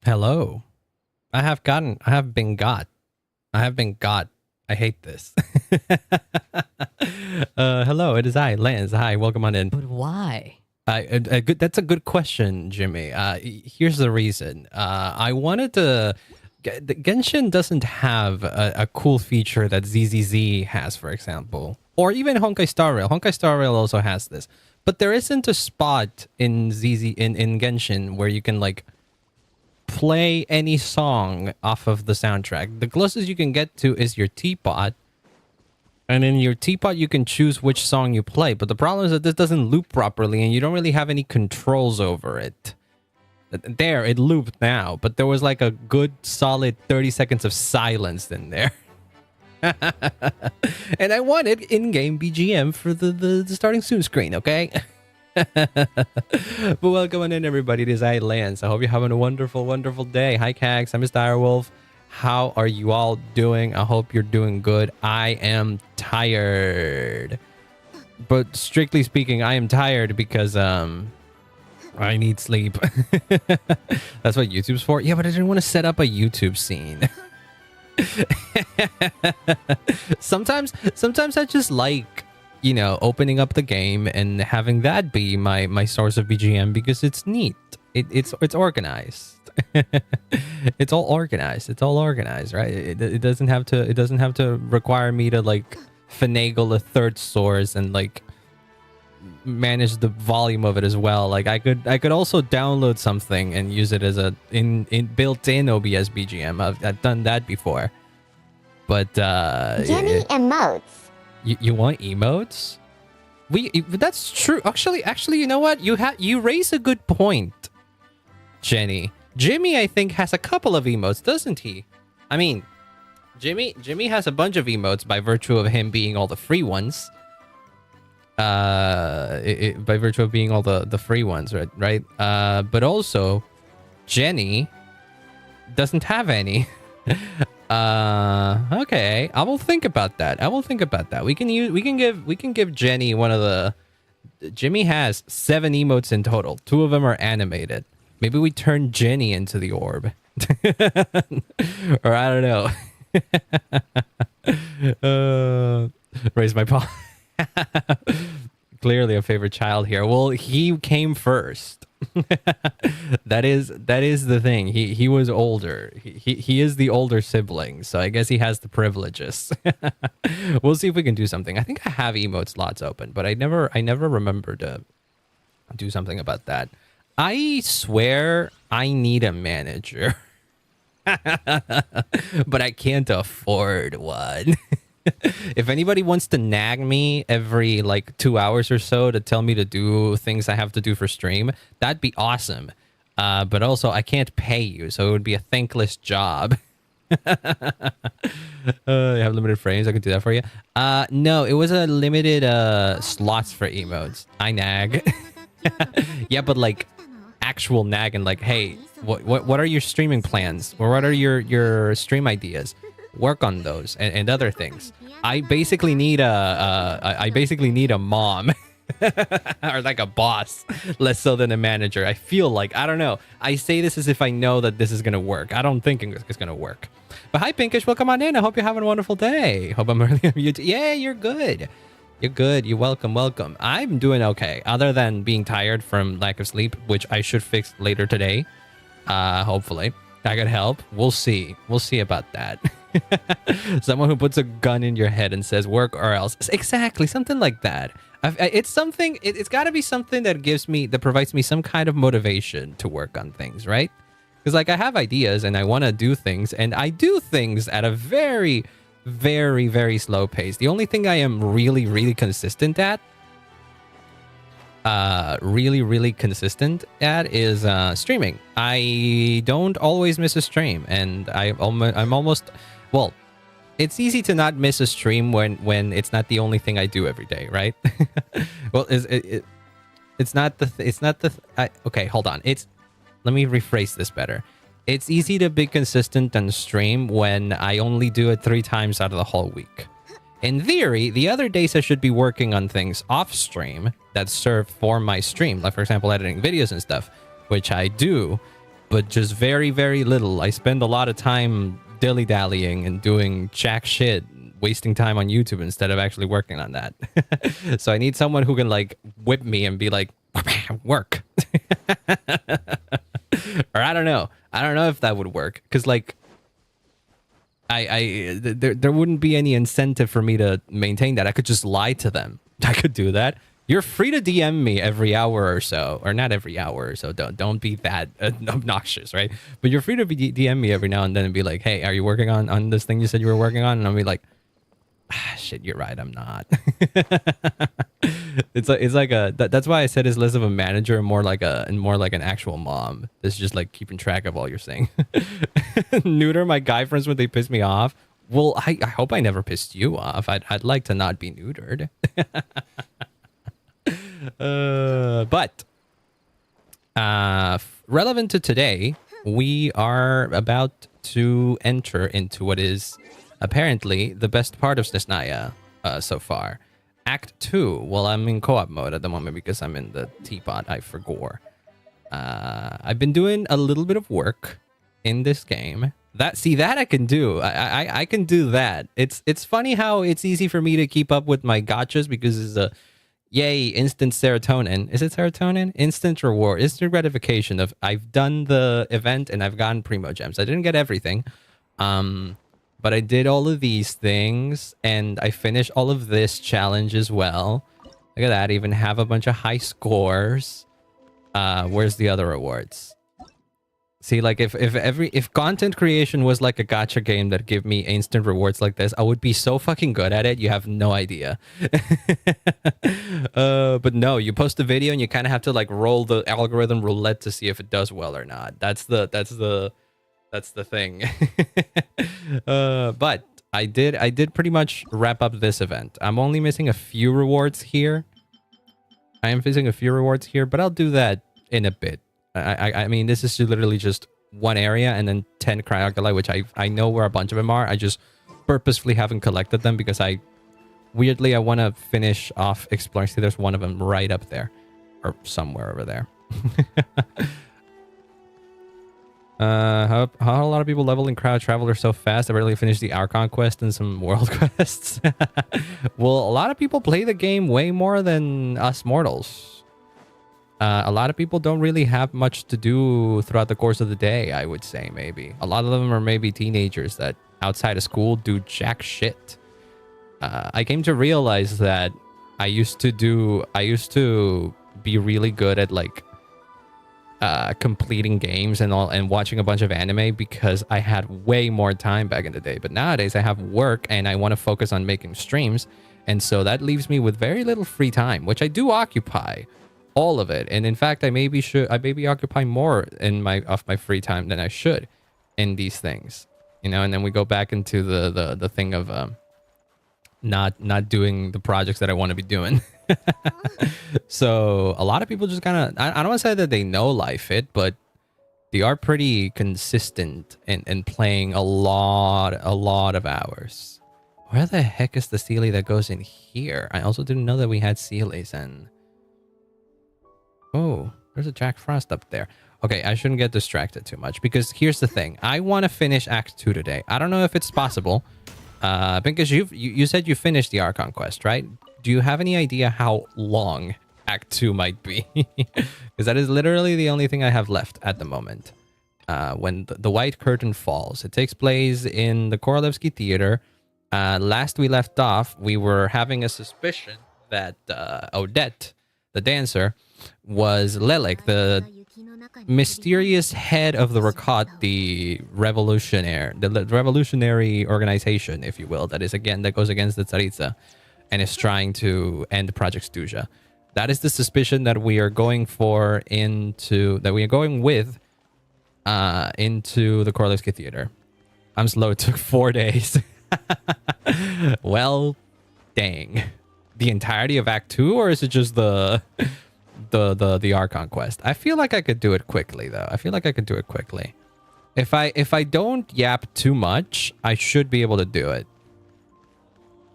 Hello. I have been got. I hate this. Hello, it is I, Lance. Hi, welcome on in. But why? That's a good question, Jimmy. Here's the reason. I wanted to. Genshin doesn't have a cool feature that ZZZ has, for example, or even Honkai Star Rail. Honkai Star Rail also has this, but there isn't a spot in in Genshin where you can like play any song off of the soundtrack. The closest you can get to is your teapot. And in your teapot, you can choose which song you play. But the problem is that this doesn't loop properly and you don't really have any controls over it. There, it looped now. But there was like a good solid 30 seconds of silence in there. And I wanted in-game BGM for the starting soon screen, okay? But welcome on in, everybody. It is I, Lance. I hope you're having a wonderful, wonderful day. Hi, Cags. I'm Mr. Direwolf. How are you all doing? I hope you're doing good. I am tired. But strictly speaking, I am tired because I need sleep. That's what YouTube's for. Yeah, but I didn't want to set up a YouTube scene. Sometimes I just like, you know, opening up the game and having that be my source of BGM because it's neat. It's organized. It's all organized, right? It doesn't have to require me to like finagle a third source and like manage the volume of it as well. Like I could also download something and use it as a built-in OBS BGM. I've done that before. But Jenny emotes. You want emotes? That's true. Actually, you know what? You raise a good point, Jenny. Jimmy, I think, has a couple of emotes, doesn't he? I mean, Jimmy has a bunch of emotes by virtue of him being all the free ones. By virtue of being all the free ones, right? But also, Jenny doesn't have any. Okay. I will think about that. We can give Jenny one of the. Jimmy has 7 emotes in total. 2 of them are animated. Maybe we turn Jenny into the orb. Or I don't know. Raise my paw. Clearly a favorite child here. Well, he came first. That is the thing. He was older. He is the older sibling, so I guess he has the privileges. We'll see if we can do something. I think I have emote slots open, but I never remember to do something about that. I swear I need a manager. But I can't afford one. If anybody wants to nag me every like 2 hours or so to tell me to do things I have to do for stream, that'd be awesome. But also I can't pay you, so it would be a thankless job. I have limited frames. I can do that for you. No, it was a limited slots for emotes. I nag. Yeah, but like actual nag and like, hey, what are your streaming plans, or what are your stream ideas? Work on those and other things. I basically need a mom. Or like a boss, less so than a manager. I feel like, I don't know. I say this as if I know that this is gonna work. I don't think it's gonna work. But hi, Pinkish, welcome on in. I hope you're having a wonderful day. Hope I'm early on YouTube. Yeah, you're good. You're good. You're welcome. I'm doing okay, other than being tired from lack of sleep, which I should fix later today. Hopefully I could help. We'll see about that. Someone who puts a gun in your head and says work or else. Exactly, something like that. It's got to be something that provides me some kind of motivation to work on things, right? Because like I have ideas and I want to do things, and I do things at a very, very, very slow pace. The only thing I am really, really consistent at is streaming. I don't always miss a stream, and I'm almost, well, it's easy to not miss a stream when it's not the only thing I do every day, right? Well, okay, hold on. Let me rephrase this better. It's easy to be consistent on stream when I only do it 3 times out of the whole week. In theory, the other days I should be working on things off stream that serve for my stream, like for example editing videos and stuff, which I do. but just very, very little. I spend a lot of time dilly-dallying and doing jack shit, wasting time on YouTube instead of actually working on that. So I need someone who can like whip me and be like, work. Or I don't know. I don't know if that would work, because like there wouldn't be any incentive for me to maintain that. I could just lie to them. I could do that. You're free to DM me every hour or so, or not every hour or so. Don't be that obnoxious, right? But you're free to DM me every now and then and be like, hey, are you working on this thing you said you were working on? And I'll be like, shit, you're right, I'm not. It's like that's why I said it's less of a manager and more like an actual mom. It's just like keeping track of all you're saying. Neuter my guy friends when they piss me off. Well, I hope I never pissed you off. I'd like to not be neutered. But relevant to today, we are about to enter into what is apparently the best part of Snezhnaya so far. Act 2. Well, I'm in co-op mode at the moment because I'm in the teapot. I forgot. I've been doing a little bit of work in this game. That I can do. I can do that. It's funny how it's easy for me to keep up with my gotchas because it's a yay instant serotonin. Is it serotonin? Instant reward, instant gratification of I've done the event and I've gotten primo gems. I didn't get everything. But I did all of these things, and I finished all of this challenge as well. Look at that, I even have a bunch of high scores. Where's the other rewards? See, like if content creation was like a gacha game that give me instant rewards like this, I would be so fucking good at it. You have no idea. But no, you post a video and you kind of have to like roll the algorithm roulette to see if it does well or not. That's the thing. But I did pretty much wrap up this event. I'm only missing a few rewards here. I am missing a few rewards here, but I'll do that in a bit. I mean, this is literally just one area and then 10 cryoculi, which I know where a bunch of them are. I just purposefully haven't collected them because I want to finish off exploring. See, there's one of them right up there or somewhere over there. How a lot of people level in Crowd Traveler so fast. I barely finished the Archon quest and some world quests. Well, a lot of people play the game way more than us mortals. A lot of people don't really have much to do throughout the course of the day, I would say, maybe. A lot of them are maybe teenagers that outside of school do jack shit. I came to realize that I used to be really good at like completing games and watching a bunch of anime because I had way more time back in the day. But nowadays I have work and I want to focus on making streams, and so that leaves me with very little free time, which I do occupy all of it. And in fact, I maybe occupy more in my free time than I should in these things, you know. And then we go back into the thing of not doing the projects that I want to be doing. So a lot of people just kind of, I don't want to say that they know life fit, but they are pretty consistent in playing a lot of hours. Where the heck is the Sealy that goes in here? I also didn't know that we had Sealies. And oh, there's a Jack Frost up there. Okay, I shouldn't get distracted too much because here's the thing. I want to finish Act 2 today. I don't know if it's possible. Because you said you finished the Archon quest, right? Do you have any idea how long Act 2 might be? Because that is literally the only thing I have left at the moment. When the white curtain falls. It takes place in the Korolevsky Theater. Last we left off, we were having a suspicion that Odette, the dancer, was Lelek, the mysterious head of the Rakat, the revolutionary organization, if you will, that goes against the Tsaritsa and is trying to end Project Stuja. That is the suspicion that we are going with into the Korolevsky Theater. I'm slow. It took 4 days. Well, dang. The entirety of Act 2, or is it just the Archon quest? I feel like I could do it quickly, though. If I don't yap too much, I should be able to do it.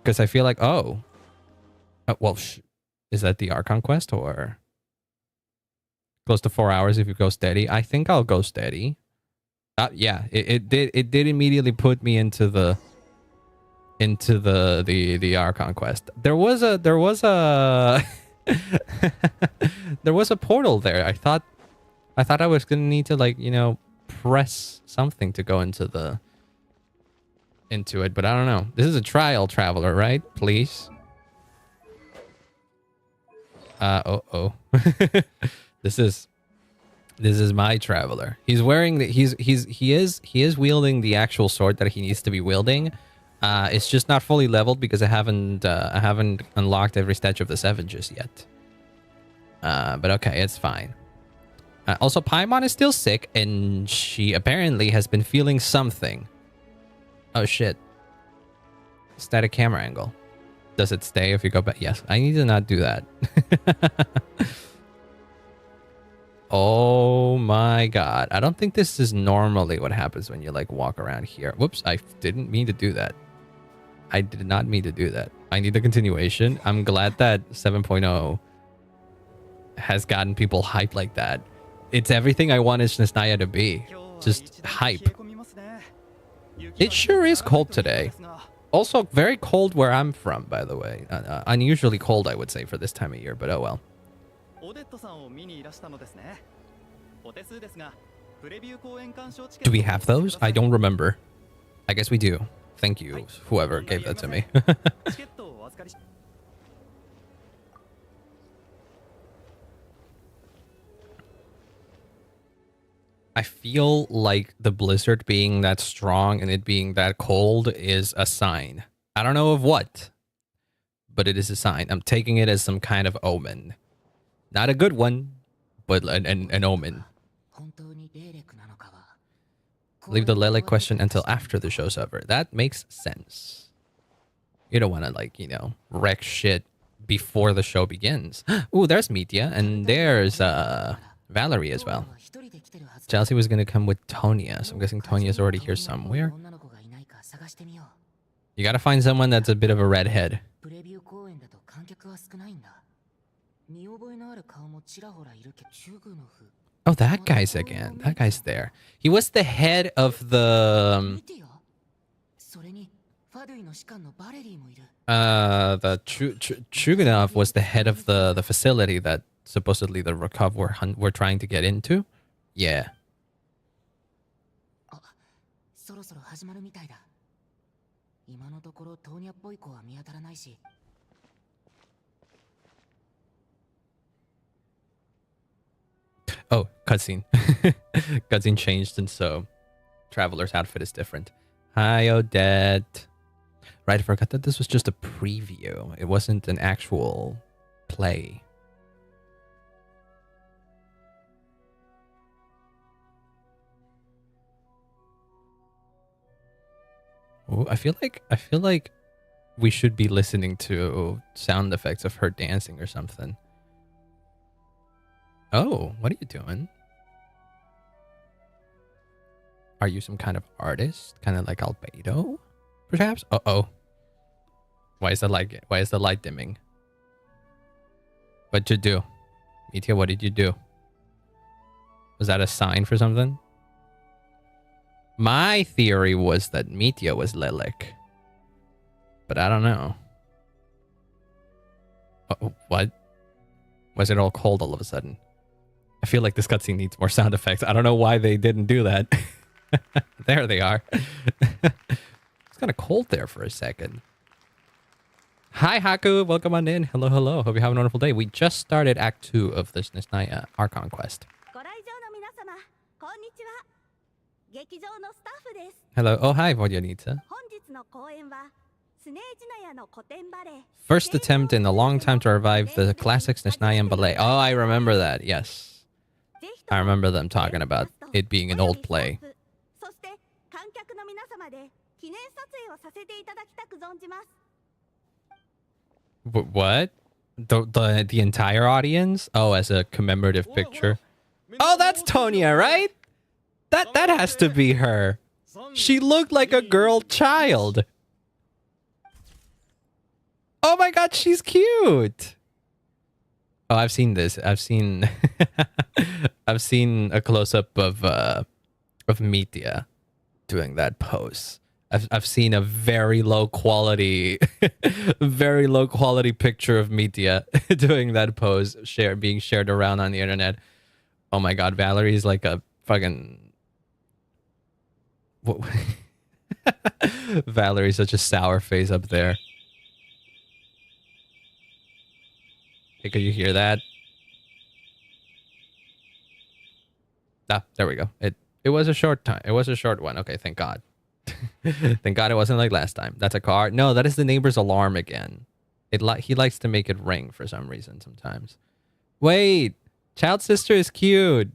Because I feel like, well, is that the Archon quest, or? Close to 4 hours if you go steady. I think I'll go steady. Yeah, it did immediately put me into the Archon quest. There was a there was a portal there. I thought I was gonna need to, like, you know, press something to go into it, but I don't know. This is a trial traveler, right? Please. Oh. This is my traveler. He's wearing the he is wielding the actual sword that he needs to be wielding. It's just not fully leveled because I haven't unlocked every statue of the Savages yet. But okay, it's fine. Also, Paimon is still sick, and she apparently has been feeling something. Oh shit. Static camera angle. Does it stay if you go back? Yes, I need to not do that. Oh my god. I don't think this is normally what happens when you, like, walk around here. Whoops, I didn't mean to do that. I did not mean to do that. I need the continuation. I'm glad that 7.0 has gotten people hyped like that. It's everything I wanted Snezhnaya to be. Just hype. It sure is cold today. Also, very cold where I'm from, by the way. Unusually cold, I would say, for this time of year, but oh well. Do we have those? I don't remember. I guess we do. Thank you, whoever gave that to me. I feel like the blizzard being that strong and it being that cold is a sign. I don't know of what, but it is a sign. I'm taking it as some kind of omen. Not a good one, but an omen. Leave the Lele question until after the show's over. That makes sense. You don't want to, like, you know, wreck shit before the show begins. Ooh, there's Mitya, and there's Valerie as well. Chelsea was going to come with Tonya, so I'm guessing Tonya's already here somewhere. You got to find someone that's a bit of a redhead. Oh, that guy's again. That guy's there. He was the head of the Chugunov was the head of the facility that supposedly the Rakov were trying to get into. Yeah. Oh, cutscene. Cutscene changed, and so Traveler's outfit is different. Hi, Odette. Right, I forgot that this was just a preview. It wasn't an actual play. Ooh, I feel like we should be listening to sound effects of her dancing or something. Oh, what are you doing? Are you some kind of artist? Kind of like Albedo, perhaps? Uh-oh. Why is the light dimming? What'd you do? Mitya, what did you do? Was that a sign for something? My theory was that Mitya was Lilik. But I don't know. Oh, what? Was it all cold all of a sudden? I feel like this cutscene needs more sound effects. I don't know why they didn't do that. There they are. It's kind of cold there for a second. Hi, Haku. Welcome on in. Hello, hello. Hope you're having a wonderful day. We just started Act 2 of the Snezhnaya Archon quest. Hello. Oh, hi, Vodyanita. First attempt in a long time to revive the classic Snezhnaya ballet. Oh, I remember that. Yes. I remember them talking about it being an old play. What? The entire audience? Oh, as a commemorative picture. Oh, that's Tonya, right? That has to be her. She looked like a girl child. Oh my god, she's cute. Oh, I've seen this. I've seen I've seen a close up of Media doing that pose. I've seen a very low quality very low quality picture of Media doing that pose being shared around on the internet. Oh my god, Valerie's like a fucking what? Valerie's such a sour face up there. Hey, could you hear that? Ah, there we go. It was a short time. It was a short one. Okay, thank God. Thank God it wasn't like last time. That's a car. No, that is the neighbor's alarm again. He likes to make it ring for some reason sometimes. Wait, child sister is cute.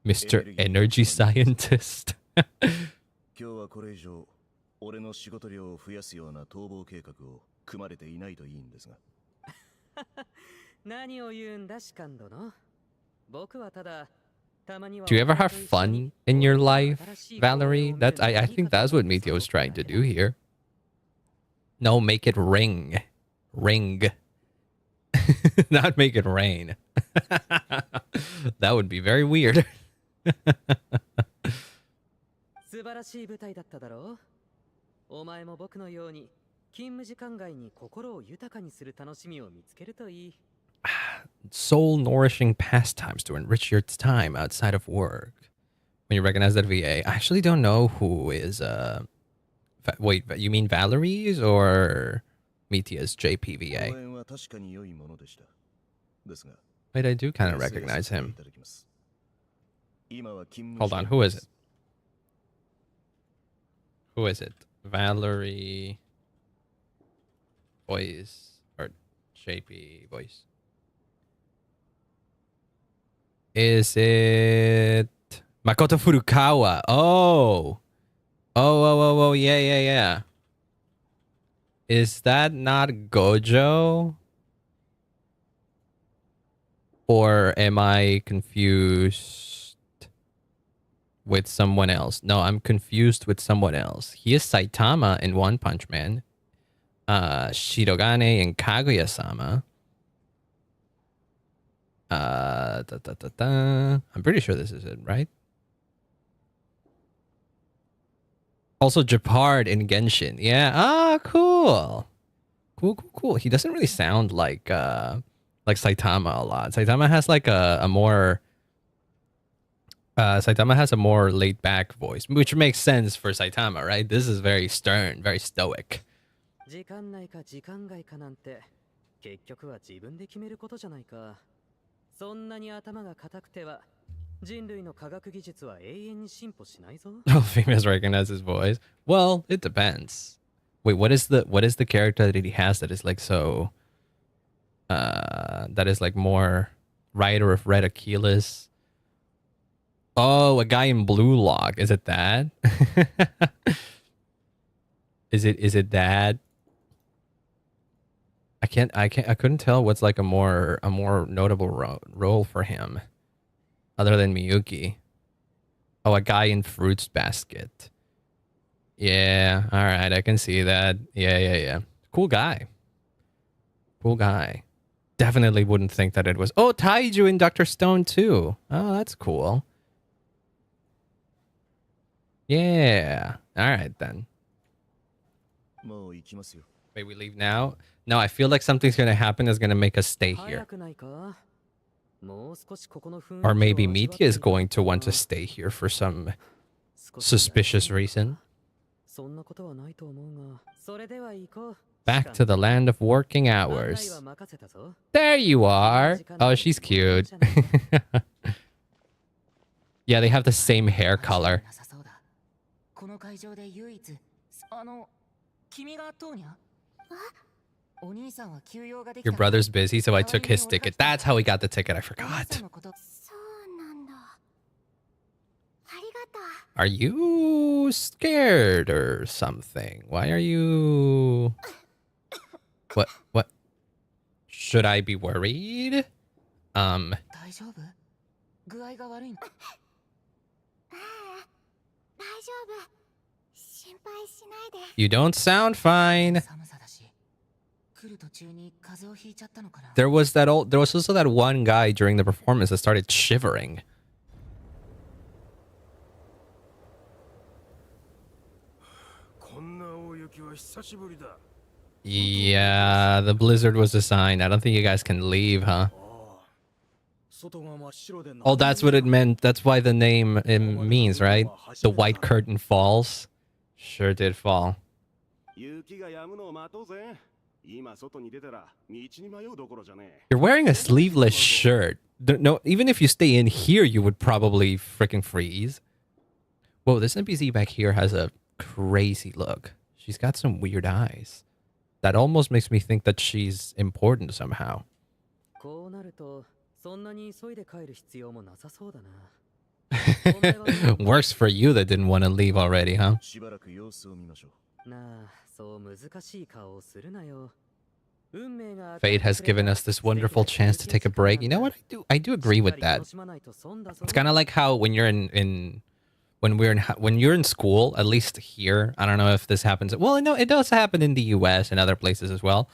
Mr. Energy Scientist. 今日はこれ以上俺の仕事量を増やすような逃亡計画を組まれていないといいんですが。何を言うんだシカン殿。僕はただ Do you ever have fun in your life, Valerie? I think that's what Meteor was trying to do here. No, make it ring. Ring. Not make it rain. That would be very weird. 素晴らしい舞台だっただろう。お前も僕のように勤務時間外に心を豊かにする楽しみを見つけるといい。Soul nourishing pastimes to enrich your time outside of work. When you recognize that VA, I actually don't know who is wait, you mean Valerie's or Mitia's JPVA? Wait, I do kind of recognize him. Hold on, who is it? Who is it? Valerie voice or JP voice? Is it Makoto Furukawa? Oh, yeah. Is that not Gojo? Or am I confused with someone else? No, I'm confused with someone else. He is Saitama in One Punch Man. Shirogane in Kaguya-sama. I'm pretty sure this is it, right? Also Japard in Genshin. Yeah. Ah, cool. Cool. He doesn't really sound like Saitama a lot. Saitama has like a more Saitama has a more laid back voice, which makes sense for Saitama, right? This is very stern, very stoic. 時間内か時間外かなんて結局は自分で決めることじゃないか。そんなに頭が固くては人類の科学技術は永遠に進歩しないぞ。Oh, famous recognize his voice. Well, it depends. Wait, what is the character that he has that is like so that is like more Rider of Red Achilles? Oh, a guy in Blue Lock. Is it that? Is it that? I couldn't tell what's like a more notable role for him other than Miyuki. Oh, a guy in Fruits Basket. Yeah, all right, I can see that. Yeah. Cool guy. Definitely wouldn't think that it was. Oh, Taiju in Dr. Stone too. Oh, that's cool. Yeah. All right then. Wait, we leave now? No, I feel like something's gonna happen that's gonna make us stay here. Or maybe Mitya is going to want to stay here for some suspicious reason. Back to the land of working hours. There you are. Oh, she's cute. Yeah, they have the same hair color. Your brother's busy, so I took his ticket. That's how he got the ticket. I forgot. Are you scared or something? Why are you... What? Should I be worried? You don't sound fine. There was also that one guy during the performance that started shivering. Yeah, the blizzard was a sign. I don't think you guys can leave, huh? Oh, that's what it meant. That's why the name means, right? The white curtain falls. Sure did fall. You're wearing a sleeveless shirt. No, even if you stay in here, you would probably freaking freeze. Whoa, this NPC back here has a crazy look. She's got some weird eyes. That almost makes me think that she's important somehow. Works for you that didn't want to leave already, huh? Fate has given us this wonderful chance to take a break. You know what? I do agree with that. It's kind of like how when you're when you're in school, at least here, I don't know if this happens. Well, no, it does happen in the US and other places as well.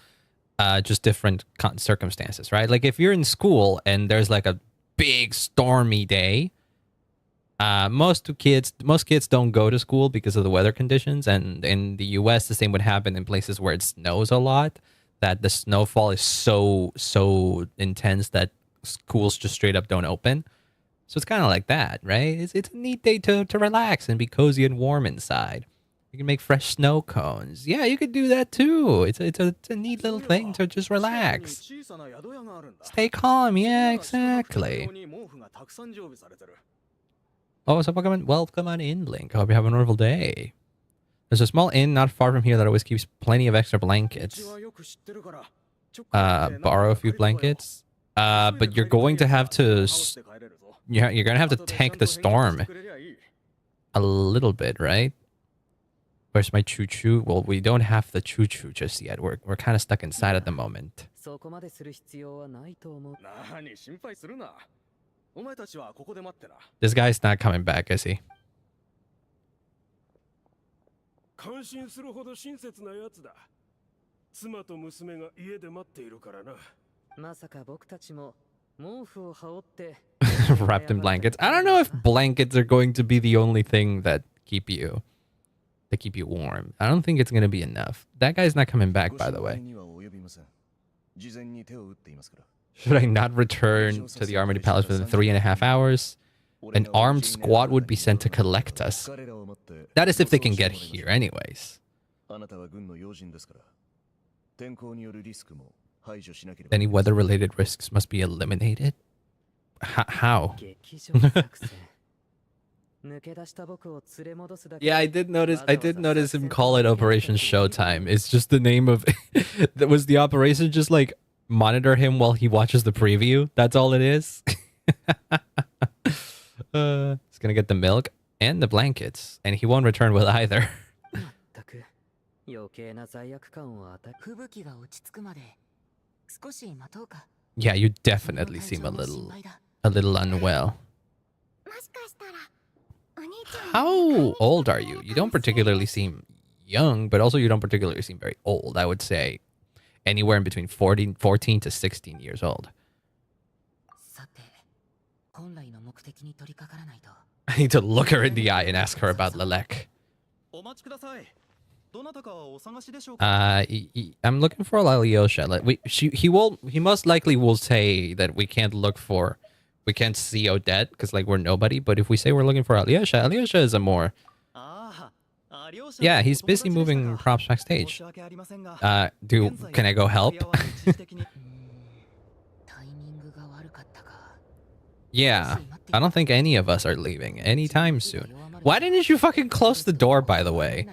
Just different circumstances, right? Like if you're in school and there's like a big stormy day, most kids don't go to school because of the weather conditions. And in the US, the same would happen in places where it snows a lot, that the snowfall is so intense that schools just straight up don't open. So it's kind of like that, right? It's a neat day to relax and be cozy and warm inside. You can make fresh snow cones. Yeah, you could do that too. It's a neat little thing to just relax. Stay calm. Yeah, exactly. Oh, so welcome on in, Link. I hope you have a wonderful day. There's a small inn not far from here that always keeps plenty of extra blankets. Borrow a few blankets. But you're going to have to... Yeah, you're going to have to tank the storm. A little bit, right? Where's my choo-choo? Well, we don't have the choo-choo just yet. We're kind of stuck inside at the moment. This guy's not coming back, is he? Wrapped in blankets. I don't know if blankets are going to be the only thing that keep you warm. I don't think it's going to be enough. That guy's not coming back, by the way. Should I not return to the Armored Palace within 3.5 hours? An armed squad would be sent to collect us. That is if they can get here anyways. Any weather-related risks must be eliminated? How? Yeah, I did notice him call it Operation Showtime. It's just the name of... That was the operation, just like monitor him while he watches the preview. That's all it is. He's gonna get the milk and the blankets, and he won't return with either. Yeah, you definitely seem a little unwell. How old are you? You don't particularly seem young, but also you don't particularly seem very old. I would say anywhere in between 14 to 16 years old. I need to look her in the eye and ask her about Lelek. I'm looking for Alyosha. Like he most likely will say that we can't see Odette because like we're nobody. But if we say we're looking for Alyosha, Alyosha is a more... Yeah, he's busy moving props backstage. Can I go help? Yeah, I don't think any of us are leaving anytime soon. Why didn't you fucking close the door, by the way?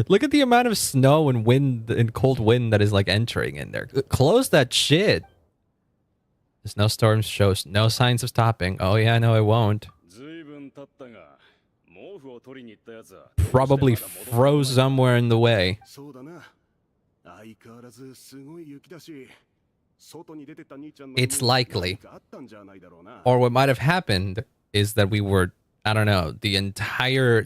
Look at the amount of snow and wind and cold wind that is like entering in there. Close that shit. The snowstorm shows no signs of stopping. Oh yeah, no, it won't. Probably froze somewhere in the way. It's likely. Or what might have happened is that we were I don't know, the entire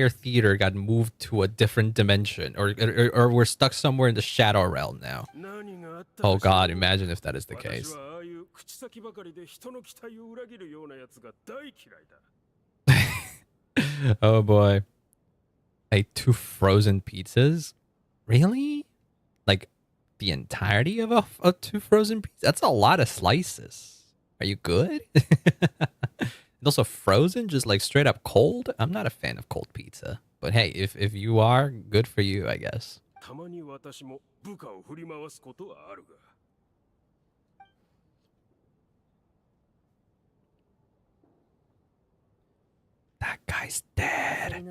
theater got moved to a different dimension, or we're stuck somewhere in the shadow realm now. Oh God, imagine if that is the case. Oh boy. Hey, 2 frozen pizzas? Really? Like the entirety of 2 frozen pizzas? That's a lot of slices. Are you good? And also frozen, just like straight up cold? I'm not a fan of cold pizza. But hey, if you are, good for you, I guess. That guy's dead.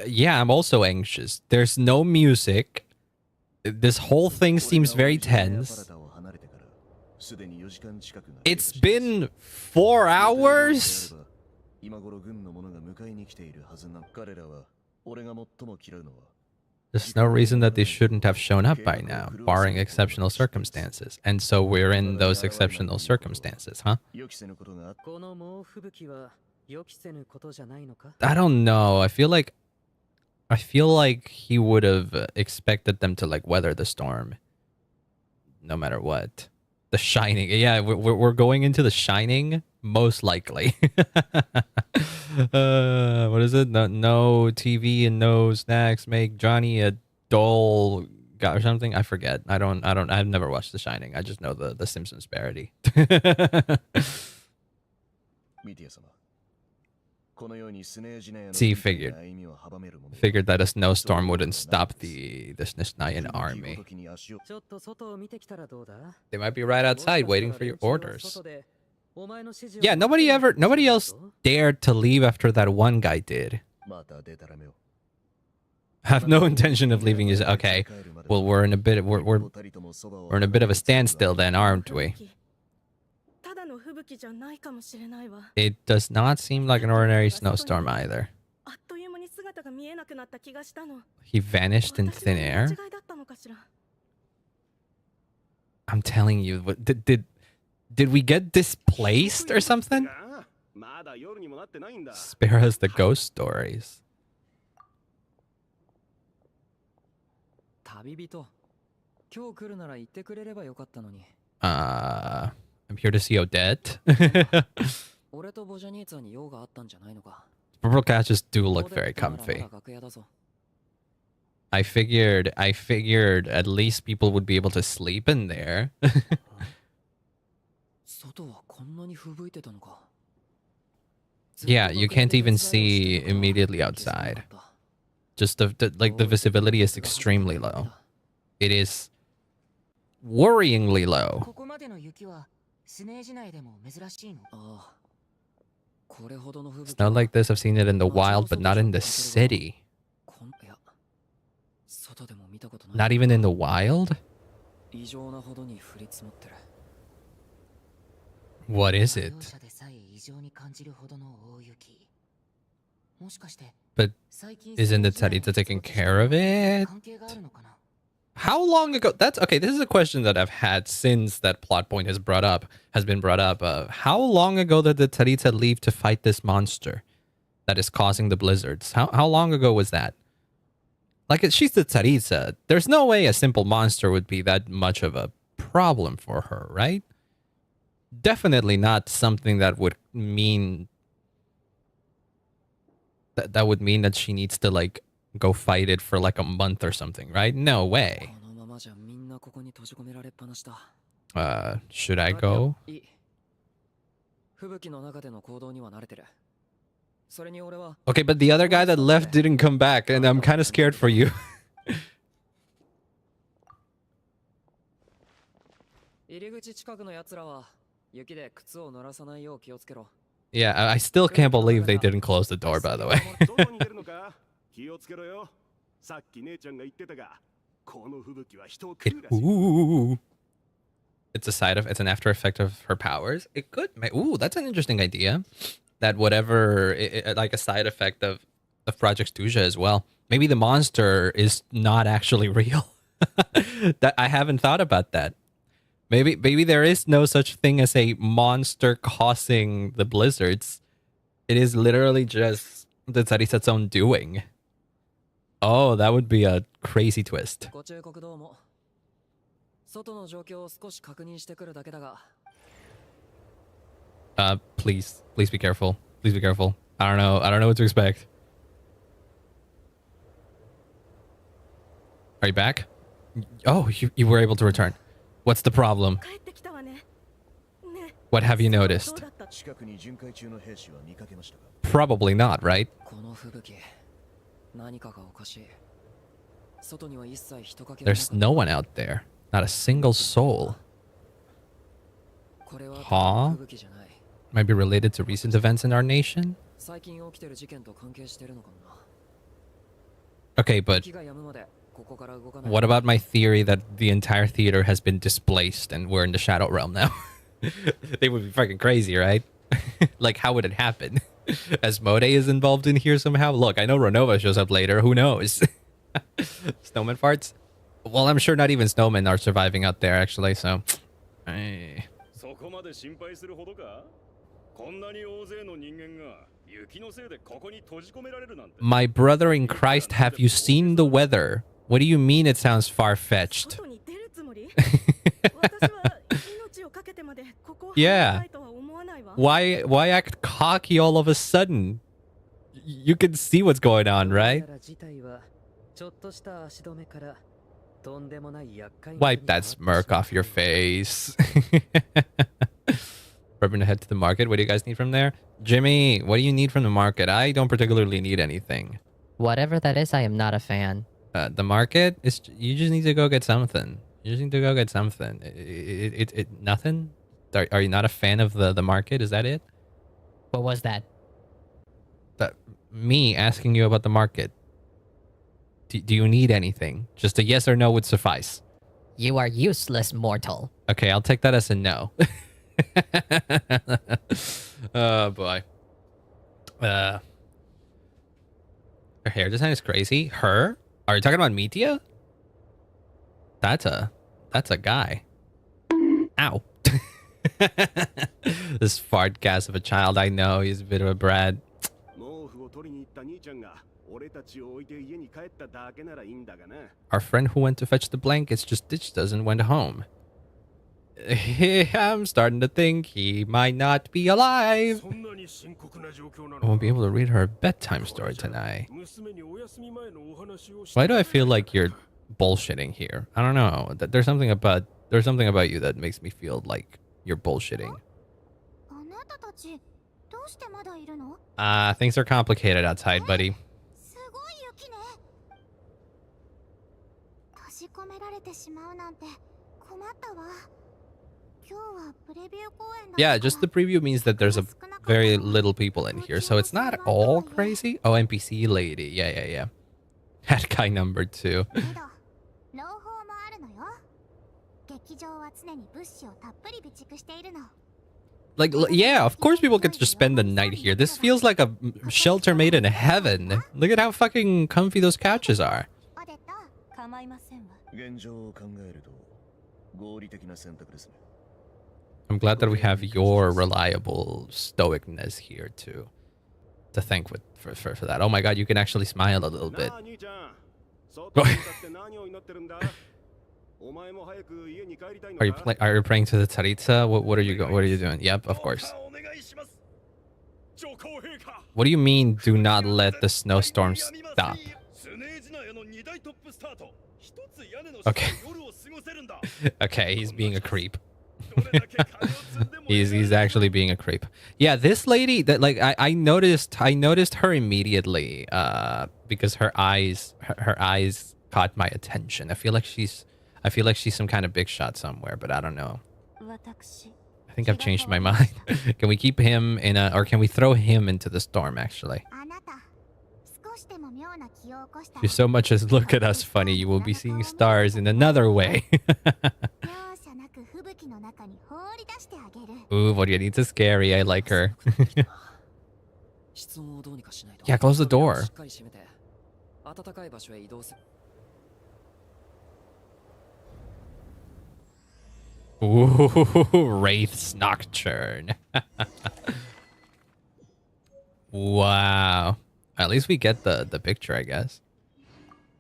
Yeah, I'm also anxious. There's no music. This whole thing seems very tense. It's been 4 hours? There's no reason that they shouldn't have shown up by now, barring exceptional circumstances. And so we're in those exceptional circumstances, huh? I don't know. I feel like he would have expected them to like weather the storm, no matter what. The Shining. Yeah, we're going into The Shining, most likely. What is it? No TV and no snacks make Johnny a dull guy or something. I forget. I've never watched The Shining. I just know the Simpsons parody. See, figured that a snowstorm wouldn't stop the Snezhnayan army. They might be right outside waiting for your orders. Yeah, nobody else dared to leave after that one guy did. Have no intention of leaving. Okay. Well, we're in a bit of a standstill then, aren't we? It does not seem like an ordinary snowstorm either. He vanished in thin air. I'm telling you, did we get displaced or something? Spare us the ghost stories. I'm here to see Odette. Purple couches do look very comfy. I figured at least people would be able to sleep in there. Yeah, you can't even see immediately outside. Just the visibility is extremely low. It is worryingly low. Snow like this, I've seen it in the wild, but not in the city. Not even in the wild? What is it? But isn't the Tsarita taking care of it? How long ago? That's okay. This is a question that I've had since that plot point has been brought up. How long ago did the Tsarita leave to fight this monster that is causing the blizzards? How long ago was that? Like, she's the Tsarita. There's no way a simple monster would be that much of a problem for her, right? Definitely not something that would mean that would mean that she needs to like go fight it for like a month or something, right? No way. Should I go? Okay, but the other guy that left didn't come back, and I'm kind of scared for you. Yeah, I still can't believe they didn't close the door, by the way. It's an after effect of her powers. It could. Ooh, that's an interesting idea. That whatever, like a side effect of Project Stuja as well. Maybe the monster is not actually real. That I haven't thought about that. Maybe there is no such thing as a monster causing the blizzards. It is literally just the Tsarisat's own doing. Oh, that would be a crazy twist. Please be careful. Please be careful. I don't know what to expect. Are you back? Oh, you were able to return. What's the problem? What have you noticed? Probably not, right? There's no one out there. Not a single soul. Huh? Might be related to recent events in our nation? Okay, but what about my theory that the entire theater has been displaced and we're in the Shadow Realm now? They would be fucking crazy, right? Like, how would it happen? Asmodee is involved in here somehow? Look, I know Ronova shows up later. Who knows? Snowman farts? Well, I'm sure not even snowmen are surviving out there, actually, so... My brother in Christ, have you seen the weather? What do you mean it sounds far-fetched? Yeah. Why act cocky all of a sudden? You can see what's going on, right? Wipe that smirk off your face. We're gonna head to the market. What do you guys need from there? Jimmy, what do you need from the market? I don't particularly need anything. Whatever that is, I am not a fan. The market is. You just need to go get something. You just need to go get something. Nothing. Are you not a fan of the market? Is that it? What was that? Me asking you about the market. Do you need anything? Just a yes or no would suffice. You are useless, mortal. Okay, I'll take that as a no. Oh boy. Her hair design is crazy. Her? Are you talking about Metia? That's a guy. Ow. This fart gas of a child, I know. He's a bit of a brat. Our friend who went to fetch the blankets just ditched us and went home. I'm starting to think he might not be alive. I won't be able to read her a bedtime story tonight. Why do I feel like you're bullshitting here? I don't know. There's something about you that makes me feel like you're bullshitting. Things are complicated outside, buddy. Yeah, just the preview means that there's a very little people in here, so it's not all crazy. Oh, NPC lady. Yeah. That guy number 2. Like, yeah, of course people get to just spend the night here. This feels like a shelter made in heaven. Look at how fucking comfy those couches are. I'm glad that we have your reliable stoicness here to thank for that. Oh my god, you can actually smile a little bit. Are you praying to the Tsaritsa? What are you doing? Yep, of course. What do you mean, do not let the snowstorm stop? Okay. Okay, he's being a creep. he's actually being a creep. Yeah, this lady that like I noticed her immediately because her eyes caught my attention. I feel like she's some kind of big shot somewhere, but I don't know. I think I've changed my mind. Can we keep him in or can we throw him into the storm actually? If you so much as look at us funny, you will be seeing stars in another way. Ooh, Vorianita's scary. I like her. Yeah, close the door. Ooh, Wraith's Nocturne. Wow. At least we get the picture, I guess.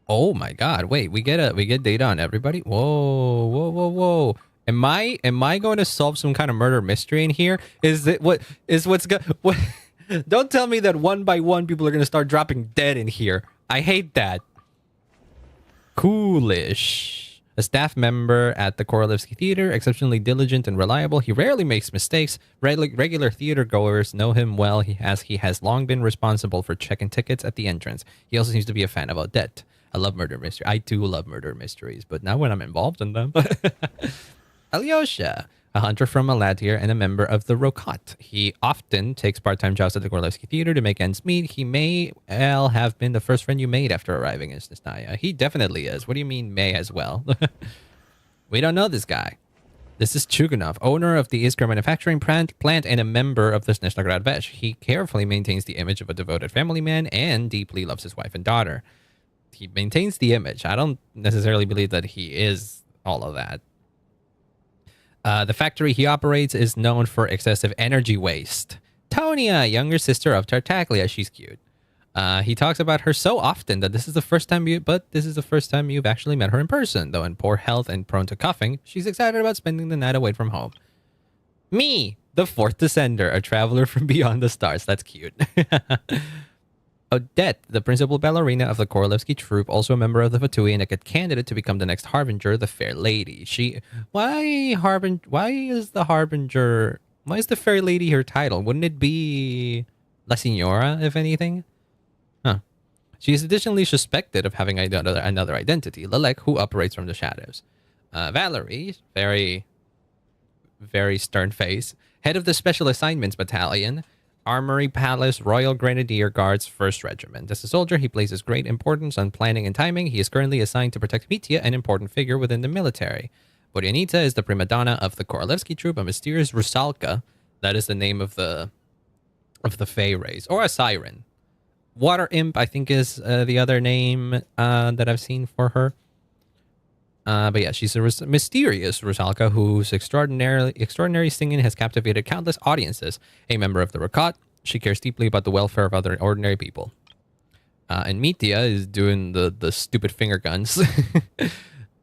Oh my god. Wait, we get data on everybody? Whoa, whoa, whoa, whoa. Am I going to solve some kind of murder mystery in here? Is it what don't tell me that one by one people are going to start dropping dead in here. I hate that. Coolish. A staff member at the Korolevsky Theater, exceptionally diligent and reliable. He rarely makes mistakes. Regular theater goers know him well. He has long been responsible for checking tickets at the entrance. He also seems to be a fan of Odette. I love murder mystery. I do love murder mysteries, but not when I'm involved in them. Alyosha, a hunter from Aladir and a member of the Rokat. He often takes part-time jobs at the Korolevsky Theater to make ends meet. He may well have been the first friend you made after arriving in Snezhnaya. He definitely is. What do you mean may as well? We don't know this guy. This is Chuganov, owner of the Iskra manufacturing plant and a member of the Snezhnograd Vesh. He carefully maintains the image of a devoted family man and deeply loves his wife and daughter. He maintains the image. I don't necessarily believe that he is all of that. The factory he operates is known for excessive energy waste. Tonia, younger sister of Tartaglia, she's cute. He talks about her so often that this is the first time you've actually met her in person. Though in poor health and prone to coughing, she's excited about spending the night away from home. Me, the fourth descender, a traveler from beyond the stars. That's cute. Odette, the principal ballerina of the Korolevsky troupe, also a member of the Fatui and a good candidate to become the next Harbinger, the Fair Lady. Why is the Fair Lady her title? Wouldn't it be La Signora, if anything? Huh. She is additionally suspected of having another identity, Lalek, who operates from the shadows. Valerie, very, very stern face, head of the Special Assignments Battalion, Armory Palace Royal Grenadier Guards 1st Regiment. As a soldier, he places great importance on planning and timing. He is currently assigned to protect Mitya, an important figure within the military. Boryanita is the prima donna of the Korolevsky troop, a mysterious Rusalka. That is the name of the Fey race, or a siren. Water Imp, I think, is the other name that I've seen for her. But yeah, she's a mysterious Rusalka whose extraordinary singing has captivated countless audiences. A member of the Rakat, she cares deeply about the welfare of other ordinary people. And Mitya is doing the stupid finger guns.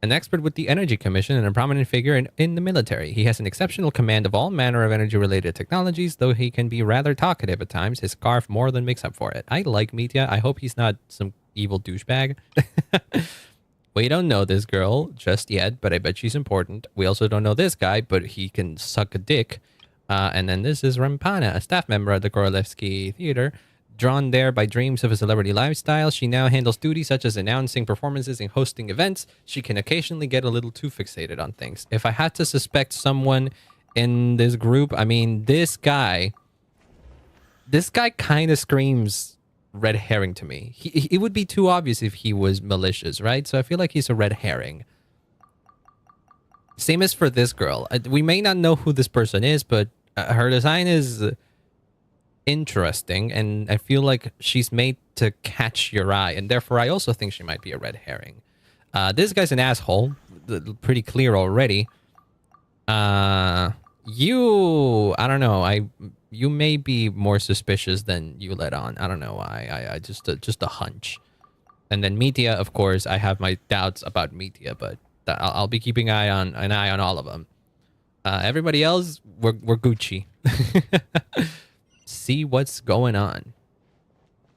An expert with the Energy Commission and a prominent figure in the military. He has an exceptional command of all manner of energy-related technologies, though he can be rather talkative at times. His scarf more than makes up for it. I like Mitya. I hope he's not some evil douchebag. We don't know this girl just yet, but I bet she's important. We also don't know this guy, but he can suck a dick. And then this is Rampana, a staff member at the Korolevsky Theater. Drawn there by dreams of a celebrity lifestyle, she now handles duties such as announcing performances and hosting events. She can occasionally get a little too fixated on things. If I had to suspect someone in this group, I mean, this guy kind of screams red herring to me. It would be too obvious if he was malicious, right? So I feel like he's a red herring. Same as for this girl. We may not know who this person is, but her design is interesting, and I feel like she's made to catch your eye, and therefore I also think she might be a red herring. This guy's an asshole. Pretty clear already. I don't know. You may be more suspicious than you let on. I don't know why. I just a hunch. And then Mitya, of course, I have my doubts about Mitya, but I'll be keeping an eye on all of them. Everybody else, we're Gucci. See what's going on.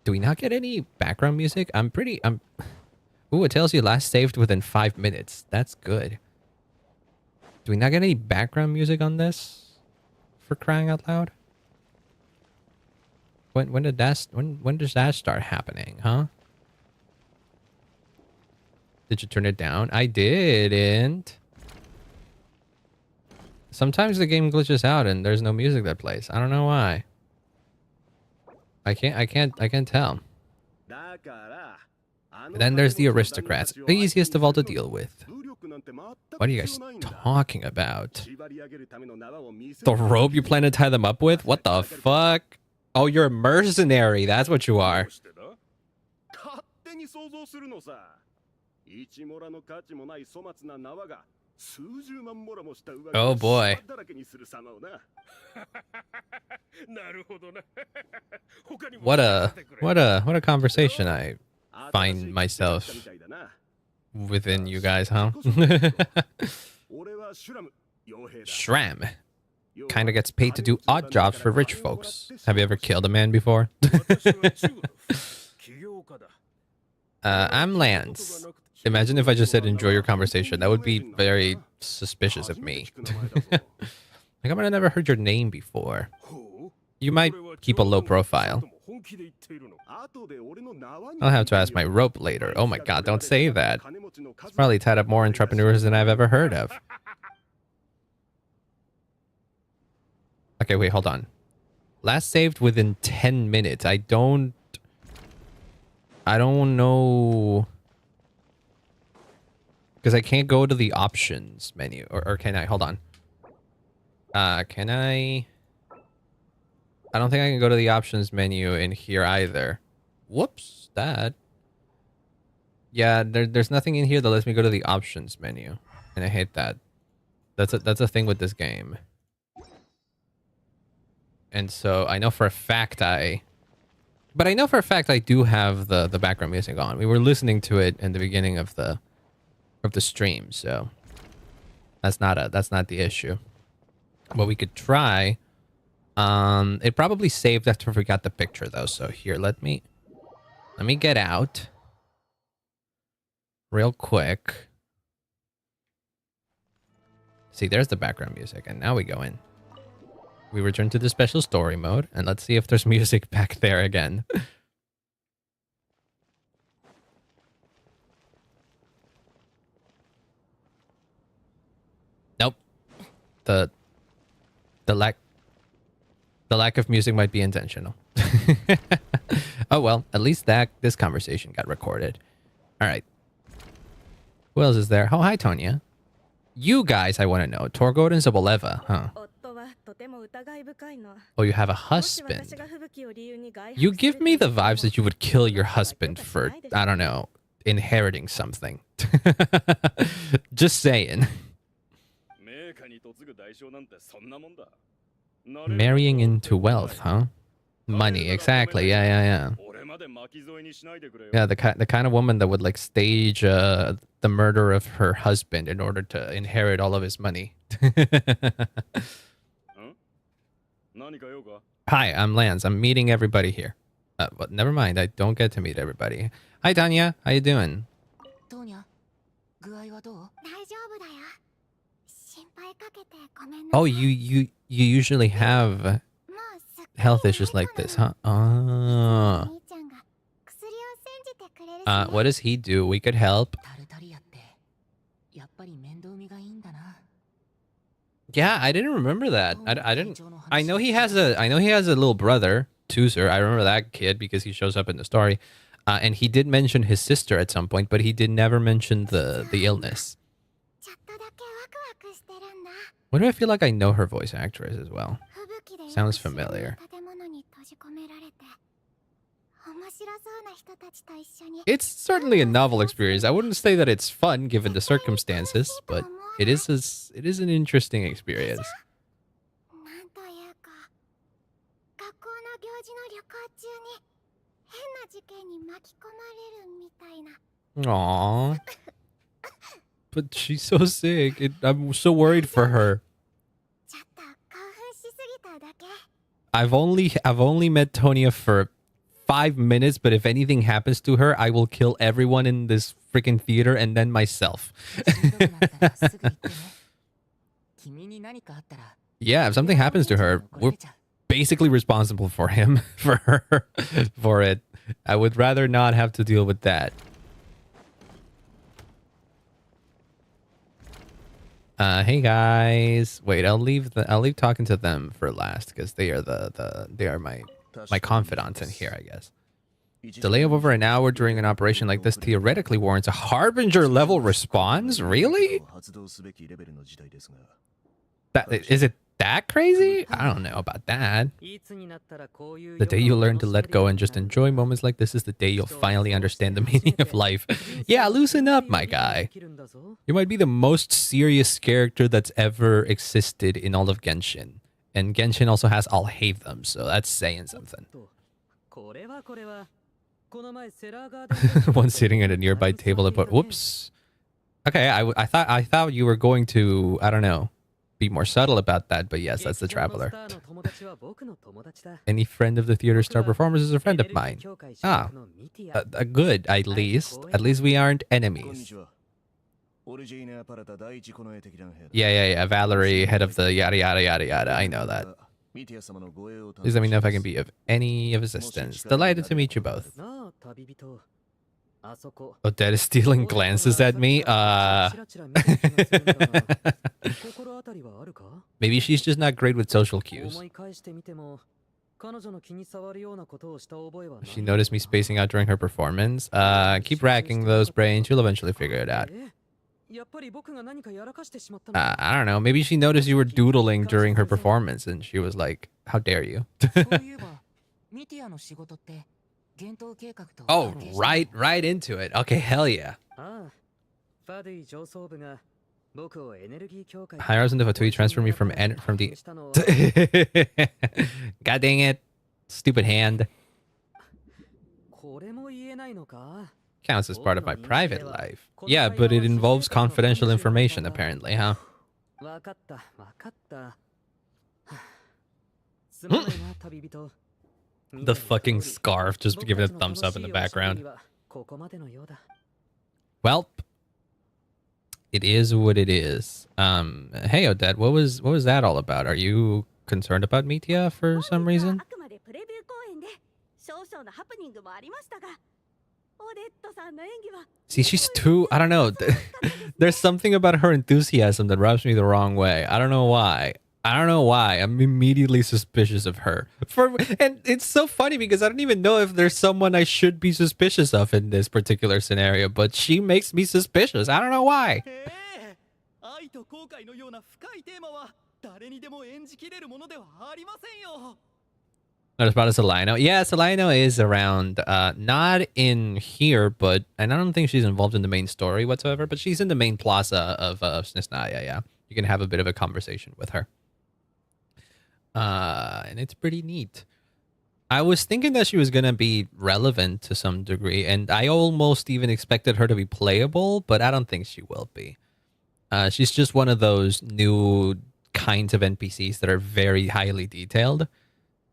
Do we not get any background music? Ooh, it tells you last saved within 5 minutes. That's good. Do we not get any background music on this? For crying out loud. When does that start happening, huh? Did you turn it down? I didn't. Sometimes the game glitches out and there's no music that plays. I don't know why. I can't tell. But then there's the aristocrats, the easiest of all to deal with. What are you guys talking about? The rope you plan to tie them up with? What the fuck? Oh, you're a mercenary. That's what you are. Oh boy. What a conversation I find myself within you guys, huh? Shram kind of gets paid to do odd jobs for rich folks. Have you ever killed a man before? I'm Lance. Imagine if I just said enjoy your conversation. That would be very suspicious of me. Like, I might have never heard your name before. You might keep a low profile. I'll have to ask my rope later. Oh my god, don't say that. It's probably tied up more entrepreneurs than I've ever heard of. Okay, wait, hold on. Last saved within 10 minutes. I don't know. Because I can't go to the options menu. Or can I? Hold on. Can I? I don't think I can go to the options menu in here either. Whoops, that. Yeah, there's nothing in here that lets me go to the options menu. And I hate that. That's a thing with this game. And so I know for a fact I do have the background music on. We were listening to it in the beginning of the stream, so that's not the issue. What we could try, it probably saved after we got the picture though. So here, let me get out real quick. See, there's the background music, and now we go in. We return to the special story mode, and let's see if there's music back there again. Nope. The lack of music might be intentional. Oh well, at least this conversation got recorded. All right. Who else is there? Oh, hi, Tonya. You guys, I want to know. Torgod and Zaboleva, huh? Oh, you have a husband. You give me the vibes that you would kill your husband for, I don't know, inheriting something. Just saying. Marrying into wealth, huh? Money, exactly. Yeah. Yeah, the kind of woman that would like stage the murder of her husband in order to inherit all of his money. Hi, I'm Lance. I'm meeting everybody here. But never mind, I don't get to meet everybody. Hi, Tanya. How you doing? Oh, you usually have health issues like this, huh? Oh. What does he do? We could help. Yeah, I didn't remember that. I didn't. I know he has a little brother, Tuzer. I remember that kid because he shows up in the story, and he did mention his sister at some point, but he did never mention the illness. Why do I feel like I know her voice actress as well? Sounds familiar. It's certainly a novel experience. I wouldn't say that it's fun given the circumstances, but it is an interesting experience. Aww. But she's so sick. I'm so worried for her. I've only met Tonya for 5 minutes, but if anything happens to her, I will kill everyone in this freaking theater and then myself. Yeah, if something happens to her, we're basically responsible for him, for her, for it. I would rather not have to deal with that. Hey guys. Wait, I'll leave talking to them for last because they are my confidants in here, I guess. Delay of over an hour during an operation like this theoretically warrants a Harbinger level response? Really? that crazy? I don't know about that. The day you learn to let go and just enjoy moments like this is the day you'll finally understand the meaning of life. Yeah, loosen up, my guy. You might be the most serious character that's ever existed in all of Genshin. And Genshin also has I'll hate them, so that's saying something. One sitting at a nearby table about whoops. Okay, I thought you were going to, I don't know, be more subtle about that, but yes, that's the traveler. Any friend of the theater star performers is a friend of mine. Ah, good, at least. At least we aren't enemies. Yeah. Valerie, head of the yada yada yada yada. I know that. Please let me know if I can be of any of assistance. Delighted to meet you both. Odette is stealing glances at me. Maybe she's just not great with social cues. She noticed me spacing out during her performance. Keep racking those brains. You'll eventually figure it out. I don't know. Maybe she noticed you were doodling during her performance and she was like, how dare you? Oh, right into it. Okay, hell yeah. Hires and Fatui transfer me from the... God dang it. Stupid hand. Counts as part of my private life. Yeah, but it involves confidential information, apparently, huh? The fucking scarf just giving a thumbs up in the background. Welp. It is what it is. Hey Odette, what was that all about? Are you concerned about Mitya for some reason? See, she's too... I don't know. There's something about her enthusiasm that rubs me the wrong way. I don't know why. I'm immediately suspicious of her. And it's so funny because I don't even know if there's someone I should be suspicious of in this particular scenario, but she makes me suspicious. I don't know why. Not as bad as Sillynaya. Yeah, Sillynaya is around, not in here, but... And I don't think she's involved in the main story whatsoever, but she's in the main plaza of Snezhnaya, yeah. You can have a bit of a conversation with her. And it's pretty neat. I was thinking that she was going to be relevant to some degree, and I almost even expected her to be playable, but I don't think she will be. She's just one of those new kinds of NPCs that are very highly detailed.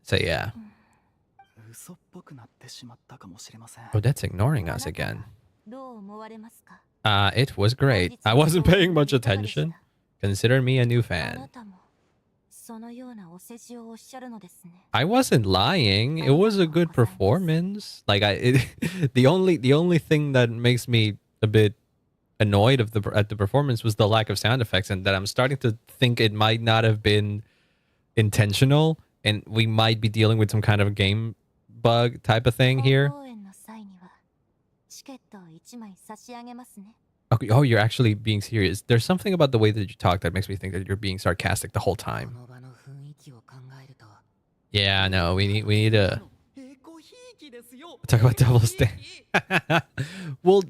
So yeah. Oh, that's ignoring us again. It was great. I wasn't paying much attention. Consider me a new fan. I wasn't lying. It was a good performance. Like the only thing that makes me a bit annoyed at the performance was the lack of sound effects, and that I'm starting to think it might not have been intentional, and we might be dealing with some kind of game bug type of thing here. Okay, oh, you're actually being serious. There's something about the way that you talk that makes me think that you're being sarcastic the whole time. Yeah, no, we need to talk about double standard. Well,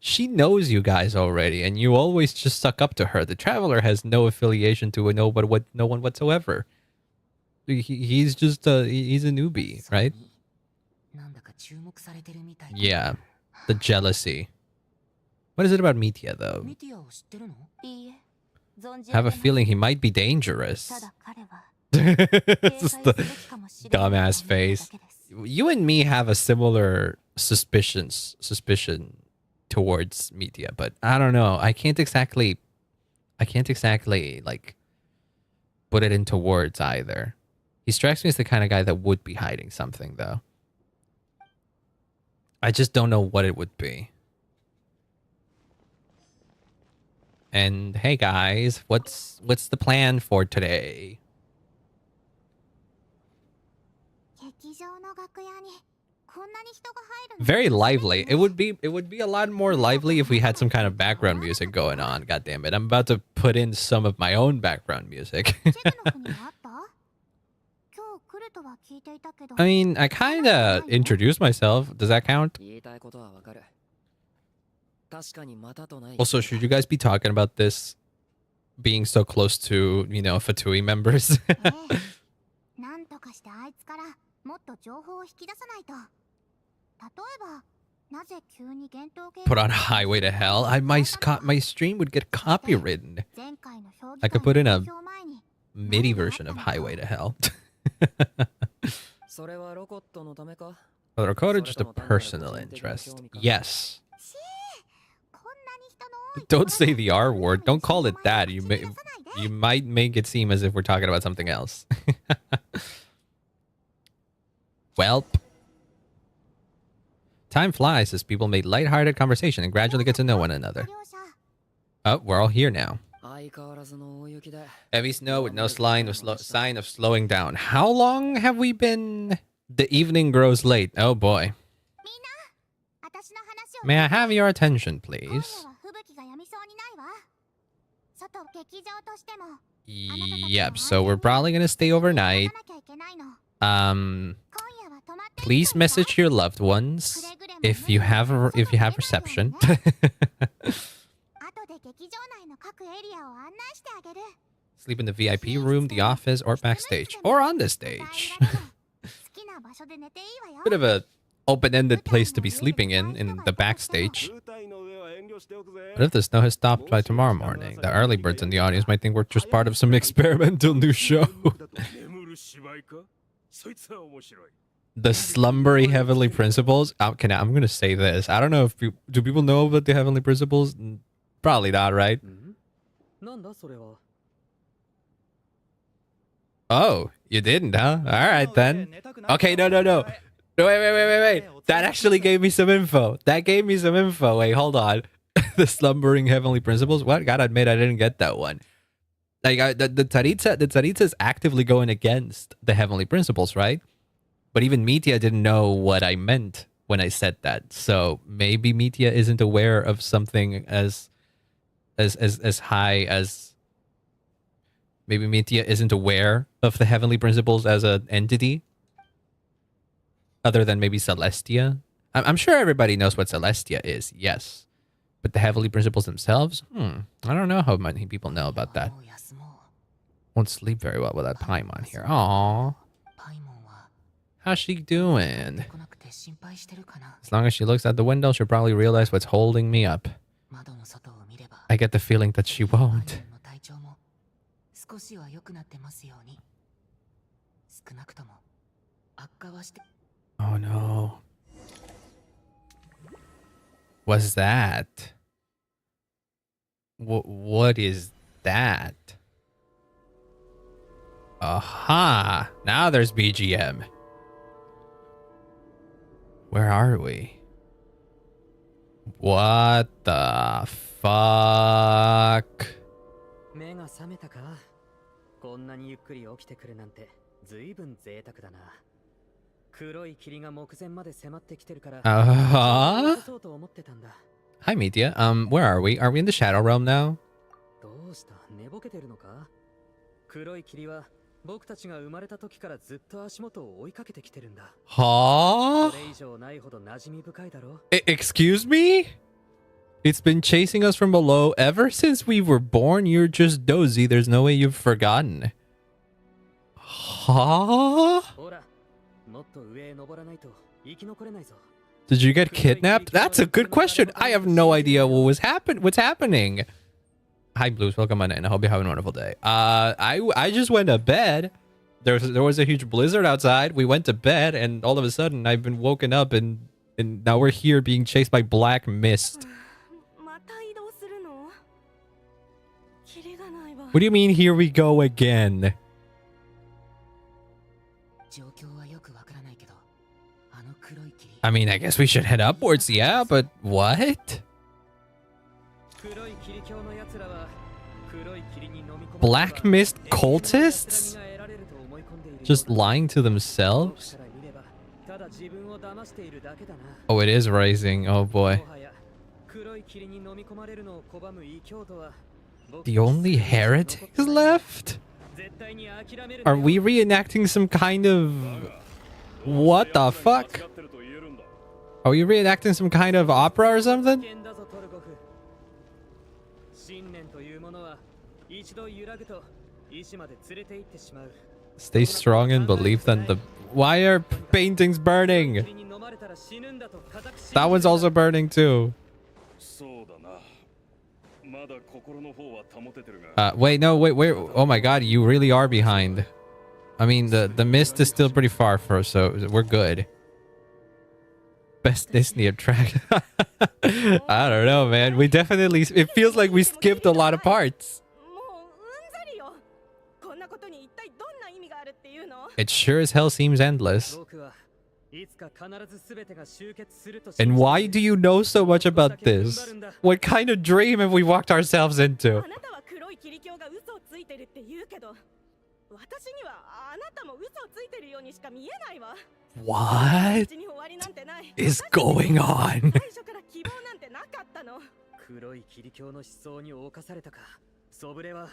she knows you guys already, and you always just suck up to her. The Traveler has no affiliation to no one whatsoever. He's just he's a newbie, right? Yeah, the jealousy. What is it about Mitya, though? I have a feeling he might be dangerous. It's just the dumbass face. You and me have a similar suspicion towards Mitya, but I don't know. I can't exactly like put it into words either. He strikes me as the kind of guy that would be hiding something, though. I just don't know what it would be. And hey guys, what's the plan for Very lively. It would be a lot more lively if we had some kind of background music going on. God damn it. I'm about to put in some of my own background music. I mean, I kind of introduced myself. Does that count? Also, should you guys be talking about this being so close to, you know, Fatui members? Put on Highway to Hell. My stream would get copywritten. I could put in a MIDI version of Highway to Hell. Or Dakota, just a personal interest. Yes. Don't say the R word. Don't call it that. You might make it seem as if we're talking about something else. Welp. Time flies as people make lighthearted conversation and gradually get to know one another. Oh, we're all here now. Heavy snow with no sign of slowing down. How long have we been? The evening grows late. Oh boy. May I have your attention, please? Yep, so we're probably gonna stay overnight. Please message your loved ones if you have reception. Sleep in the VIP room, the office, or backstage, or on the stage. Bit of a open-ended place to be sleeping in the backstage. What if the snow has stopped by tomorrow morning? The early birds in the audience might think we're just part of some experimental new show. The slumbery heavenly principles. I'm gonna say this. I don't know if do people know about the heavenly principles? Probably not, right? Oh, you didn't, huh? All right then. Okay, no. Wait. That actually gave me some info. Wait, hold on. The slumbering heavenly principles. What? Gotta admit, I didn't get that one. Like the Tsaritsa is actively going against the heavenly principles, right? But even Mitya didn't know what I meant when I said that. So maybe Mitya isn't aware of something as high as. Maybe Mitya isn't aware of the heavenly principles as an entity. Other than maybe Celestia. I'm sure everybody knows what Celestia is, yes. But the heavenly principles themselves? I don't know how many people know about that. Won't sleep very well without Paimon here. Aww. How's she doing? As long as she looks out the window, she'll probably realize what's holding me up. I get the feeling that she won't. Oh no. What's that? What is that? Aha! Now there's BGM. Where are we? What the fuck? 目が覚めたかこんなにゆっくり起きてくるなんて随分贅沢だな黒い霧が目前まで迫ってきてるから Hi Mitya, where are we? Are we in the Shadow Realm now? どうした寝ぼけてるのか黒い霧は僕たちが生まれた時からずっと足元を追いかけてきてるんだ Huh? これ以上ないほど馴染み深いだろ Excuse me? It's been chasing us from below ever since we were born. You're just dozy. There's no way you've forgotten. Huh? Did you get kidnapped? That's a good question. I have no idea what's happening. Hi Blues, welcome on in. I hope you're having a wonderful day. I just went to bed. There was a huge blizzard outside. We went to bed and all of a sudden I've been woken up and now we're here being chased by black mist. What do you mean here we go again? I mean, I guess we should head upwards, yeah, but what? Black Mist cultists? Just lying to themselves? だ自分を騙しているだけだな。 Oh, it is rising. Oh boy. もはや黒い霧に飲み込まれるのを拒む異教徒は The only heretics left? 絶対に諦める Are we reenacting some kind of... What the fuck? Are we reenacting some kind of opera or something? 危険だぞトルゴフ。信念というものは一度揺らぐと意志まで連れて行ってしまう。 Stay strong in belief that the... Why are paintings burning? 霧に飲まれたら死ぬんだと固く信じる That one's also burning too. そうだな。まだ心の方は保ててるが。Wait, no, wait, wait. Oh my god, you really are behind. I mean, the mist is still pretty far for us, so we're good. Best Disney attraction. I don't know, man. We definitely... It feels like we skipped a lot of parts. もううんざりよ。こんなことに一体どんな意味があるっていうの？ It sure as hell seems endless. 僕はいつか必ず全てが集結すると信じ And て why do you know so much about this? What kind of dream have we walked ourselves あ into? なたは黒い霧鏡が嘘をついてるって言うけど、私にはあなたも嘘をついてるようにしか見えないわ。 What うちに終わりなんてない。 is going on? 最初から希望なんてなかったの。黒い霧鏡の思想に侵されたか。そぶれは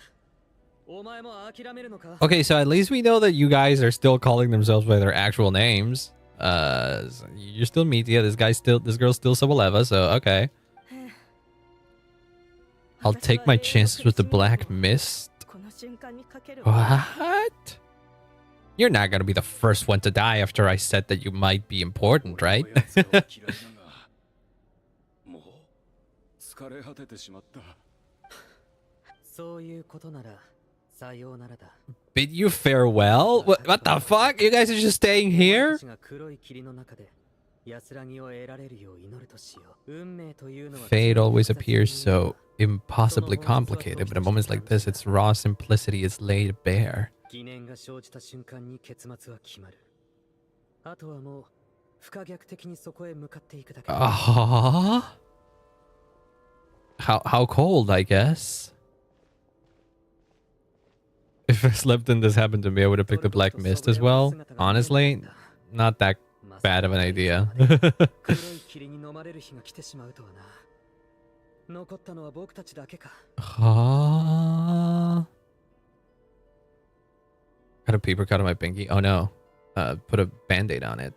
お前も諦めるのか。 Okay, so at least we know that you guys are still calling themselves by their actual names. You're still Media. This girl's still Soboleva, so okay. I'll take my chances with the Black Mist. この瞬間にかけるわ。 What? You're not gonna be the first one to die after I said that you might be important, right? もう疲れ果ててしまった。そういうことならさようならだ。 Bid you farewell? What the fuck? You guys are just staying here? 私が黒い霧の中で安らぎを得られるよう祈るとしよう。運命というのは Fate always appears so impossibly complicated, but in moments like this, its raw simplicity is laid bare. 疑念が生じた瞬間に結末は決まる。あとはもう不可逆的にそこへ向かっていくだけだ。 How cold, I guess. If I slept and this happened to me, I would have picked the Black Mist as well. Honestly, not that bad of an idea. 黒い霧に飲まれる日が来てしまうとはな。残ったのは僕たちだけか。 Got a paper cut on my pinky. Oh no. Put a band-aid on it.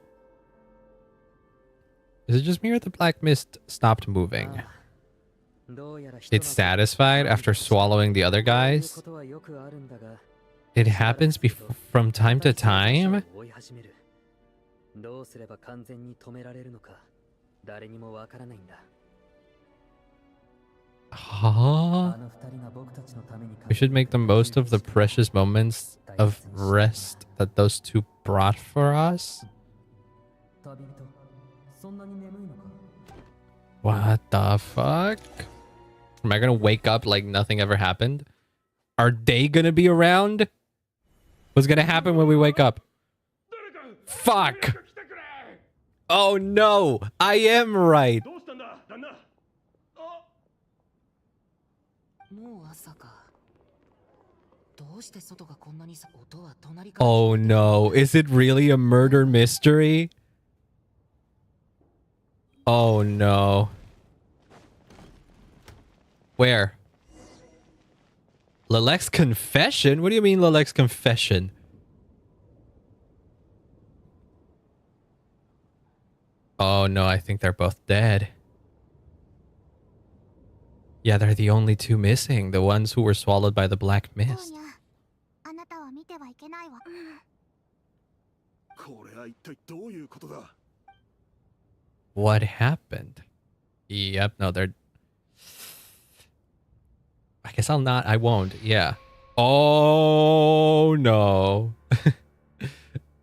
Is it just me or the Black Mist stopped moving? どうやら It's satisfied after swallowing the other guys? ことはよくあるんだが、 It happens from time to time? 追い始める。どうすれば完全に止められるのか、誰にもわからないんだ。 Huh? We should make the most of the precious moments of rest that those two brought for us? What the fuck? Am I gonna wake up like nothing ever happened? Are they gonna be around? What's gonna happen when we wake up? Fuck! Oh no! I am right! どうしたんだ、旦那。もう朝か。どうして外がこんなに音は隣から。 Oh no, is it really a murder mystery? Oh no. Where? Lelek's confession? What do you mean Lelek's confession? Oh no, I think they're both dead. Yeah, they're the only two missing. The ones who were swallowed by the Black Mist. あなたは見てはいけないわ。これは一体どういうことだ。 What happened? Yep, no, they're... I guess I'll not. I won't. Yeah. Oh, no.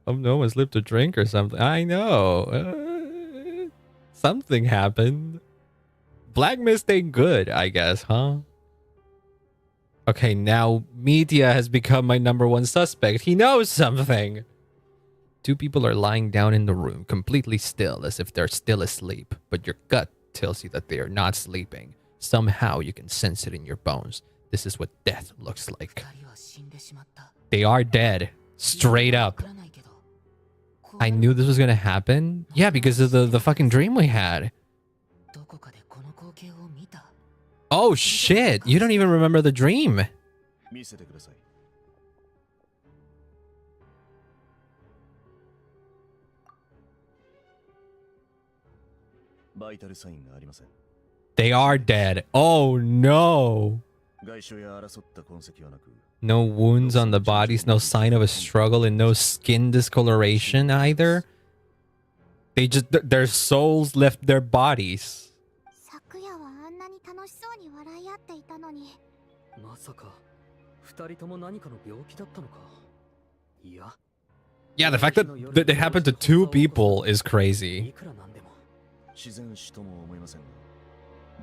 Oh, no one slipped a drink or something. I know. Something happened. Black Mist ain't good, I guess, huh? Okay, now Media has become my #1 suspect. He knows something. Two people are lying down in the room, completely still, as if they're still asleep. But your gut tells you that they are not sleeping. Somehow you can sense it in your bones. This is what death looks like. They are dead. Straight up. I knew this was gonna happen. Yeah, because of the fucking dream we had. どこかでこの光景を見た。 Oh shit! You don't even remember the dream. 見せてください。バイタルサインがありません。 They are dead. Oh no! 外傷や争った痕跡はなく、 No wounds on the bodies, no sign of a struggle, and no skin discoloration either. They just their souls left their bodies. 昨夜はあんなに楽しそうに笑い合っていたのに。まさか二人とも何かの病気だったのか。いや。 Yeah, the fact that it happened to 2 people is crazy. いくらなんでも。自然死とも思えませんが、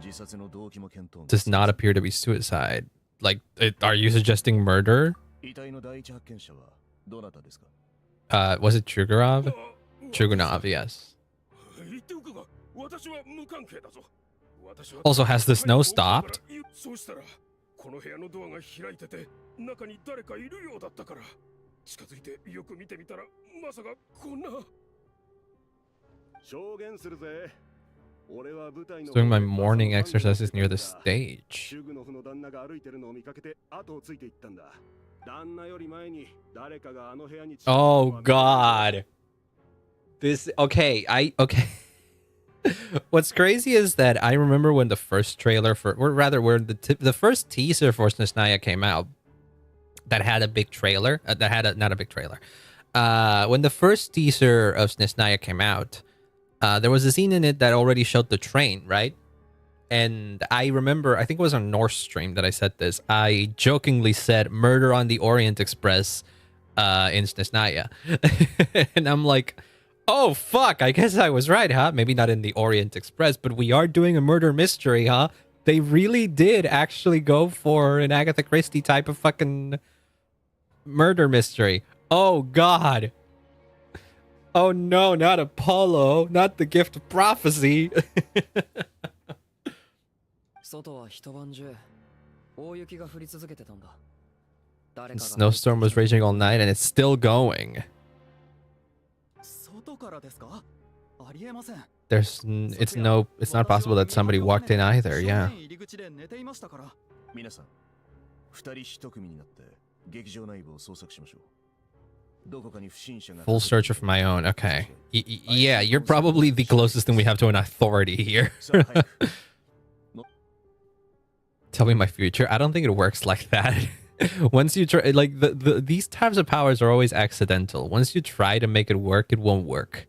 自殺の動機も検討。 Does not appear to be suicide. Like, are you suggesting murder? 遺体の第一発見者はどなたですか？ Was it Chugarov? Chugunov, yes. Also, has the snow stopped? そうしたらこの部屋のドアが開いてて中に誰かいるようだったから近づいてよく見てみたらまさかこんな。証言するぜ。俺は舞台の Doing my morning exercises near the stage. シュグノフの旦那が歩いてるのを見かけて後をついていったんだ。旦那より前に誰かがあの部屋に。 Oh God. This okay. What's crazy is that I remember when the first trailer for, or rather, where the first teaser for Snezhnaya came out, that had a big trailer. Not a big trailer. When the first teaser of Snezhnaya came out, there was a scene in it that already showed the train, right? And I remember, I think it was on Norse stream that I said this. I jokingly said "Murder on the Orient Express" in Snezhnaya, and I'm like, oh fuck, I guess I was right, huh? Maybe not in the Orient Express, but we are doing a murder mystery, huh? They really did actually go for an Agatha Christie type of fucking murder mystery. Oh God. Oh no, not Apollo, not the gift of prophecy. 外は一晩中大雪が降り続けてたんだ。 The snowstorm was raging all night and it's still going. 外からですか？ありえません。 It's not possible that somebody walked in either, yeah. 入り口で寝ていましたから。皆さん、二人一組になって劇場内部を捜索しましょう。 Full search of my own. Okay. Yeah, you're probably the closest thing we have to an authority here. Tell me my future. I don't think it works like that. Once you try, like these types of powers are always accidental. Once you try to make it work, it won't work.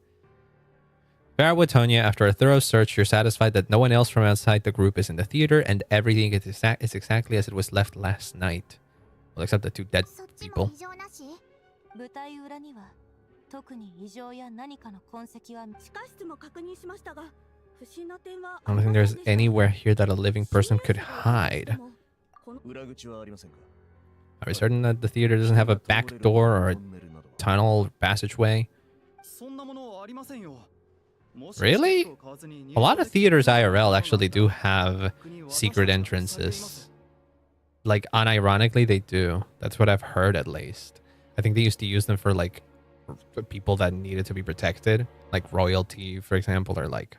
Tonya, after a thorough search, you're satisfied that no one else from outside the group is in the theater and everything is exactly as it was left last night. Well, except the 2 dead people. 舞台裏には特に異常や何かの痕跡は。地下室も確認しましたが、不審な点は。 I don't think there's anywhere here that a living person could hide. 裏口はありませんか？ Are we certain that the theater doesn't have a back door or a tunnel or passageway? そんなものはありませんよ。 Really? A lot of theaters IRL actually do have secret entrances. Like, unironically, they do. That's what I've heard, at least. I think they used to use them for, like, for people that needed to be protected. Like royalty, for example, or, like,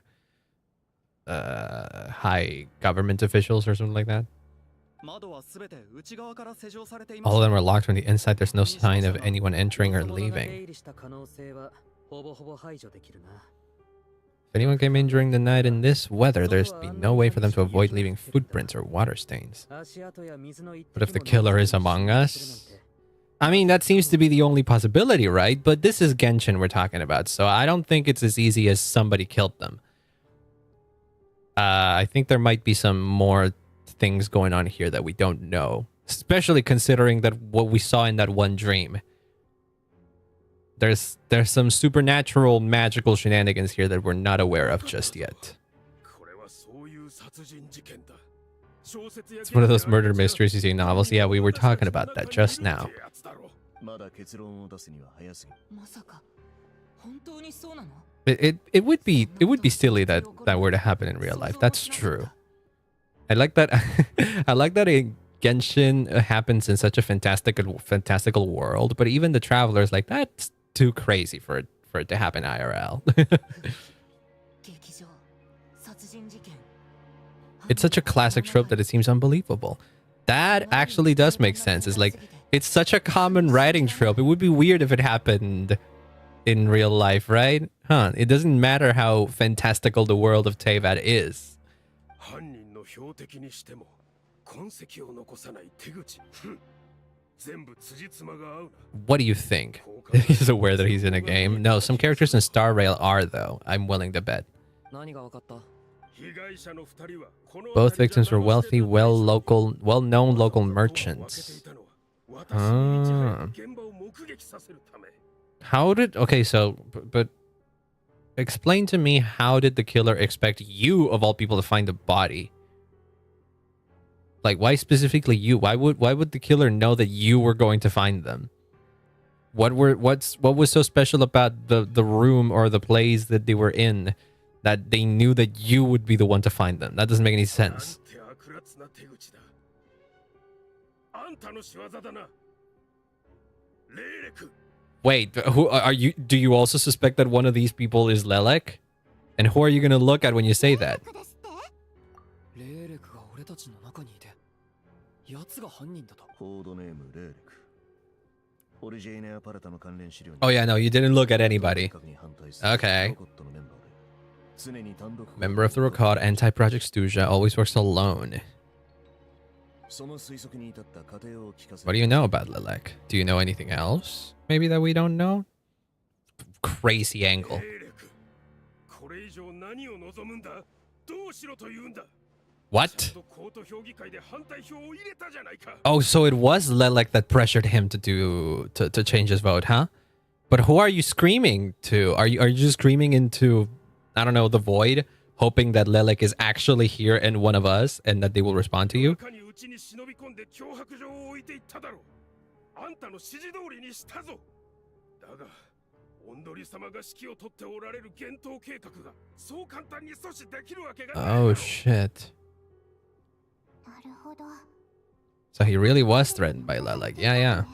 high government officials or something like that. All of them are locked from the inside. There's no sign of anyone entering or leaving. If anyone came in during the night in this weather, there's be no way for them to avoid leaving footprints or water stains. But if the killer is among us? I mean, that seems to be the only possibility, right? But this is Genshin we're talking about, so I don't think it's as easy as somebody killed them. I think there might be some more things going on here that we don't know, especially considering that what we saw in that one dream. There's some supernatural magical shenanigans here that we're not aware of just yet. It's one of those murder mysteries you see in novels. Yeah, we were talking about that just now. It would be silly that were to happen in real life. That's true. I like that. I like that a Genshin happens in such a fantastical world, but even the travelers like that's too crazy for for it to happen IRL. It's such a classic trope that it seems unbelievable. That actually does make sense. It's like, it's such a common writing trope. It would be weird if it happened in real life, right? Huh? It doesn't matter how fantastical the world of Teyvat is. What do you think? He's aware that he's in a game. No, some characters in Star Rail are, though. I'm willing to bet. Both victims were wealthy, well-known local merchants. How did... Okay, so... But explain to me, how did the killer expect you, of all people, to find the body? Like, why specifically you? Why would the killer know that you were going to find them? What was so special about the room or the place that they were in that they knew that you would be the one to find them? That doesn't make any sense. Wait, who are you? Do you also suspect that one of these people is Lelek? And who are you gonna look at when you say that? Oh yeah, no, you didn't look at anybody. Okay. Member of the Rokod, anti-Project Stuja, always works alone. What do you know about Lelek? Do you know anything else? Maybe that we don't know? Crazy angle. What? Oh, so it was Lelek that pressured him to change his vote, huh? But who are you screaming to? Are you just screaming into, I don't know, the void, hoping that Lelek is actually here and one of us, and that they will respond to you? Oh shit. So he really was threatened by Lelek. Yeah, yeah.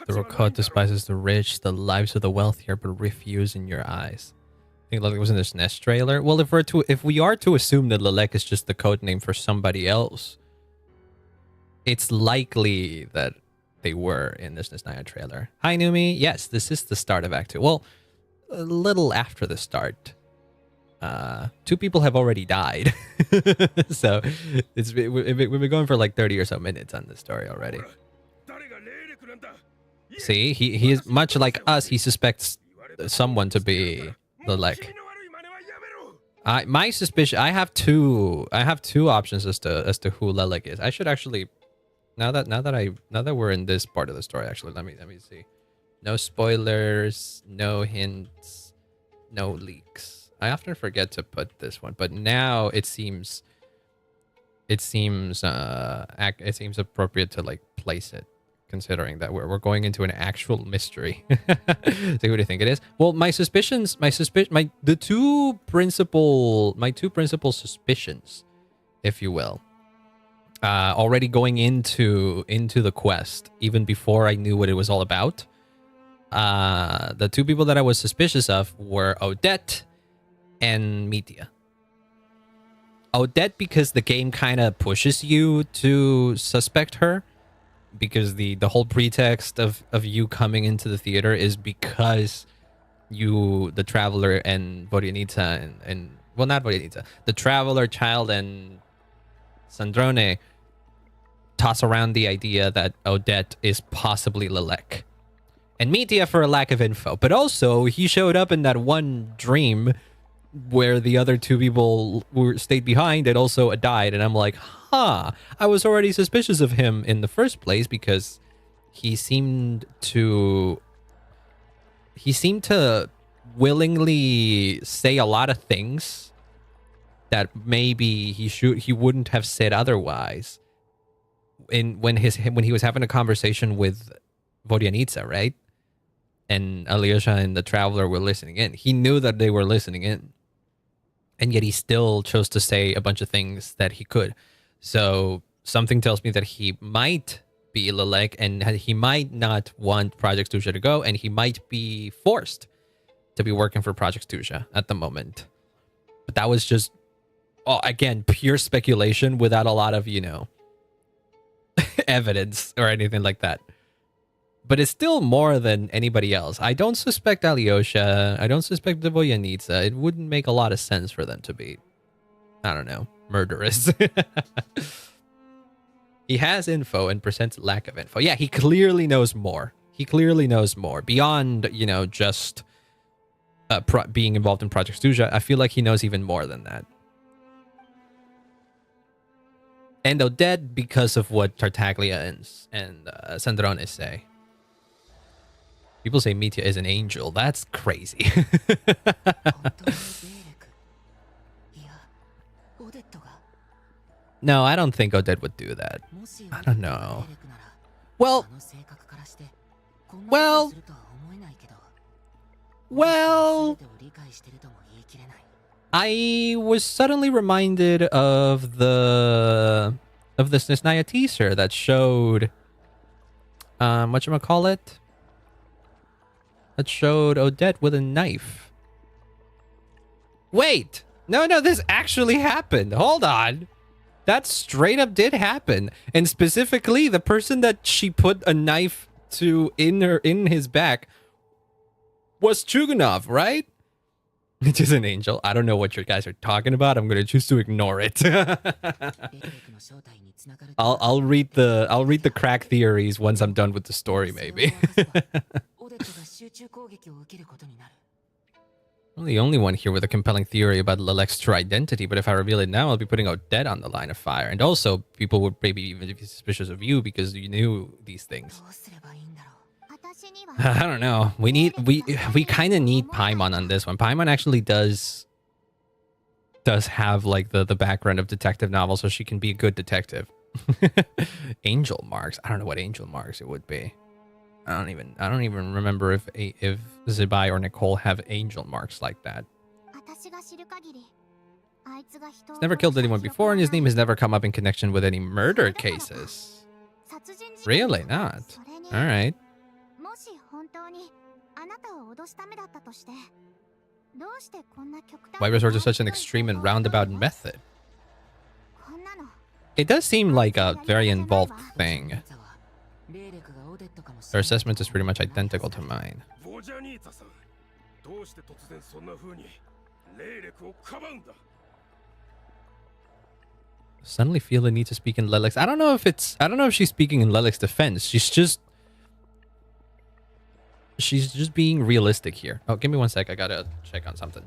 The Rokod despises the rich, the lives of the wealthy are but refuse in your eyes. I think Lelek was in the SNES trailer. Well, if we are to assume that Lelek is just the code name for somebody else, it's likely that they were in the Snezhnaya trailer. Hi, Numi. Yes, this is the start of Act 2. Well, a little after the start. 2 people have already died. So we've been going for like 30 or so minutes on this story already. See, he is much like us. He suspects someone to be Lelek. My suspicion. I have two options as to who Lelek is. I should actually, now that we're in this part of the story, actually, let me see. No spoilers, no hints, no leaks. I often forget to put this one, but now it seems appropriate to like place it, considering that we're going into an actual mystery. So who do you think it is? Well, my two principal suspicions, if you will, already going into the quest, even before I knew what it was all about. The 2 people that I was suspicious of were Odette and Media. Odette, because the game kind of pushes you to suspect her, because the whole pretext of you coming into the theater is because the Traveler and Vorianita and well, not Vorianita, the Traveler, Child, and Sandrone toss around the idea that Odette is possibly Lelek. And Media for a lack of info. But also, he showed up in that one dream where the other 2 people stayed behind and also died. And I'm like, I was already suspicious of him in the first place because he seemed to willingly say a lot of things that maybe he wouldn't have said otherwise. When he was having a conversation with Vorianitsa, right? And Alyosha and the Traveler were listening in. He knew that they were listening in. and yet he still chose to say a bunch of things that he could. So something tells me that he might be Lelek, and he might not want Project Stuja to go, and he might be forced to be working for Project Stuja at the moment. But that was just, again, pure speculation without a lot of, evidence or anything like that. But it's still more than anybody else. I don't suspect Alyosha. I don't suspect Dvoyanitsa. It wouldn't make a lot of sense for them to be, I don't know, murderous. He has info and presents lack of info. Yeah, he clearly knows more. He clearly knows more beyond, just being involved in Project Stuja. I feel like he knows even more than that. And Odette because of what Tartaglia and Sandrones say. People say Mitya is an angel. That's crazy. No, I don't think Odette would do that. I don't know. Well, I was suddenly reminded of the Snezhnaya teaser that showed whatchamacallit? That showed Odette with a knife. Wait! No, this actually happened. Hold on. That straight up did happen. And specifically, the person that she put a knife to in his back was Chugunov, right? Which is an angel. I don't know what you guys are talking about. I'm gonna choose to ignore it. I'll read the crack theories once I'm done with the story, maybe. I'm the only one here with a compelling theory about Lelek's true identity, but if I reveal it now, I'll be putting Odette on the line of fire. And also, people would maybe even be suspicious of you because you knew these things. I don't know. We kind of need Paimon on this one. Paimon actually does have like the background of detective novels, so she can be a good detective. Angel marks. I don't know what angel marks it would be. I don't even remember if Zibai or Nicole have angel marks like that. He's never killed anyone before, and his name has never come up in connection with any murder cases. Really not. All right. Why resort to such an extreme and roundabout method? It does seem like a very involved thing. Her assessment is pretty much identical to mine. Suddenly feel the need to speak in Lelek's. I don't know if she's speaking in Lelek's defense. She's just being realistic here. Oh, give me one sec. I gotta check on something.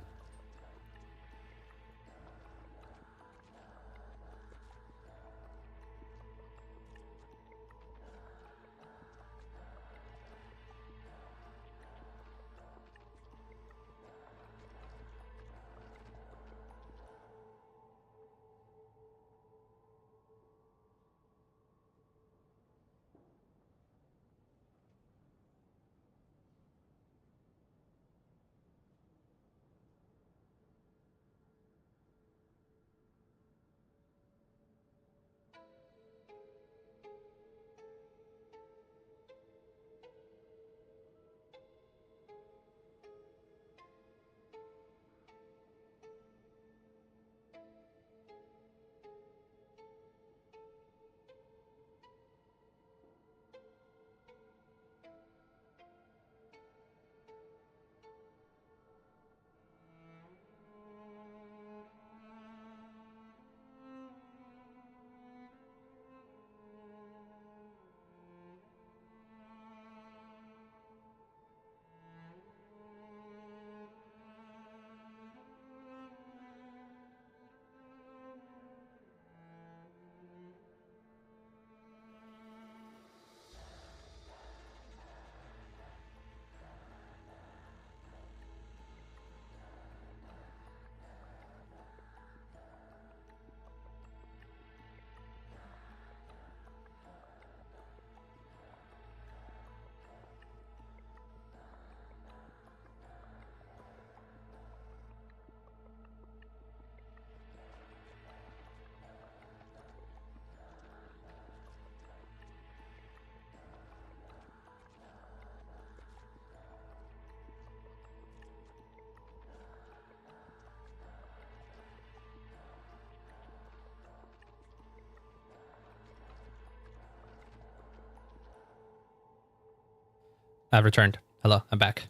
I've returned. Hello, I'm back.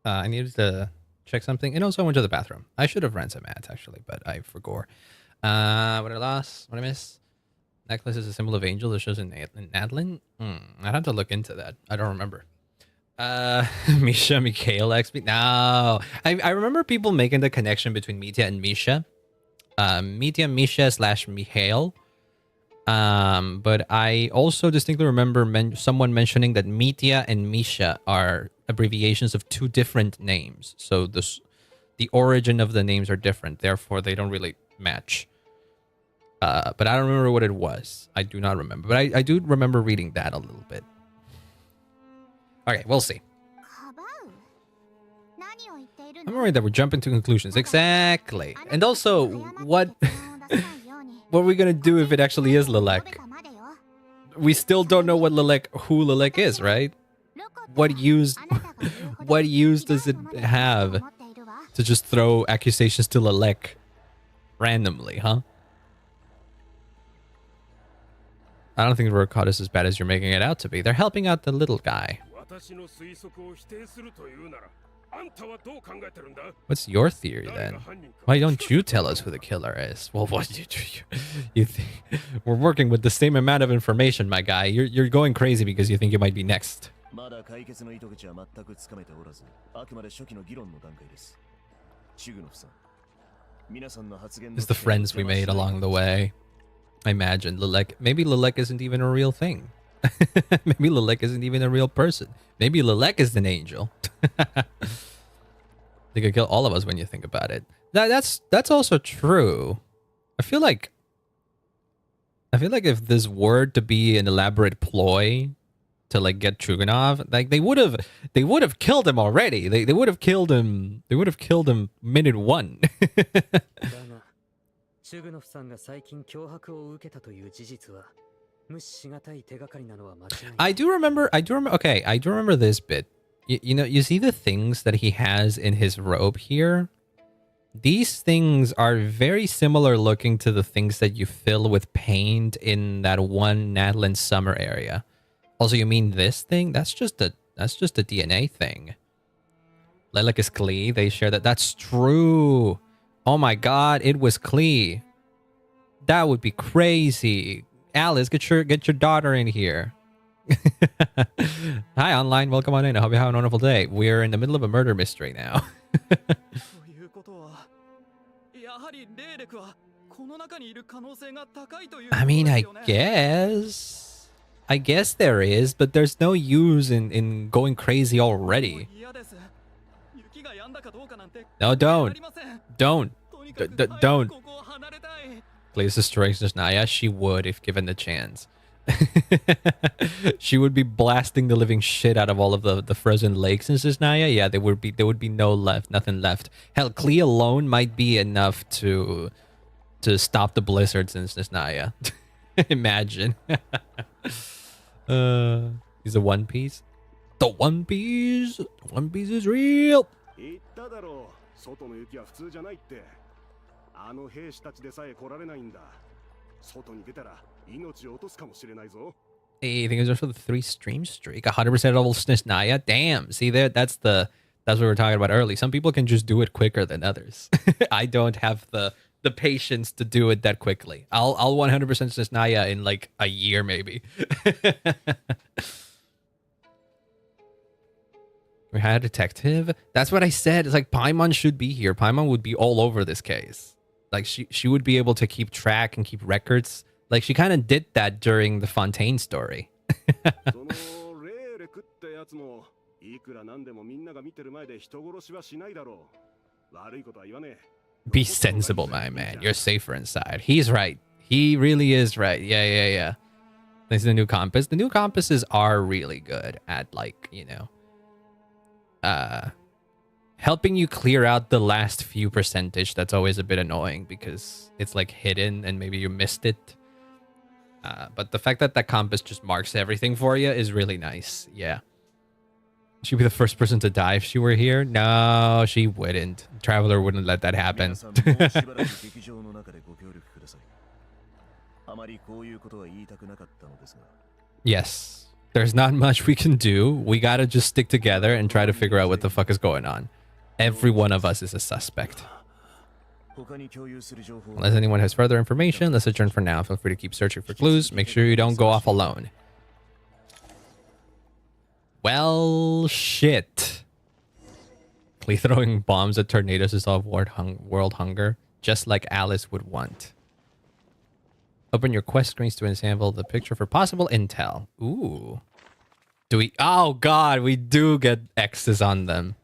I needed to check something, and also I went to the bathroom. I should have ran some ads actually, but I forgot. What did I lost? What did I miss? Necklace is a symbol of angel that shows in Adlin. I'd have to look into that. I don't remember. Misha, Mikhail, XP. No, I remember people making the connection between Mitya and Misha. Mitya, Misha / Mikhail. But I also distinctly remember someone mentioning that Mitya and Misha are abbreviations of two different names. So the origin of the names are different. Therefore, they don't really match. But I don't remember what it was. I do not remember. But I do remember reading that a little bit. Okay, we'll see. I'm worried that we're jumping to conclusions. Exactly. And also, what are we gonna do if it actually is Lilek? We still don't know who Lilek is, right? What use does it have to just throw accusations to Lilek randomly, huh? I don't think the Rokot is as bad as you're making it out to be. They're helping out the little guy. What's your theory then? Why don't you tell us who the killer is? Well, what you think? We're working with the same amount of information, my guy. You're going crazy because you think you might be next. It's the friends we made along the way. I imagine Lilek. Maybe Lilek isn't even a real thing. Maybe Lilek isn't even a real person. Maybe Lilek is an angel. They could kill all of us when you think about it. That's also true. I feel like if this were to be an elaborate ploy to like get Chuganov, like they would have killed him already. They would have killed him. They would have killed him minute one. I do remember. Okay, I do remember this bit. You know, you see the things that he has in his robe here? These things are very similar looking to the things that you fill with paint in that one Nadland summer area. Also, you mean this thing? That's just a DNA thing. Lilac is Klee. They share that. That's true. Oh my god, it was Klee. That would be crazy. Alice, get your daughter in here. Hi, online. Welcome on in. I hope you have a wonderful day. We're in the middle of a murder mystery now. I mean, I guess there is, but there's no use in going crazy already. No, don't. Please destroy Snezhnaya. She would if given the chance. She would be blasting the living shit out of all of the frozen lakes in Snezhnaya. Yeah, there would be nothing left. Hell, Klee alone might be enough to stop the blizzards in Snezhnaya. Imagine. He's a One Piece. The One Piece. One Piece is real. Hey, I think it was also the 3 stream streak. 100% level Snezhnaya. Damn. See there, that's what we were talking about early. Some people can just do it quicker than others. I don't have the patience to do it that quickly. I'll 100% Snezhnaya in like a year maybe. We had a detective. That's what I said. It's like Paimon should be here. Paimon would be all over this case. Like she would be able to keep track and keep records. Like she kind of did that during the Fontaine story. Be sensible, my man. You're safer inside. He's right. He really is right. Yeah. This is the new compass. The new compasses are really good at like, you know, helping you clear out the last few percentage. That's always a bit annoying because it's like hidden and maybe you missed it. But the fact that compass just marks everything for you is really nice. Yeah. She'd be the first person to die if she were here. No, she wouldn't. Traveler wouldn't let that happen. Yes. There's not much we can do. We gotta just stick together and try to figure out what the fuck is going on. Every one of us is a suspect. Unless anyone has further information, let's adjourn for now. Feel free to keep searching for clues. Make sure you don't go off alone. Well, shit. Clee throwing bombs at tornadoes to solve world hunger, just like Alice would want. Open your quest screens to ensample the picture for possible intel. Ooh. Do we... Oh, God, we do get X's on them.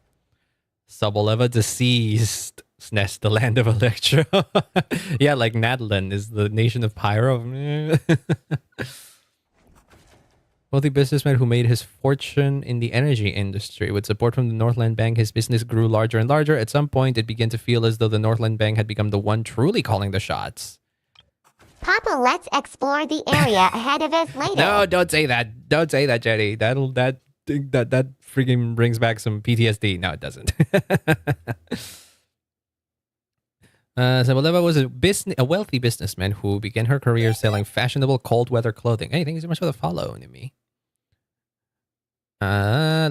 Soboleva deceased. Snezh, the land of Electro. Yeah, like Nadlan is the nation of Pyro. Wealthy businessman who made his fortune in the energy industry. With support from the Northland Bank, his business grew larger and larger. At some point, it began to feel as though the Northland Bank had become the one truly calling the shots. Papa, let's explore the area ahead of us later. No, don't say that. Don't say that, Jenny. That freaking brings back some PTSD. No, it doesn't. Soboleva was a wealthy businessman who began her career selling fashionable cold weather clothing. Hey, thank you so much for the follow, Nimi.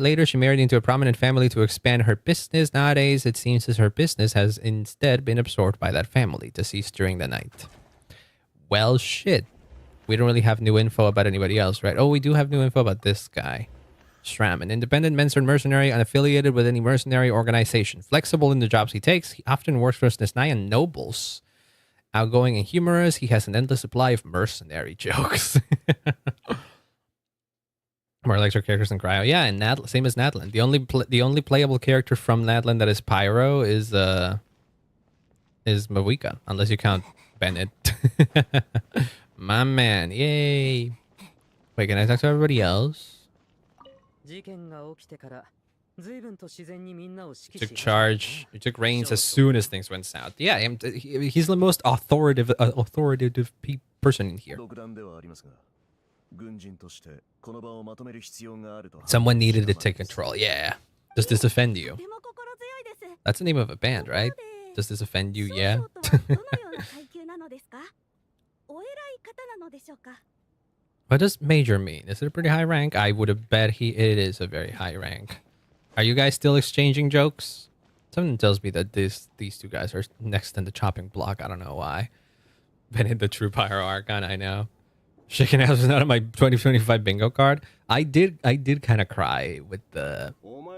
Later, she married into a prominent family to expand her business. Nowadays, it seems as her business has instead been absorbed by that family, deceased during the night. Well, shit. We don't really have new info about anybody else, right? Oh, we do have new info about this guy. Shram, an independent mercenary unaffiliated with any mercenary organization. Flexible in the jobs he takes, he often works for Snezhnaya nobles. Outgoing and humorous, he has an endless supply of mercenary jokes. More electric characters than Cryo. Yeah, and same as Nadlan. The only playable character from Nadlan that is Pyro is Mawika, unless you count Bennett. My man, yay. Wait, can I talk to everybody else? Took charge. He took reins as soon as things went south. Yeah, he's the most authoritative person in here. Someone needed to take control. Yeah. Does this offend you? That's the name of a band, right? Does this offend you? Yeah. What does major mean? Is it a pretty high rank? I would have bet it is a very high rank. Are you guys still exchanging jokes? Something tells me that these two guys are next in the chopping block. I don't know why. Been in the True Pyro Archon, I know. Shaking ass was not on my 2025 bingo card. I did kind of cry with the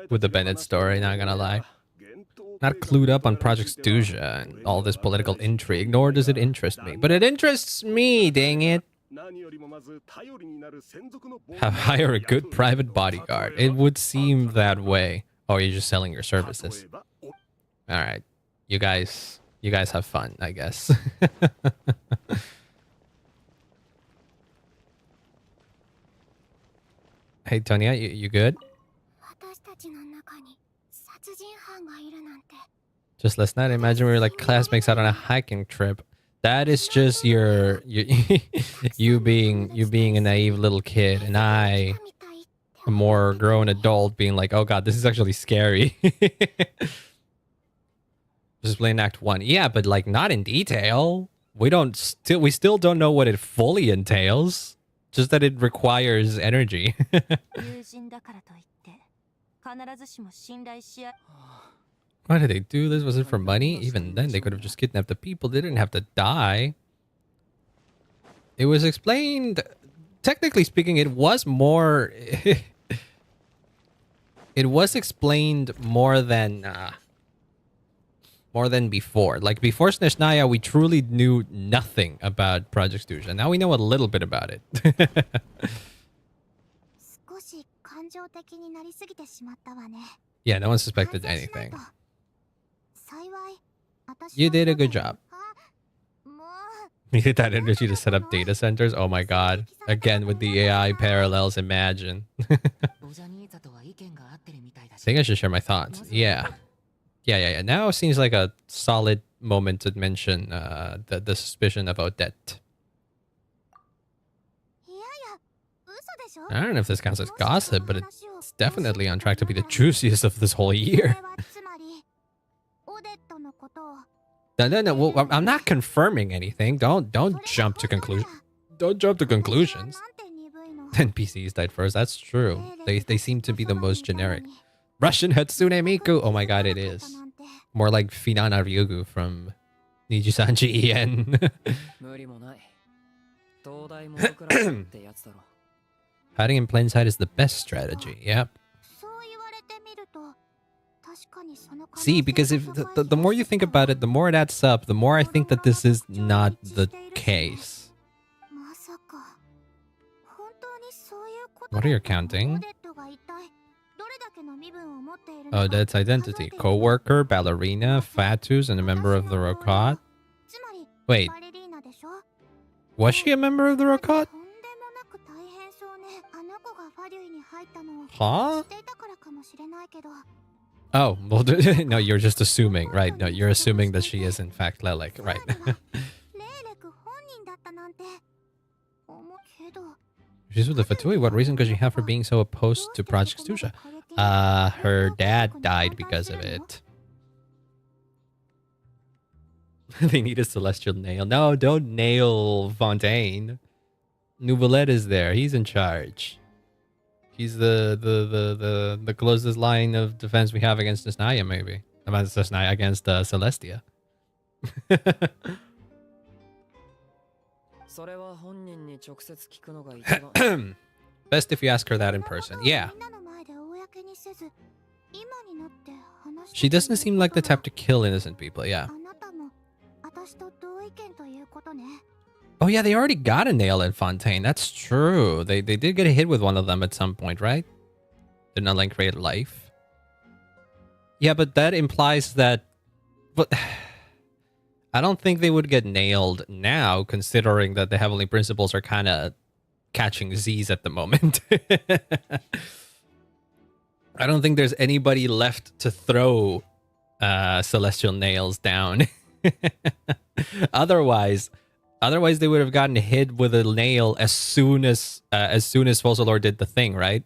Bennett story, not gonna lie. Not clued up on Project Snezhnaya and all this political intrigue, nor does it interest me. But it interests me, dang it. Hire a good private bodyguard. It would seem that way. Oh, you're just selling your services. Alright. You guys have fun, I guess. Hey, Tonya, you good? Just last night, I imagine we were like classmates out on a hiking trip. That is just you being a naive little kid, and I, a more grown adult, being like, oh god, this is actually scary. Just playing Act 1. Yeah, but like not in detail. We still don't know what it fully entails. Just that it requires energy. Why did they do this? Was it for money? Even then, they could have just kidnapped the people. They didn't have to die. It was explained... Technically speaking, it was more... it was explained more than before. Like, before Snezhnaya, we truly knew nothing about Project Snezhnaya. Now we know a little bit about it. Yeah, no one suspected anything. You did a good job. Needed that energy to set up data centers? Oh my god. Again, with the AI parallels, imagine. I think I should share my thoughts. Yeah. Yeah. Now seems like a solid moment to mention the suspicion of Odette. I don't know if this counts as gossip, but it's definitely on track to be the juiciest of this whole year. No. Well, I'm not confirming anything. Don't jump to conclusions. Don't jump to conclusions. NPCs died first. That's true. They seem to be the most generic. Russian Hatsune Miku. Oh my god, it is. More like Finana Ryugu from Nijisan Gen. 無理もない。東大も僕らってやつだろ。 Hiding in plain sight is the best strategy. Yep. See, because if the more you think about it, the more it adds up, the more I think that this is not the case. What are you counting? Oh, that's identity. Co-worker, ballerina, Fatus, and a member of the Rokot. Wait. Was she a member of the Rokot? Huh? Oh, well, no, you're just assuming, right? No, you're assuming that she is in fact Lelek, right? She's with the Fatui. What reason could she have for being so opposed to Project Susha? Her dad died because of it. They need a celestial nail. No, don't nail Fontaine. Nouvelette is there. He's in charge. He's the closest line of defense we have against Snezhnaya, maybe. Against Snezhnaya, against Celestia. Best if you ask her that in person. Yeah. She doesn't seem like the type to kill innocent people, yeah. Oh yeah, they already got a nail in Fontaine. That's true. They did get a hit with one of them at some point, right? Did not like create life. Yeah, but that implies that... But I don't think they would get nailed now, considering that the Heavenly Principles are kind of catching Z's at the moment. I don't think there's anybody left to throw celestial nails down. Otherwise they would have gotten hit with a nail as soon as Fozalor did the thing, right?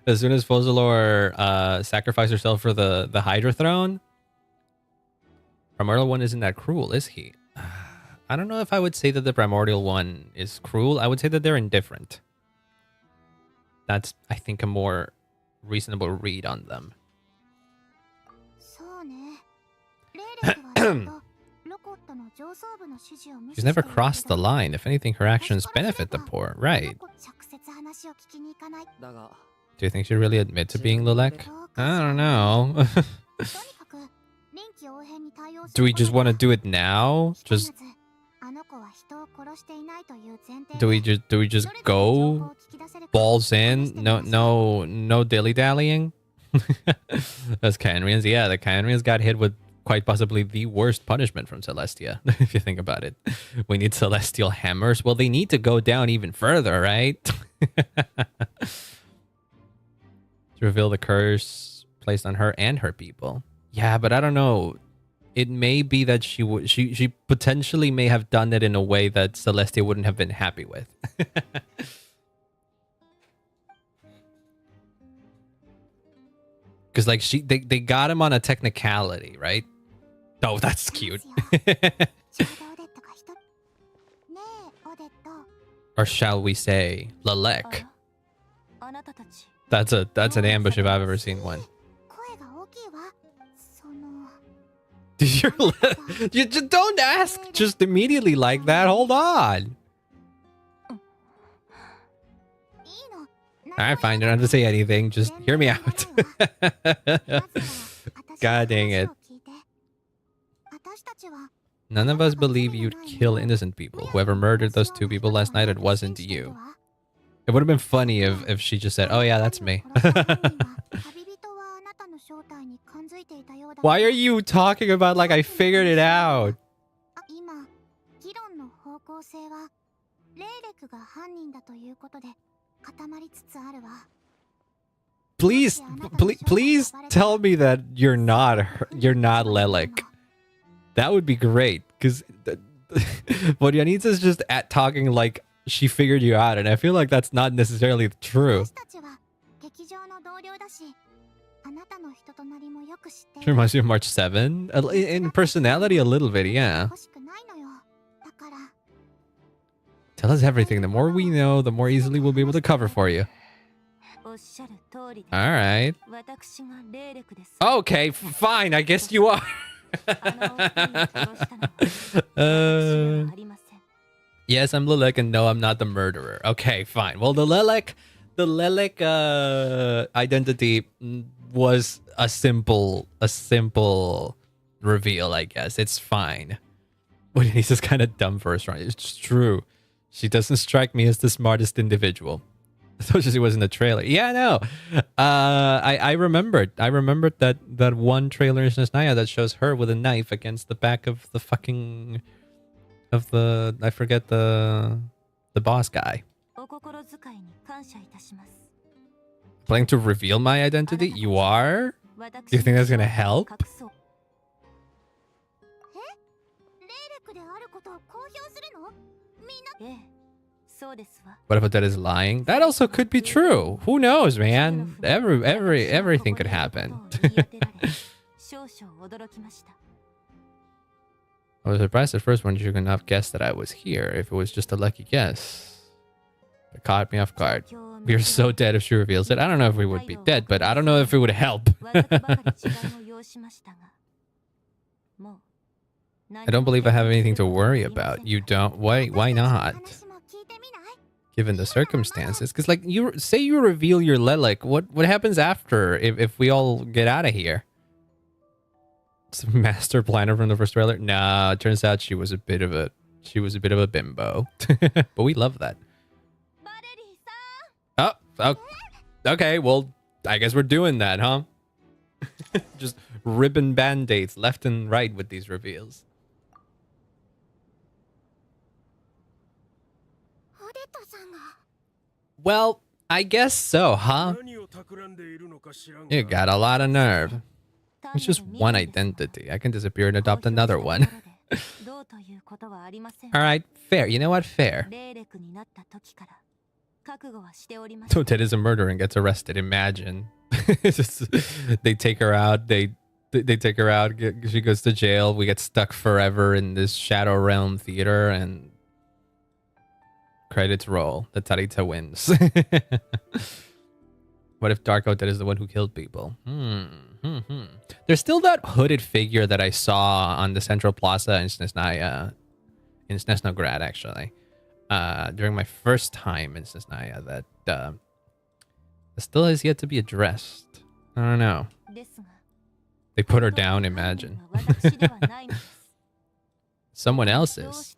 As soon as Fozalor sacrificed herself for the Hydra throne. Primordial one isn't that cruel, is he? I don't know if I would say that the Primordial one is cruel. I would say that they're indifferent. That's, I think, a more reasonable read on them. She's never crossed the line. If anything, her actions benefit the poor. Right. Do you think she'd really admit to being Lelek? I don't know. Do we just want to do it now? Just... Do we just go balls in? No dilly-dallying? Those Khaenri'ahns, yeah, the Khaenri'ahns got hit with quite possibly the worst punishment from Celestia, if you think about it. We need celestial hammers. Well, they need to go down even further, right? To reveal the curse placed on her and her people. Yeah, but I don't know. It may be that she potentially may have done it in a way that Celestia wouldn't have been happy with. Because like they got him on a technicality, right? Oh, that's cute. Or shall we say Lelek? That's an ambush if I've ever seen one. You just don't ask just immediately like that. Hold on. Alright, fine. Don't have to say anything. Just hear me out. God dang it. None of us believe you'd kill innocent people. Whoever murdered those two people last night, it wasn't you. It would have been funny if she just said, oh yeah, that's me. Why are you talking about like I figured it out? Please tell me that you're not Lelek. That would be great, because Borianitsa's just talking like she figured you out, and I feel like that's not necessarily true. She reminds me of March 7. In personality, a little bit, yeah. Tell us everything. The more we know, the more easily we'll be able to cover for you. おっしゃる通りです。 All right. 私が霊力です。 Okay, fine. I guess you are. あのお二人を殺したのは私ではありません。 Yes, I'm Lilac, and no, I'm not the murderer. Okay, fine. Well, the Lilac identity was a simple reveal, I guess. It's fine. But he's just kind of dumb for a strong. It's true. She doesn't strike me as the smartest individual. I told you she was in the trailer. Yeah, no. I remembered. I remembered that one trailer in Snezhnaya that shows her with a knife against the back of the fucking I forget the boss guy. お心遣いに感謝いたします。 Planning to reveal my identity? You are? Do you think that's gonna help? 霊力であることを公表するの？みんな。ええ、そうですわ。 What if that is lying? That also could be true. Who knows, man? Everything could happen. 少々驚きました。 I was surprised at first when you could not guess that I was here. If it was just a lucky guess, it caught me off guard. We are so dead if she reveals it. I don't know if we would be dead, but I don't know if it would help. I don't believe I have anything to worry about. You don't? Why not? Given the circumstances, because like you say, you reveal your Lilac. What happens after if we all get out of here? It's a master planner from the first trailer. Nah, it turns out she was a bit of a bimbo, but we love that. Oh, okay. Well, I guess we're doing that, huh? Just ribbon band-aids left and right with these reveals. Well, I guess so, huh? You got a lot of nerve. It's just one identity. I can disappear and adopt another one. Alright, fair. You know what? Fair. Toadette is a murderer and gets arrested. Imagine. They take her out. They take her out. She goes to jail. We get stuck forever in this Shadow Realm theater, and credits roll. The Tarita wins. What if Dark Toadette is the one who killed people? There's still that hooded figure that I saw on the Central Plaza in Snezhnaya, in Snezhnograd, actually, during my first time in Snezhnaya, that still has yet to be addressed. I don't know. They put her down, imagine. Someone else's.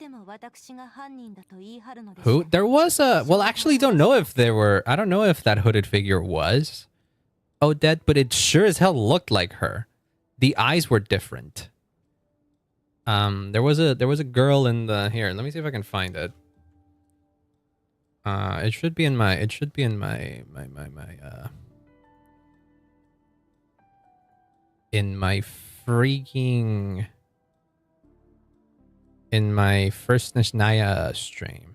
Who? There was a... Well, actually, don't know if there were... I don't know if that hooded figure was Odette, but it sure as hell looked like her. The eyes were different. There was a girl in the... Here, let me see if I can find it. It should be in my... It should be in my in my freaking... In my first Snezhnaya stream.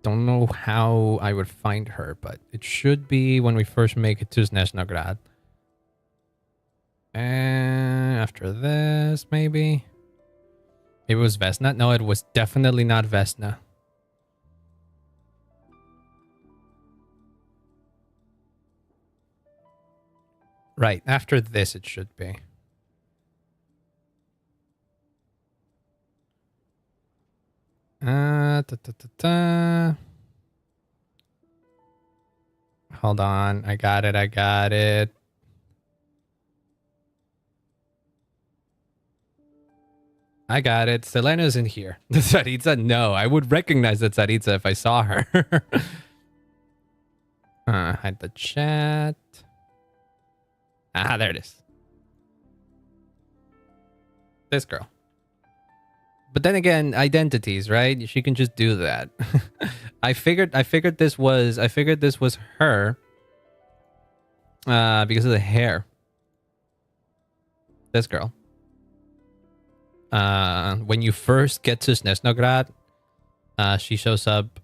Don't know how I would find her, but it should be when we first make it to Snezhnograd. And after this, maybe? Maybe it was Vesna? No, it was definitely not Vesna. Right, after this it should be. Hold on. I got it. I got it. Selena's in here. The Tsaritsa? No, I would recognize the Tsaritsa if I saw her. Hide the chat. Ah, there it is. This girl. But then again, identities, right? She can just do that. I figured this was her. Because of the hair. This girl. When you first get to Snezhnograd, she shows up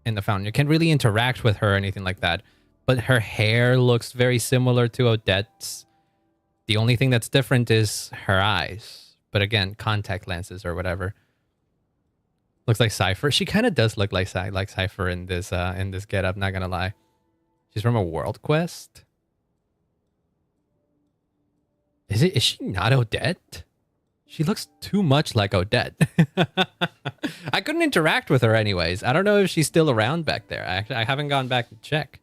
in the fountain. You can't really interact with her or anything like that. But her hair looks very similar to Odette's. The only thing that's different is her eyes. But again, contact lenses or whatever. Looks like Cypher. She kind of does look like Cypher in this getup, not gonna lie. She's from a World Quest. Is she not Odette? She looks too much like Odette. I couldn't interact with her anyways. I don't know if she's still around back there. I haven't gone back to check.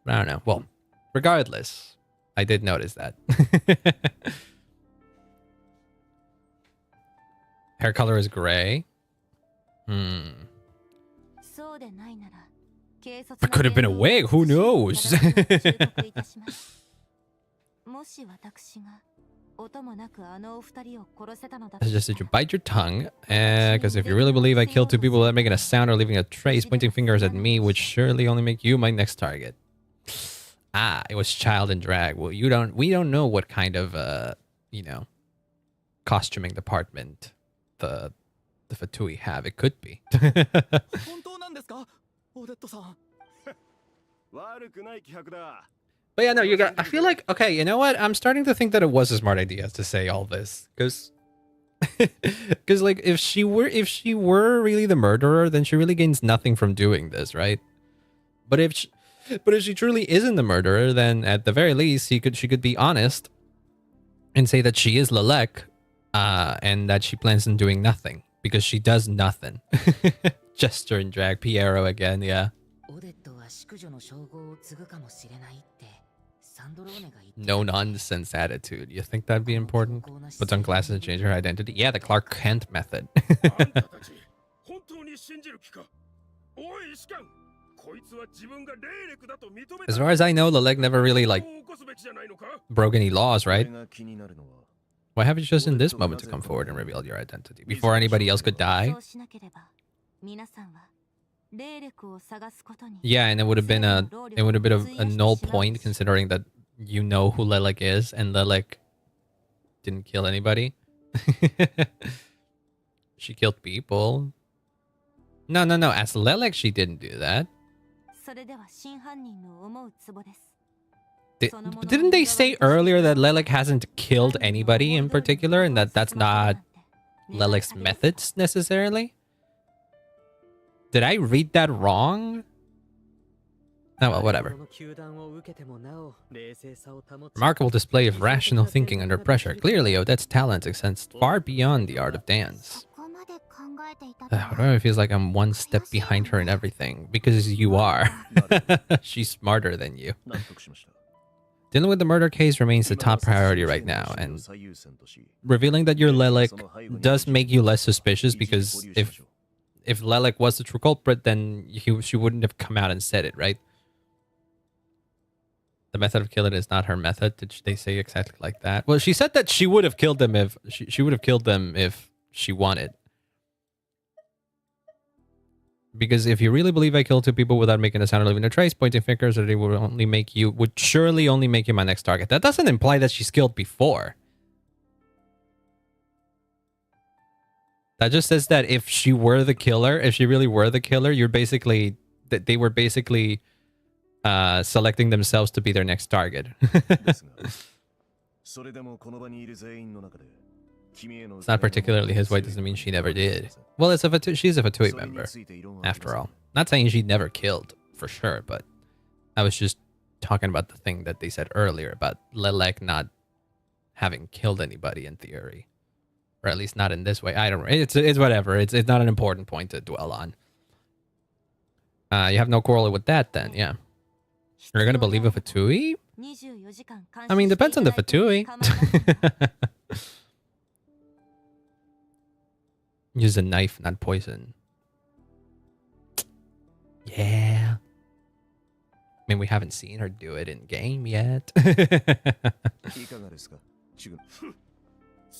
But I don't know. Well, regardless, I did notice that. Hair color is gray. It could have been a wig. Who knows? I suggested you bite your tongue, because if you really believe I killed 2 people without making a sound or leaving a trace, pointing fingers at me would surely only make you my next target. Ah, it was child and drag. Well, we don't know what kind of costuming department the Fatui have. It could be. But yeah, no, I feel like, okay, you know what? I'm starting to think that it was a smart idea to say all this, because like if she were really the murderer, then she really gains nothing from doing this, right? But if she truly isn't the murderer, then at the very least she could be honest and say that she is Lelek, and that she plans on doing nothing because she does nothing. Gesture and drag, Piero again, yeah. No nonsense attitude. You think that'd be important? Puts on glasses and change her identity. Yeah, the Clark Kent method. As far as I know, Lelek never really broke any laws, right? Why haven't you chosen this moment to come forward and reveal your identity before anybody else could die? Yeah, and it would have been a null point considering that you know who Lelek is and Lelek didn't kill anybody. She killed people. No. As Lelek, she didn't do that. Didn't they say earlier that Lelek hasn't killed anybody in particular and that's not Lelek's methods necessarily? Did I read that wrong? Oh, well, whatever. Remarkable display of rational thinking under pressure. Clearly, Odette's talent extends far beyond the art of dance. Whatever, it feels like I'm one step behind her in everything. Because you are. She's smarter than you. Dealing with the murder case remains the top priority right now, and revealing that you're Lelek does make you less suspicious, because if Lelek was the true culprit, then she wouldn't have come out and said it, right? The method of killing is not her method. Did they say exactly like that? Well, she said that she would have killed them if she would have killed them if she wanted. Because if you really believe I killed 2 people without making a sound or leaving a trace, pointing fingers that it would surely only make you my next target. That doesn't imply that she's killed before. That just says that if she were the killer, if she really were the killer, they were basically selecting themselves to be their next target. It's not particularly his way, doesn't mean she never did. Well, she's a Fatui member, after all. Not saying she never killed, for sure, but I was just talking about the thing that they said earlier about Lelek not having killed anybody in theory. Or at least not in this way. I don't know. It's whatever. It's not an important point to dwell on. You have no quarrel with that then, yeah. You're gonna believe a Fatui? I mean, depends on the Fatui. Use a knife, not poison. Yeah. I mean, we haven't seen her do it in game yet.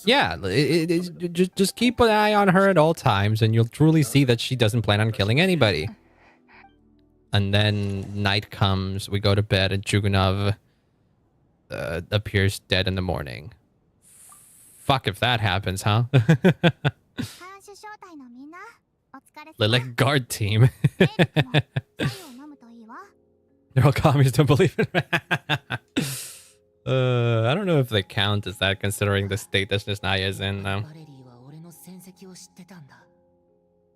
Yeah, just keep an eye on her at all times, and you'll truly see that she doesn't plan on killing anybody. And then night comes, we go to bed, and Jugunov appears dead in the morning. Fuck if that happens, huh? Lelek guard team. They're all commies, don't believe it. I don't know if they count as that considering the state that Snezhnaya is in now. バレリーは俺の戦績を知ってたんだ。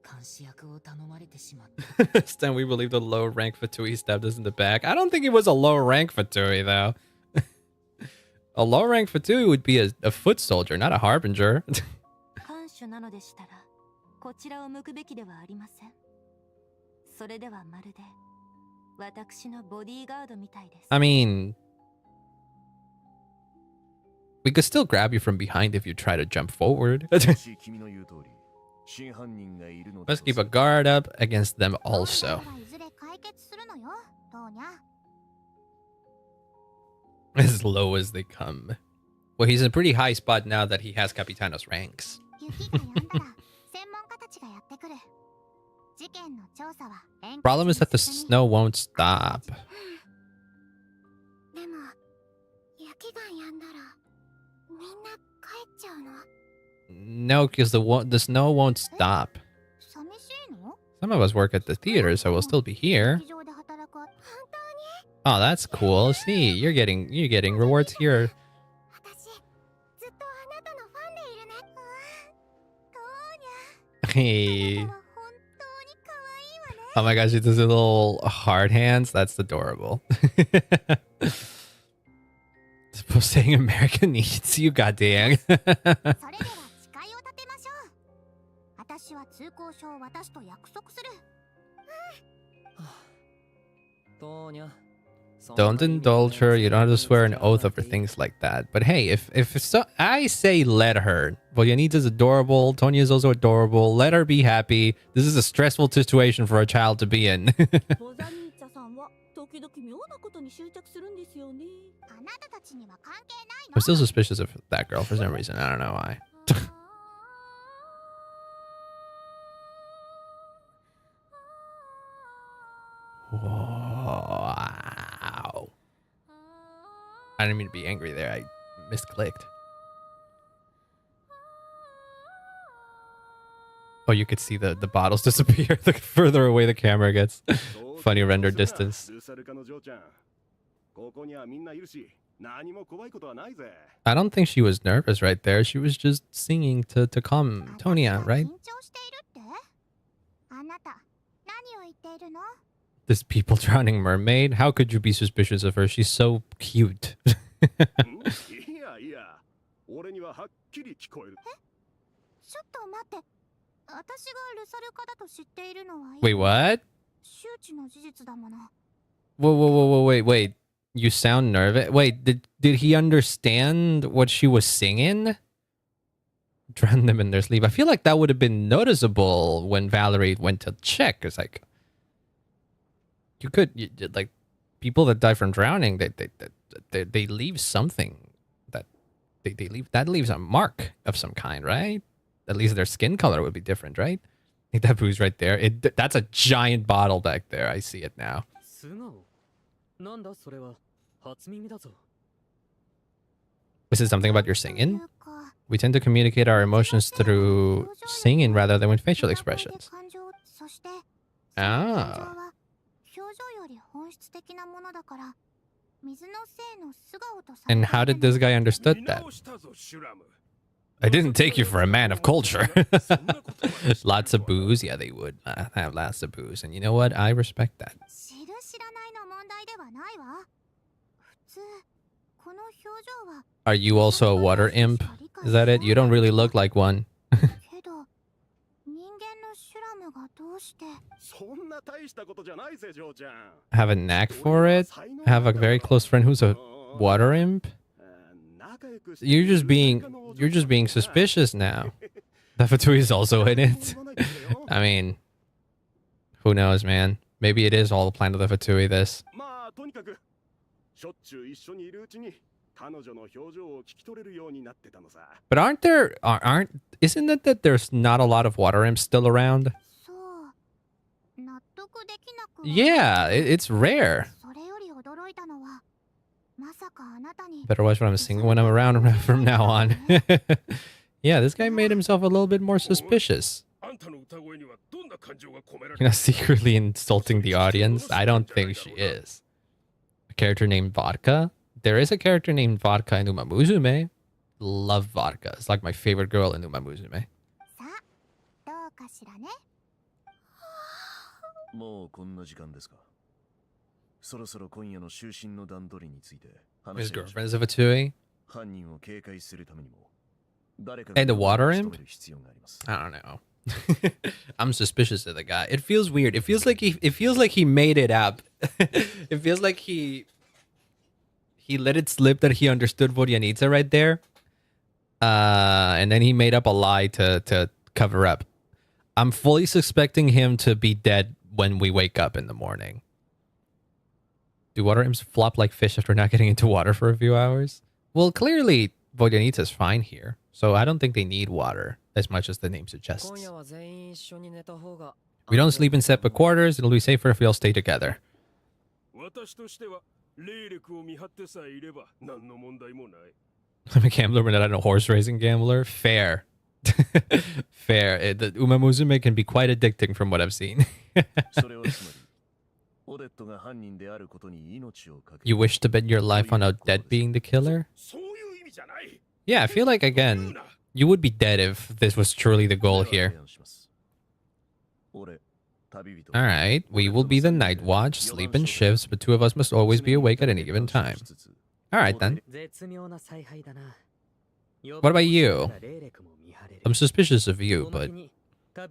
監視役を頼まれてしまった。Stan, we believe the low rank Fatui stabbed us in the back. I don't think it was a low rank Fatui though. A low rank Fatui would be a foot soldier, not a harbinger. 看守なのでしたら、こちらを向くべきではありません。それではまるで私のボディーガードみたいです。I mean, we could still grab you from behind if you try to jump forward. Let's keep a guard up against them also. As low as they come. Well, he's in a pretty high spot now that he has Capitanos ranks. Problem is that the snow won't stop. No, because the snow won't stop. Some of us work at the theater, so we'll still be here. Oh, that's cool. See, you're getting rewards here. Hey. Oh my gosh, she does a little hard hands. That's adorable. Suppose saying America needs you, goddamn. Don't indulge her. You don't have to swear an oath over things like that. But hey, if so, I say let her. Volyanita's adorable. Tonya is also adorable. Let her be happy. This is a stressful situation for a child to be in. I'm still suspicious of that girl for some reason. I don't know why. Wow. I didn't mean to be angry there. I misclicked. Oh, you could see the bottles disappear the further away the camera gets. Funny render distance. I don't think she was nervous right there. She was just singing to calm Tonya, right? This people drowning mermaid? How could you be suspicious of her? She's so cute. Wait, what? Whoa, wait. You sound nervous. Wait, did he understand what she was singing? Drown them in their sleep. I feel like that would have been noticeable when Valerie went to check. It's like, like, people that die from drowning, they leave something that that leaves a mark of some kind, right? At least their skin color would be different, right? Like that booze right there. That's a giant bottle back there. I see it now. This is something about your singing? We tend to communicate our emotions through singing rather than with facial expressions. Ah. And how did this guy understood that? I didn't take you for a man of culture. Lots of booze? Yeah, they would have lots of booze. And you know what? I respect that. Are you also a water imp? Is that it? You don't really look like one. Have a knack for it? Have a very close friend who's a water imp? You're just being suspicious now. The Fatui is also in it. I mean, who knows, man? Maybe it is all the plan of the Fatui, this. But isn't it that there's not a lot of water imps still around? Yeah, it's rare. Better watch what I'm singing when I'm around from now on. Yeah, this guy made himself a little bit more suspicious. You're not secretly insulting the audience? I don't think she is. A character named Vodka? There is a character named Vodka in Uma Musume. Love Vodka. It's like my favorite girl in Uma Musume. さあ、どうかしらね。もうこんな時間ですか。そろそろ今夜の就寝の段取りについて His 話しましょ girlfriend う。 is a Fatui. 犯人を警戒するためにも誰か Hey, the water imp? 務める必要があります。 I don't know. I'm suspicious of the guy. It feels weird. It feels like he made it up. It feels like he let it slip that he understood Vodyanitsa right there. And then he made up a lie to cover up. I'm fully suspecting him to be dead when we wake up in the morning. Do water imps flop like fish after not getting into water for a few hours? Well, clearly Vodyanitsa's fine here, so I don't think they need water as much as the name suggests. We don't sleep in separate quarters. It'll be safer if we all stay together. 私としては霊力を見張ってさえいれば何の問題もない。 I'm a gambler, but not a horse racing gambler. Fair. Fair. The Uma Musume can be quite addicting from what I've seen. それはつまりオデットが犯人であることに命をかけ You wish to bet your life on Odette being the killer? そういう意味じゃない。 Yeah, I feel like, again, you would be dead if this was truly the goal here. 俺旅人 Alright, we will be the night watch, sleep in shifts, but two of us must always be awake at any given time. Alright then. 絶妙な采配だな。 What about you? I'm suspicious of you, but I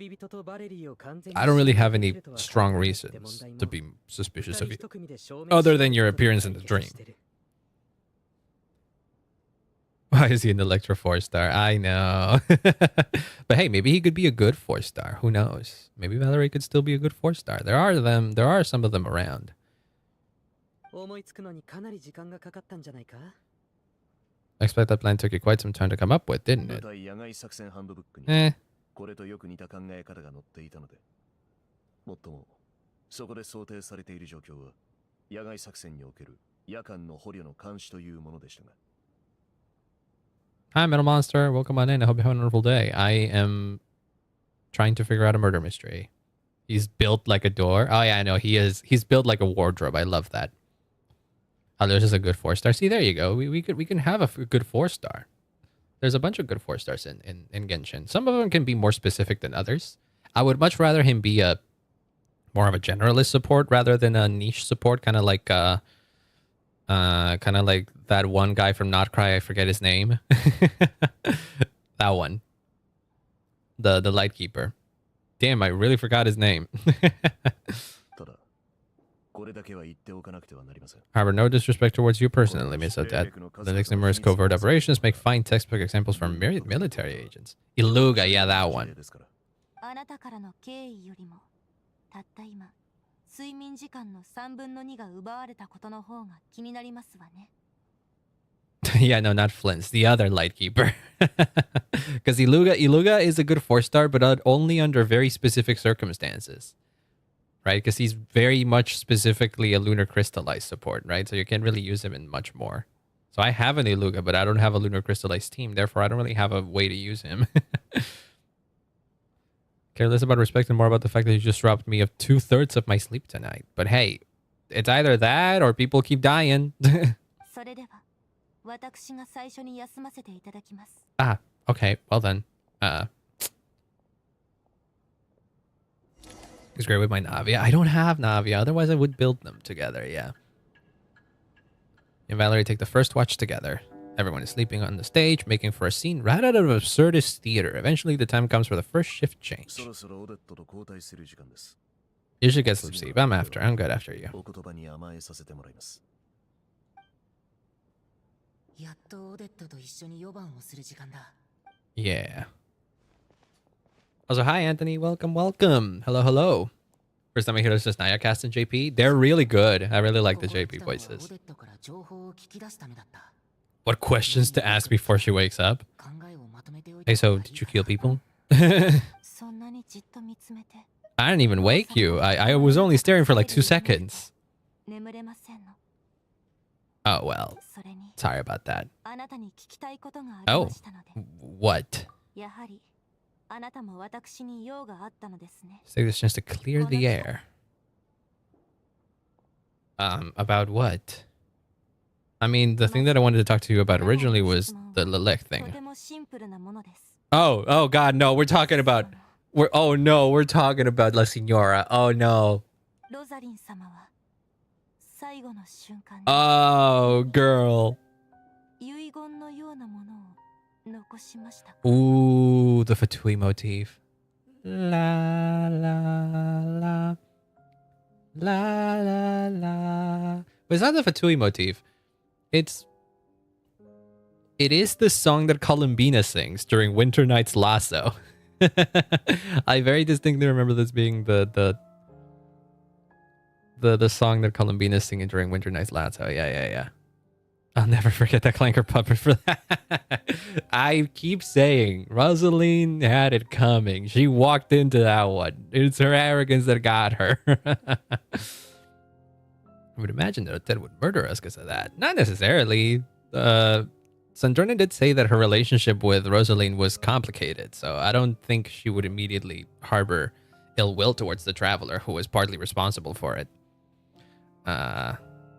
don't really have any strong reasons to be suspicious of you, other than your appearance in the dream. Why is he an Electro 4-star? I know. But hey, maybe he could be a good 4-star. Who knows? Maybe Valerie could still be a good 4-star. There are some of them around. 思いつくのにかなり時間がかかったんじゃないか? I expect that plan took you quite some time to come up with, didn't it? 野外作戦ハンドブックに Eh. これとよく似た考え方が載っていたので、もっともそこで想定されている状況は野外作戦における夜間の捕虜の監視というものでしたが。 Hi, Metal Monster. Welcome on in. I hope you have a wonderful day. I am trying to figure out a murder mystery. He's built like a door. Oh yeah, I know he is. He's built like a wardrobe. I love that. Oh, there's just a good 4-star. See, there you go. We can have a good 4-star. There's a bunch of good 4-stars in Genshin. Some of them can be more specific than others. I would much rather him be a more of a generalist support rather than a niche support, kind of like that one guy from Not Cry. I forget his name. That one. The Lightkeeper. Damn, I really forgot his name. However, no disrespect towards you personally, Miss Odette. The next numerous covert operations make fine textbook examples for military agents. Iluga, yeah, that one. あなたからの敬意よりもたった今睡眠時間の3分の2が奪われたことの方が気になりますわね。 Yeah, no, not Flint's. The other Lightkeeper. Because Iluga is a good 4-star, but only under very specific circumstances. Right? Because he's very much specifically a Lunar Crystallized support, right? So you can't really use him in much more. So I have an Iluga, but I don't have a Lunar Crystallized team. Therefore, I don't really have a way to use him. Care less about respect and more about the fact that you just robbed me of 2/3 of my sleep tonight. But hey, it's either that or people keep dying. それでは私が最初に休ませていただきます。 Ah, okay. Well then. It's great with my Navia. I don't have Navia. Otherwise, I would build them together. Yeah. And Valerie take the first watch together. Everyone is sleeping on the stage, making for a scene right out of absurdist theater. Eventually, the time comes for the first shift change. You should get some sleep. I'm good after you. やっとオデットと一緒に4番をする時間だ。 Yeah. Also, hi, Anthony. Welcome. Hello, hello. First time I hear this Snezhnaya cast in JP. They're really good. I really like the JP voices. What questions to ask before she wakes up? Hey, so did you kill people? I didn't even wake you. I was only staring for like 2 seconds. Oh, well. Sorry about that. Oh. What? Take this chance to clear the air. About what? I mean, the thing that I wanted to talk to you about originally was the Lilith thing. Oh God, no, we're talking about, we're talking about La Signora. Oh no. Oh, girl. Ooh, the Fatui motif. La la la. La la la. But it's not the Fatui motif. It is the song that Columbina sings during Winter Night's Lasso. I very distinctly remember this being the song that Columbina is singing during Winter Night's Lasso. Yeah. I'll never forget that clanker puppet for that. I keep saying Rosaline had it coming. She walked into that one. It's her arrogance that got her. I would imagine that Ted would murder us because of that. Not necessarily. Sandrina did say that her relationship with Rosaline was complicated, so I don't think she would immediately harbor ill will towards the Traveler, who was partly responsible for it.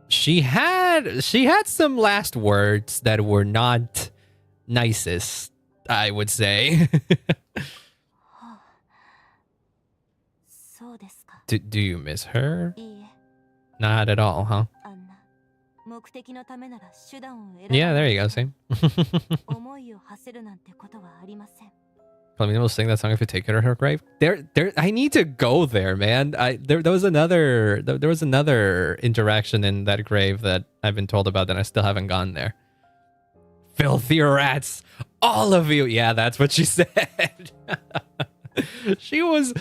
She had some last words that were not nicest, I would say. Do you miss her? Not at all, huh? Yeah, there you go, same. Columbina will sing that song if you take her to her grave. I need to go there, man. There was another interaction in that grave that I've been told about that I still haven't gone there. Filthy rats, all of you. Yeah, that's what she said. she was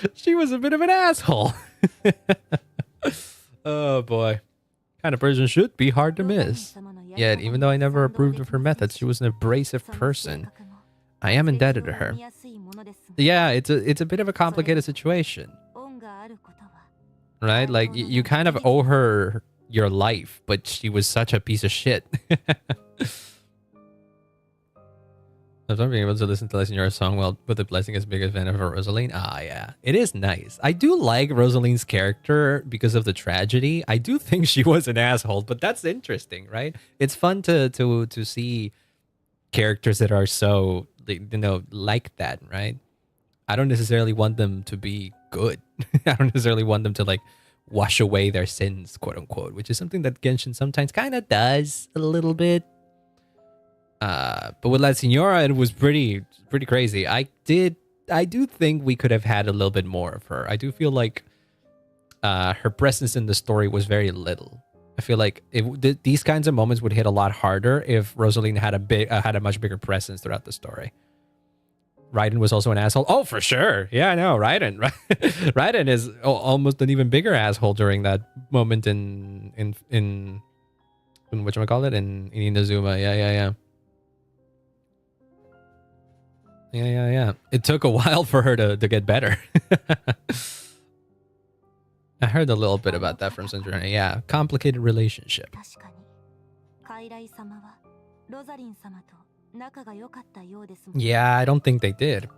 a bit of an asshole. Oh boy, kind of person should be hard to miss. Yet, even though I never approved of her methods, she was an abrasive person. I am indebted to her. Yeah, it's a bit of a complicated situation, right? Like you kind of owe her your life, but she was such a piece of shit. I've not been able to listen to La Signora's song well, with the blessing as big a fan of her Rosaline. Ah, yeah, it is nice. I do like Rosaline's character because of the tragedy. I do think she was an asshole, but that's interesting, right? It's fun to see characters that are so, like that, right? I don't necessarily want them to be good. I don't necessarily want them to like wash away their sins, quote unquote, which is something that Genshin sometimes kind of does a little bit. But with La Signora, it was pretty crazy. I do think we could have had a little bit more of her. I do feel like her presence in the story was very little. I feel like these kinds of moments would hit a lot harder if Rosaline had a much bigger presence throughout the story. Raiden was also an asshole. Oh, for sure. Yeah, I know. Raiden is almost an even bigger asshole during that moment in whatchamacallit, in Inazuma. Yeah. Yeah. It took a while for her to get better. I heard a little bit about that from Snezhnaya. Yeah, complicated relationship. Yeah, I don't think they did.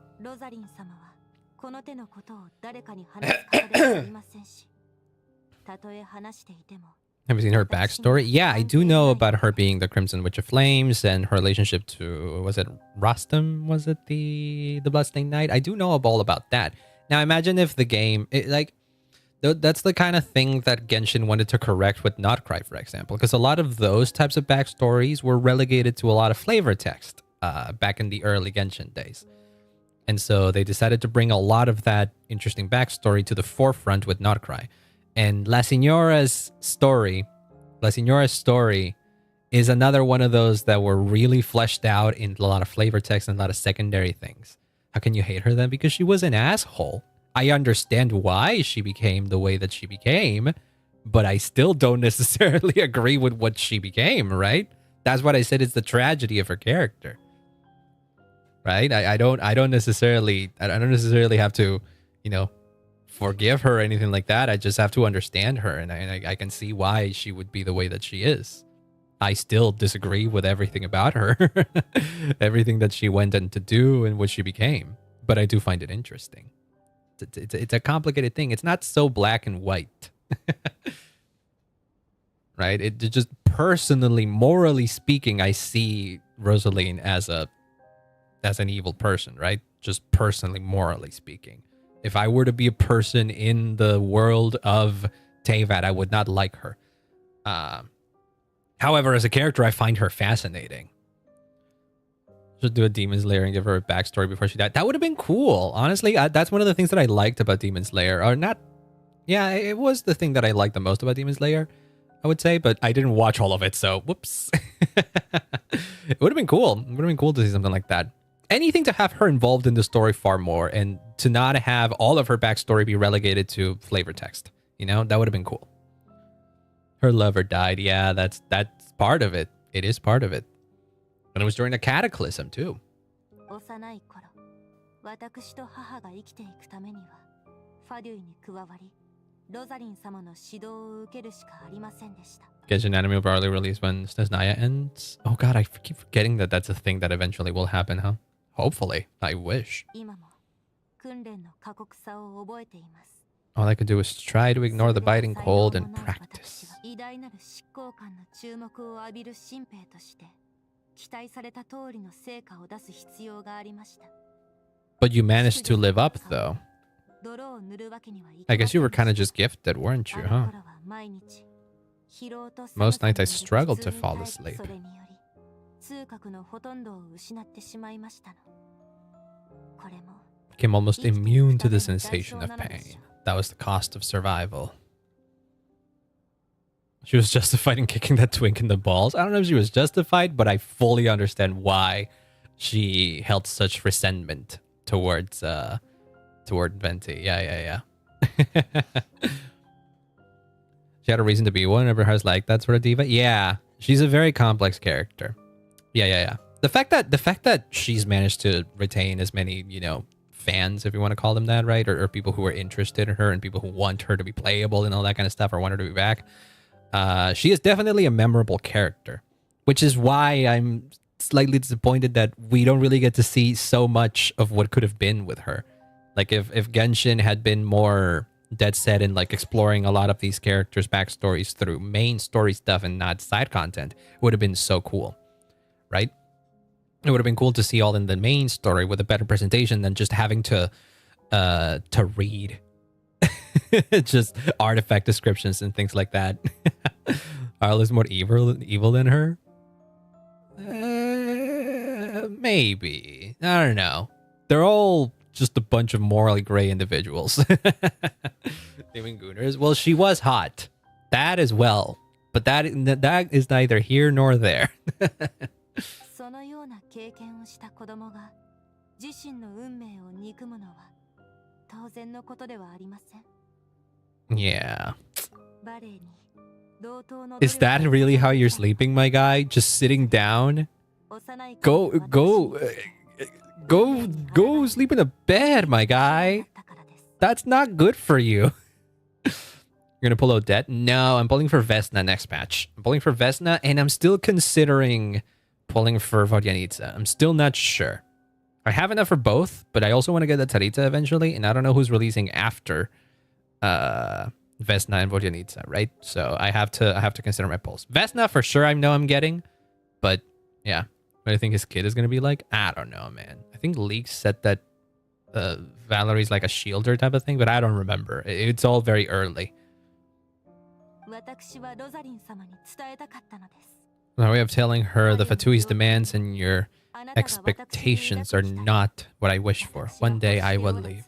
Have you seen her backstory? Yeah, I do know about her being the Crimson Witch of Flames and her relationship to, was it Rostam? Was it the Bloodstained Knight? I do know all about that. Now, imagine if the game, that's the kind of thing that Genshin wanted to correct with Notcry, for example, because a lot of those types of backstories were relegated to a lot of flavor text back in the early Genshin days. And so they decided to bring a lot of that interesting backstory to the forefront with Notcry. And La Signora's story is another one of those that were really fleshed out in a lot of flavor text and a lot of secondary things. How can you hate her then? Because she was an asshole. I understand why she became the way that she became, but I still don't necessarily agree with what she became, right? That's what I said is the tragedy of her character. Right? I don't necessarily have to, forgive her or anything like that. I just have to understand her, and I can see why she would be the way that she is. I still disagree with everything about her, everything that she went in to do and what she became, but I do find it interesting. It's a complicated thing. It's not so black and white. right? It just personally, morally speaking, I see Rosaline as an evil person, right? Just personally, morally speaking. If I were to be a person in the world of Teyvat, I would not like her. However, as a character, I find her fascinating. Should do a Demon Slayer and give her a backstory before she died. That would have been cool. Honestly, that's one of the things that I liked about Demon Slayer. Or not... Yeah, it was the thing that I liked the most about Demon Slayer, I would say. But I didn't watch all of it, so whoops. It would have been cool. It would have been cool to see something like that. Anything to have her involved in the story far more. And to not have all of her backstory be relegated to flavor text. You know, that would have been cool. Her lover died. Yeah, that's part of it. It is part of it. And it was during a cataclysm, too. 幼い頃、私と母が生きていくためには、ファデュイに加わり、ロザリン様の指導を受けるしかありませんでした。GENSHIN anime will probably release when Snezhnaya ends. Oh god, I keep forgetting that that's a thing that eventually will happen, huh? Hopefully. I wish. 今も訓練の過酷さを覚えています。 All I could do was try to ignore the biting cold and practice. 偉大なる執行官の注目を浴びる新兵として、期待された通りの成果を出す必要がありました。But you managed to live up, though. I guess you were kind of just gifted, weren't you, huh? Most nights I struggled to fall asleep. Became almost immune to the sensation of pain. That was the cost of survival. She was justified in kicking that twink in the balls. I don't know if she was justified, but I fully understand why she held such resentment towards Venti. Yeah. She had a reason to be one. Never has like that sort of diva. Yeah, she's a very complex character. Yeah. The fact that she's managed to retain as many, you know, fans, if you want to call them that, right? Or people who are interested in her and people who want her to be playable and all that kind of stuff, or want her to be back. She is definitely a memorable character, which is why I'm slightly disappointed that we don't really get to see so much of what could have been with her. Like if Genshin had been more dead set in like exploring a lot of these characters' backstories through main story stuff and not side content, it would have been so cool, right? It would have been cool to see all in the main story with a better presentation than just having to read just artifact descriptions and things like that. Arl is more evil than her? Maybe. I don't know. They're all just a bunch of morally gray individuals. Demon Gooners. Well, she was hot. That as well. But that is neither here nor there. Yeah. Is that really how you're sleeping, my guy? Just sitting down? Go sleep in a bed, my guy. That's not good for you. You're gonna pull Odette? No, I'm pulling for Vesna next patch. I'm pulling for Vesna, and I'm still considering pulling for Vodyanitsa. I'm still not sure. I have enough for both, but I also want to get the Tarita eventually, and I don't know who's releasing after Vesna and Vodyanitsa, right? So I have to consider my pulls. Vesna for sure I know I'm getting, but yeah. What I think his kid is gonna be like, I don't know, man. I think leaks said that Valerie's like a shielder type of thing, but I don't remember. It's all very early. My way of telling her the Fatui's demands and your expectations are not what I wish for. One day I will leave.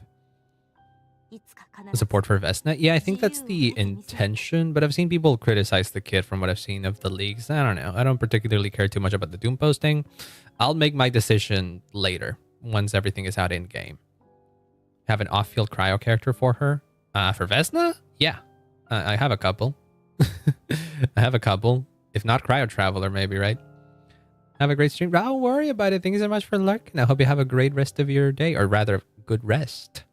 The support for Vesna? Yeah, I think that's the intention, but I've seen people criticize the kid from what I've seen of the leaks. I don't know. I don't particularly care too much about the Doom posting. I'll make my decision later, once everything is out in-game. Have an off-field cryo character for her? For Vesna? Yeah. I have a couple. I have a couple. If not Cryo Traveler, maybe, right? Have a great stream. Don't worry about it. Thank you so much for lurking. I hope you have a great rest of your day, or rather, good rest.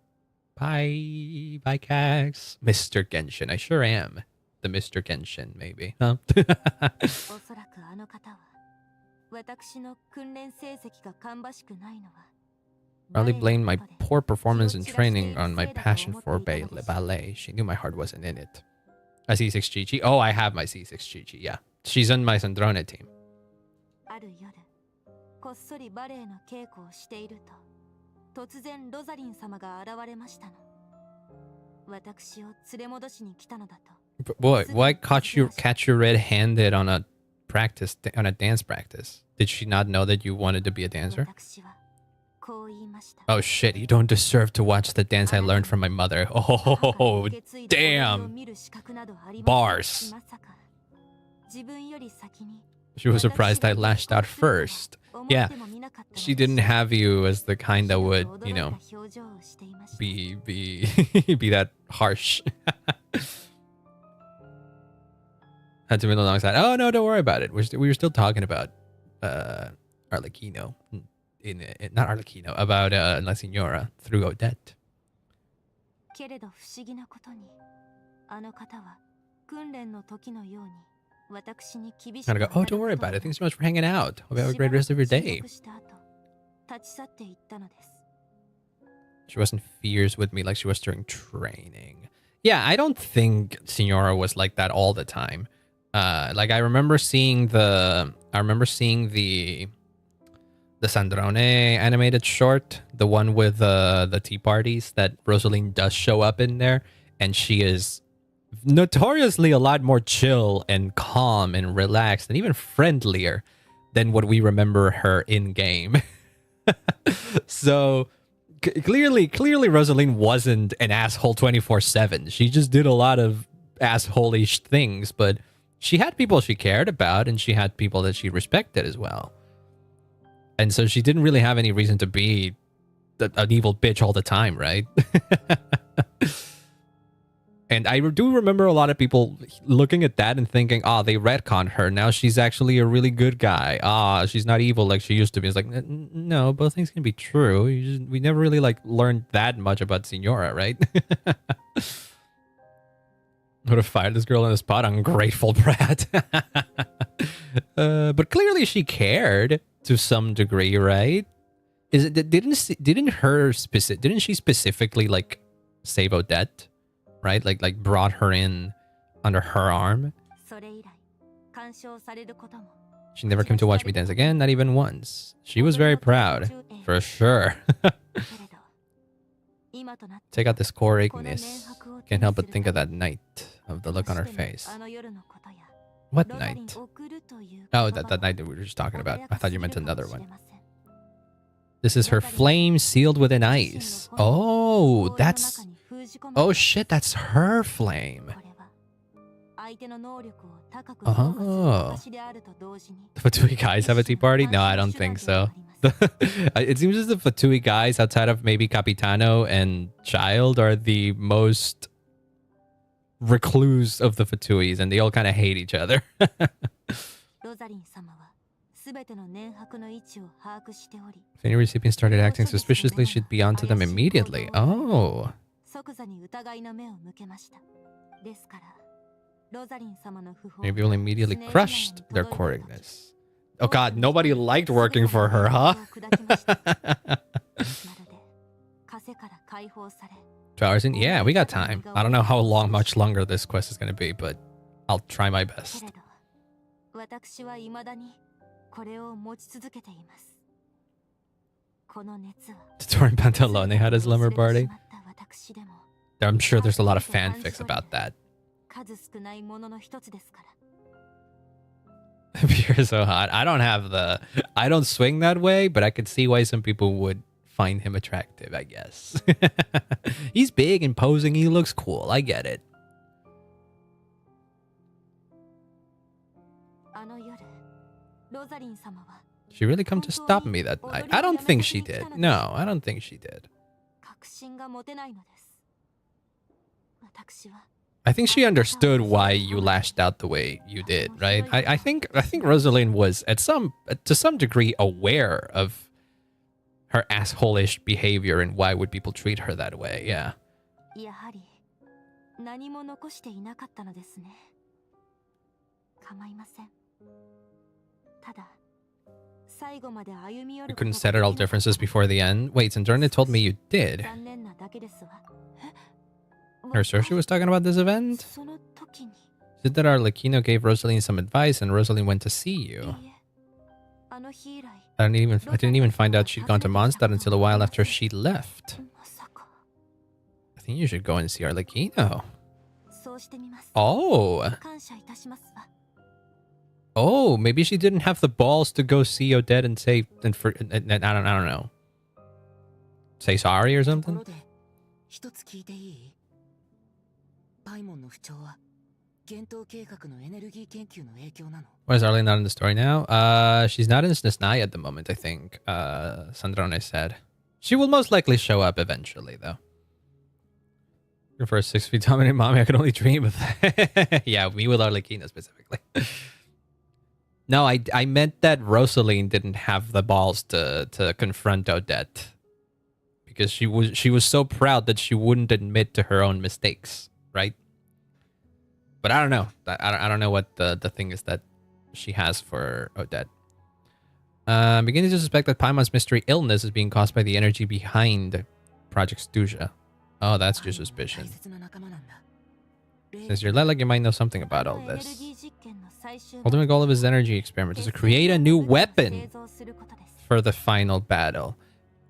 Bye. Bye, Cax. Mr. Genshin. I sure am. The Mr. Genshin, maybe. Huh? Probably blamed my poor performance in training on my passion for ballet. She knew my heart wasn't in it. A C6 Chichi? Oh, I have my C6 Chichi, yeah. She's on my Sandrone team. ある夜、こっそりバレエの稽古をしていると、突然ロザリン様が現れましたの。私を連れ戻しに来たのだと。But why catch you red-handed on a dance practice? Did she not know that you wanted to be a dancer? 私はこう言いました。 Oh shit, you don't deserve to watch the dance I learned from my mother. Oh, damn. Bars. 自分より先に She was surprised I lashed out first. Yeah, she didn't have you as the kind that would, you know, be be that harsh. Had to be alongside. Oh no, don't worry about it. We were still talking about Arlecchino, not Arlecchino, about La Signora through Odette. けれど不思議なことに、あの方は訓練の時のように私に厳しく Gotta go. Oh, don't worry about it. Thanks so much for hanging out. Hope you have a great rest of your day. 立ち去っていったのです。 She wasn't fierce with me like she was during training. Yeah, I don't think Signora was like that all the time. Like I remember seeing the Sandrone animated short, the one with the tea parties that Rosaline does show up in there, and she is notoriously a lot more chill and calm and relaxed and even friendlier than what we remember her in game. So clearly Rosaline wasn't an asshole 24/7. She just did a lot of asshole-ish things, but she had people she cared about and she had people that she respected as well. And so she didn't really have any reason to be an evil bitch all the time, right? And I do remember a lot of people looking at that and thinking, oh, they retconned her. Now she's actually a really good guy. Ah, she's not evil like she used to be. It's like, no, both things can be true. We never really like learned that much about Signora, right? Would have fired this girl on the spot, ungrateful brat. But clearly she cared to some degree, right? Didn't she specifically like save Odette? Right? Like brought her in under her arm. She never came to watch me dance again, not even once. She was very proud, for sure. Take out this core Ignis. Can't help but think of that night, of the look on her face. What night? Oh, that night that we were just talking about. I thought you meant another one. This is her flame sealed within ice. Oh, that's... Oh shit, that's her flame. Oh. The Fatui guys have a tea party? No, I don't think so. It seems as the Fatui guys, outside of maybe Capitano and Child, are the most recluse of the Fatuis, and they all kind of hate each other. If any recipient started acting suspiciously, she'd be onto them immediately. Oh. Maybe we'll immediately crushed their coordinates. Oh god, nobody liked working for her, huh? 2 hours in? Yeah, we got time. I don't know how much longer this quest is going to be, but I'll try my best. Tutorial Pantalone had his lumber party. I'm sure there's a lot of fanfics about that. Beer so hot. I don't swing that way, but I could see why some people would find him attractive, I guess. He's big and posing. He looks cool. I get it. She really come to stop me that night? I don't think she did. No, I don't think she did. I think she understood why you lashed out the way you did, right? I think Rosaline was to some degree aware of her asshole-ish behavior and why would people treat her that way, yeah. You couldn't settle all differences before the end? Wait, Sandrone told me you did. Are you sure she was talking about this event? Said that Arlecchino gave Rosaline some advice and Rosaline went to see you. I didn't even find out she'd gone to Mondstadt until a while after she left. I think you should go and see Arlecchino. Oh. Oh, maybe she didn't have the balls to go see Odette and say and I don't know. Say sorry or something? What is Arlene not in the story now? She's not in Snezhnaya at the moment, I think. Sandrone said. She will most likely show up eventually, though. For a 6 feet dominant mommy, I could only dream of that. Yeah, me with Arlecchino specifically. No, I meant that Rosaline didn't have the balls to confront Odette. Because she was so proud that she wouldn't admit to her own mistakes, right? But I don't know. I don't know what the thing is that she has for Odette. I'm beginning to suspect that Paimon's mystery illness is being caused by the energy behind Project Stuja. Oh, that's your suspicion. Since you're Lilac, you might know something about all this. Ultimate goal of his energy experiment is to create a new weapon for the final battle.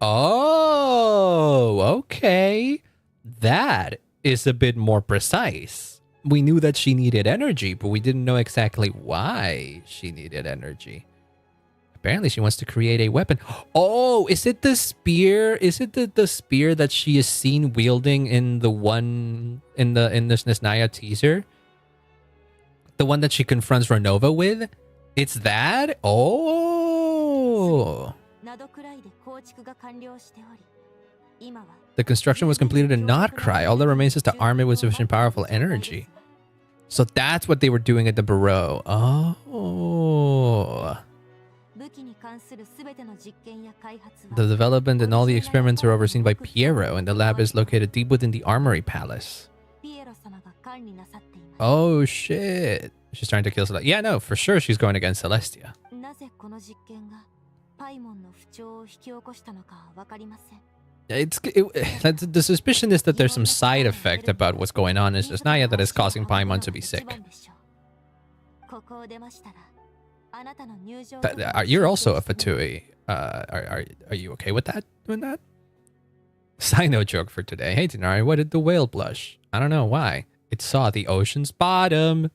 Oh, okay. That is a bit more precise. We knew that she needed energy, but we didn't know exactly why she needed energy. Apparently, she wants to create a weapon. Oh, is it the spear? Is it the spear that she is seen wielding in the one in the Snezhnaya teaser? The one that she confronts Ronova with? It's that? Oh. The construction was completed in Notcry. All that remains is to arm it with sufficient powerful energy. So that's what they were doing at the Bureau. Oh. The development and all the experiments are overseen by Piero, and the lab is located deep within the Armory Palace. Oh shit. She's trying to kill Celestia. Yeah, no, for sure she's going against Celestia. The suspicion is that there's some side effect about what's going on in Snezhnaya that is causing Paimon to be sick. You're also a Fatui. Are you okay with that? Doing that? Side note joke for today. Hey Denari, why did the whale blush? I don't know why. It saw the ocean's bottom.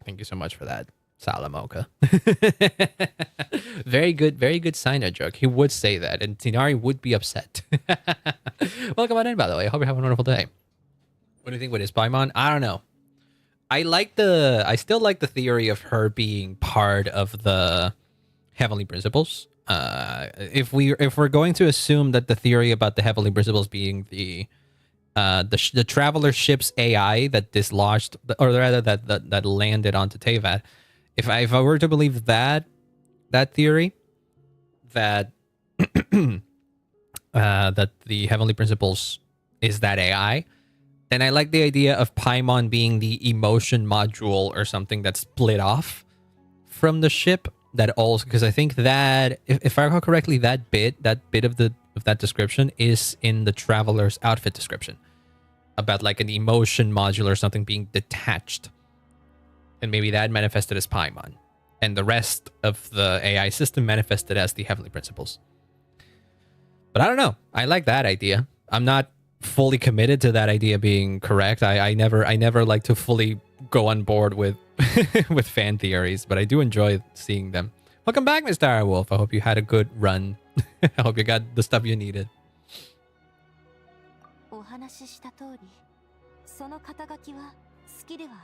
Thank you so much for that, Salamoka. Very good side note joke. He would say that, and Tinari would be upset. Welcome on in, by the way. I hope you're having a wonderful day. What do you think with his Paimon? I don't know. I still like the theory of her being part of the Heavenly Principles. If we're going to assume that the theory about the Heavenly Principles being the traveler ship's AI that dislodged, or rather that landed onto Teyvat, if I were to believe that theory, that that the Heavenly Principles is that AI, then I like the idea of Paimon being the emotion module or something that's split off from the ship. That also, because I think that if I recall correctly, that bit of that description is in the traveler's outfit description about like an emotion module or something being detached, and maybe that manifested as Paimon, and the rest of the AI system manifested as the Heavenly Principles. But I don't know. I like that idea. I'm not fully committed to that idea being correct. I never like to fully go on board with with fan theories, but I do enjoy seeing them. Welcome back, Mr. Wolf. I hope you had a good run. I hope you got the stuff you needed.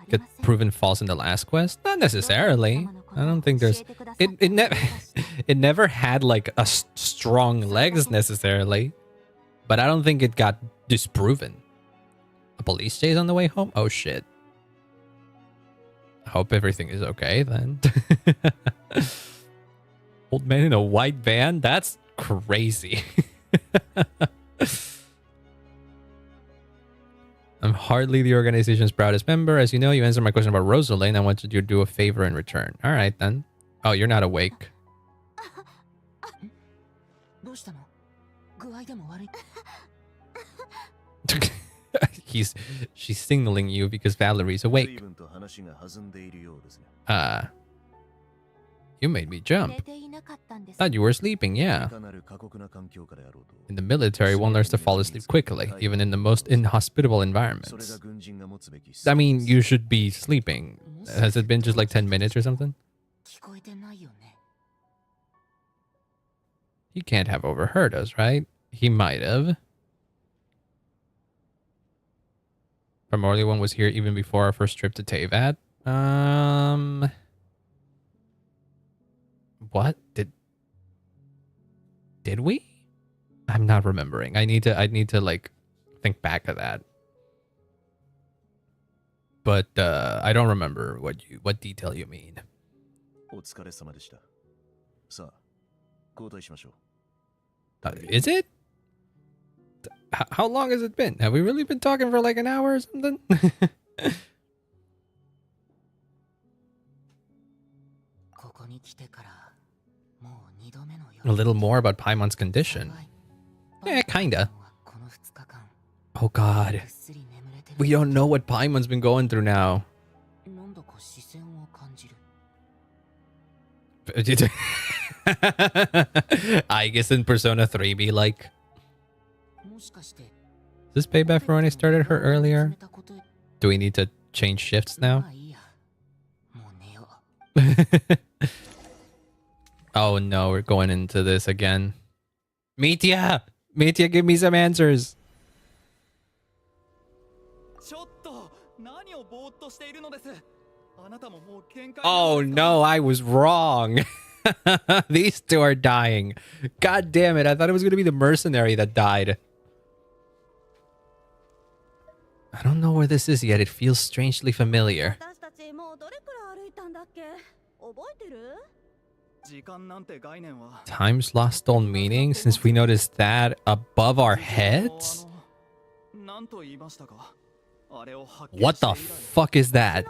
Get proven false in the last quest? Not necessarily. I don't think there's it never had like a strong legs necessarily, but I don't think it got disproven. A police chase on the way home? Oh shit. I hope everything is okay then. Old man in a white van? That's crazy. I'm hardly the organization's proudest member. As you know, you answered my question about Rosaline. I wanted you to do a favor in return. All right, then. Oh, you're not awake. She's signaling you because Valerie's awake. 随分と話が弾んでいるようですね。You made me jump. 寝ていなかったんです。 Thought you were sleeping, yeah. いかなる過酷な環境下であろうと、 In the military, one learns to fall asleep quickly, even in the most inhospitable それが environments. 軍人が持つべき。 I mean, you should be sleeping. Has it been just like 10 minutes or something? 聞こえてないよね。 He can't have overheard us, right? He might have. Primordial one was here even before our first trip to Teyvat. What? Did we? I'm not remembering. I need to like think back of that. But I don't remember what detail you mean. お疲れ様でした。さあ、交代しましょう。Is it? How long has it been? Have we really been talking for like an hour or something? A little more about Paimon's condition. Yeah, kinda. Oh god. We don't know what Paimon's been going through now. I guess in Persona 3 be like... Is this payback for when I started her earlier? Do we need to change shifts now? Oh no, we're going into this again. Mitya! Mitya, give me some answers! Oh no, I was wrong! These two are dying. God damn it, I thought it was going to be the mercenary that died. I don't know where this is yet. It feels strangely familiar. Time's lost stole meaning since we noticed that above our heads? What the fuck is that?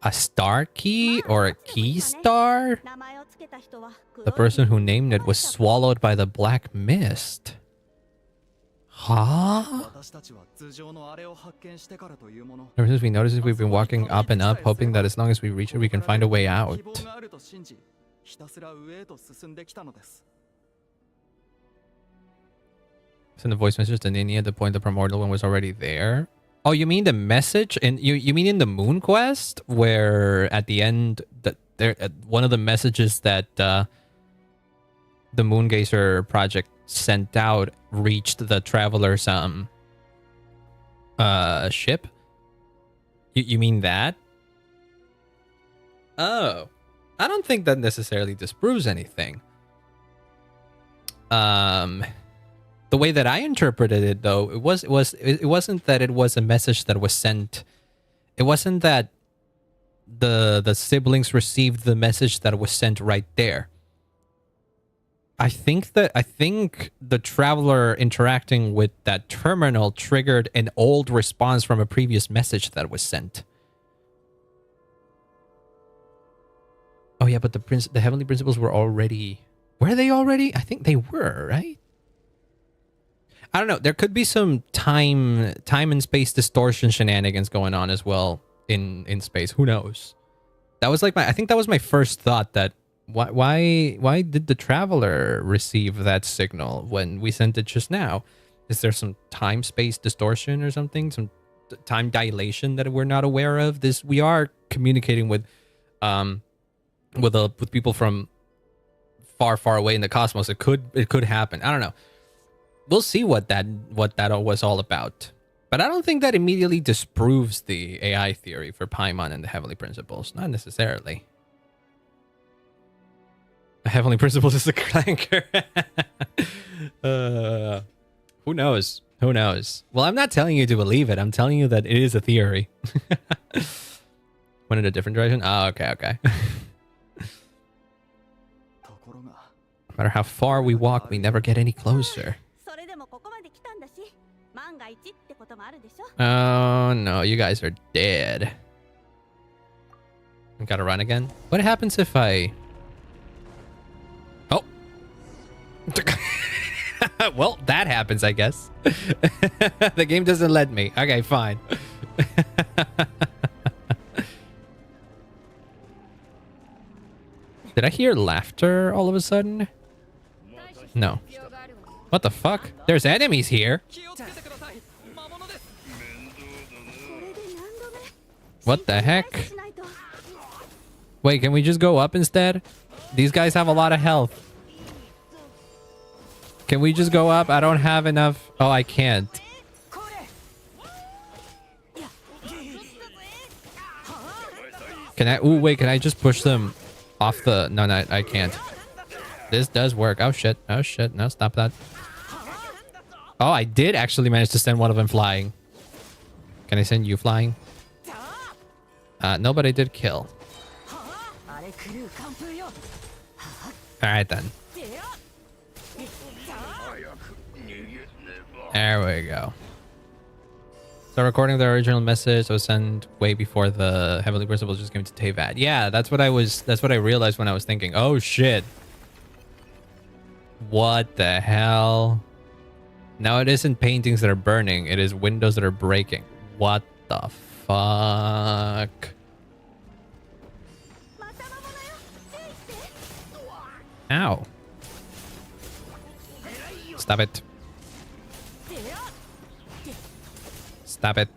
A star key or a key star? The person who named it was swallowed by the black mist. Huh? Ever since we noticed it, we've been walking up and up, hoping that as long as we reach it, we can find a way out. Send the voice message to Nini at the point the primordial one was already there. Oh, you mean the message? And you mean in the Moon Quest, where at the end, one of the messages that the Moongazer project sent out reached the traveler's ship? You mean that? Oh, I don't think that necessarily disproves anything. The way that I interpreted it, though, it wasn't that it was a message that was sent. It wasn't that the siblings received the message that was sent right there. I think the traveler interacting with that terminal triggered an old response from a previous message that was sent. Oh yeah, but the heavenly principles were already... Were they already? I think they were, right? I don't know. There could be some time and space distortion shenanigans going on as well in space. Who knows? That was like I think that was my first thought, that why did the traveler receive that signal when we sent it just now? Is there some time space distortion or something? Some time dilation that we're not aware of? We are communicating with people from far away in the cosmos. It could happen. I don't know. We'll see what that was all about. But I don't think that immediately disproves the AI theory for Paimon and the Heavenly Principles. Not necessarily. The Heavenly Principles is a clanker. Who knows? Who knows? Well, I'm not telling you to believe it. I'm telling you that it is a theory. Went in a different direction? Oh, okay. No matter how far we walk, we never get any closer. Oh no, you guys are dead. I gotta run again. What happens if I... Oh! Well, that happens, I guess. The game doesn't let me. Okay, fine. Did I hear laughter all of a sudden? No. What the fuck? There's enemies here. What the heck? Wait, can we just go up instead? These guys have a lot of health. Can we just go up? I don't have enough. Oh, I can't. Can I? Ooh, wait, can I just push them off the... No, no, I can't. This does work. Oh, shit. Oh, shit. No, stop that. Oh, I did actually manage to send one of them flying. Can I send you flying? No, but I did kill. Alright then. There we go. So recording the original message was sent way before the Heavenly Principle just came to Tevat. Yeah, that's what I realized when I was thinking, oh shit. What the hell? Now it isn't paintings that are burning, it is windows that are breaking. What the fuck? Ow. Stop it. Stop it.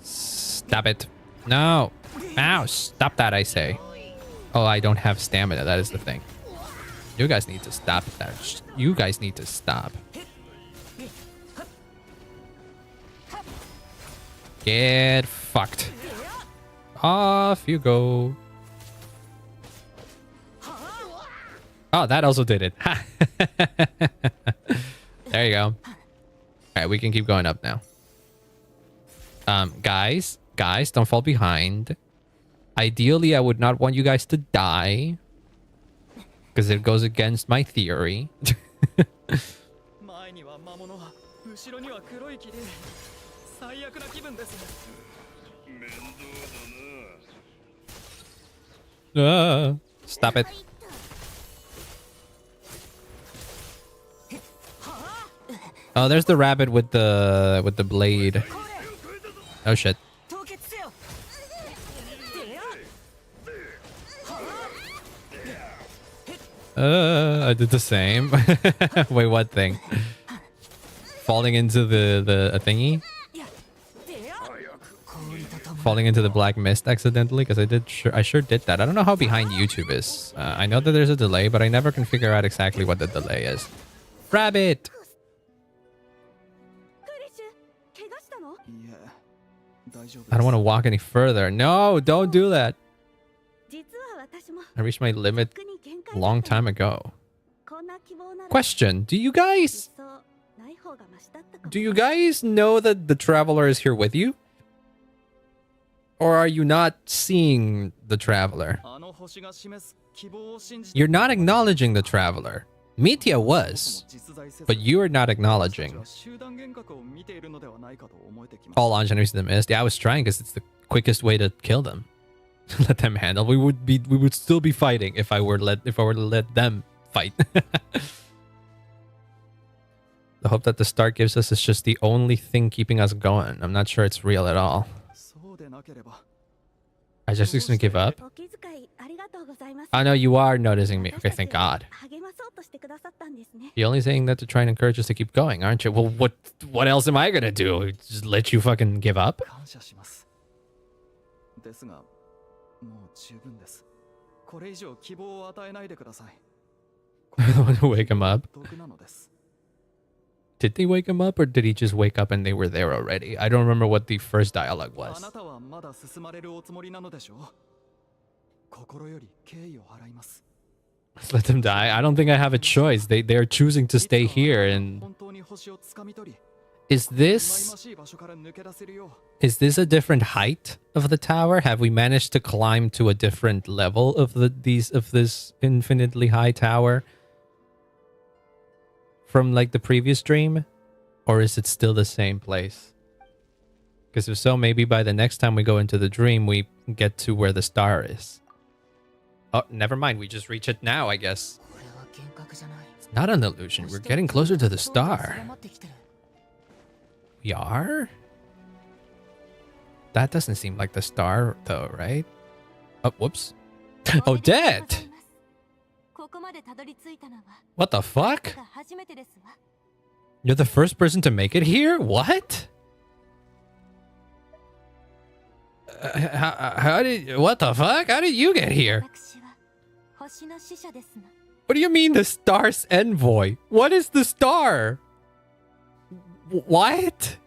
Stop it. No. Ow. Stop that, I say. Oh, I don't have stamina. That is the thing. You guys need to stop that. You guys need to stop. Get fucked. Off you go. Oh, that also did it. There you go. All right, we can keep going up now. Guys, don't fall behind. Ideally, I would not want you guys to die, because it goes against my theory. Stop it. Oh, there's the rabbit with the blade. Oh shit. I did the same. Wait, what thing? Falling into the thingy? Falling into the black mist accidentally? Because I sure did that. I don't know how behind YouTube is. I know that there's a delay, but I never can figure out exactly what the delay is. Rabbit! I don't want to walk any further. No, don't do that. I reached my limit a long time ago. Question, do you guys know that the traveler is here with you? Or are you not seeing the traveler? You're not acknowledging the traveler. Mitya was, but you are not acknowledging. All engineers in the mist. Yeah, I was trying because it's the quickest way to kill them. Let them handle. We would still be fighting if I were to let them fight. The hope that the start gives us is just the only thing keeping us going. I'm not sure it's real at all. I just gonna give up. Oh no, you are noticing me. Okay, thank God. You're only saying that to try and encourage us to keep going, aren't you? Well, what else am I gonna do? Just let you fucking give up? I want to wake him up. Did they wake him up, or did he just wake up and they were there already? I don't remember what the first dialogue was. Let's let them die. I don't think I have a choice. They are choosing to stay here. And is this a different height of the tower? Have we managed to climb to a different level of this infinitely high tower from like the previous dream? Or is it still the same place? Because if so, maybe by the next time we go into the dream, we get to where the star is. Oh, never mind. We just reach it now, I guess. Not an illusion. We're getting closer to the star. We are? That doesn't seem like the star, though, right? Oh, whoops. Oh, dead! What the fuck? You're the first person to make it here? What? How did... What the fuck? How did you get here? What do you mean the star's envoy? What is the star? What?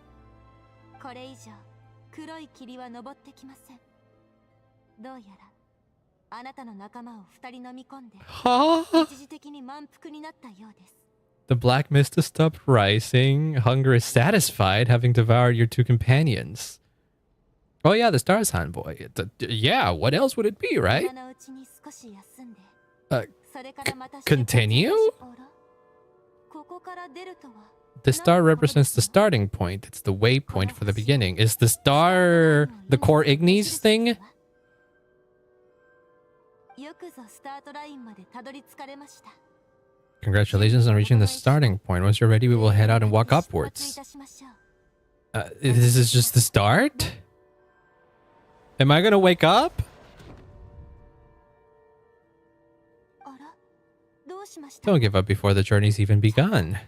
Huh? The black mist has stopped rising. Hunger is satisfied, having devoured your two companions. Oh yeah, the star's envoy. Yeah, what else would it be, right? Continue? The star represents the starting point. It's the waypoint for the beginning. Is the star the core Ignis thing? Congratulations on reaching the starting point. Once you're ready, we will head out and walk upwards. This is just the start? Am I gonna wake up? Don't give up before the journey's even begun.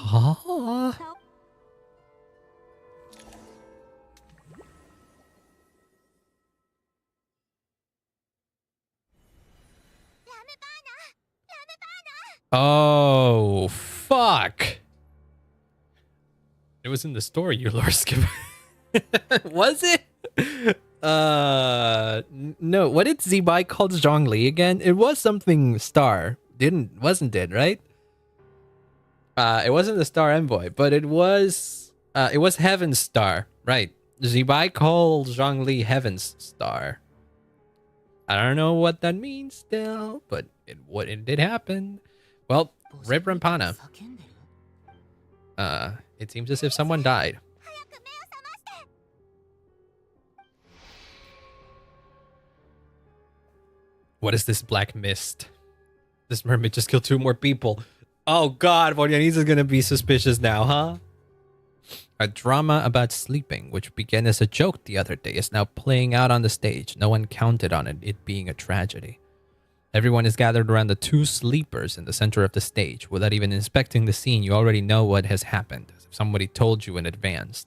Huh? Oh, fuck. It was in the story, you Lorskip. Was it? No. What did Zibai call Zhongli again? It was something star. Wasn't it, right? It wasn't the star envoy, but it was Heaven's star, right? Zibai called Zhongli Heaven's star. I don't know what that means still, but it did happen. Well, Rip Rampana. It seems as if someone died. What is this black mist? This mermaid just killed 2 more people. Oh god, Vorianis is gonna be suspicious now, huh? A drama about sleeping, which began as a joke the other day, is now playing out on the stage. No one counted on it being a tragedy. Everyone is gathered around the 2 sleepers in the center of the stage. Without even inspecting the scene, you already know what has happened, as if somebody told you in advance.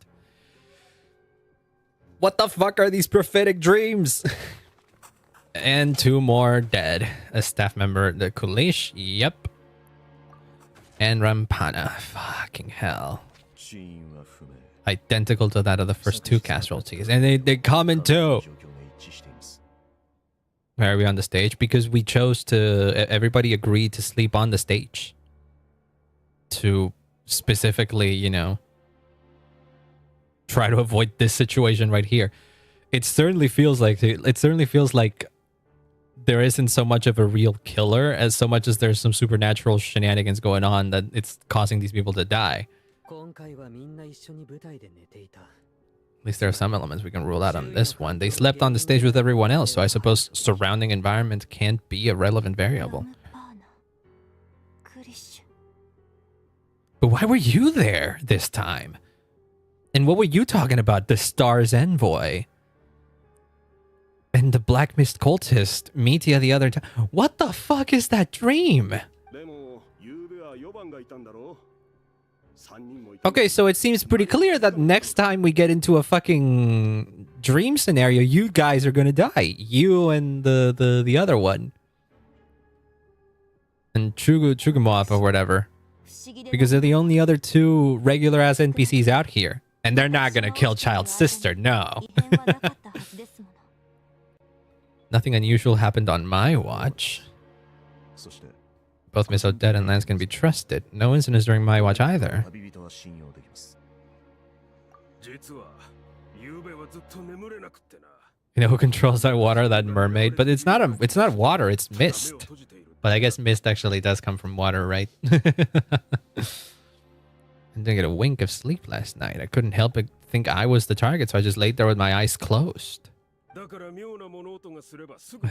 What the fuck are these prophetic dreams? And 2 more dead. A staff member, the Kulish, yep. And Rampana, fucking hell. Identical to that of the first 2 casualties. And they come in too. Why are we on the stage? Because we chose to... Everybody agreed to sleep on the stage. To specifically, you know... try to avoid this situation right here. It certainly feels like... there isn't so much of a real killer as so much as there's some supernatural shenanigans going on that it's causing these people to die. At least there are some elements we can rule out on this one. They slept on the stage with everyone else, so I suppose surrounding environment can't be a relevant variable. But why were you there this time? And what were you talking about? The Star's Envoy? And the Black Mist Cultist, Mitya the other time. What the fuck is that dream? Okay, so it seems pretty clear that next time we get into a fucking dream scenario, you guys are gonna die. You and the other one. And Chugumov or whatever. Because they're the only other 2 regular-ass NPCs out here. And they're not gonna kill Child's sister, no. Nothing unusual happened on my watch. Both Miss Odette and Lance can be trusted. No incidents during my watch either. You know who controls that water? That mermaid? But it's not water, it's mist. But I guess mist actually does come from water, right? I didn't get a wink of sleep last night. I couldn't help but think I was the target, so I just laid there with my eyes closed.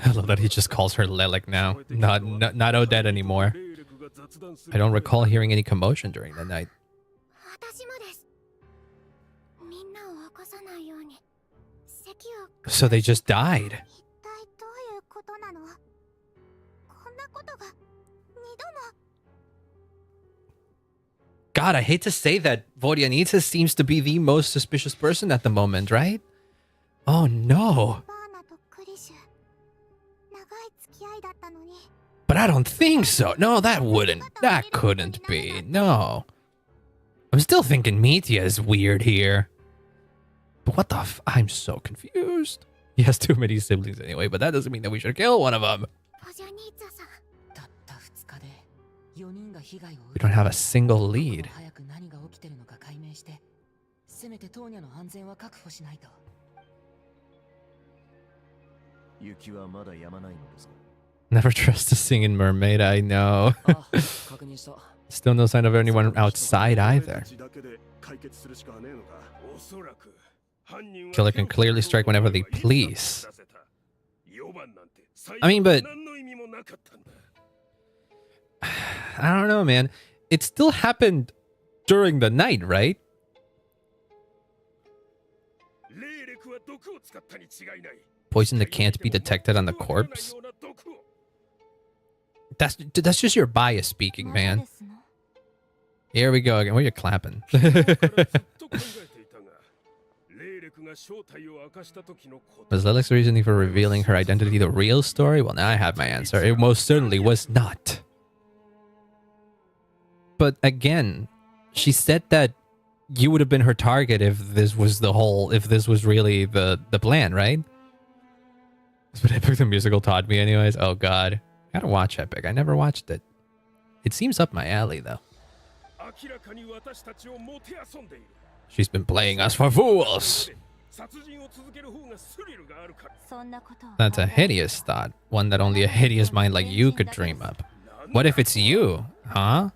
I love that he just calls her Lelik now, not Odette anymore. I don't recall hearing any commotion during the night. 私もです。みんなを起こさないように席を So they just died. 一体どういうことなの？こんなことが二度も God, I hate to say that Vodyanitsa seems to be the most suspicious person at the moment, right? Oh no. バーナとクリシュ長い付き合いだったのに But I don't think so. No, that couldn't be. No. I'm still thinking Mitya is weird here. But what the I'm so confused. He has too many siblings anyway, but that doesn't mean that we should kill one of them. ポジャニーツァさん たった2日で4人が被害を We don't have a single lead. 早く何が起きてるのか解明してせめてトーニャの安全は確保しないと。雪はまだ止まないのですか？ Never trust a singing mermaid, I know. あ、確認した。 Still no sign of anyone outside either. Killer can clearly strike whenever they please. I mean, but I don't know, man. It still happened during the night, right? Poison that can't be detected on the corpse? That's just your bias speaking, man. Here we go again. What are you clapping? Was Lilacs reasoning for revealing her identity the real story? Well, now I have my answer. It most certainly was not. But again, she said that you would have been her target if this was really the plan, right? That's what Epic the Musical taught me anyways. Oh god. I gotta watch Epic. I never watched it. It seems up my alley though. She's been playing us for fools. That's a hideous thought. One that only a hideous mind like you could dream up. What if it's you? Huh?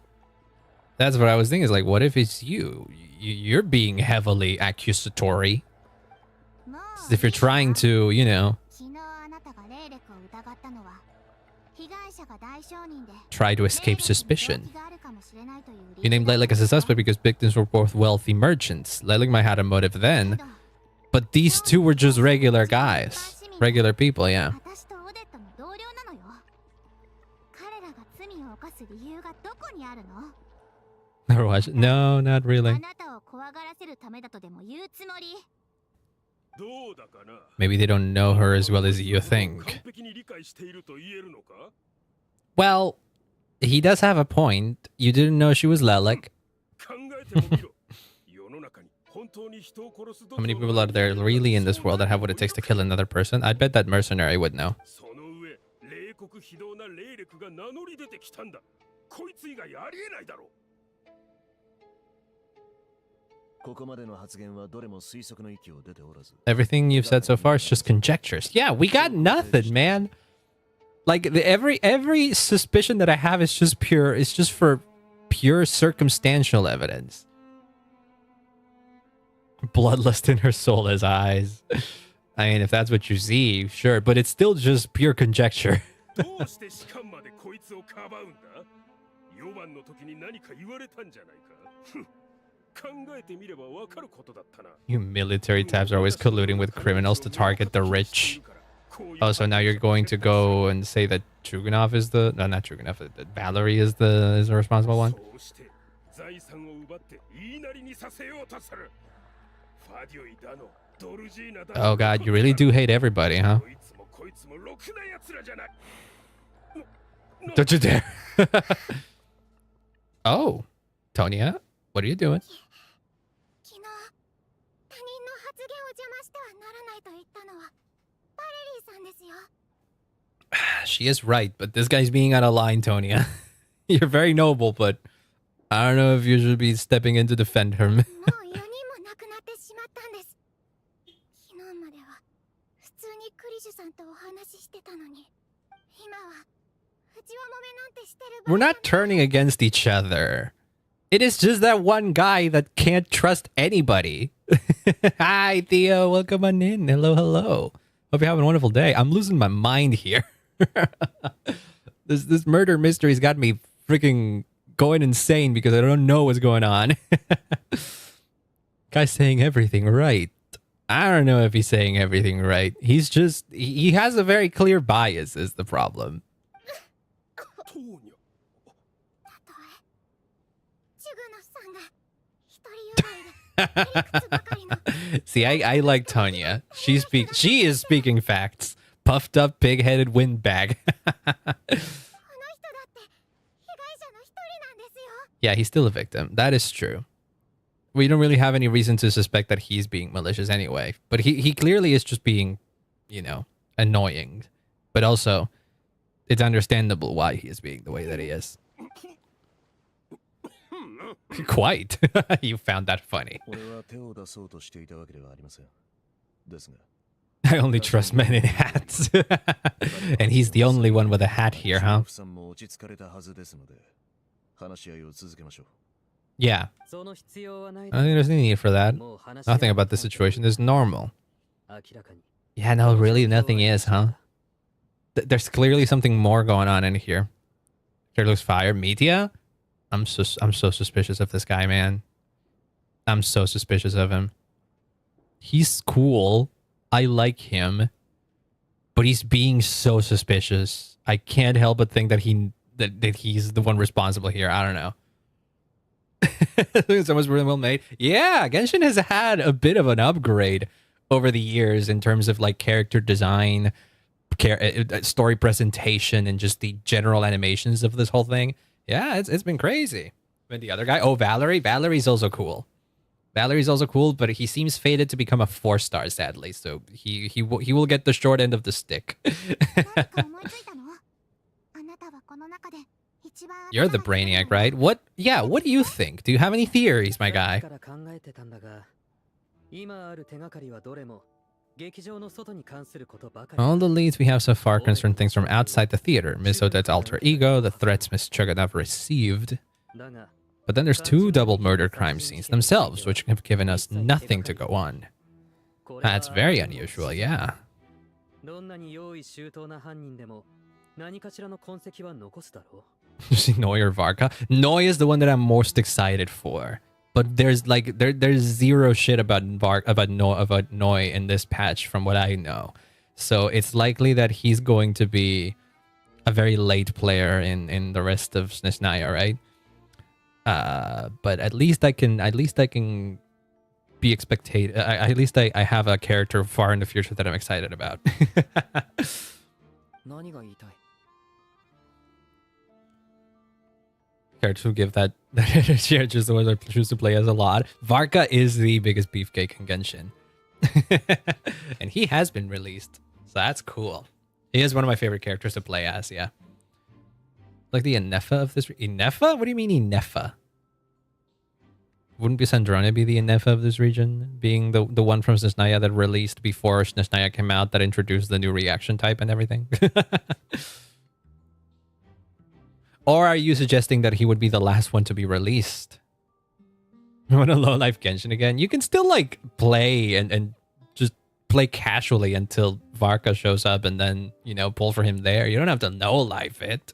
That's what I was thinking. Is like, what if it's you? You're being heavily accusatory. As if you're trying to, you know, try to escape suspicion. You named Lilac as a suspect because victims were both wealthy merchants. Lilac might have a motive then, but these two were just regular guys. Regular people, yeah. Never watched it. No, not really. Maybe they don't know her as well as you think. Well, he does have a point. You didn't know she was Lilac. How many people are there really in this world that have what it takes to kill another person? I bet that mercenary would know. Everything you've said so far is just conjectures. Yeah, we got nothing, man. Like every suspicion that I have is just pure. It's just for pure circumstantial evidence. Bloodlust in her soul as eyes. I mean, if that's what you see, sure, but it's still just pure conjecture. You military types are always colluding with criminals to target the rich. Oh, so now you're going to go and say that Chugunov is the... No, not Chugunov. That Valerie is the responsible one? Oh god, you really do hate everybody, huh? Don't you dare. Oh, Tonya, what are you doing? She is right, but this guy's being out of line, Tonya. You're very noble, but I don't know if you should be stepping in to defend her. We're not turning against each other. It is just that one guy that can't trust anybody. Hi, Theo. Welcome on in. Hello, hello. Hope you're having a wonderful day. I'm losing my mind here. This murder mystery's got me freaking going insane because I don't know what's going on. Guy's saying everything right. I don't know if he's saying everything right. He's just... He has a very clear bias is the problem. See, I like Tonya. She is speaking facts. Puffed up, pig-headed windbag. Yeah, he's still a victim. That is true. We don't really have any reason to suspect that he's being malicious anyway. But he clearly is just being, you know, annoying. But also, it's understandable why he is being the way that he is. Quite. You found that funny. I only trust men in hats. And he's the only one with a hat here, huh? Yeah. I don't think there's any need for that. Nothing about this situation is normal. Yeah, no, really nothing is, huh? There's clearly something more going on in here. Here looks fire. Media? I'm so suspicious of this guy, man. I'm so suspicious of him. He's cool. I like him. But he's being so suspicious. I can't help but think that he's the one responsible here. I don't know. Someone's really well made. Yeah, Genshin has had a bit of an upgrade over the years in terms of like character design, story presentation, and just the general animations of this whole thing. Yeah, it's been crazy. But the other guy, oh, Valerie. Valerie's also cool. Valerie's also cool, but he seems fated to become a 4-star, sadly. So he will get the short end of the stick. You're the brainiac, right? What? Yeah, what do you think? Do you have any theories, my guy? All the leads we have so far concern things from outside the theater. Miss Odette's alter ego, the threats Miss Chuganov received. But then there's 2 double murder crime scenes themselves, which have given us nothing to go on. That's very unusual, yeah. You see Noi or Varka? Noi is the one that I'm most excited for. But there's like there's zero shit about Noi in this patch from what I know. So it's likely that he's going to be a very late player in the rest of Snezhnaya, right? But at least I can be expectate. At least I have a character far in the future that I'm excited about. Characters who give that just the ones I choose to play as a lot. Varka is the biggest beefcake in Genshin. And he has been released. So that's cool. He is one of my favorite characters to play as, yeah. Like the Inefa of this... Inefa? What do you mean Inefa? Wouldn't Sandrone be the Inefa of this region? Being the one from Snezhnaya that released before Snezhnaya came out that introduced the new reaction type and everything? Or are you suggesting that he would be the last one to be released? You want a low-life Genshin again? You can still, like, play and just play casually until Varka shows up and then, you know, pull for him there. You don't have to no-life it.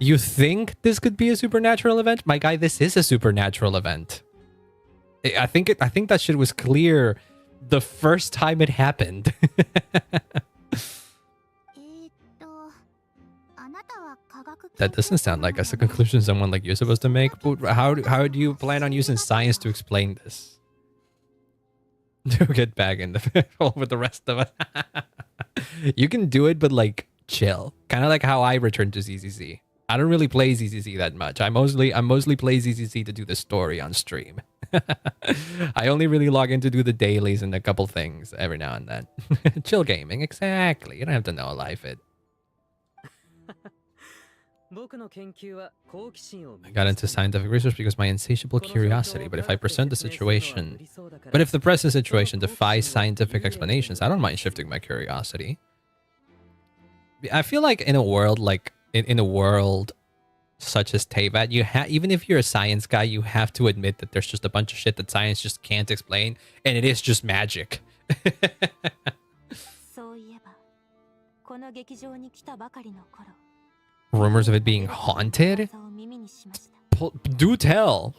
You think this could be a supernatural event? My guy, this is a supernatural event. I think that shit was clear the first time it happened. That doesn't sound like a conclusion someone like you're supposed to make. But how do you plan on using science to explain this? To get back in the film with the rest of us. You can do it, but like chill. Kind of like how I returned to ZZZ. I don't really play ZZZ that much. I mostly play ZZZ to do the story on stream. I only really log in to do the dailies and a couple things every now and then. Chill gaming, exactly. You don't have to know life it. I got into scientific research because my insatiable curiosity, but if the present situation defies scientific explanations, I don't mind shifting my curiosity. I feel like in a world like in a world such as Teyvat, even if you're a science guy, you have to admit that there's just a bunch of shit that science just can't explain, and it is just magic. そういえば、この劇場に来たばかりの頃、 Rumors of it being haunted? 噂を耳にしました。 Do tell.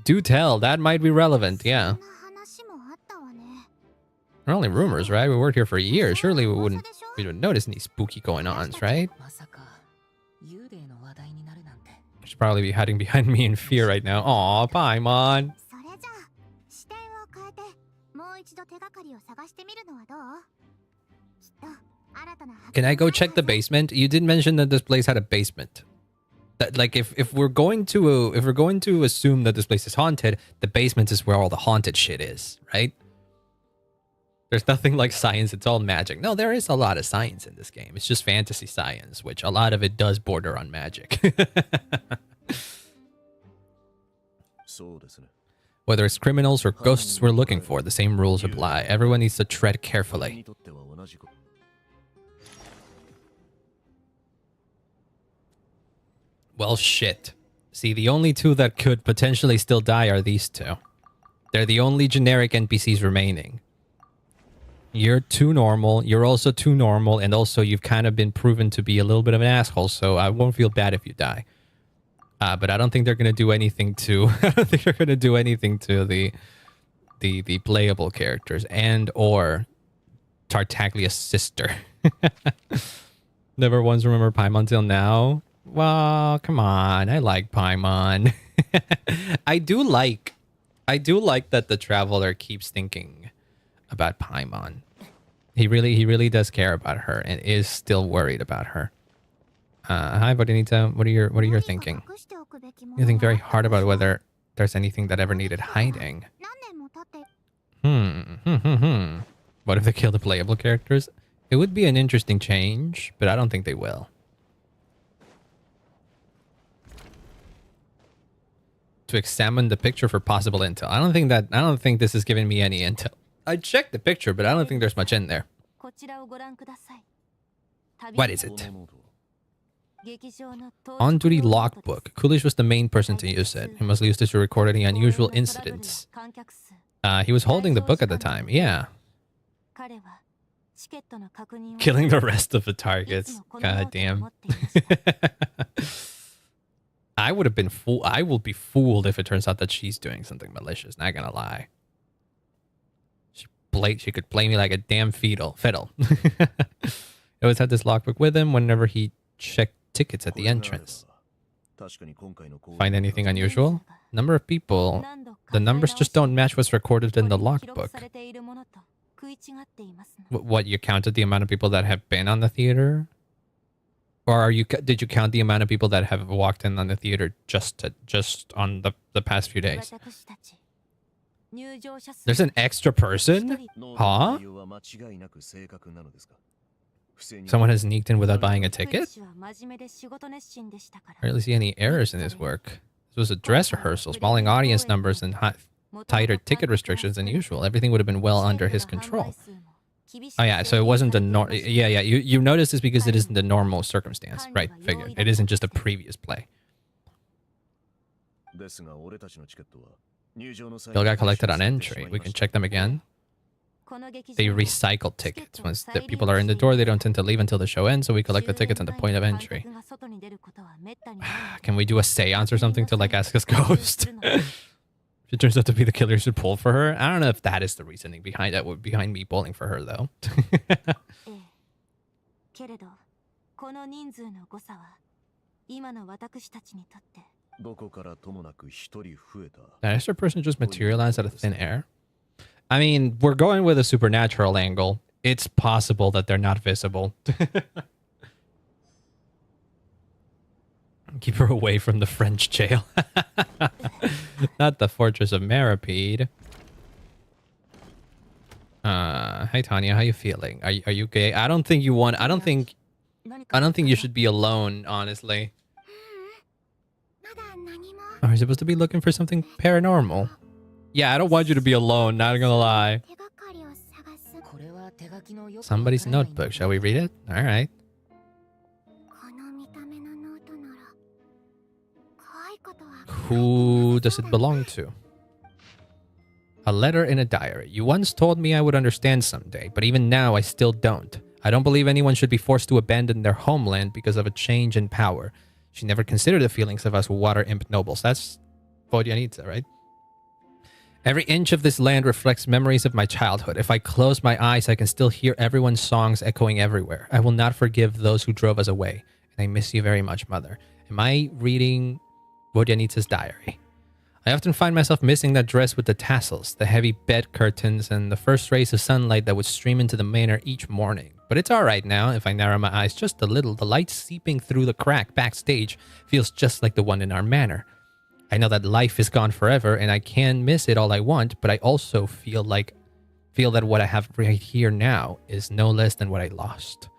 Do tell. That might be relevant, yeah. そんな話もあったわね。 They're only rumors, right? We worked here for years. Surely we wouldn't notice any spooky going-ons, right? まさか幽霊の話題になるなんて。 Should probably be hiding behind me in fear right now. Aw, Paimon. それじゃあ視点を変えてもう一度手がかりを探してみるのはどう？きっと新たな発見 Can I go がある check the はず。 basement? You did mention that this place had a basement. That, like, if we're going to assume that this place is haunted, the basement is where all the haunted shit is, right? There's nothing like science, it's all magic. No, there is a lot of science in this game. It's just fantasy science, which a lot of it does border on magic. そうですね。 Whether it's criminals or ghosts we're looking for, the same rules apply. Everyone needs to tread 俺 carefully. にとっては同じこと。 Well, shit. See, the only two that could potentially still die are these two. They're the only generic NPCs remaining. You're too normal. You're also too normal. And also, you've kind of been proven to be a little bit of an asshole. So I won't feel bad if you die. But I don't think they're going to do anything to... I don't think they're going to do anything to the playable characters. And or Tartaglia's sister. Never once remember Paimon till now. Well, come on. I like Paimon. I do like that the traveler keeps thinking about Paimon. He really does care about her and is still worried about her. Hi, Bodinita. What are your thinking? 隠しておくべきもの You が think あ very った hard でし about ょ？ whether there's anything that ever needed hiding. 何年も経って What if they kill the playable characters? It would be an interesting change, but I don't think they will. To examine the picture for possible intel. I don't think this is giving me any intel. I checked the picture, but I don't think there's much in there. こちらをご覧ください。 What is こ it? のノートは 劇場の当 On 日 duty のノートです。 logbook. Coolidge was the main person to use it. He must use this to record any unusual incidents. He was holding the book at the time. Yeah. 彼はチケットの確認を Killing the rest of the いつ targets. もこのノー God トを damn. 持っていました I would have been fooled. I will be fooled if it turns out that she's doing something malicious. Not gonna lie. She could play me like a damn fiddle. He always had this logbook with him whenever he checked tickets at こ the れがあれば entrance. 確かに今回の行為 Find anything unusual? Number of people. The numbers just don't match what's recorded in the これに記録 logbook. されているものと食い違っていますの。 What, you counted the amount of people that have been on the theater? Or did you count the amount of people that have walked in on the theater just on the past few days? 私たち入場者数 There's an extra person? ノートの Huh? 内容は間違いなく正確なのですか？不正に Someone has sneaked in without buying a クリ ticket? シュは真面目で仕事熱心でしたから I rarely see any errors in this work. This was a dress rehearsal, spalling audience numbers and tighter ticket restrictions than usual. Everything would have been well under his control. Oh yeah, so it wasn't the yeah. You noticed this because it isn't the normal circumstance, right? Figured it isn't just a previous play. ですが俺たちのチケットは入場の際 Bill に got collected on 回収されてし entry. まい We ま can した check them again. この劇場 They は recycle tickets. Once the people are in the door, they don't tend to leave until the show ends, so we collect the tickets at the point of entry. 観客が外に出ることは滅多にないので Can we do a seance or something to like ask his ghost? If it turns out to be the killer who should pull for her. I don't know if that is the reasoning behind me pulling for her though. ええけれどこの人数の誤差は今の私たちにとって どこからともなく一人増えた Did an extra person just materialize out of thin air? I mean, we're going with a supernatural angle. It's possible that they're not visible. Keep her away from the French jail. Not the Fortress of Maripede. Hey Tanya, how you feeling? Are you gay? I don't think you should be alone, honestly. まだ何も Are you supposed to be looking for something paranormal? Yeah, I don't want you to be alone, not gonna lie. 手がかりを探すこれは手書きのよくわから Somebody's ない notebook. Shall we read it? Alright. この見た目のノートなら Who does it belong to? A letter in a diary. You once told me I would understand someday, but even now I still don't. I don't believe anyone should be forced to abandon their homeland because of a change in power. She never considered the feelings of us water imp nobles. That's Vodyanitsa, right? Every inch of this land reflects memories of my childhood. If I close my eyes, I can still hear everyone's songs echoing everywhere. I will not forgive those who drove us away. And I miss you very much, Mother. Am I reading Vodyanitsa's diary? I often find myself missing that dress with the tassels, the heavy bed curtains, and the first rays of sunlight that would stream into the manor each morning. But it's alright now. If I narrow my eyes just a little, the light seeping through the crack backstage feels just like the one in our manor. I know that life is gone forever, and I can miss it all I want, but I also feel that what I have right here now is no less than what I lost.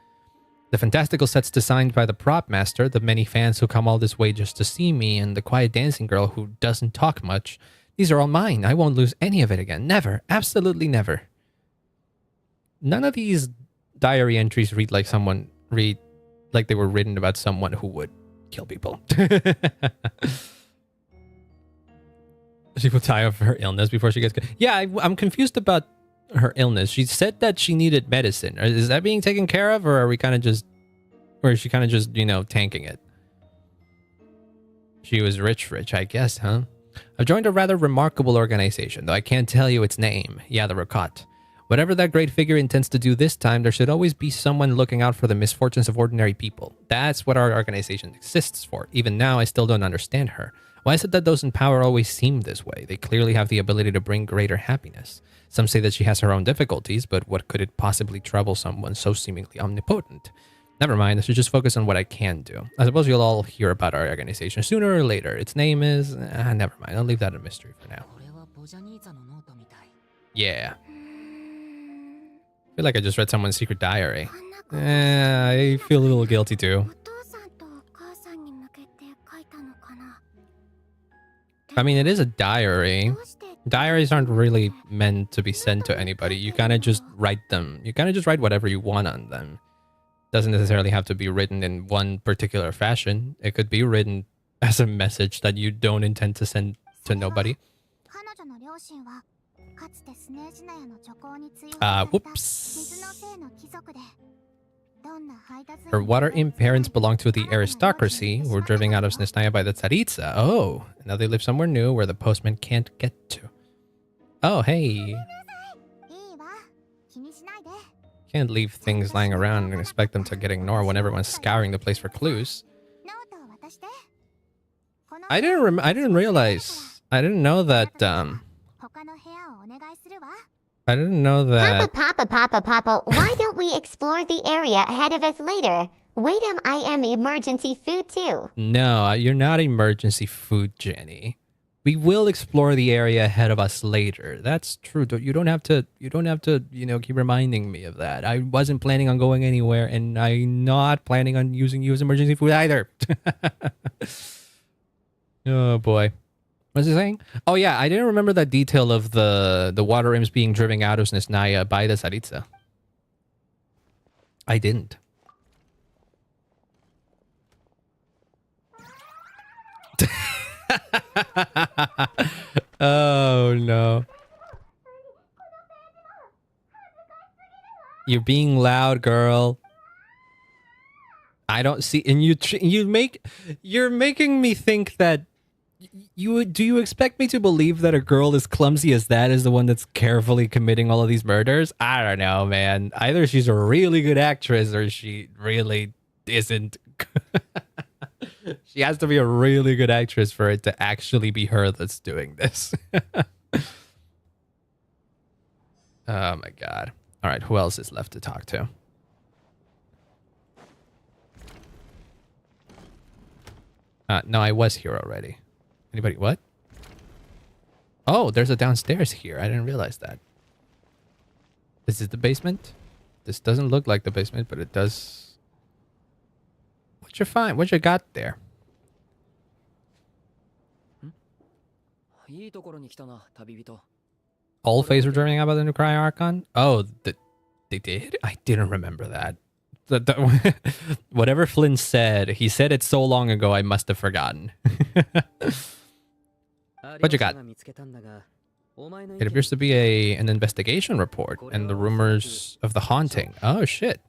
The fantastical sets designed by the prop master, the many fans who come all this way just to see me, and the quiet dancing girl who doesn't talk much, these are all mine. I won't lose any of it again. Never. Absolutely never. None of these diary entries read like they were written about someone who would kill people. She will die of her illness before she gets good. Yeah, I'm confused about her illness. She said that she needed medicine. Is that being taken care of, or is she kind of just, you know, tanking it? She was rich, I guess, huh? I've joined a rather remarkable organization, though I can't tell you its name. Yeah, the Rakat. Whatever that great figure intends to do this time, there should always be someone looking out for the misfortunes of ordinary people. That's what our organization exists for. Even now, I still don't understand her. Why is it that those in power always seem this way? They clearly have the ability to bring greater happiness. Some say that she has her own difficulties, but what could it possibly trouble someone so seemingly omnipotent? Never mind, I should just focus on what I can do. I suppose you'll all hear about our organization sooner or later. Its name is... never mind, I'll leave that a mystery for now. Yeah. I feel like I just read someone's secret diary. I feel a little guilty too. I mean, it is a diary. Diaries aren't really meant to be sent to anybody. You kind of just write them. You kind of just write whatever you want on them. Doesn't necessarily have to be written in one particular fashion. It could be written as a message that you don't intend to send to nobody. Whoops. Her water imp parents belong to the aristocracy who were driven out of Snezhnaya by the Tsaritsa. Oh, now they live somewhere new where the postman can't get to. Oh, hey. Can't leave things lying around and expect them to get ignored when everyone's scouring the place for clues. I didn't realize. I didn't know that, I didn't know that... Papa, why don't we explore the area ahead of us later? Wait, I am emergency food too. No, you're not emergency food, Jenny. We will explore the area ahead of us later. That's true. You don't have to, you know, keep reminding me of that. I wasn't planning on going anywhere, and I'm not planning on using you as emergency food either. Oh, boy. What was he saying? Oh, yeah, I didn't remember that detail of the water imps being driven out of Snezhnaya by the Tsaritsa. I didn't. Oh, no. You're being loud, girl. I don't see... And you're making me think that... Do you expect me to believe that a girl as clumsy as that is the one that's carefully committing all of these murders? I don't know, man. Either she's a really good actress or she really isn't. She has to be a really good actress for it to actually be her that's doing this. Oh my god. All right, who else is left to talk to? No, I was here already. Anybody? What? Oh, there's a downstairs here. I didn't realize that. This is the basement? This doesn't look like the basement, but it does... What you find? What you got there? All phase were dreaming about the new Cry Archon? Oh, they did? I didn't remember that. Whatever Flynn said, he said it so long ago I must have forgotten. What you got? It appears to be an investigation report and the rumors of the haunting. Oh shit.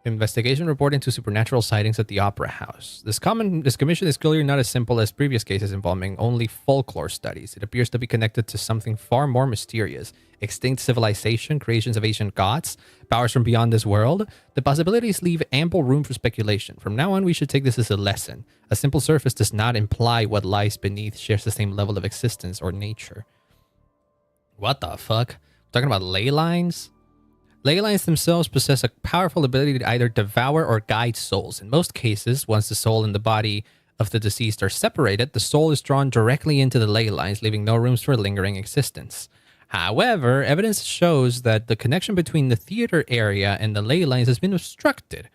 Investigation report into supernatural sightings at the Opera House. This commission is clearly not as simple as previous cases involving only folklore studies. It appears to be connected to something far more mysterious. Extinct civilization, creations of ancient gods, powers from beyond this world. The possibilities leave ample room for speculation. From now on, we should take this as a lesson. A simple surface does not imply what lies beneath shares the same level of existence or nature. What the fuck? We're talking about ley lines? Ley lines themselves possess a powerful ability to either devour or guide souls. In most cases, once the soul and the body of the deceased are separated, the soul is drawn directly into the ley lines, leaving no rooms for lingering existence. However, evidence shows that the connection between the theater area and the ley lines has been obstructed,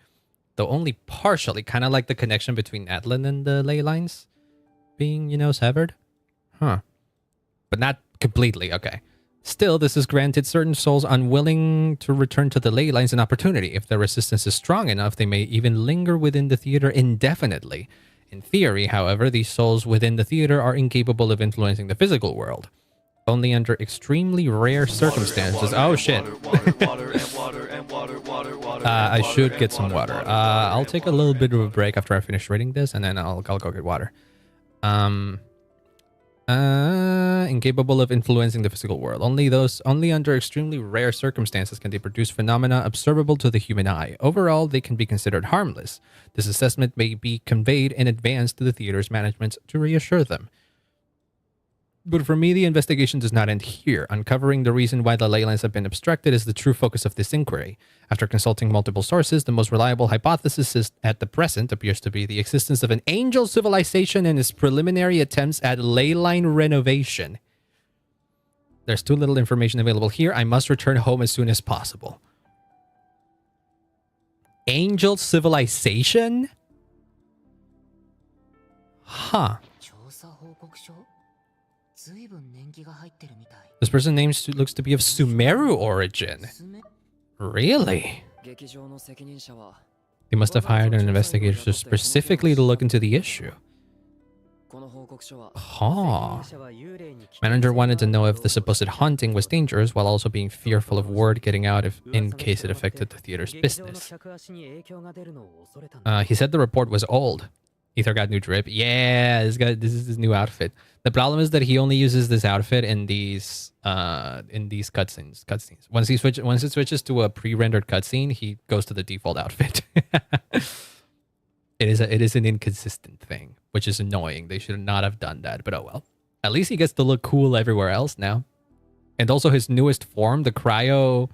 though only partially, kind of like the connection between Atlan and the ley lines being, severed. Huh. But not completely, okay. Still, this has granted certain souls unwilling to return to the ley lines an opportunity. If their resistance is strong enough, they may even linger within the theater indefinitely. In theory, however, these souls within the theater are incapable of influencing the physical world. Only under extremely rare circumstances. Oh shit. I should get some water. I'll take a little bit of a break after I finish reading this, and then I'll go get water. Incapable of influencing the physical world. Only under extremely rare circumstances can they produce phenomena observable to the human eye. Overall, they can be considered harmless. This assessment may be conveyed in advance to the theater's management to reassure them. But for me, the investigation does not end here. Uncovering the reason why the ley lines have been obstructed is the true focus of this inquiry. After consulting multiple sources, the most reliable hypothesis at the present appears to be the existence of an angel civilization and its preliminary attempts at ley line renovation. There's too little information available here. I must return home as soon as possible. Angel civilization? Huh. This person looks to be of Sumeru origin. Really? They must have hired an investigator specifically to look into the issue. Huh. Manager wanted to know if the supposed haunting was dangerous while also being fearful of word getting out in case it affected the theater's business. He said the report was old. Ether got new drip. Yeah, this is his new outfit. The problem is that he only uses this outfit in these cutscenes. Once it switches to a pre-rendered cutscene, he goes to the default outfit. It is an inconsistent thing, which is annoying. They should not have done that, but oh well. At least he gets to look cool everywhere else now. And also his newest form, the cryo.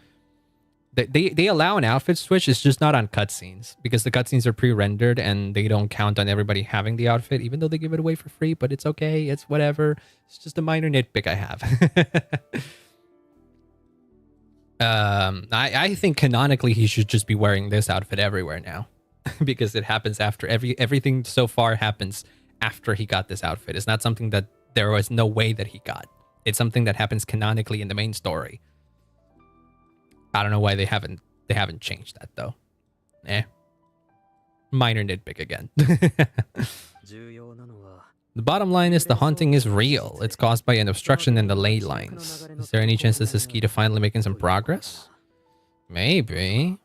They allow an outfit switch, it's just not on cutscenes because the cutscenes are pre-rendered and they don't count on everybody having the outfit, even though they give it away for free, but it's okay, it's whatever. It's just a minor nitpick I have. I think canonically he should just be wearing this outfit everywhere now because it happens after everything so far happens after he got this outfit. It's not something that there was no way that he got. It's something that happens canonically in the main story. I don't know why they haven't changed that though. Minor nitpick again. The bottom line is the haunting is real. It's caused by an obstruction in the ley lines. Is there any chance this is key to finally making some progress? Maybe.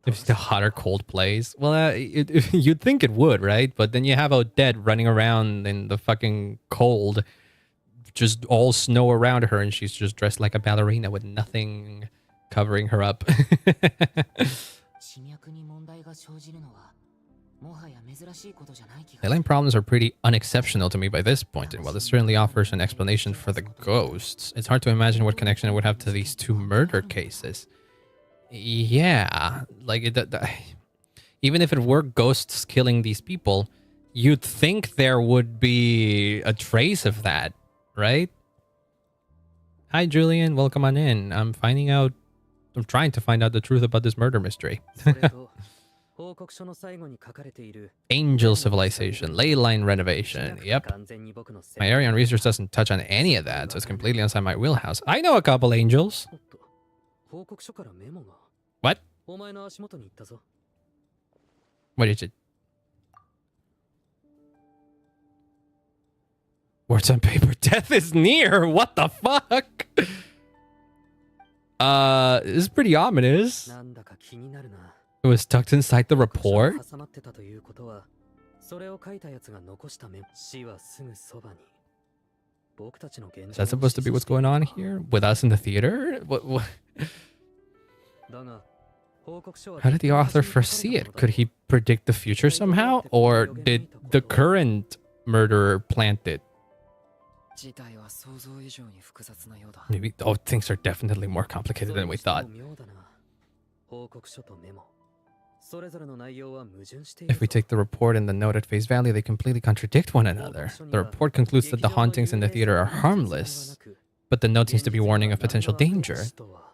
If the hot or cold plays. Well, you'd think it would, right? But then you have Odette running around in the fucking cold. Just all snow around her and she's just dressed like a ballerina with nothing covering her up. Leyline problems are pretty unexceptional to me by this point, and while this certainly offers an explanation for the ghosts, it's hard to imagine what connection it would have to these two murder cases. Yeah, like even if it were ghosts killing these people, you'd think there would be a trace of that. Right? Hi, Julian. Welcome on in. I'm trying to find out the truth about this murder mystery. Angel civilization, ley line renovation. Yep. My area on research doesn't touch on any of that, so it's completely outside my wheelhouse. I know a couple angels. What? What is it? Words on paper. Death is near. What the fuck? This is pretty ominous. It was tucked inside the report. Is that supposed to be what's going on here? With us in the theater? What? How did the author foresee it? Could he predict the future somehow? Or did the current murderer plant it? Maybe. Oh, things are definitely more complicated than we thought. If we take the report and the note at face value, they completely contradict one another. The report concludes that the hauntings in the theater are harmless, but the note seems to be warning of potential danger.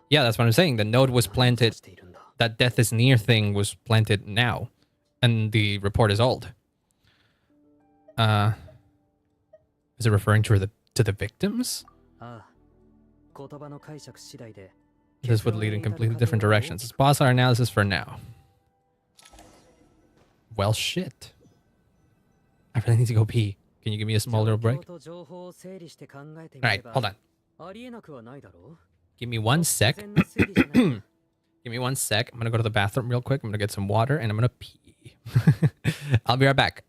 Yeah, that's what I'm saying. The note was planted, that death is near thing was planted now, and the report is old. Is it referring to the victims? This would lead in completely different directions. Let's pause our analysis for now. Well, shit. I really need to go pee. Can you give me a small little break? Alright, hold on. Give me 1 sec. Give me 1 sec. I'm gonna go to the bathroom real quick. I'm gonna get some water and I'm gonna pee. I'll be right back.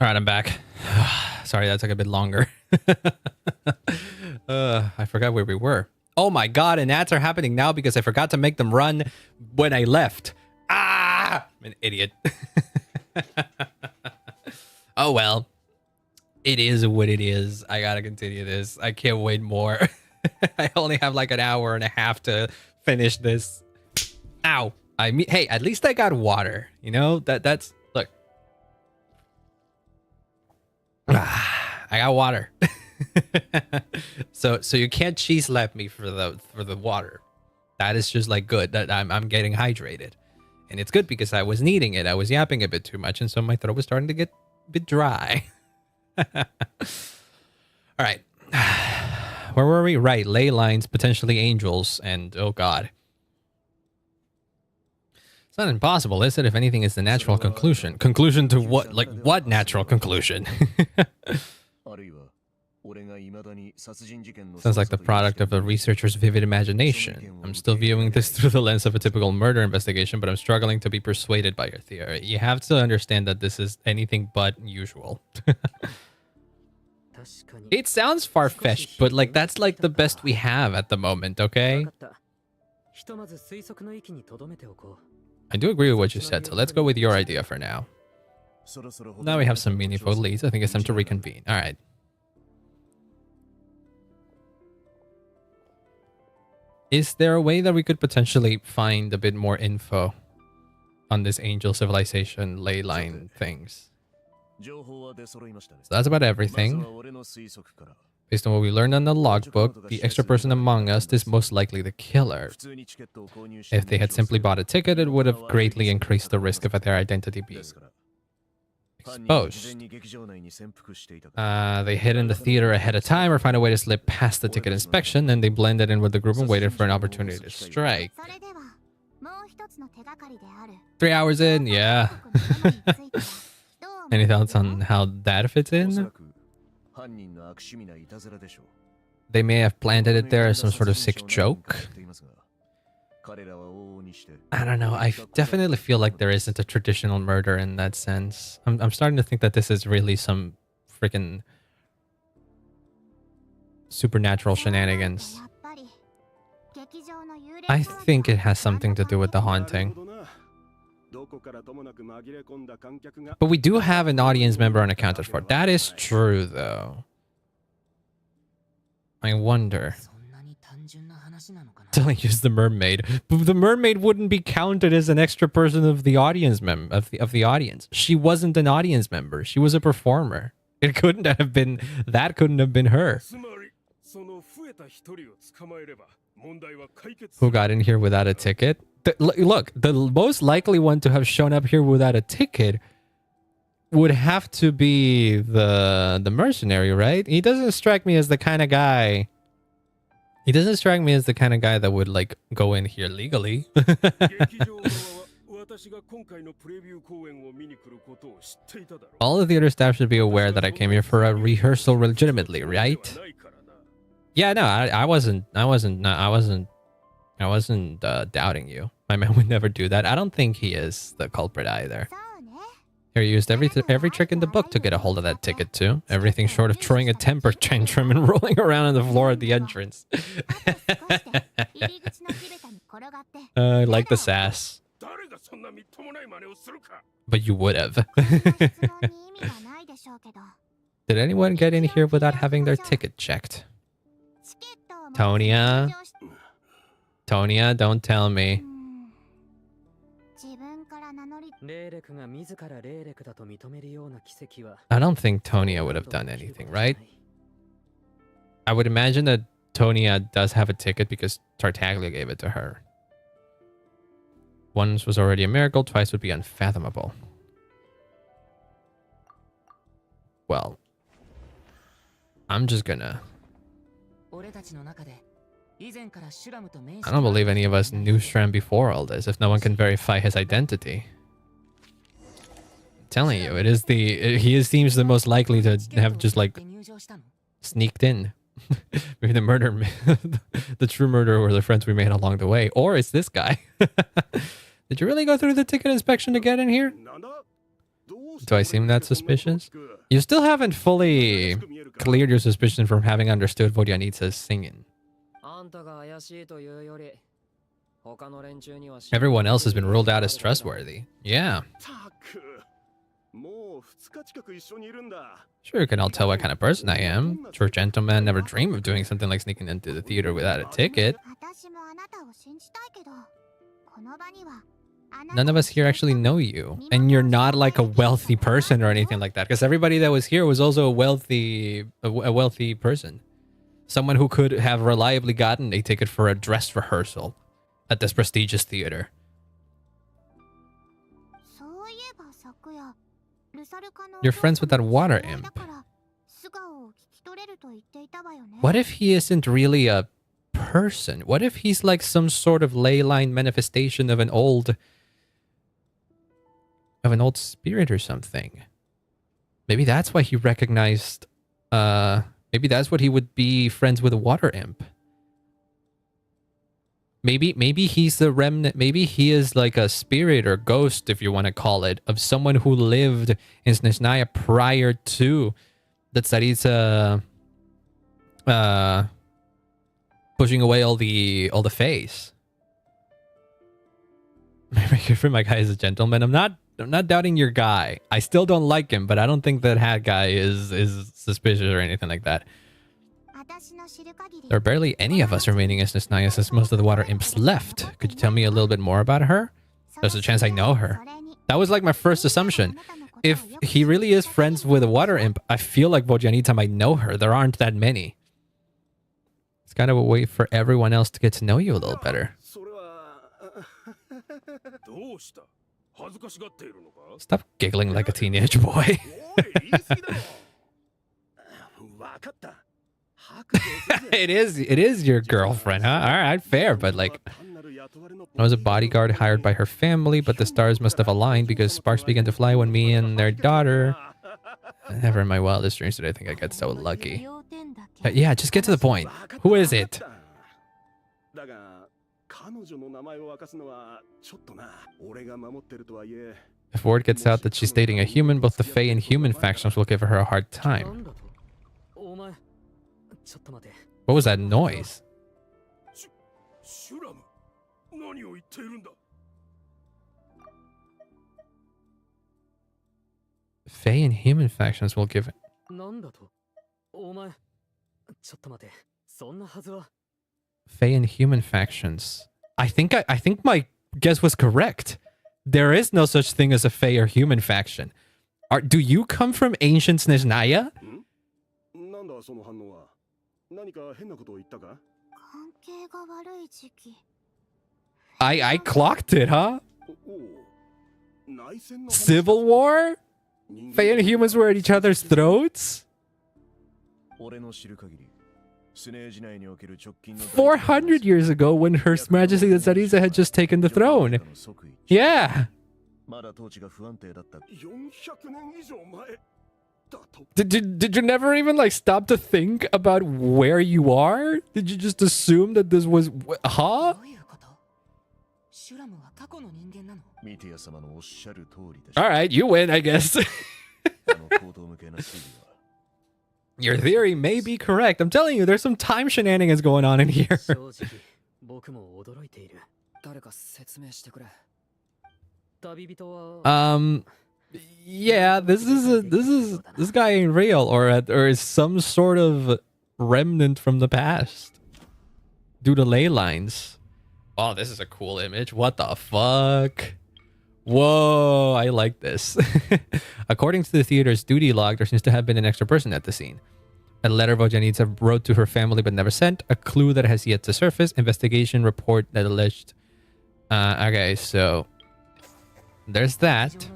All right, I'm back. Sorry, that took a bit longer. I forgot where we were. Oh my god, and ads are happening now because I forgot to make them run when I left. Ah! I'm an idiot. Oh well. It is what it is. I gotta continue this. I can't wait more. I only have like an hour and a half to finish this. Ow. I mean, hey, at least I got water. You know, that's look. I got water. so you can't cheese slap me for the water. That is just like good. That I'm getting hydrated. And it's good because I was needing it. I was yapping a bit too much, and so my throat was starting to get a bit dry. All right. Where were we? Right. Ley lines, potentially angels, and oh god. It's not impossible, is it? If anything, it's the natural conclusion. Conclusion to what? Like, what natural conclusion? Sounds like the product of a researcher's vivid imagination. I'm still viewing this through the lens of a typical murder investigation, but I'm struggling to be persuaded by your theory. You have to understand that this is anything but usual. It sounds far-fetched, but like that's like the best we have at the moment, okay? I do agree with what you said, so let's go with your idea for now. Now we have some meaningful leads. I think it's time to reconvene. All right. Is there a way that we could potentially find a bit more info on this angel civilization ley line things? So that's about everything. Based on what we learned on the logbook, the extra person among us is most likely the killer. If they had simply bought a ticket, it would have greatly increased the risk of their identity being exposed. They hid in the theater ahead of time or find a way to slip past the ticket inspection, then they blended in with the group and waited for an opportunity to strike. 3 hours in, yeah. Any thoughts on how that fits in? They may have planted it there as some sort of sick joke. I don't know. I definitely feel like there isn't a traditional murder in that sense. I'm starting to think that this is really some freaking supernatural shenanigans. I think it has something to do with the haunting. But we do have an audience member unaccounted for. That is true, though. I wonder. Till I use the mermaid. But the mermaid wouldn't be counted as an extra person of the audience of the audience. She wasn't an audience member. She was a performer. It couldn't have been that couldn't have been her. Who got in here without a ticket? Look, the most likely one to have shown up here without a ticket would have to be the mercenary, right? He doesn't strike me as the kind of guy. He doesn't strike me as the kind of guy that would like go in here legally. All the theater staff should be aware that I came here for a rehearsal legitimately, right? Yeah, no, I wasn't doubting you. My man would never do that. I don't think he is the culprit either. He used every trick in the book to get a hold of that ticket too. Everything short of throwing a temper tantrum and rolling around on the floor at the entrance. I like the sass. But you would have. Did anyone get in here without having their ticket checked? Tonya? Tonya, don't tell me. I don't think Tonya would have done anything, right? I would imagine that Tonya does have a ticket because Tartaglia gave it to her. Once was already a miracle, twice would be unfathomable. Well, I'm just gonna... I don't believe any of us knew Shram before all this, if no one can verify his identity. I'm telling you, he seems the most likely to have just like sneaked in. Maybe the murder, the true murderer were the friends we made along the way. Or it's this guy. Did you really go through the ticket inspection to get in here? Do I seem that suspicious? You still haven't fully cleared your suspicion from having understood Vodyanitsa's singing. Everyone else has been ruled out as trustworthy. Yeah. Sure, you can all tell what kind of person I am. Sure, gentlemen never dream of doing something like sneaking into the theater without a ticket. None of us here actually know you. And you're not like a wealthy person or anything like that. Because everybody that was here was also a wealthy person. Someone who could have reliably gotten a ticket for a dress rehearsal at this prestigious theater. You're friends with that water imp. What if he isn't really a person? What if he's like some sort of ley line manifestation of an old spirit or something? Maybe that's why he recognized maybe that's what he would be friends with a water imp. Maybe he's the remnant. Maybe he is like a spirit or ghost, if you want to call it, of someone who lived in Snezhnaya prior to the Tsaritsa pushing away all the face. Maybe my guy is a gentleman. I'm not doubting your guy. I still don't like him, but I don't think that hat guy is suspicious or anything like that. There are barely any of us remaining in Snezhnaya since most of the water imps left. Could you tell me a little bit more about her? There's a chance I know her. That was like my first assumption. If he really is friends with a water imp, I feel like Vodyanita might know her. There aren't that many. It's kind of a way for everyone else to get to know you a little better. Stop giggling like a teenage boy. It is your girlfriend, huh? All right, fair, but like, I was a bodyguard hired by her family, but the stars must have aligned because sparks began to fly when me and their daughter. Never in my wildest dreams did I think I got so lucky. Yeah, just get to the point. Who is it? If word gets out that she's dating a human, both the Fae and human factions will give her a hard time. What was that noise? Fae and human factions will give it. Fae and human factions. I think my guess was correct. There is no such thing as a Fae or human faction. Do you come from ancient Snezhnaya? I clocked it, huh? Civil War? Fae and humans were at each other's throats? 400 years ago, when Her Majesty the Tsaritsa had just taken the throne. Yeah. Did you never even like stop to think about where you are? Did you just assume that this was... Huh? Alright, you win, I guess. Your theory may be correct. I'm telling you, there's some time shenanigans going on in here. Yeah, this guy ain't real, or is some sort of remnant from the past due to ley lines. Oh, this is a cool image. What the fuck? Whoa, I like this. According to the theater's duty log, there seems to have been an extra person at the scene. A letter Vodyanitsa wrote to her family but never sent. A clue that has yet to surface. Investigation report that alleged... okay, so... There's that.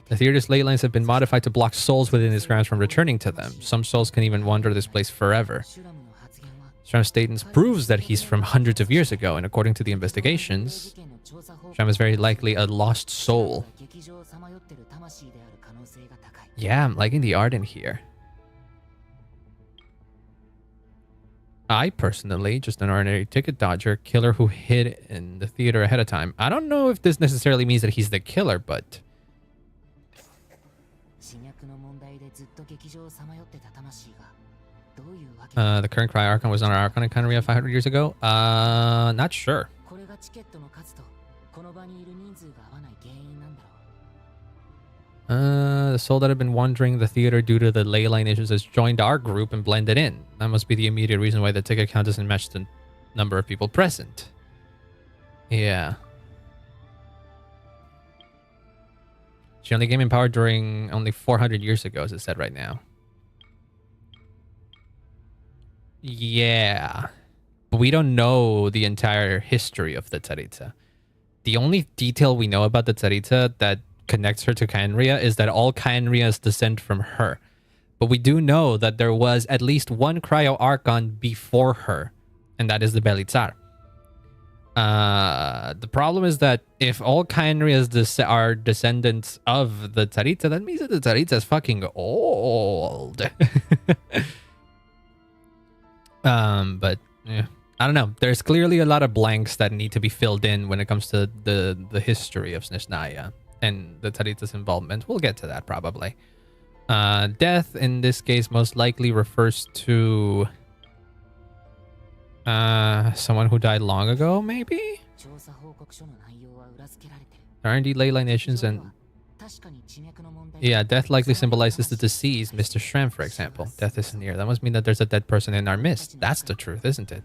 The theater's ley lines have been modified to block souls within its grounds from returning to them. Some souls can even wander this place forever. Shram's statement proves that he's from hundreds of years ago, and according to the investigations, Shram is very likely a lost soul. Yeah, I'm liking the art in here. I personally, just an ordinary ticket dodger, killer who hid in the theater ahead of time. I don't know if this necessarily means that he's the killer, but The current Cry Archon was on our Archon in Kanaria 500 years ago? Not sure. The soul that had been wandering the theater due to the ley line issues has joined our group and blended in. That must be the immediate reason why the ticket count doesn't match the number of people present. Yeah. She only came in power during only 400 years ago, as it said right now. Yeah. But we don't know the entire history of the Tsaritsa. The only detail we know about the Tsaritsa that connects her to Khaenri'ah is that all Khaenri'ahs descend from her. But we do know that there was at least one Cryo Archon before her, and that is the Belitsar. The problem is that if all Khaenri'ahs are descendants of the Tsaritsa, that means that the Tsaritsa is fucking old. But yeah, I don't know. There's clearly a lot of blanks that need to be filled in when it comes to the history of Snezhnaya and the Tsaritsa's involvement. We'll get to that probably. Death in this case most likely refers to someone who died long ago, maybe? There are indeed ley line nations, and yeah, death likely symbolizes the deceased, Mr. Shrem, for example. Death is near. That must mean that there's a dead person in our midst. That's the truth, isn't it?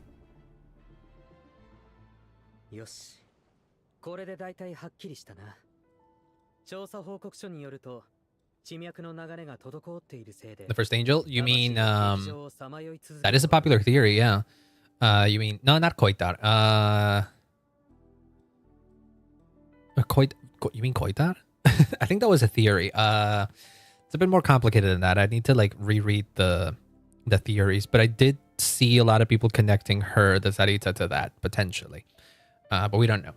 The first angel? You mean, that is a popular theory, yeah. You mean, no, not Koitar. You mean Koitar? I think that was a theory. It's a bit more complicated than that. I need to like reread the theories, but I did see a lot of people connecting her, the Tsaritsa, to that potentially. But we don't know.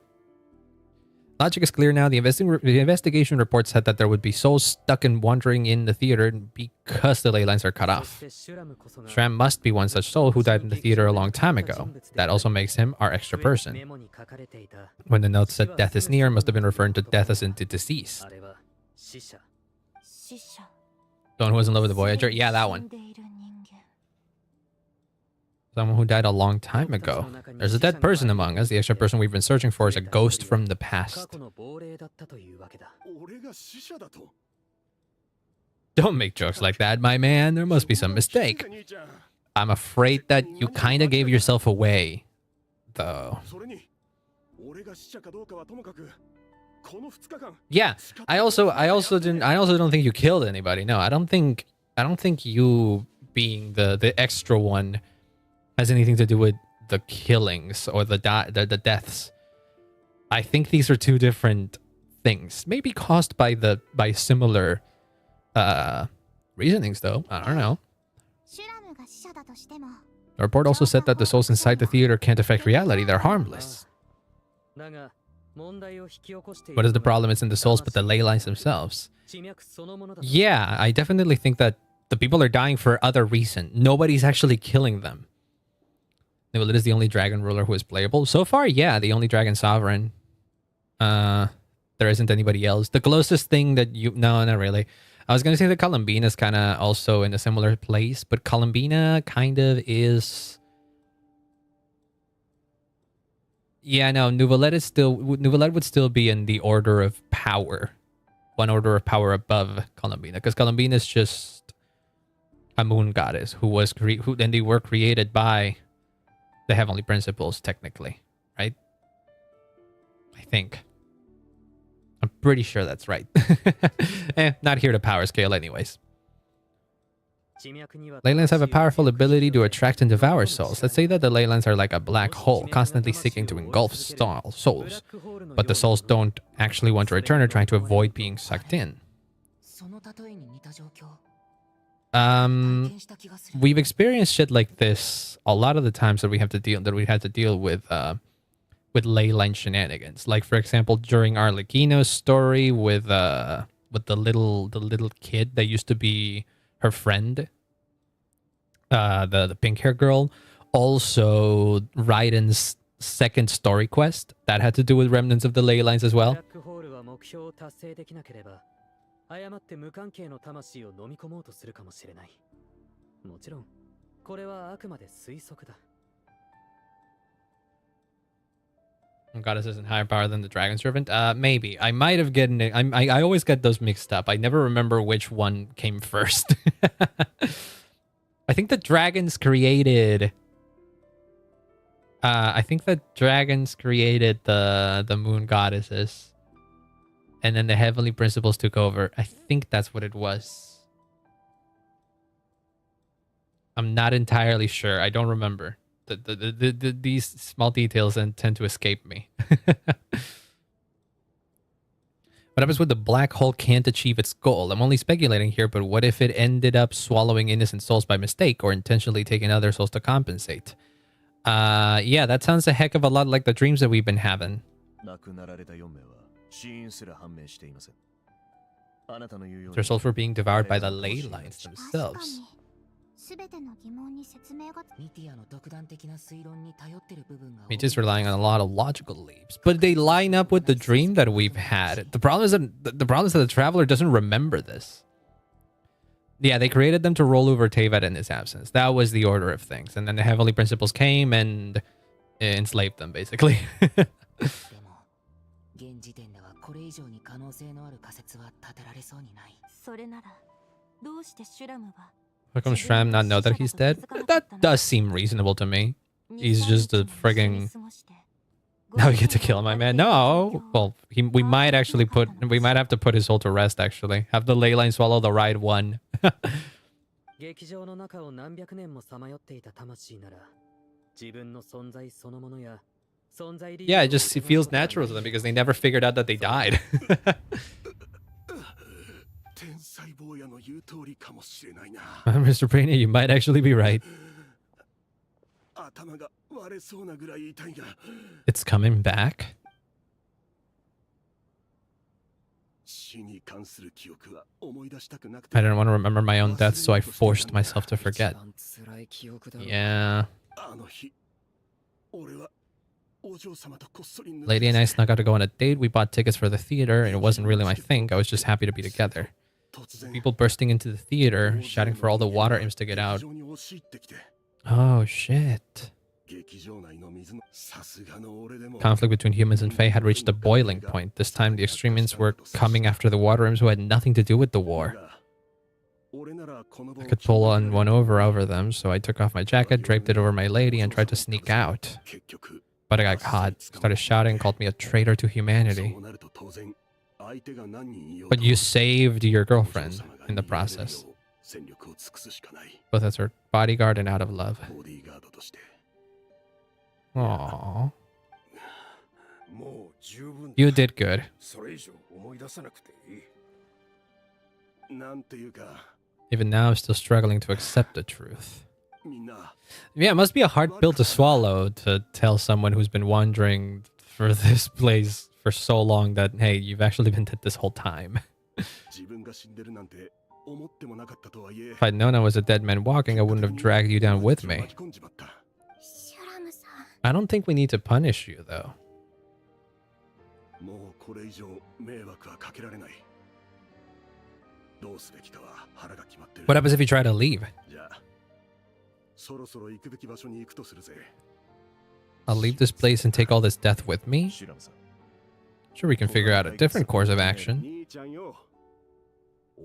Logic is clear now. The investigation report said that there would be souls stuck and wandering in the theater because the ley lines are cut off. Shram must be one such soul who died in the theater a long time ago. That also makes him our extra person. When the note said death is near, it must have been referring to death as in the deceased. The one who was in love with the Voyager? Yeah, that one. Someone who died a long time ago. There's a dead person among us. The extra person we've been searching for is a ghost from the past. Don't make jokes like that, my man. There must be some mistake. I'm afraid that you kind of gave yourself away, though. Yeah, I also don't think you killed anybody. No, I don't think you being the extra one has anything to do with the killings or the deaths. I think these are two different things, maybe caused by similar reasonings, though. I don't know. The report also said that the souls inside the theater can't affect reality. They're harmless. What is the problem? It's in the souls, but the ley lines themselves. Yeah, I definitely think that the people are dying for other reason. Nobody's actually killing them. Nivelid is the only dragon ruler who is playable. So far, yeah, the only dragon sovereign. There isn't anybody else. The closest thing that you... No, not really. I was going to say that Columbina is kind of also in a similar place, but Columbina kind of is... Yeah, no, Nivelid would still be in the order of power. One order of power above Columbina, because Columbina is just a moon goddess who then they were created by the heavenly principles, technically, right? I think. I'm pretty sure that's right. Not here to power scale anyways. Leylands have a powerful ability to attract and devour souls. Let's say that the Leylands are like a black hole, constantly seeking to engulf souls. But the souls don't actually want to return or trying to avoid being sucked in. We've experienced shit like this a lot of the times that we had to deal with leyline shenanigans. Like, for example, during Arlecchino's story with the little kid that used to be her friend, the pink hair girl. Also, Raiden's second story quest that had to do with remnants of the ley lines as well. 誤って無関係の魂を飲み込もうとするかもしれない。もちろん、これはあくまで推測だ。Goddess isn't higher power than the dragon servant. Maybe I might have gotten it. I always get those mixed up. I never remember which one came first. I think the dragons created. I think the dragons created the moon goddesses, and then the heavenly principles took over. I think that's what it was. I'm not entirely sure. I don't remember. These small details tend to escape me. What happens when the black hole can't achieve its goal? I'm only speculating here, but what if it ended up swallowing innocent souls by mistake or intentionally taking other souls to compensate? Yeah, that sounds a heck of a lot like the dreams that we've been having. Their souls were being devoured by the ley lines themselves. Meeta's relying on a lot of logical leaps, but they line up with the dream that we've had. The problem is that the traveler doesn't remember this. Yeah, they created them to roll over Tevat in his absence. That was the order of things, and then the heavenly principles came and enslaved them, basically. How come Shram not know that he's dead? That does seem reasonable to me. He's just a frigging... Now we get to kill my man. No! Well, we might have to put his soul to rest, actually. Have the ley line swallow the right one. Yeah, it feels natural to them because they never figured out that they died. Mr. Prania, you might actually be right. It's coming back? I didn't want to remember my own death, so I forced myself to forget. Yeah. Lady and I snuck out to go on a date. We bought tickets for the theater, and it wasn't really my thing. I was just happy to be together. People bursting into the theater, shouting for all the water imps to get out. Oh, shit. Conflict between humans and Fae had reached a boiling point. This time, the extreme imps were coming after the water imps who had nothing to do with the war. I could pull on one over them, so I took off my jacket, draped it over my lady, and tried to sneak out. But I got caught, started shouting, called me a traitor to humanity. But you saved your girlfriend in the process. Both as her bodyguard and out of love. Aww. You did good. Even now, I'm still struggling to accept the truth. Yeah, it must be a hard pill to swallow to tell someone who's been wandering for this place for so long that, hey, you've actually been dead this whole time. If I'd known I was a dead man walking, I wouldn't have dragged you down with me. I don't think we need to punish you, though. What happens if you try to leave? I'll leave this place and take all this death with me? Sure, we can figure out a different course of action.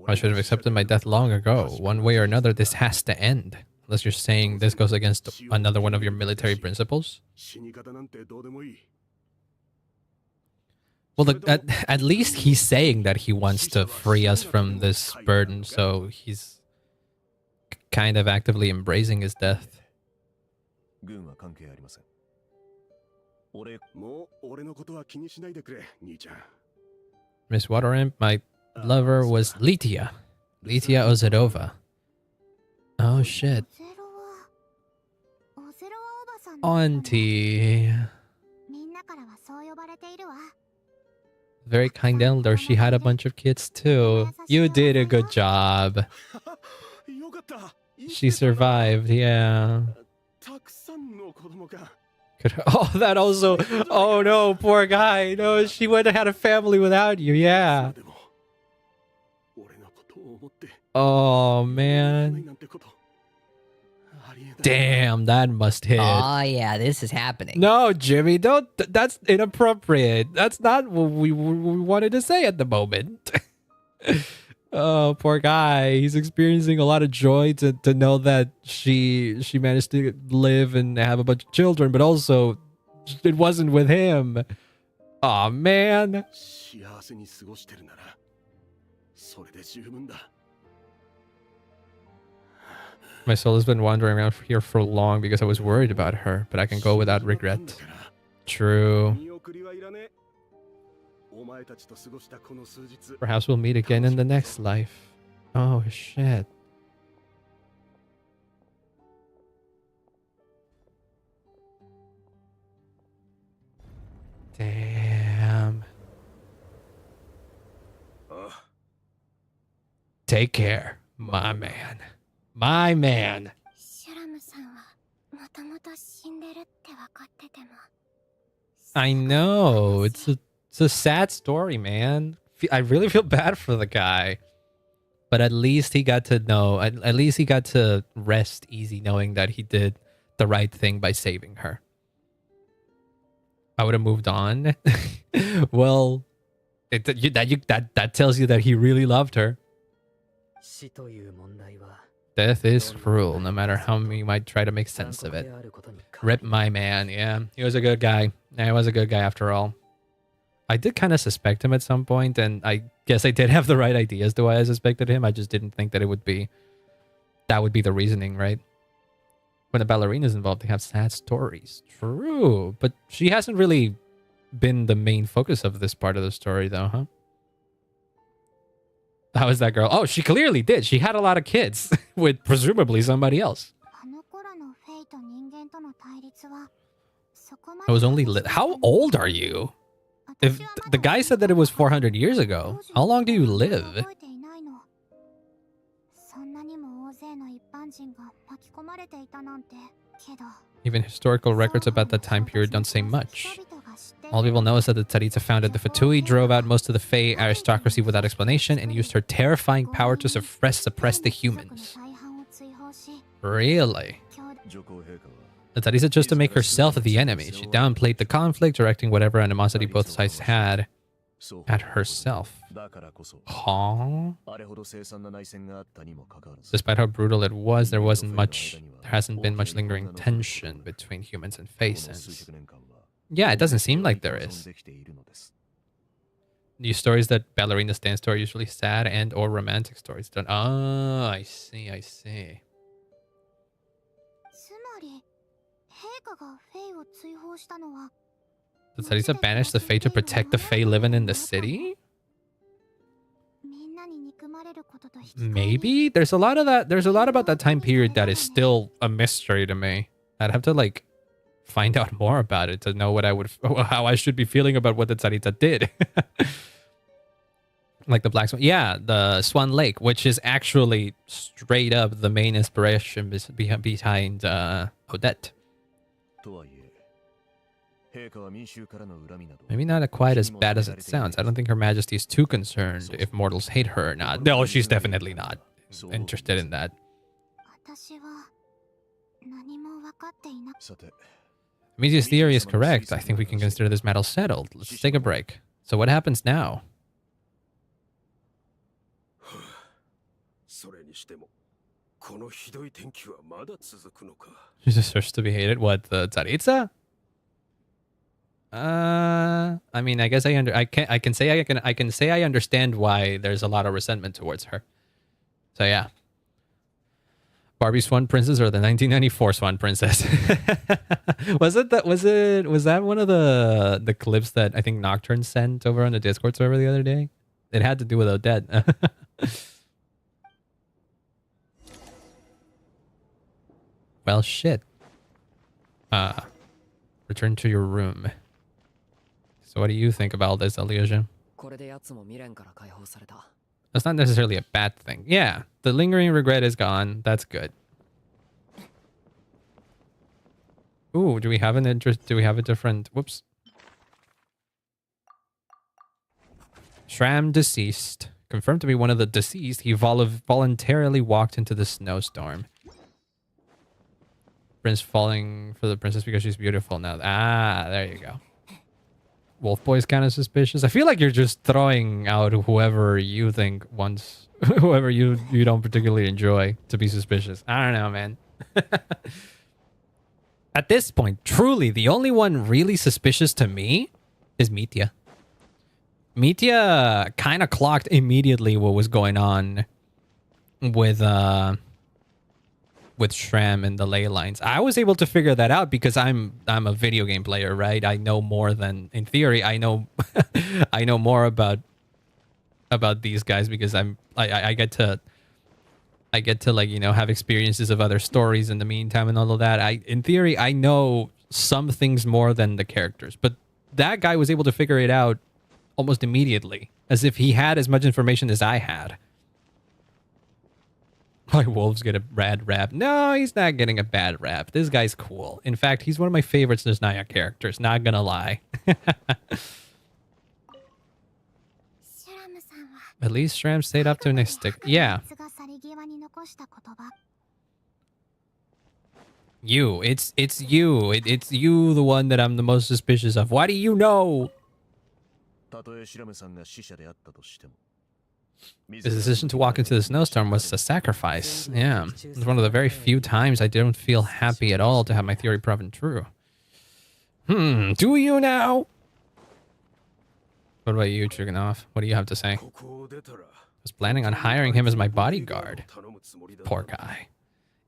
I should have accepted my death long ago. One way or another, this has to end. Unless you're saying this goes against another one of your military principles? Well, look, at least he's saying that he wants to free us from this burden, so he's kind of actively embracing his death. Miss Water Imp, my lover was Litia Ozerova. Oh shit. Auntie. Very kind elder. She had a bunch of kids too. You did a good job. She survived, yeah. Oh, that also. Oh no, poor guy. No, she would have had a family without you, yeah. Oh, man. Damn, that must hit. Oh yeah, this is happening. No, Jimmy, don't. That's inappropriate. That's not what we wanted to say at the moment. Oh, poor guy. He's experiencing a lot of joy to know that she managed to live and have a bunch of children, but also it wasn't with him. Oh, man. My soul has been wandering around here for long because I was worried about her, but I can go without regret. True. Perhaps we'll meet again in the next life. Oh, shit. Damn. Take care, my man. My man. I know. It's a sad story, man. I really feel bad for the guy. But at least he got to know, at least he got to rest easy knowing that he did the right thing by saving her. I would have moved on. Well, that tells you that he really loved her. Death is cruel, no matter how you might try to make sense of it. Rip my man, yeah. He was a good guy. Yeah, he was a good guy after all. I did kind of suspect him at some point, and I guess I did have the right idea as to why I suspected him. I just didn't think that it would be... That would be the reasoning, right? When the ballerina's involved, they have sad stories. True, but she hasn't really been the main focus of this part of the story, though, huh? How is that girl? Oh, she clearly did. She had a lot of kids with presumably somebody else. I was only lit. How old are you? If the guy said that it was 400 years ago, how long do you live? Even historical records about that time period don't say much. All people know is that the Tsaritsa founded the Fatui, drove out most of the Fey aristocracy without explanation, and used her terrifying power to suppress the humans. Really? The Tsaritsa chose to make herself the enemy. She downplayed the conflict, directing whatever animosity both sides had at herself. Huh? Despite how brutal it was, there hasn't been much lingering tension between humans and Fey since. Yeah, it doesn't seem like there is. These stories that ballerinas dance to are usually sad and or romantic stories. Oh, I see, I see. Did Tsaritsa banish the Fae to protect the Fae living in the city? Maybe? There's a lot of that. There's a lot about that time period that is still a mystery to me. I'd have to like find out more about it to know what how I should be feeling about what the Tsaritsa did. Like the Black Swan. Yeah, the Swan Lake, which is actually straight up the main inspiration behind Odette. Maybe not quite as bad as it sounds. I don't think Her Majesty is too concerned if mortals hate her or not. No, she's definitely not interested in that. Misia's theory is correct. I think we can consider this matter settled. Let's take a break. So what happens now? She deserves to be hated. What, the Tsaritsa? I mean, I guess I can say I understand why there's a lot of resentment towards her. So yeah. Barbie Swan Princess or the 1994 Swan Princess? was that one of the clips that I think Nocturne sent over on the Discord server the other day? It had to do with Odette. Well, shit. Return to your room. So what do you think about this, Alyosha? That's not necessarily a bad thing. Yeah, the lingering regret is gone. That's good. Ooh, do we have an interest? Do we have a different... Whoops. Shram deceased. confirmed to be one of the deceased. He voluntarily walked into the snowstorm. Prince falling for the princess because she's beautiful now. Ah, there you go. Wolf Boy's kind of suspicious. I feel like you're just throwing out whoever you think wants, whoever you don't particularly enjoy to be suspicious. I don't know, man. At this point, truly, the only one really suspicious to me is Mitya. Mitya kind of clocked immediately what was going on with Shram and the ley lines. I was able to figure that out because I'm a video game player, right? I know more than, in theory, I know I know more about these guys because I get to like, you know, have experiences of other stories in the meantime and all of that. In theory, I know some things more than the characters, but that guy was able to figure it out almost immediately, as if he had as much information as I had. Why wolves get a bad rap? No, he's not getting a bad rap. This guy's cool. In fact, he's one of my favorite Snezhnaya characters, not gonna lie. At least Shram stayed optimistic. Yeah. You. It's you. It's you, the one that I'm the most suspicious of. Why do you know? The decision to walk into the snowstorm was a sacrifice. Yeah. It's one of the very few times I don't feel happy at all to have my theory proven true. Do you now? What about you, Chuganov? What do you have to say? I was planning on hiring him as my bodyguard. Poor guy.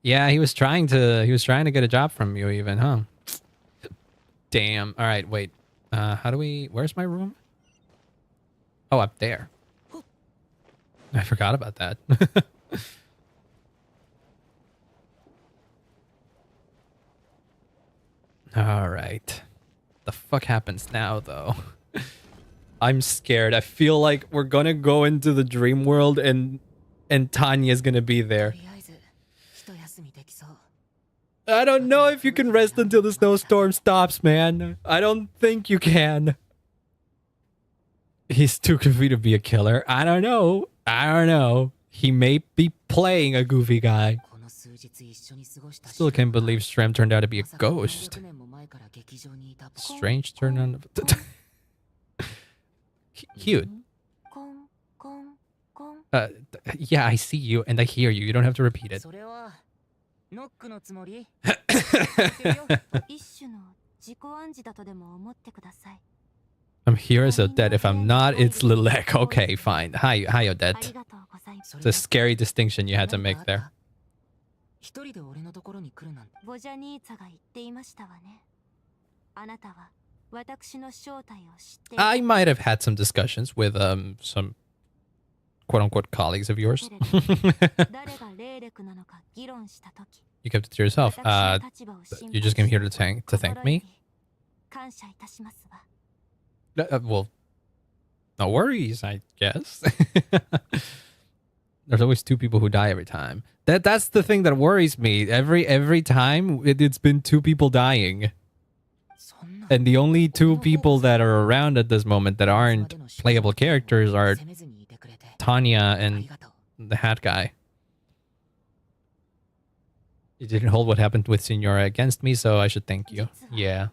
Yeah, he was trying to get a job from you even, huh? Damn. All right, wait. How do we... Where's my room? Oh, up there. I forgot about that. All right. The fuck happens now, though? I'm scared. I feel like we're gonna go into the dream world and Tanya's gonna be there. I don't know if you can rest until the snowstorm stops, man. I don't think you can. He's too goofy to be a killer. I don't know. He may be playing a goofy guy. Still can't believe Shram turned out to be a ghost. Strange turn on... Cute. Yeah, I see you and I hear you. You don't have to repeat it. I'm here as Odette. If I'm not, it's Lilek. Okay, fine. Hi, Odette. It's a scary distinction you had to make there. I might have had some discussions with some quote-unquote colleagues of yours. You kept it to yourself. You just came here to thank me? Well, no worries, I guess. There's always two people who die every time. That's the thing that worries me. Every time it's been two people dying. And the only two people that are around at this moment that aren't playable characters are Tanya and the hat guy. You didn't hold what happened with Signora against me, so I should thank you. Yeah.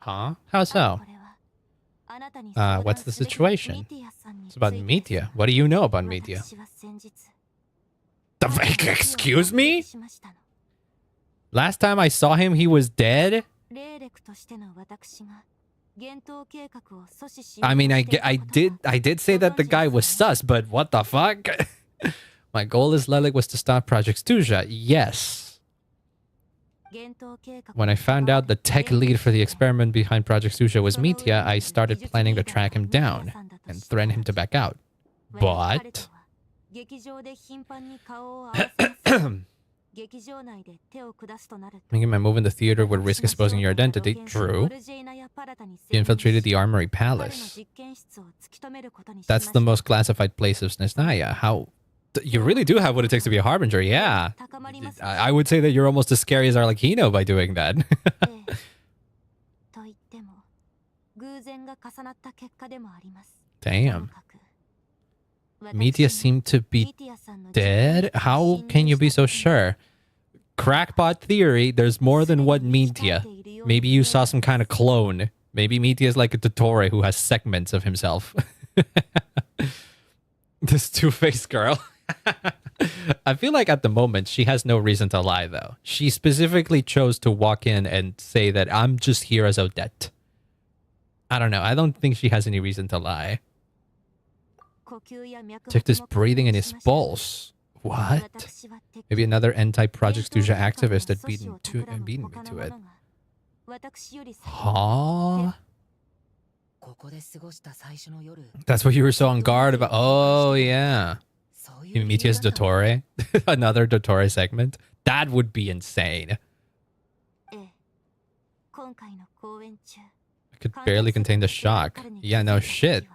Huh? How so? What's the situation? It's about Mitya. What do you know about Mitya? Excuse me? Last time I saw him, he was dead? I mean, I did say that the guy was sus, but what the fuck? My goal as Lelik was to stop Project Snezhnaya. Yes. When I found out the tech lead for the experiment behind Project Snezhnaya was Mitya, I started planning to track him down and threaten him to back out. But... Making my move in the theater would risk exposing your identity. True. You infiltrated the Armory Palace. That's the most classified place of Snezhnaya. How... You really do have what it takes to be a Harbinger, yeah. I would say that you're almost as scary as Arlecchino by doing that. Damn. Media seemed to be dead? How can you be so sure? Crackpot theory, there's more than one Media. Maybe you saw some kind of clone. Maybe Media is like a Dottore who has segments of himself. This two-faced girl. I feel like at the moment, she has no reason to lie, though. She specifically chose to walk in and say that I'm just here as Odette. I don't know. I don't think she has any reason to lie. Check this breathing in his pulse. What? Maybe another N-type Project Stuja activist had beaten me to it. Huh? That's what you were so on guard about. Oh, yeah. Mitia's Dottore. Another Dottore segment. That would be insane. I could barely contain the shock. Yeah, no shit.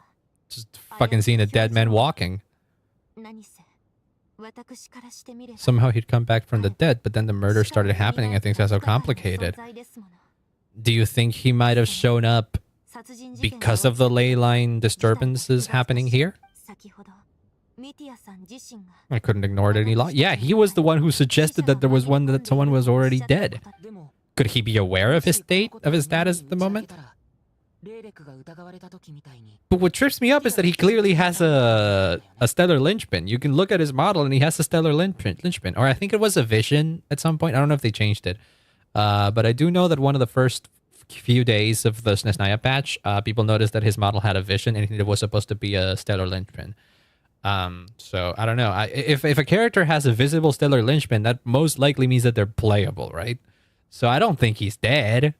Just fucking seeing a dead man walking. Somehow he'd come back from the dead, but then the murder started happening and things got so complicated. Do you think he might have shown up because of the ley line disturbances happening here? I couldn't ignore it any longer. Yeah, he was the one who suggested that there was one that someone was already dead. Could he be aware of his state, of his status at the moment? But what trips me up is that he clearly has a stellar linchpin. You can look at his model and he has a stellar linchpin. Or I think it was a vision at some point. I don't know if they changed it. But I do know that one of the first few days of the Snezhnaya patch, people noticed that his model had a vision and it was supposed to be a stellar linchpin. So I don't know. If a character has a visible stellar linchpin, that most likely means that they're playable, right? So I don't think he's dead.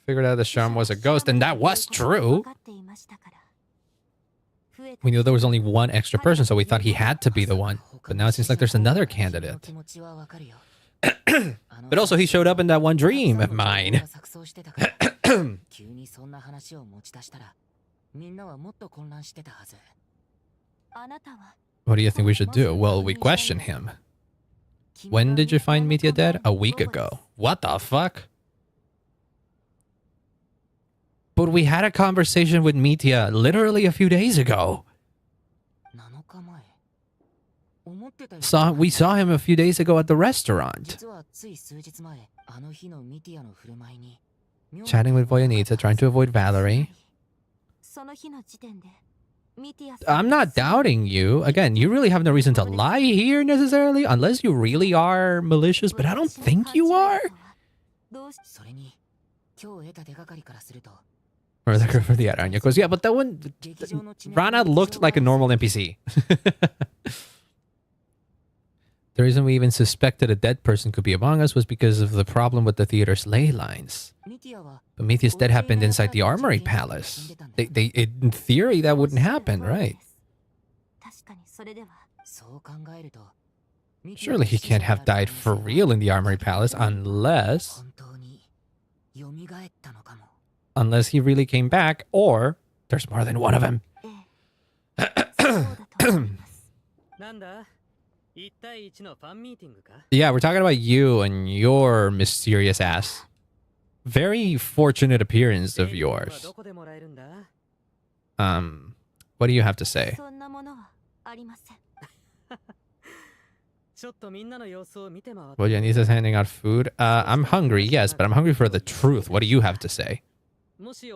Figured out the charm was a ghost, and that was true. We knew there was only one extra person, so we thought he had to be the one. But now it seems like there's another candidate. But also, he showed up in that one dream of mine. What do you think we should do? Well, we question him. When did you find Media dead? A week ago. What the fuck? But we had a conversation with Media literally a few days ago. We saw him a few days ago at the restaurant. Chatting with Voyanita, trying to avoid Valerie. I'm not doubting you. Again, you really have no reason to lie here necessarily, unless you really are malicious, but I don't think you are. Or the girl for the Aranya goes, yeah, but that one, Rana looked like a normal NPC. The reason we even suspected a dead person could be among us was because of the problem with the theater's ley lines. But Metea's death happened inside the Armory Palace. In theory, that wouldn't happen, right? Surely he can't have died for real in the Armory Palace unless he really came back, or there's more than one of him. Yeah, we're talking about you and your mysterious ass. Very fortunate appearance of yours. What do you have to say? Well, Janice's handing out food. I'm hungry, yes, but I'm hungry for the truth. What do you have to say?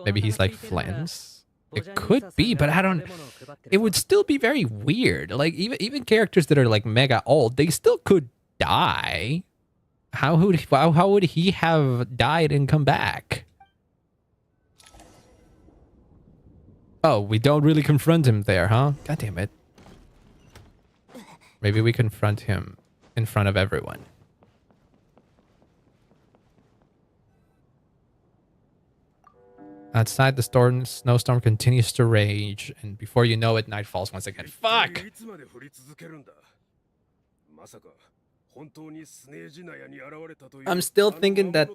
Maybe he's like Flans? It could be, but I don't... It would still be very weird. Like, even characters that are like mega old, they still could die. How would he have died and come back? Oh, we don't really confront him there, huh? God damn it. Maybe we confront him in front of everyone. Outside, the snowstorm continues to rage, and before you know it, night falls once again. Fuck! I'm still thinking that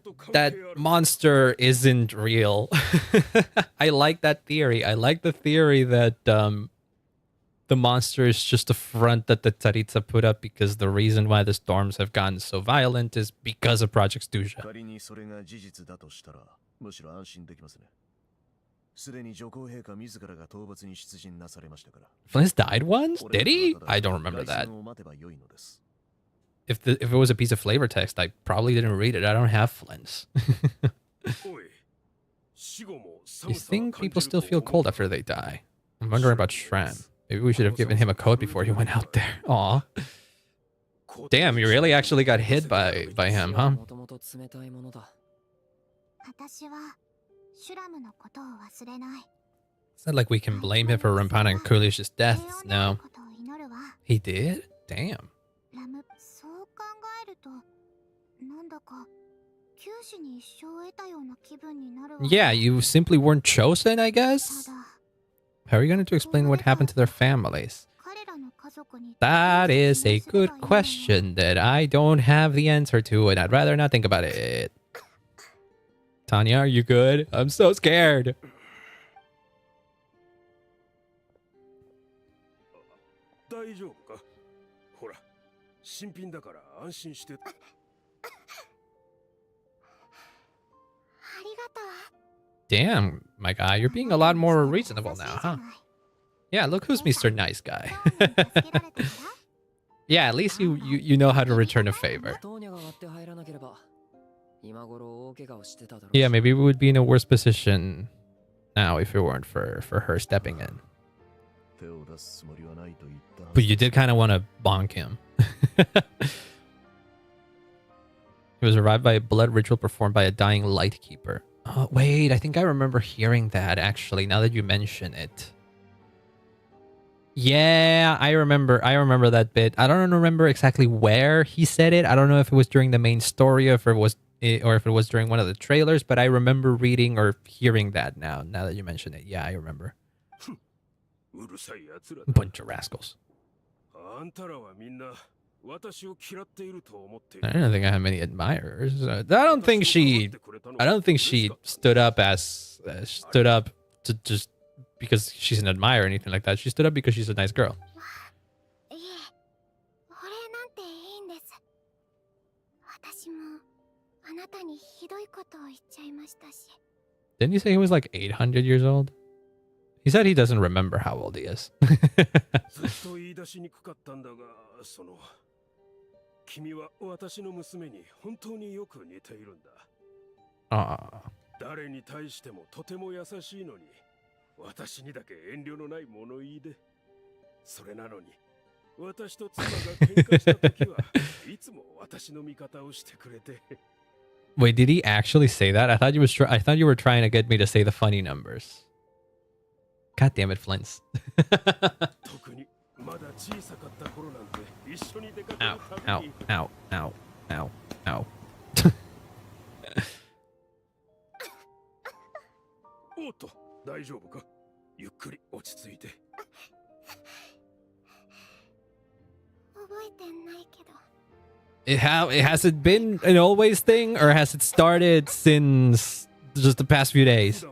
monster isn't real. I like that theory. I like the theory that the monster is just a front that the Tsaritsa put up because the reason why the storms have gotten so violent is because of Project Stusha. 仮にそれが事実だとしたら、むしろ安心できますね。すでに女皇陛下自らが討伐に出陣なされましたから。Flint's died once? Did he? I don't remember that. If it was a piece of flavor text, I probably didn't read it. I don't have Flint's. You think people still feel cold after they die? I'm wondering about Shran. Maybe we should have given him a coat before he went out there. Aw. Damn, you really actually got hit by him, huh? 私はシュラムのことを忘れない。 It's not like we can blame him for Rampana and Kulish's deaths, no. He did? Damn. ラム、そう考えると、なんだか九死に一生を得たような気分になるわ。 Yeah, you simply weren't chosen, I guess? How are you going to explain what happened to their families? That is a good question that I don't have the answer to, and I'd rather not think about it. Tanya, are you good? I'm so scared. 大丈夫か？ほら、新品だから安心して。ありがとう。 Damn, my guy, you're being a lot more reasonable now, huh? Yeah, look who's Mr. Nice Guy. Yeah, at least you know how to return a favor. Yeah, maybe we would be in a worse position now if it weren't for her stepping in. But you did kind of want to bonk him. He was arrived by a blood ritual performed by a dying lightkeeper. Oh, wait, I think I remember hearing that, actually, now that you mention it. Yeah, I remember that bit. I don't remember exactly where he said it. I don't know if it was during the main story or if it was during one of the trailers, but I remember reading or hearing that now that you mention it. Yeah, I remember. Bunch of rascals. I don't think I have many admirers. I don't think she stood up to just because she's an admirer or anything like that. She stood up because she's a nice girl. Didn't you say he was like 800 years old? He said he doesn't remember how old he is. Aww. 私にだけ遠慮のない物言いで、それなのに私と妻が喧嘩した時はいつも私の味方をしてくれて。Wait, did he actually say that? I thought you were trying to get me to say the funny numbers. God damn it, Flint's. Ow, ow, ow, ow, ow, ow. おっと、大丈夫か？ゆっくり落ち着いて。覚えてないけど。Has it been an always thing, or has it started since just the past few days?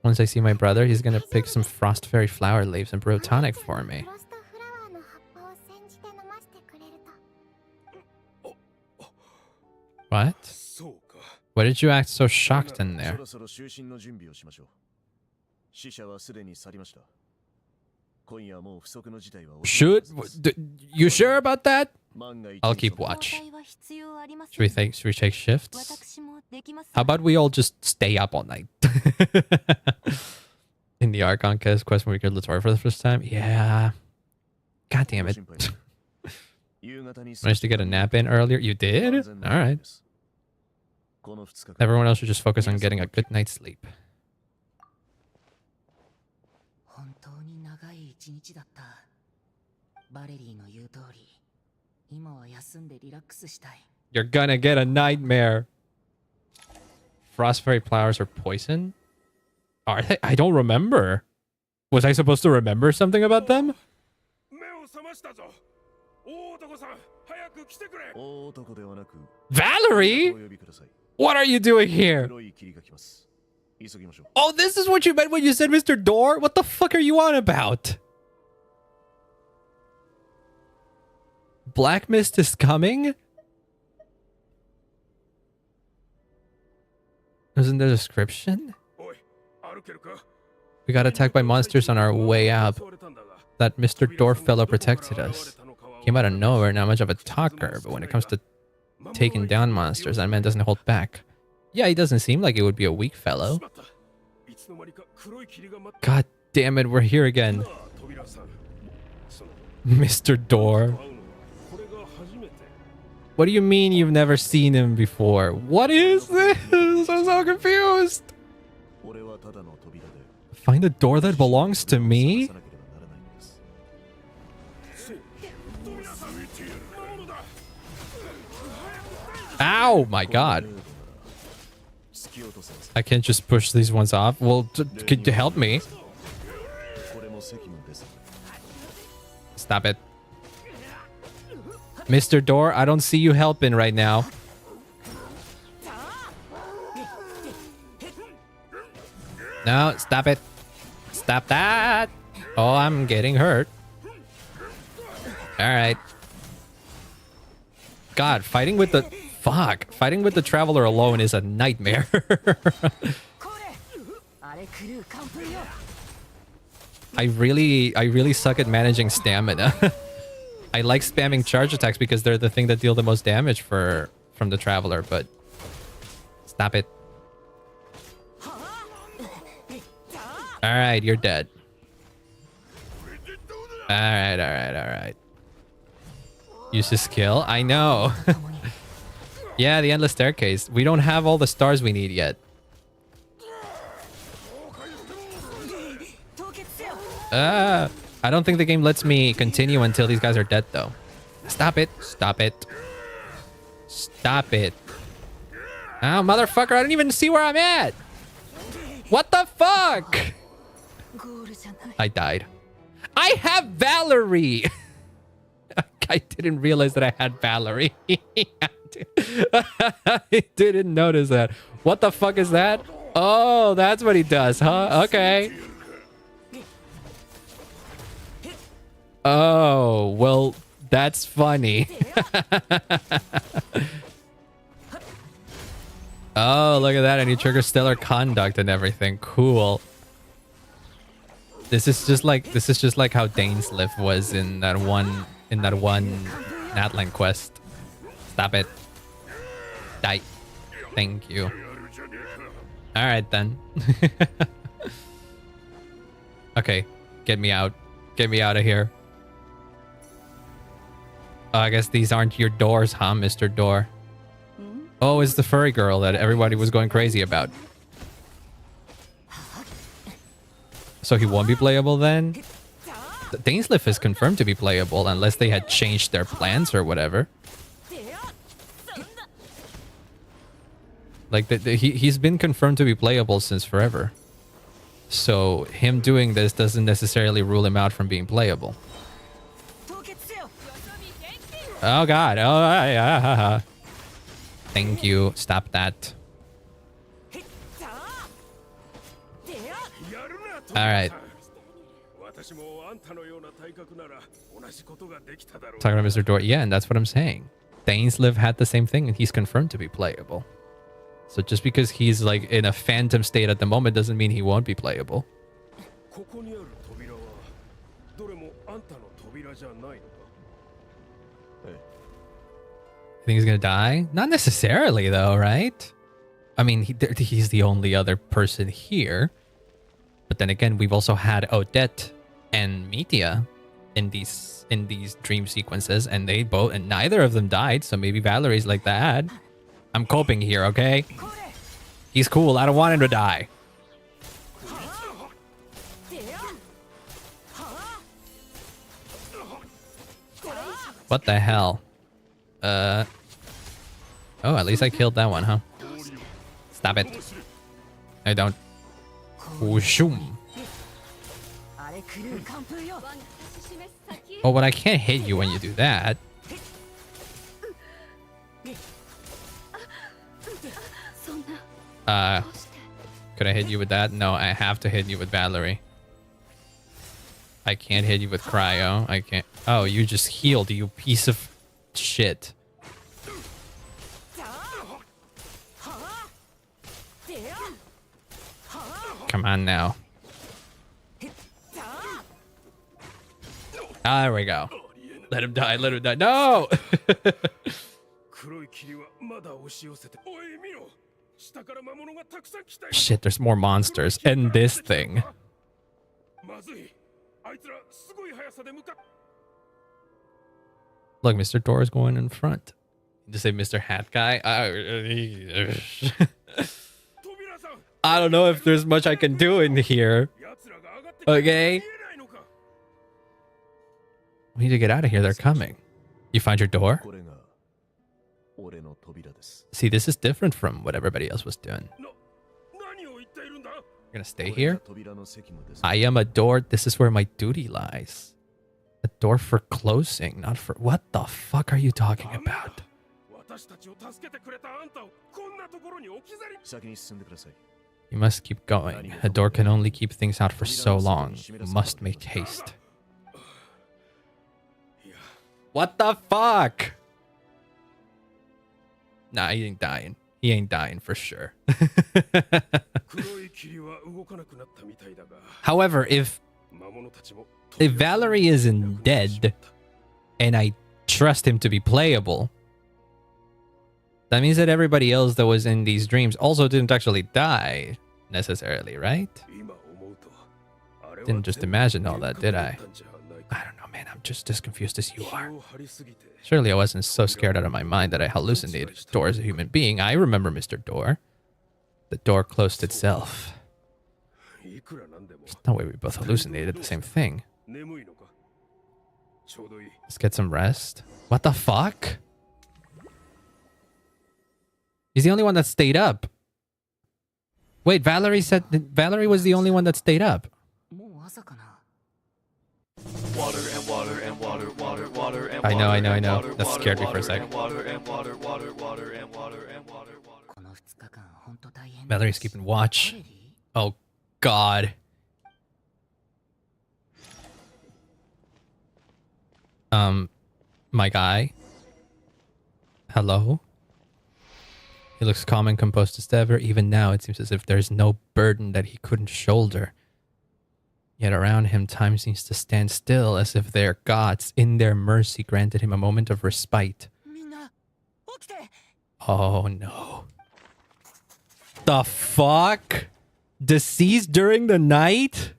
Once I see my brother, he's gonna pick some frost fairy flower leaves and brew a tonic for me. What? Why did you act so shocked in there? Should you sure about that? I'll keep watch. Should we take shifts? How about we all just stay up all night? In the Archon quest when we killed Lator for the first time? Yeah. God damn it. Managed to get a nap in earlier? You did? Alright. Everyone else should just focus on getting a good night's sleep. You're gonna get a nightmare. Frost fairy flowers are poison? Are they? I don't remember. Was I supposed to remember something about them? Valerie? What are you doing here? Oh, this is what you meant when you said Mr. Door? What the fuck are you on about? Black Mist is coming? Isn't there a description? We got attacked by monsters on our way up. That Mr. Door fellow protected us. Came out of nowhere, not much of a talker, but when it comes to taking down monsters, that man doesn't hold back. Yeah, he doesn't seem like it would be a weak fellow. God damn it, we're here again. Mr. Door. What do you mean you've never seen him before? What is this? I'm so confused. Find a door that belongs to me? Ow, my god. I can't just push these ones off. Well, could you help me? Stop it. Mr. Door, I don't see you helping right now. No, stop it. Stop that. Oh, I'm getting hurt. Alright. God, fighting with the... Fuck. Fighting with the Traveler alone is a nightmare. I really suck at managing stamina. I like spamming charge attacks because they're the thing that deal the most damage from the Traveler, but... Stop it. Alright, you're dead. Alright. Use his skill. I know. Yeah, the endless staircase. We don't have all the stars we need yet. I don't think the game lets me continue until these guys are dead, though. Stop it. Stop it. Stop it. Oh, motherfucker, I don't even see where I'm at. What the fuck? I died. I have Valerie. I didn't realize that I had Valerie. I didn't notice that. What the fuck is that? Oh, that's what he does, huh? Okay. Oh, well, that's funny. Oh, look at that. And you trigger stellar conduct and everything. Cool. This is just like how Dainsliff was in that one Natlan quest. Stop it. Die. Thank you. Alright then. Okay. Get me out. Get me out of here. Oh, I guess these aren't your doors, huh, Mr. Door? Oh, it's the furry girl that everybody was going crazy about. So he won't be playable then? Dainsliff is confirmed to be playable unless they had changed their plans or whatever. Like, he's been confirmed to be playable since forever. So him doing this doesn't necessarily rule him out from being playable. Oh god. Oh, yeah. Thank you. Stop that. Alright. Talking about Mr. Door. Yeah, and that's what I'm saying. Dainsliff had the same thing and he's confirmed to be playable. So just because he's like in a phantom state at the moment doesn't mean he won't be playable. I think he's gonna die? Not necessarily though, right? I mean, he's the only other person here. But then again, we've also had Odette and Metia in these dream sequences, and neither of them died, so maybe Valerie's like that. I'm coping here, okay? He's cool. I don't want him to die. What the hell? Oh, at least I killed that one, huh? Stop it. I don't. Whooshum. Oh, but I can't hit you when you do that. Could I hit you with that? No, I have to hit you with Valerie. I can't hit you with Cryo. I can't. Oh, you just healed, you piece of shit. Come on now. There we go. Let him die, let him die. No! Shit, there's more monsters in this thing. Look, Mr. Door's going in front. Just say Mr. Hat Guy. I don't know if there's much I can do in here. Okay? We need to get out of here. They're coming. You find your door? See, this is different from what everybody else was doing. You're gonna stay here? I am a door. This is where my duty lies. A door for closing, not for... What the fuck are you talking about? You must keep going. A door can only keep things out for so long. You must make haste. What the fuck? Nah, he ain't dying. He ain't dying for sure. However, if Valerie isn't dead, and I trust him to be playable, that means that everybody else that was in these dreams also didn't actually die, necessarily, right? Didn't just imagine all that, did I? I don't know, man. I'm just as confused as you are. Surely I wasn't so scared out of my mind that I hallucinated Door as a human being. I remember Mr. Door. The door closed itself. There's no way we both hallucinated the same thing. Let's get some rest. What the fuck? He's the only one that stayed up. Wait, Valerie said Valerie was the only one that stayed up. Water and water and water, water, water and I know. That scared me for a second. Valerie's keeping watch. Oh, God. My guy. Hello? He looks calm and composed as ever. Even now, it seems as if there's no burden that he couldn't shoulder. Yet around him, time seems to stand still, as if their gods, in their mercy, granted him a moment of respite. Oh, no. The fuck? Deceased during the night?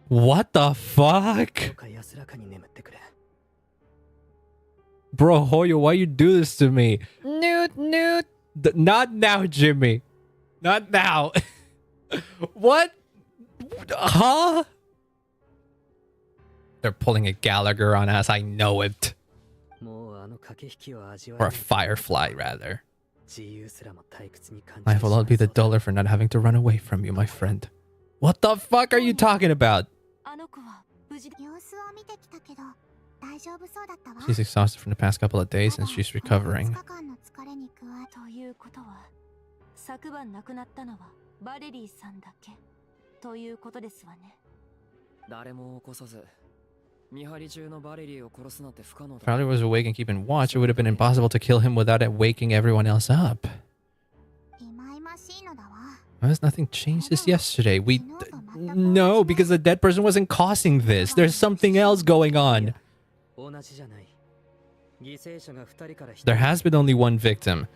What the fuck? Bro, Hoyo, why you do this to me? Newt. Not now, Jimmy. Not now. What? Huh? They're pulling a Gallagher on us. I know it. Or a Firefly, rather. Life will all be the duller for not having to run away from you, my friend. What the fuck are you talking about? She's exhausted from the past couple of days and she's recovering. If Valerie was awake and keeping watch, it would have been impossible to kill him without it waking everyone else up. There's nothing changed since yesterday. No, because the dead person wasn't causing this. There's something else going on. There has been only one victim.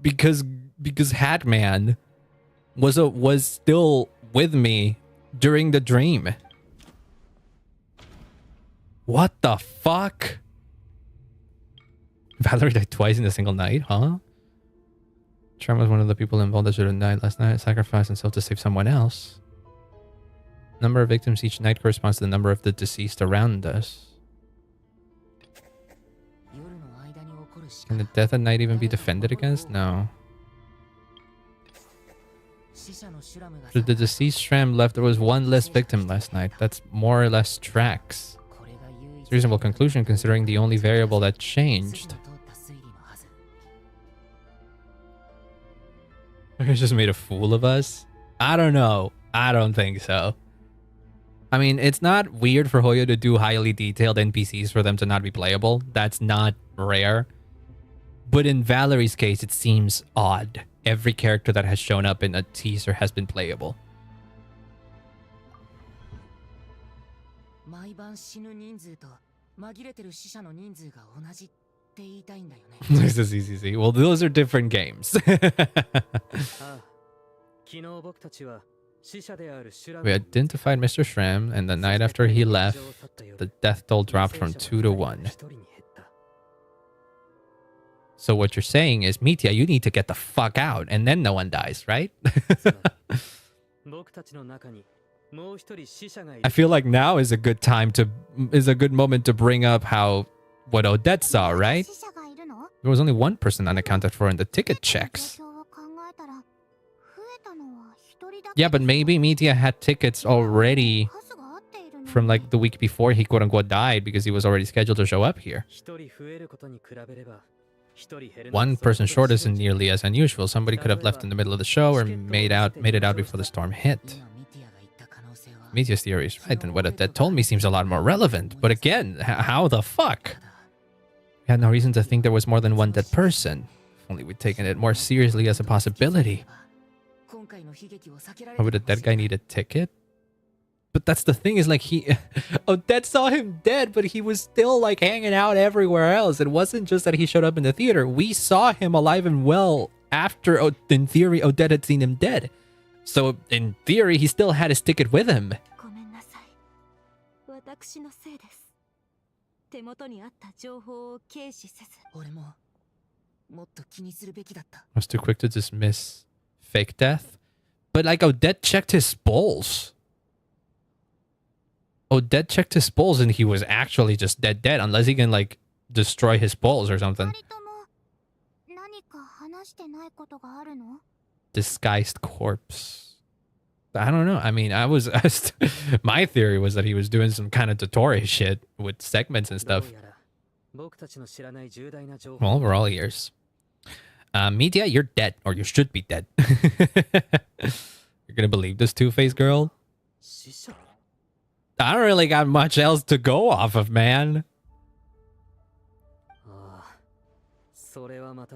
Because Hatman was still with me during the dream. What the fuck? Valerie died twice in a single night, huh? Charm was one of the people involved that should have died last night, sacrificed himself to save someone else. Number of victims each night corresponds to the number of the deceased around us. Can the death at night even be defended against? No. So the deceased Shram left. There was one less victim last night. That's more or less tracks. It's a reasonable conclusion considering the only variable that changed. He just made a fool of us? I don't know. I don't think so. I mean, it's not weird for Hoyo to do highly detailed NPCs for them to not be playable. That's not rare. But in Valerie's case, it seems odd. Every character that has shown up in a teaser has been playable. This is easy. Well, those are different games. We identified Mr. Shram, and the night after he left, the death toll dropped from 2 to 1. So what you're saying is, Mitya, you need to get the fuck out, and then no one dies, right? I feel like now is a good moment to bring up what Odette saw, right? There was only one person unaccounted for in the ticket checks. Yeah, but maybe Mitya had tickets already from like the week before he quote-unquote died because he was already scheduled to show up here. One person short isn't nearly as unusual. Somebody could have left in the middle of the show or made it out before the storm hit. Mitya's theory is right, and what Odette told me seems a lot more relevant. But again, how the fuck? We had no reason to think there was more than one dead person. If only we'd taken it more seriously as a possibility. Or would a dead guy need a ticket? But that's the thing, is like Odette saw him dead, but he was still like hanging out everywhere else. It wasn't just that he showed up in the theater. We saw him alive and well after, in theory, Odette had seen him dead. So in theory, he still had his ticket with him. I was too quick to dismiss fake death. But like Odette checked his spools. Odette checked his spools and he was actually just dead unless he can like destroy his spools or something. Disguised corpse. I don't know. I mean, my theory was that he was doing some kind of tutorial shit with segments and stuff. Well, we're all ears. Mitya, you're dead, or you should be dead. You're gonna believe this two-faced girl? I don't really got much else to go off of, man.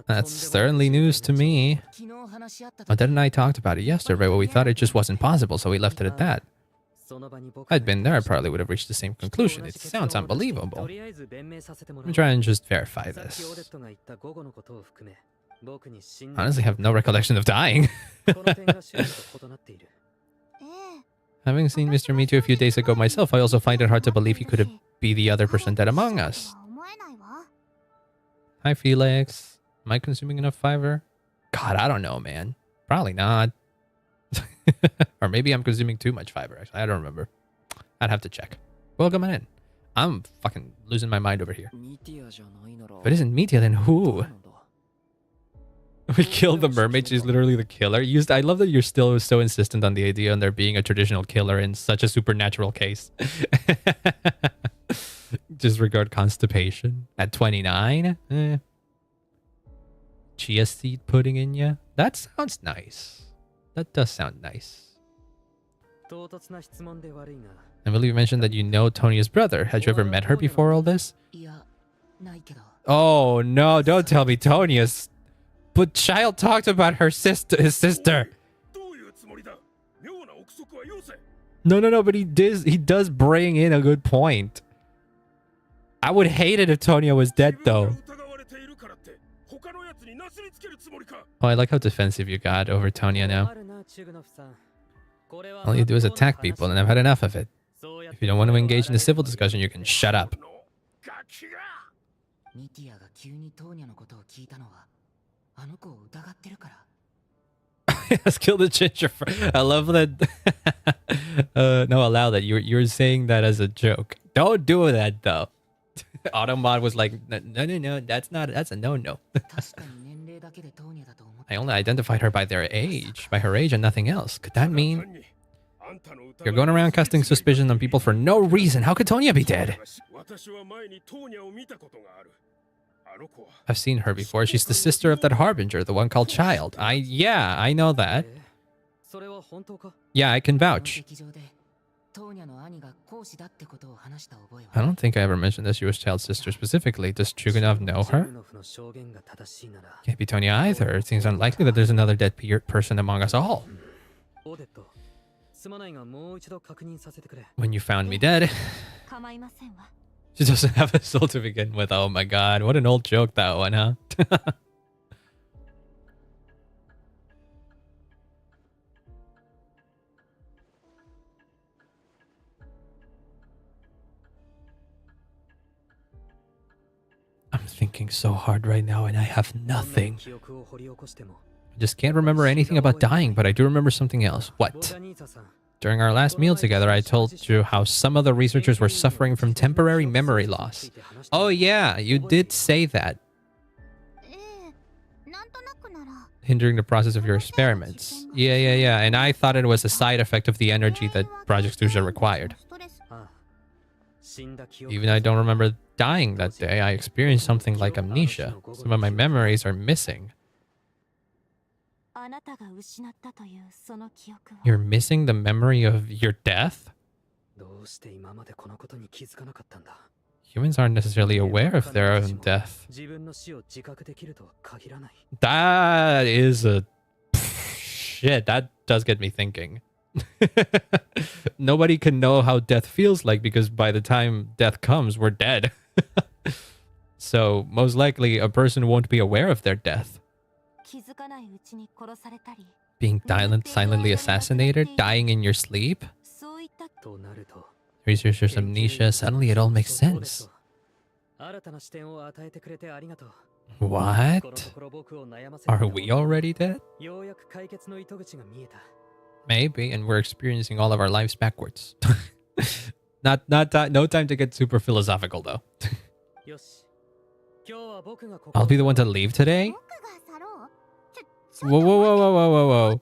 That's certainly news to me. Odette and I talked about it yesterday, but we thought it just wasn't possible, so we left it at that. If I'd been there, I probably would have reached the same conclusion. It sounds unbelievable. Let me try and just verify this. Honestly, I have no recollection of dying. Having seen Mr. Mitya a few days ago myself, I also find it hard to believe he could be the other person dead among us. Hi, Felix. Am I consuming enough fiber? God, I don't know, man. Probably not. Or maybe I'm consuming too much fiber, actually. I don't remember. I'd have to check. Welcome in. I'm fucking losing my mind over here. If it isn't Mitya, then who? We killed the mermaid. She's literally the killer. I love that you're still so insistent on the idea of there being a traditional killer in such a supernatural case. Disregard constipation. At 29? Chia seed pudding in ya? That sounds nice. That does sound nice. I believe you mentioned that you know Tonia's brother. Had you ever met her before all this? Oh no, don't tell me Tonia's... But Child talked about his sister. No, but he does bring in a good point. I would hate it if Tonya was dead, though. Oh, I like how defensive you got over Tonya now. All you do is attack people, and I've had enough of it. If you don't want to engage in a civil discussion, you can shut up. Let's kill the ginger. I love that. No, allow that. You're saying that as a joke. Don't do that though. Automod was like, no. That's a no. I only identified her by their age, by her age and nothing else. Could that mean you're going around casting suspicion on people for no reason? How could Tonya be dead? I've seen her before. She's the sister of that harbinger, the one called Child. Yeah, I know that. Yeah, I can vouch. I don't think I ever mentioned that she was Child's sister specifically. Does Chugunov know her? Can't be Tonya either. It seems unlikely that there's another dead person among us all. When you found me dead, she doesn't have a soul to begin with. Oh my god, what an old joke that one, huh? I'm thinking so hard right now and I have nothing. I just can't remember anything about dying, but I do remember something else. What? During our last meal together, I told you how some of the researchers were suffering from temporary memory loss. Oh yeah, you did say that. Hindering the process of your experiments. Yeah. And I thought it was a side effect of the energy that Project Susha required. Even though I don't remember dying that day, I experienced something like amnesia. Some of my memories are missing. You're missing the memory of your death? Humans aren't necessarily aware of their own death. That is a... shit, that does get me thinking. Nobody can know how death feels like because by the time death comes, we're dead. So most likely a person won't be aware of their death. Being silently assassinated, dying in your sleep. Researcher's amnesia, suddenly it all makes sense. What? Are we already dead? Maybe, and we're experiencing all of our lives backwards. No time to get super philosophical though. I'll be the one to leave today? Whoa.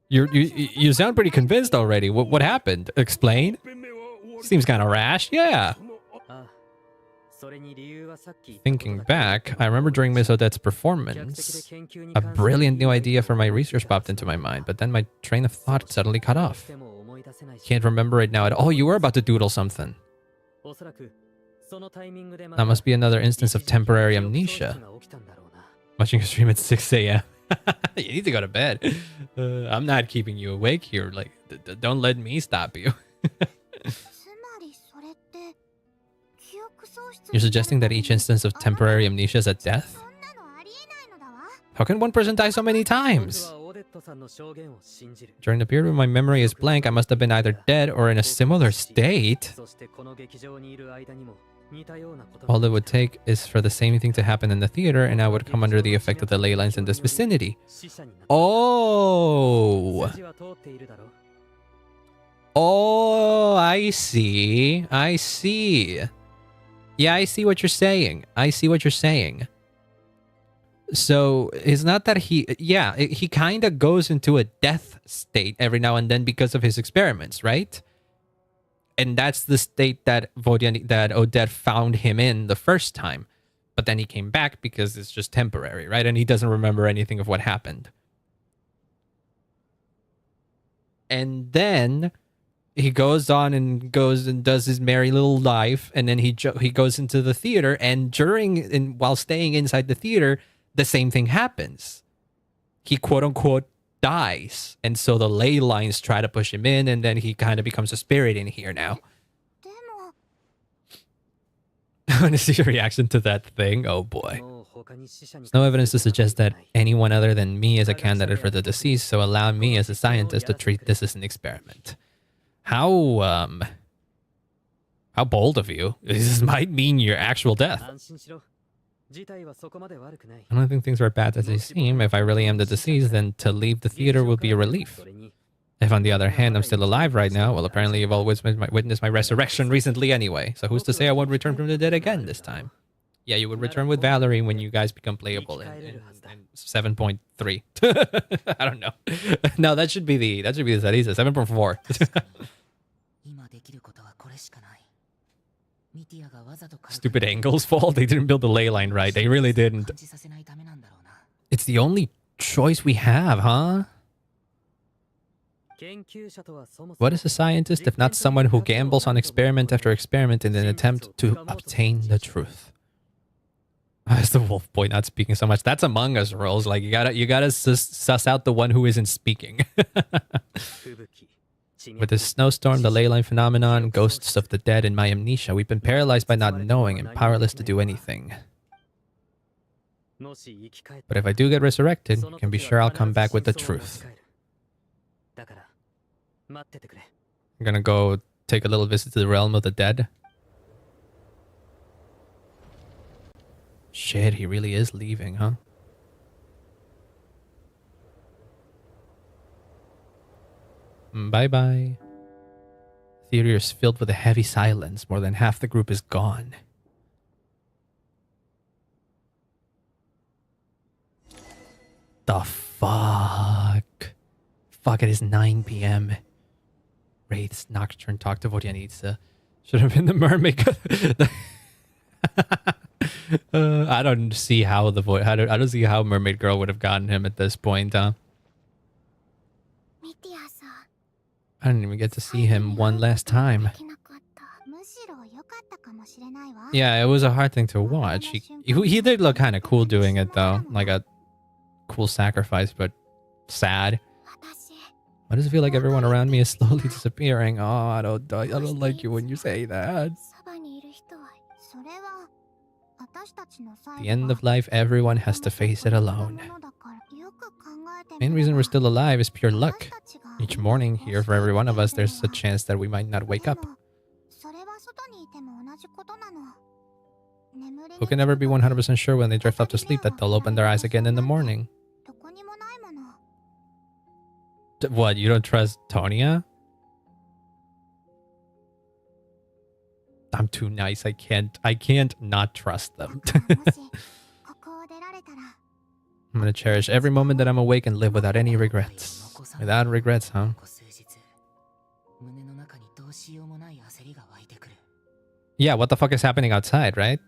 You sound pretty convinced already. What happened? Explain? Seems kind of rash. Yeah. Thinking back, I remember during Miss Odette's performance, a brilliant new idea for my research popped into my mind, but then my train of thought suddenly cut off. Can't remember it now at all. Oh, you were about to doodle something. That must be another instance of temporary amnesia. Watching a stream at 6 a.m. You need to go to bed. I'm not keeping you awake here. Like, don't let me stop you. You're suggesting that each instance of temporary amnesia is a death? How can one person die so many times? During the period when my memory is blank, I must have been either dead or in a similar state. All it would take is for the same thing to happen in the theater, and I would come under the effect of the ley lines in this vicinity. Oh! Oh, I see. Yeah, I see what you're saying. So, it's not that he kind of goes into a death state every now and then because of his experiments, right? And that's the state that Odette found him in the first time. But then he came back because it's just temporary, right? And he doesn't remember anything of what happened. And then he goes and does his merry little life, and then he goes into the theater, and while staying inside the theater, the same thing happens. He quote unquote dies, and so the ley lines try to push him in, and then he kind of becomes a spirit in here now. I want to see your reaction to that thing. Oh boy. There's no evidence to suggest that anyone other than me is a candidate for the disease, so allow me as a scientist to treat this as an experiment. How bold of you. This might mean your actual death. I don't think things are bad as they seem. If I really am the disease, then to leave the theater will be a relief. If on the other hand, I'm still alive right now, well, apparently you've always witnessed my resurrection recently anyway, so who's to say I won't return from the dead again this time? Yeah, you would return with Valerie when you guys become playable in 7.3. I don't know. No, that should be the Sarisa 7.4. Stupid angles fault. They didn't build the ley line right. They really didn't. It's the only choice we have, huh? What is a scientist if not someone who gambles on experiment after experiment in an attempt to obtain the truth? Why is the wolf boy not speaking so much? That's Among Us rules. Like you gotta suss out the one who isn't speaking. With the snowstorm, the ley line phenomenon, ghosts of the dead, and my amnesia, we've been paralyzed by not knowing and powerless to do anything. But if I do get resurrected, you can be sure I'll come back with the truth. I'm gonna go take a little visit to the realm of the dead. Shit, he really is leaving, huh? Bye-bye. Theater is filled with a heavy silence. More than half the group is gone. The fuck? Fuck, it is 9 p.m. Wraiths, Nocturne, talk to Vodyanitsa. Should have been the mermaid. I don't see how I don't see how Mermaid Girl would have gotten him at this point, huh? I didn't even get to see him one last time. Yeah, it was a hard thing to watch. He did look kind of cool doing it though, like a cool sacrifice, but sad. Why does it feel like everyone around me is slowly disappearing? Oh, I don't like you when you say that. The end of life, everyone has to face it alone. Main reason we're still alive is pure luck. Each morning here for every one of us, there's a chance that we might not wake up. Who can never be 100% sure when they drift off to sleep that they'll open their eyes again in the morning? What, you don't trust Tonya? I'm too nice. I can't not trust them. I'm gonna cherish every moment that I'm awake and live without any regrets. Without regrets, huh? Yeah, what the fuck is happening outside, right?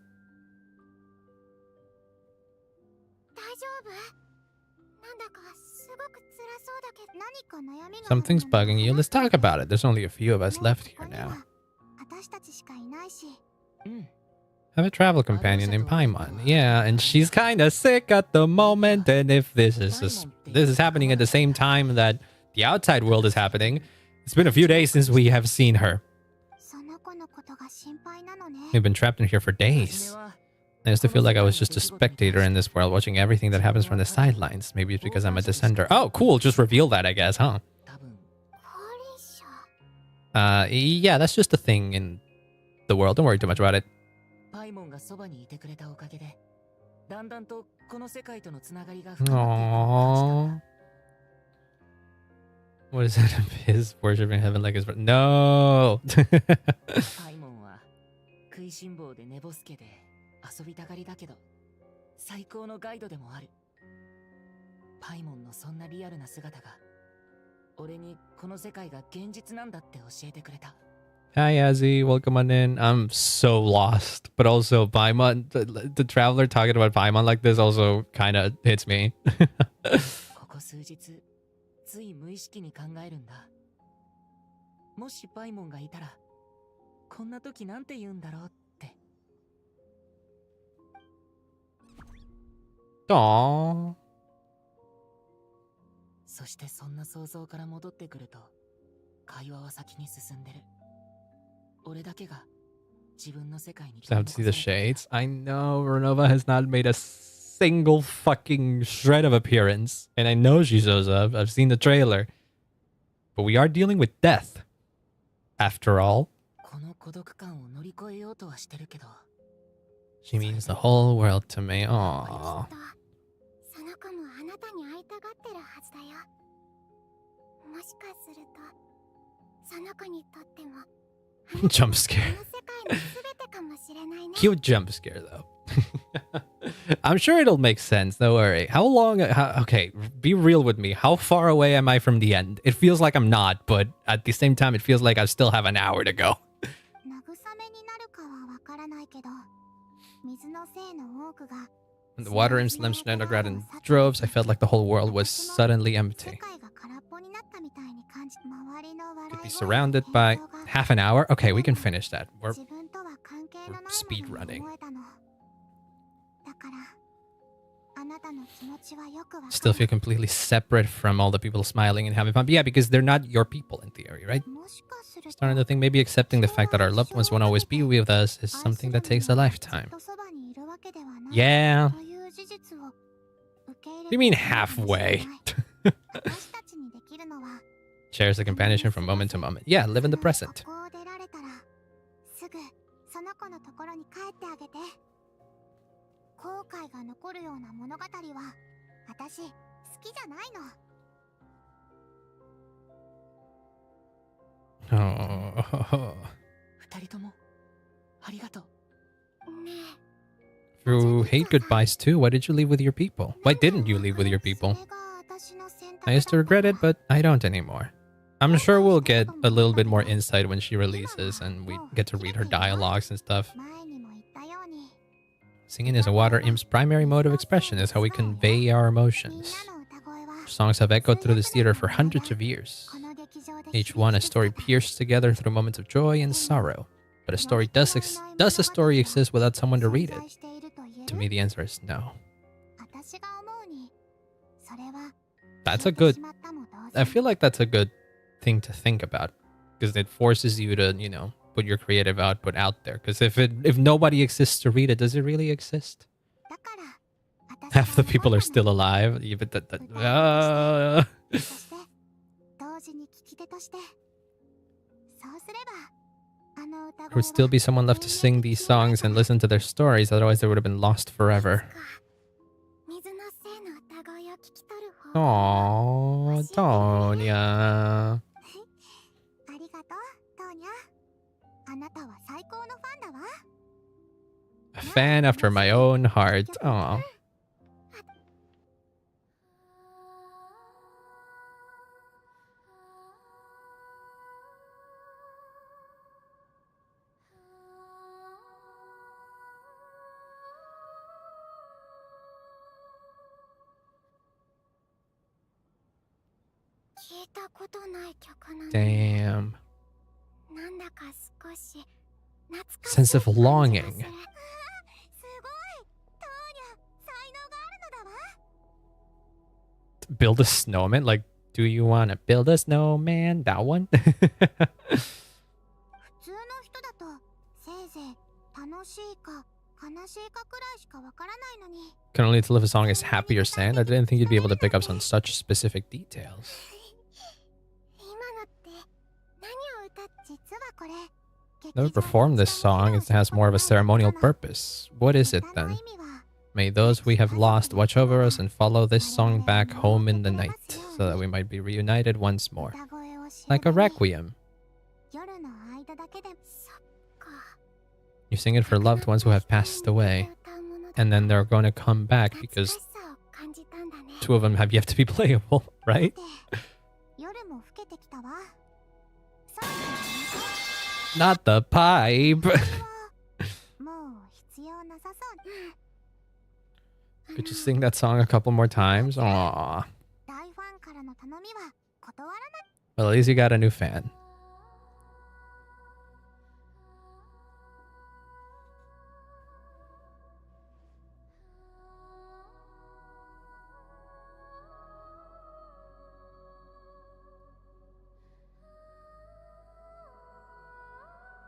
Something's bugging you. Let's talk about it. There's only a few of us left here now. Have a travel companion named Paimon. Yeah, and she's kind of sick at the moment. And if this is happening at the same time that the outside world is happening, it's been a few days since we have seen her. We've been trapped in here for days. I used to feel like I was just a spectator in this world, watching everything that happens from the sidelines. Maybe it's because I'm a descender. Oh, cool. Just reveal that, I guess, huh? Yeah, that's just a thing in the world. Don't worry too much about it. Aww. What is that? His worshiping heaven like his... No! Hi, Azzy. Welcome on in. I'm so lost. But also, Paimon, the traveler talking about Paimon like this also kind of hits me. Aww. そしてそんな想像から戻ってくると会話は先に進んでる俺だけが自分の世界に Just have to see the shades. I know Ronova has not made a single fucking shred of appearance. And I know she shows up. I've seen the trailer. But we are dealing with death. After all. この孤独感を乗り越えようとはしてるけど She means the whole world to me. Aww. Jump scare. Cute jump scare though. I'm sure it'll make sense. Don't worry. How long? Okay, be real with me. How far away am I from the end? It feels like I'm not, but at the same time, it feels like I still have an hour to go. When the water in Snezhnaya in droves, I felt like the whole world was suddenly empty. Could be surrounded by half an hour. Okay, we can finish that. We're speed running. Still feel completely separate from all the people smiling and having fun. But yeah, because they're not your people in theory, right? Starting to think maybe accepting the fact that our loved ones won't always be with us is something that takes a lifetime. Yeah. You mean halfway? Shares the companionship from moment to moment. Yeah, live in the present. Oh. You hate goodbyes too. Why did you leave with your people? Why didn't you leave with your people? I used to regret it, but I don't anymore. I'm sure we'll get a little bit more insight when she releases and we get to read her dialogues and stuff. Singing is a water imp's primary mode of expression. Is how we convey our emotions. Songs have echoed through this theater for hundreds of years. Each one a story pierced together through moments of joy and sorrow. But a story does a story exist without someone to read it? To me, the answer is no. That's a good... I feel like that's a good thing to think about. Because it forces you to, you know, put your creative output out there. Because if nobody exists to read it, does it really exist? Half the people are still alive. Even There would still be someone left to sing these songs and listen to their stories, otherwise they would have been lost forever. Aww, Tonya. A fan after my own heart. Aww. Damn. Sense of longing. Build a snowman? Like, do you want to build a snowman? That one? Can only tell if a song is happy or sad. I didn't think you'd be able to pick up on such specific details. Never performed this song. It has more of a ceremonial purpose. What is it then? May those we have lost watch over us and follow this song back home in the night, so that we might be reunited once more. Like a requiem. You sing it for loved ones who have passed away. And then they're going to come back because 2 of them have yet to be playable, right? Not the pipe. Could you sing that song a couple more times? Aww. Well, at least you got a new fan.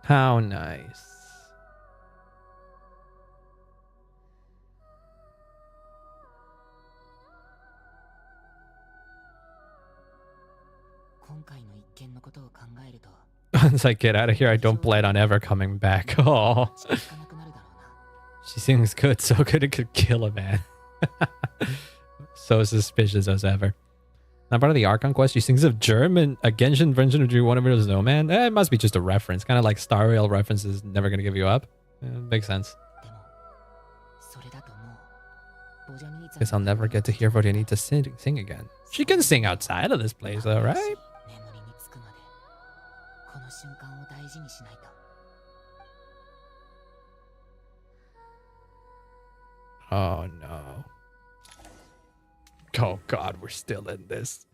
How nice. Once I get out of here, I don't plan on ever coming back. Oh, she sings good, so good it could kill a man. So suspicious as ever. Not part of the Archon quest. She sings a German, a Genshin version of Do You Want to Be a Snowman? It must be just a reference. Kind of like Star Rail references never going to give you up. Makes sense. Guess I'll never get to hear Vojanita sing again. She can sing outside of this place though, right? 眠りにつくまでこの瞬間を大事にしないと。 Oh no. Oh god, we're still in this.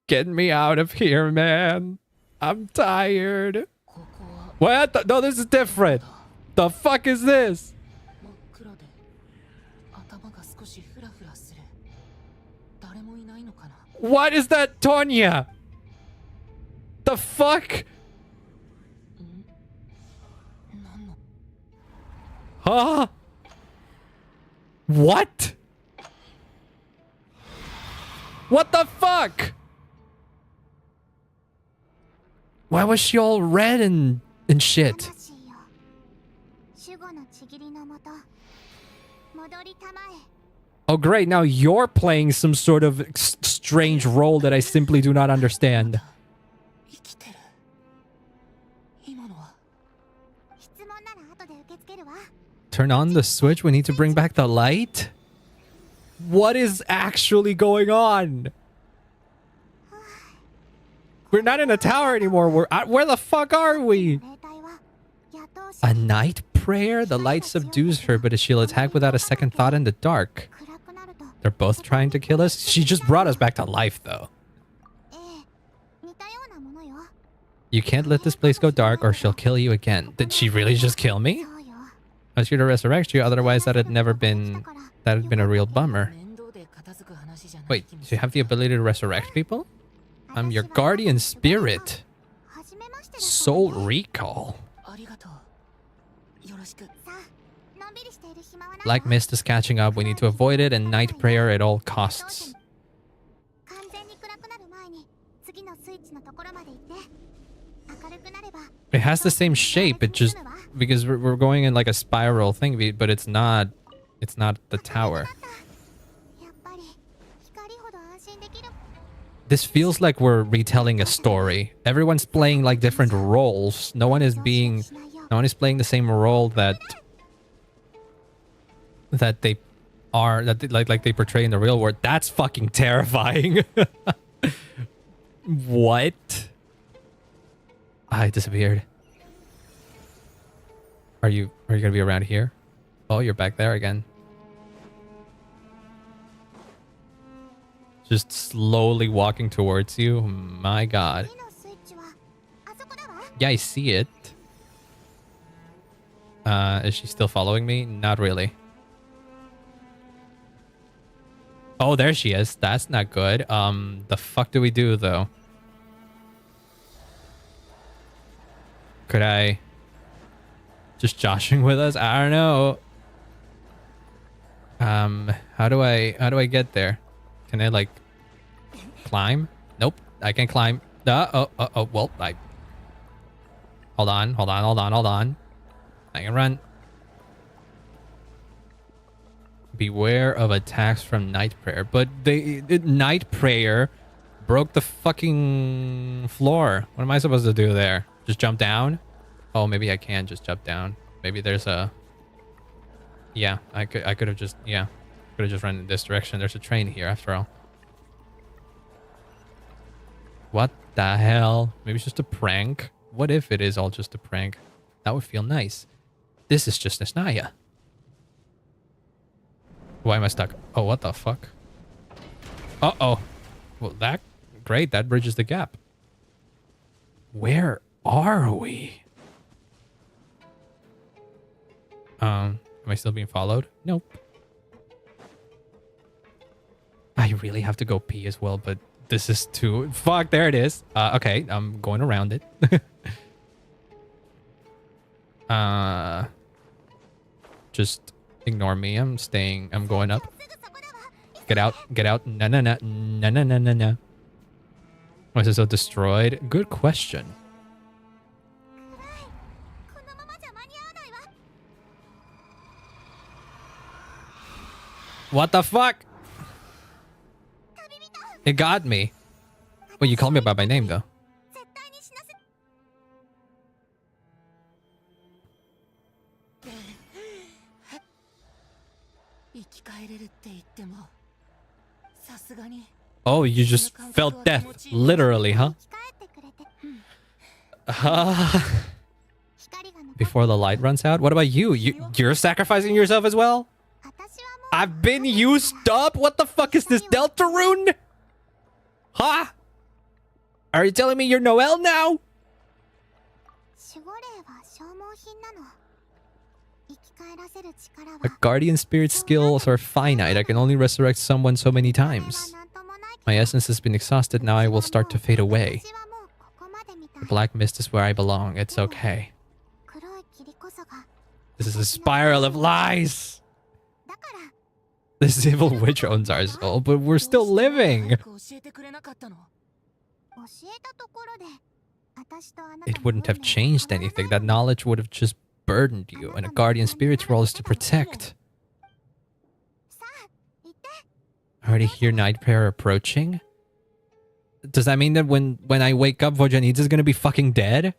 Get me out of here, man. I'm tired. What? No, this is different. The fuck is this? 真っ暗で頭が少しフラフラする。誰もいないのかな。 What is that, Tonya? The fuck? Huh? What? What the fuck? Why was she all red and shit? 守護のちぎりのもと戻りたまえ。 Oh great, now you're playing some sort of strange role that I simply do not understand. 生きてる。今のは。質問なら後で受け付けるわ。 Turn on the switch, we need to bring back the light? What is actually going on? We're not in a tower anymore. Where the fuck are we? A night prayer? The light subdues her, but she'll attack without a second thought in the dark. They're both trying to kill us? She just brought us back to life, though. You can't let this place go dark or she'll kill you again. Did she really just kill me? I was here to resurrect you, otherwise that had been a real bummer. Wait, do you have the ability to resurrect people? I'm your guardian spirit. Soul recall. Like mist is catching up, we need to avoid it, and night prayer at all costs. It has the same shape, it just... Because we're going in like a spiral thing, but it's not the tower. This feels like we're retelling a story. Everyone's playing like different roles. No one is playing the same role that they portray in the real world. That's fucking terrifying. What? I disappeared. Are you gonna be around here? Oh, you're back there again. Just slowly walking towards you. My god. Yeah, I see it. Is she still following me? Not really. Oh, there she is. That's not good. The fuck do we do though? Could I just joshing with us? I don't know. How do I get there? Can I like climb? Nope, I can climb. Well, hold on. I can run. Beware of attacks from night prayer. But night prayer broke the fucking floor. What am I supposed to do there? Just jump down? Oh, maybe I can just jump down. Maybe there's a... Yeah, I could have just... Yeah, could have just run in this direction. There's a train here after all. What the hell? Maybe it's just a prank? What if it is all just a prank? That would feel nice. This is just Snezhnaya. Why am I stuck? Oh, what the fuck? Uh-oh. Well, great. That bridges the gap. Where are we? Am I still being followed? Nope. I really have to go pee as well, but this is too... Fuck, there it is. Okay, I'm going around it. Just ignore me. I'm going up. Get out. No. Was it so destroyed? Good question. What the fuck? It got me. Well, you called me by my name, though. Oh, you just felt death. Literally, huh? Before the light runs out? What about you? You're sacrificing yourself as well? I've been used up? What the fuck is this Deltarune? Huh? Are you telling me you're Noel now? A guardian spirit skills are finite. I can only resurrect someone so many times. My essence has been exhausted. Now I will start to fade away. The black mist is where I belong. It's okay. This is a spiral of lies. This evil witch owns our soul, but we're still living. It wouldn't have changed anything. That knowledge would have just burdened you, and a guardian spirit's role is to protect. I already hear night prayer approaching. Does that mean that when I wake up, Vojanitsa's gonna be fucking dead?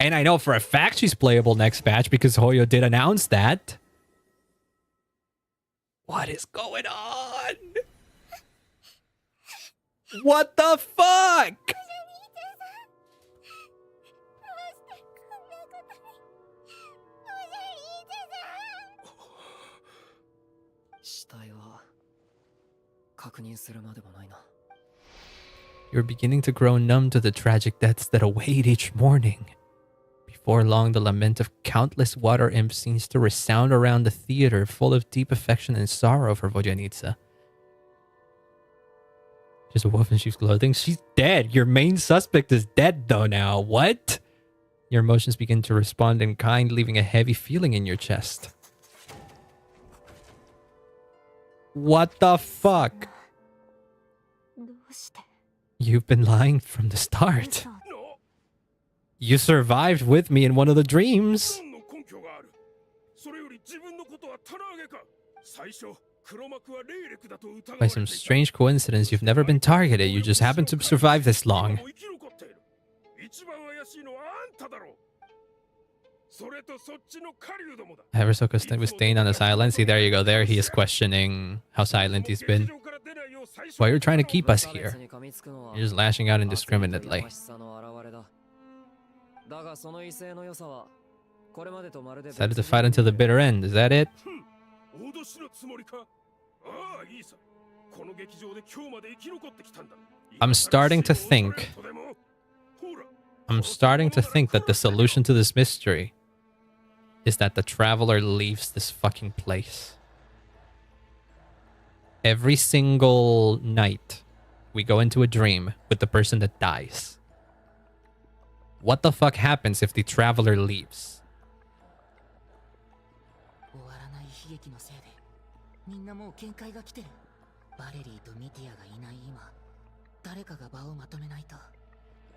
And I know for a fact she's playable next patch because Hoyo did announce that. What is going on? What the fuck? You're beginning to grow numb to the tragic deaths that await each morning. Before long, the lament of countless water imps seems to resound around the theater, full of deep affection and sorrow for Vojanitsa. She's a wolf in sheep's clothing. She's dead. Your main suspect is dead, though, now. What? Your emotions begin to respond in kind, leaving a heavy feeling in your chest. What the fuck? You've been lying from the start. You survived with me in one of the dreams. By some strange coincidence, you've never been targeted. You just happened to survive this long. Ever so content with staying on the silent. See, there you go. There he is questioning how silent he's been. Why you're trying to keep us here? You're just lashing out indiscriminately. Decided to fight until the bitter end. Is that it? I'm starting to think that the solution to this mystery is that the traveler leaves this fucking place. Every single night, we go into a dream with the person that dies. What the fuck happens if the traveler leaves?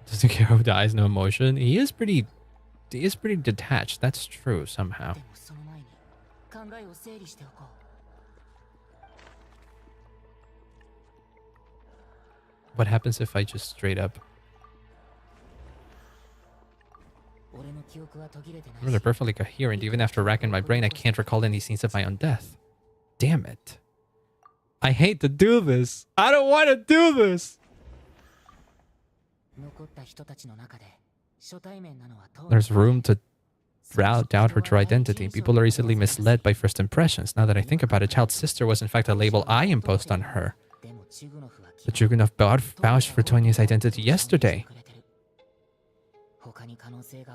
Doesn't care who dies, no emotion. He is pretty detached. That's true somehow. What happens if I just straight up... They're perfectly coherent. Even after racking my brain, I can't recall any scenes of my own death. Damn it. I hate to do this. I don't want to do this. There's room to doubt her true identity. People are easily misled by first impressions. Now that I think about it, child's sister was in fact a label I imposed on her. But Jugunov vouched for Tonya's identity yesterday.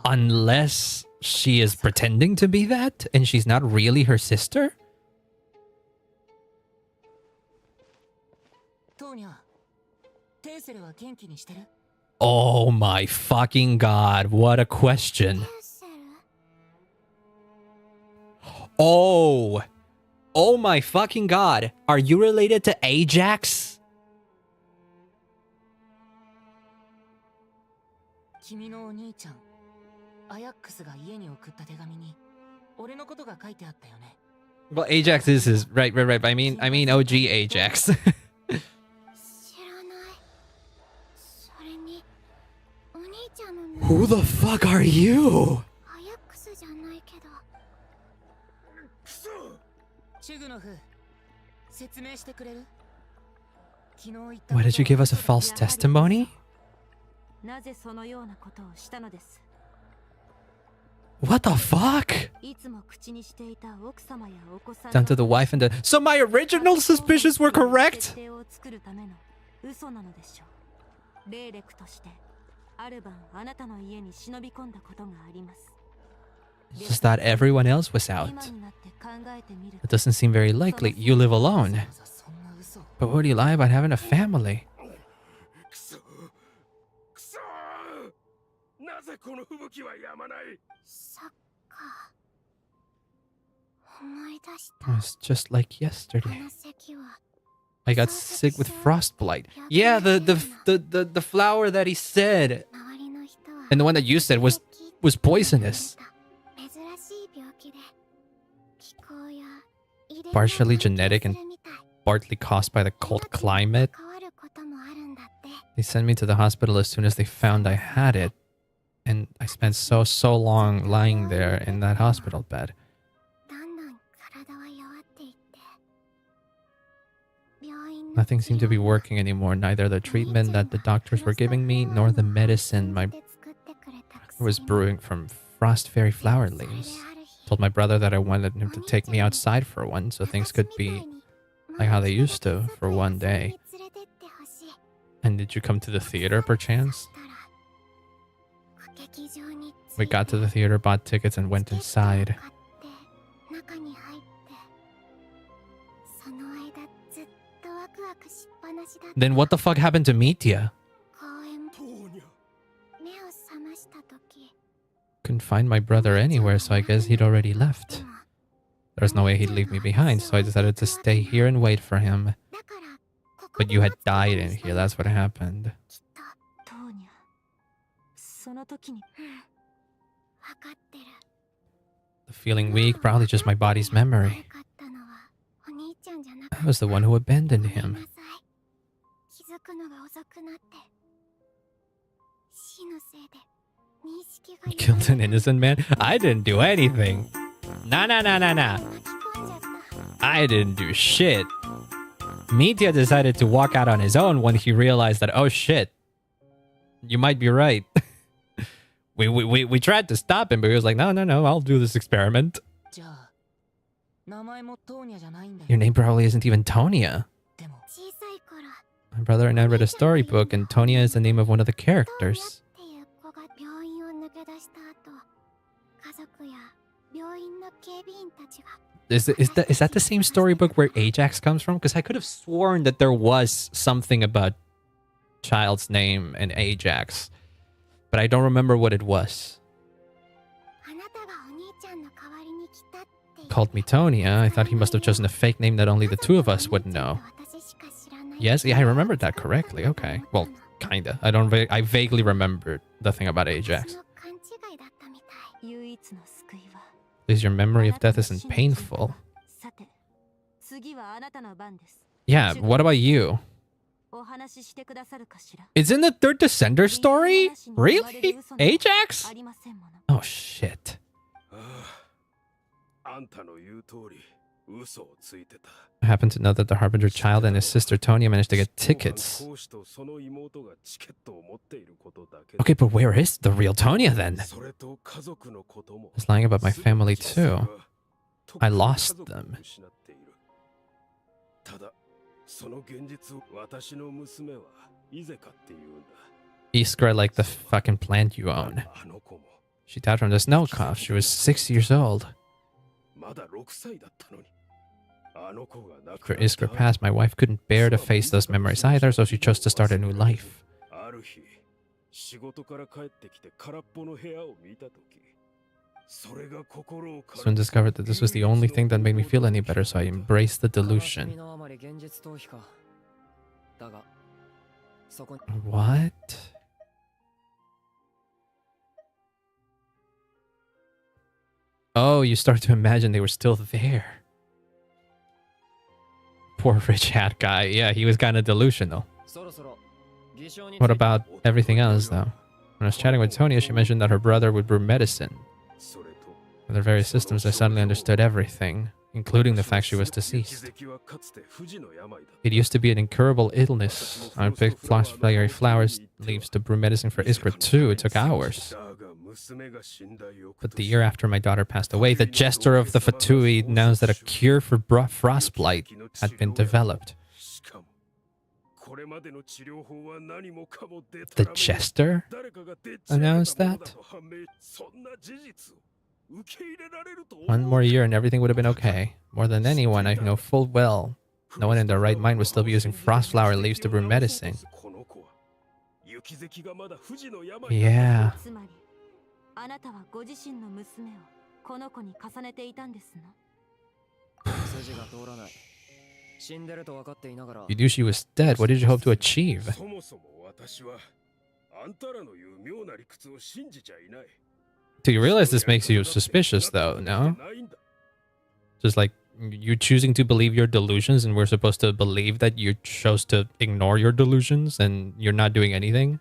Unless she is pretending to be that, and she's not really her sister? Oh my fucking god, what a question. Oh my fucking god. Are you related to Ajax? Well, Ajax is his right. I mean OG Ajax. Who the fuck are you? Why did you give us a false testimony? なぜそのようなことをしたのです。 What the fuck? いつも口にしていた奥様やお子さん Down to the wife and the... So my original suspicions were correct? 設定を作るための嘘なのでしょう。霊力としてある晩あなたの家に忍び込んだことがあります。 It's just that everyone else was out. 今になって考えてみる It doesn't seem very likely. You live alone. But what do you lie about having a family? なぜこの吹雪はやまない。そっか。思い出した。 It was just like yesterday. この咳は I got sick with frostbite. Yeah, the flower that he said, 周りの人は and the one that you said was poisonous. 珍しい病気で気候や遺伝 Partially genetic and みたい。 partly caused by the cold climate. 変わることもあるんだって。 They sent me to the hospital as soon as they found I had it. And I spent so long lying there in that hospital bed. だんだん体は弱っていって。病院の Nothing seemed to be working anymore. Neither the treatment that the doctors were giving me, nor the medicine my was brewing from frost fairy flower leaves. Told my brother that I wanted him to take me outside for one, so things could be like how they used to for one day. And did you come to the theater perchance? We got to the theater, bought tickets, and went inside. Then what the fuck happened to Mitya? Couldn't find my brother anywhere, so I guess he'd already left. There's no way he'd leave me behind, so I decided to stay here and wait for him. But you had died in here, that's what happened. The feeling weak, probably just my body's memory. I was the one who abandoned him. You killed an innocent man? I didn't do anything. Nah. I didn't do shit. Mitya decided to walk out on his own when he realized that, oh shit, you might be right. We tried to stop him, but he was like, no, I'll do this experiment. Your name probably isn't even Tonya. My brother and I read a storybook, and Tonya is the name of one of the characters. Is that the same storybook where Ajax comes from? Because I could have sworn that there was something about child's name and Ajax, but I don't remember what it was. Called me Tonya. I thought he must have chosen a fake name that only the two of us would know. Yes, yeah, I remembered that correctly. Okay, well, kinda. I vaguely remembered the thing about Ajax. At least your memory of death isn't painful. Yeah, what about you? It's in the third Descender story? Really? Ajax? Oh shit. I happen to know that the Harbinger child and his sister Tonya managed to get tickets. Okay, but where is the real Tonya then? I was lying about my family too. I lost them. Iskra like the fucking plant you own. She died from the snow cough. She was 6 years old. After Iskra passed, my wife couldn't bear to face those memories either, so she chose to start a new life. Soon discovered that this was the only thing that made me feel any better, so I embraced the delusion. What? Oh, you start to imagine they were still there. Poor rich hat guy. Yeah, he was kind of delusional. What about everything else, though? When I was chatting with Tonya, she mentioned that her brother would brew medicine. With their various systems, I suddenly understood everything. including the fact she was deceased. It used to be an incurable illness. I picked fiery flowers, leaves to brew medicine for Iskra too. It took hours. But the year after my daughter passed away, the jester of the Fatui announced that a cure for frostblight had been developed. The jester announced that? 1 more year and everything would have been okay. More than anyone, I know full well no one in their right mind would still be using frost flower leaves to brew medicine. Yeah. You knew she was dead. What did you hope to achieve? Do you realize this makes you suspicious, though, no? Just like, you choosing to believe your delusions, and we're supposed to believe that you chose to ignore your delusions, and you're not doing anything?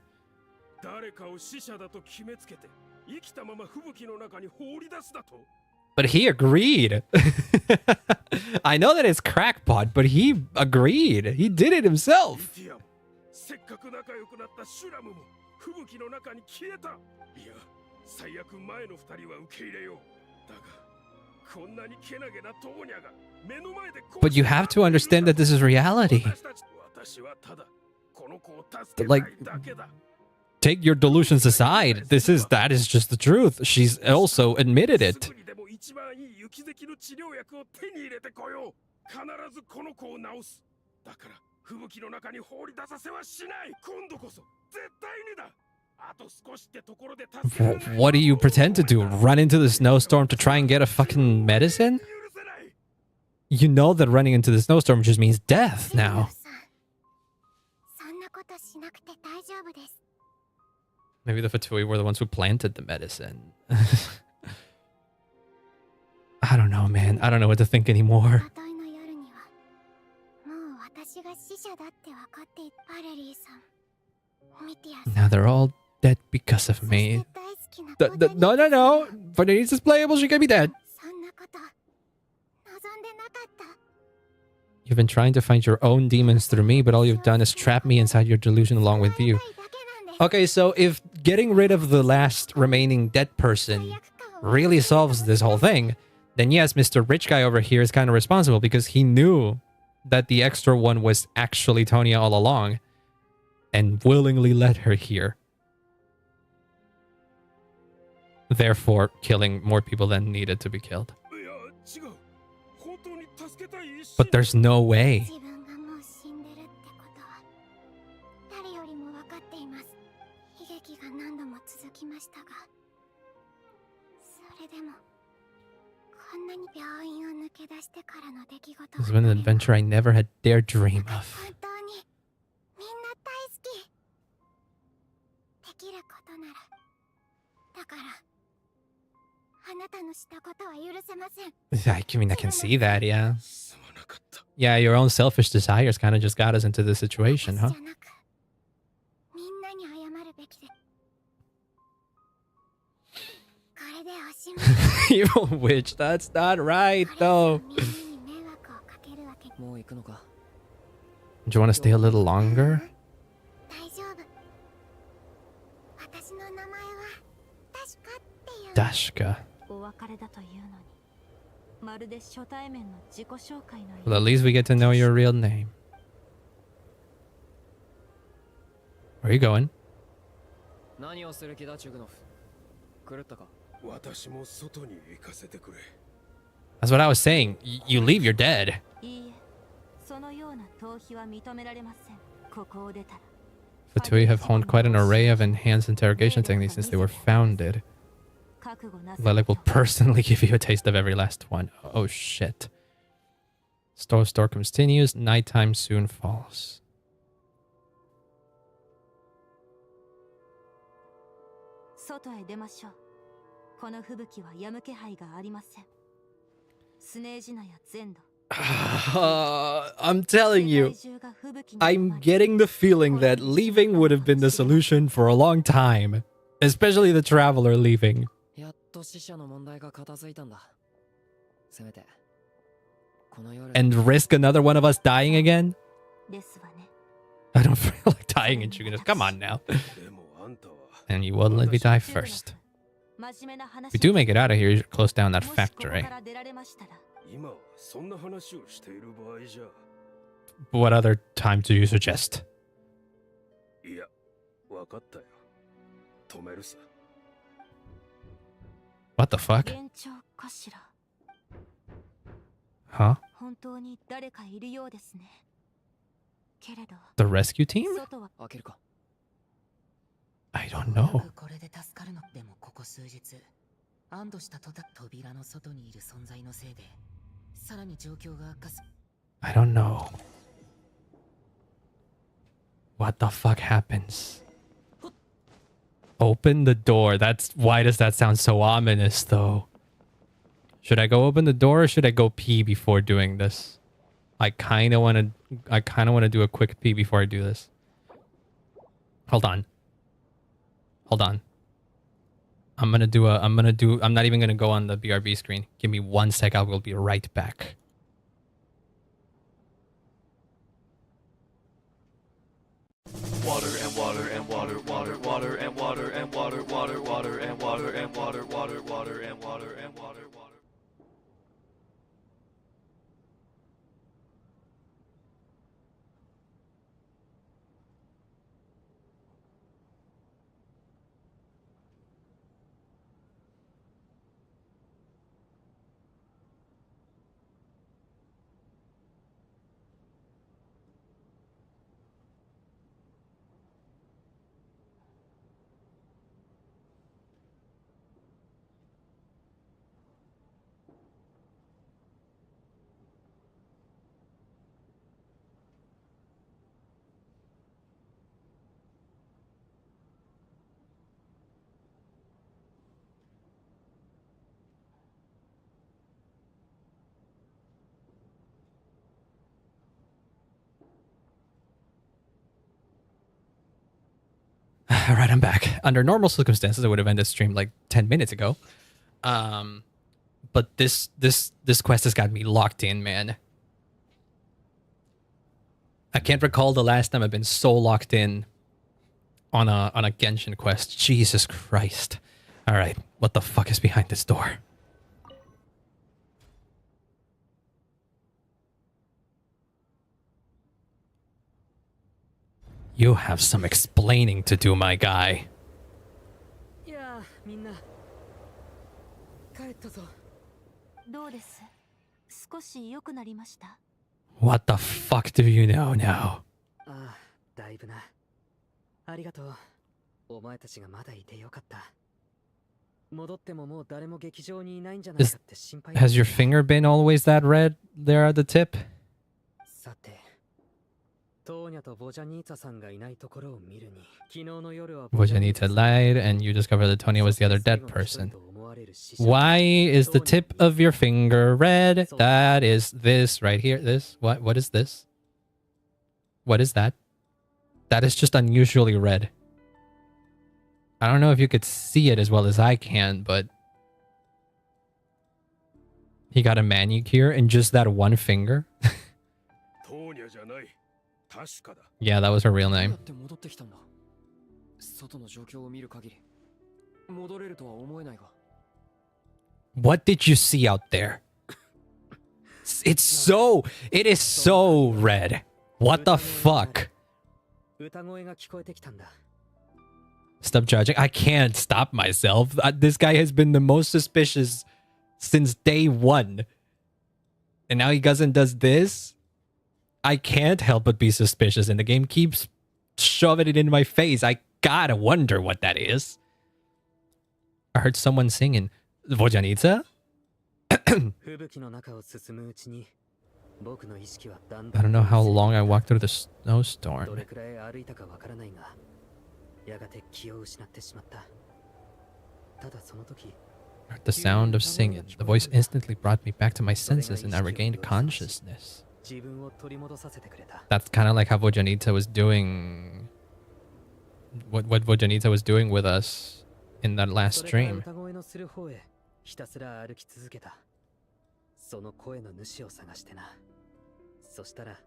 But he agreed. I know that it's crackpot, but he agreed. He did it himself. But you have to understand that this is reality. Like, take your delusions aside. That is just the truth. She's also admitted it. What do you pretend to do? Run into the snowstorm to try and get a fucking medicine? You know that running into the snowstorm just means death now. Maybe the Fatui were the ones who planted the medicine. I don't know, man. I don't know what to think anymore. Now they're all dead because of me. No. But Bernice is playable, she can be dead. You've been trying to find your own demons through me, but all you've done is trap me inside your delusion along with you. Okay, so if getting rid of the last remaining dead person really solves this whole thing, then yes, Mr. Rich Guy over here is kind of responsible because he knew that the extra one was actually Tonya all along and willingly led her here. Therefore, killing more people than needed to be killed. But there's no way. This has been an adventure I never had dared dream of. I mean, I can see that, yeah. Yeah, your own selfish desires kind of just got us into this situation, huh? Evil witch, that's not right, though. Do you want to stay a little longer? Dashka. Well, at least we get to know your real name. Where are you going? That's what I was saying. You leave, you're dead. Fatui have honed quite an array of enhanced interrogation techniques since they were founded. Lilac will personally give you a taste of every last one. Oh shit. Storm continues. Nighttime soon falls. I'm telling you, I'm getting the feeling that leaving would have been the solution for a long time. Especially the traveler leaving. and risk another one of us dying again? ですわね。 I don't feel like dying in Jugonas. Come on now. And you won't let me die first. 真面目な話 If we do make it out of here, you should close down that もしここ factory. から出られましたら、今はそんな話をしている場合じゃ。 What other time do you suggest? いや、わかったよ。止めるさ。 What the fuck? 現状かしら。 Huh? 本当に誰かいるようですね。けれど、 The rescue team? 外は 開けるか。 I don't know. これで助かるの。でもここ数日安堵した扉の外にいる存在のせいでさらに状況が悪化す。 I don't know. What the fuck happens? Open the door. Why does that sound so ominous though? Should I go open the door or should I go pee before doing this? I kind of want to do a quick pee before I do this. Hold on. I'm not even going to go on the BRB screen. Give me 1 sec. I will be right back. Water and water and water, water, water and water and water, water, water and water and water, water, water and water and water, water. All right, I'm back. Under normal circumstances, I would have ended stream like 10 minutes ago. But this quest has got me locked in, man. I can't recall the last time I've been so locked in on a Genshin quest. Jesus Christ. All right, what the fuck is behind this door? You have some explaining to do, my guy. いやー、みんな帰ったぞ。どうです？少し良くなりました。 What the fuck do you know now? ああ、だいぶな。ありがとう。お前たちがまだいてよかった。戻ってももう誰も劇場にいないんじゃないかって心配。 Has your finger been always that red there at the tip? さて。 トーニャとボジャニータさんがいないところを見るに、昨日の夜は Bojanita lied and you discovered that Tonya was the other dead person. Why is the tip of your finger red? That is this right here. This? What is this? What is that? That is just unusually red. I don't know if you could see it as well as I can, but he got a manicure in just that one finger. Yeah, that was her real name. What did you see out there? It is so red. What the fuck? Stop judging. I can't stop myself. This guy has been the most suspicious since day one. And now he does this? I can't help but be suspicious, and the game keeps shoving it in my face. I gotta wonder what that is. I heard someone singing. Vojanitsa? I don't know how long I walked through the snowstorm. I heard the sound of singing. The voice instantly brought me back to my senses, and I regained consciousness. That's kind of like how Vojanita was doing. What Vojanita was doing with us in that last stream. その声の主を探してな。そしたら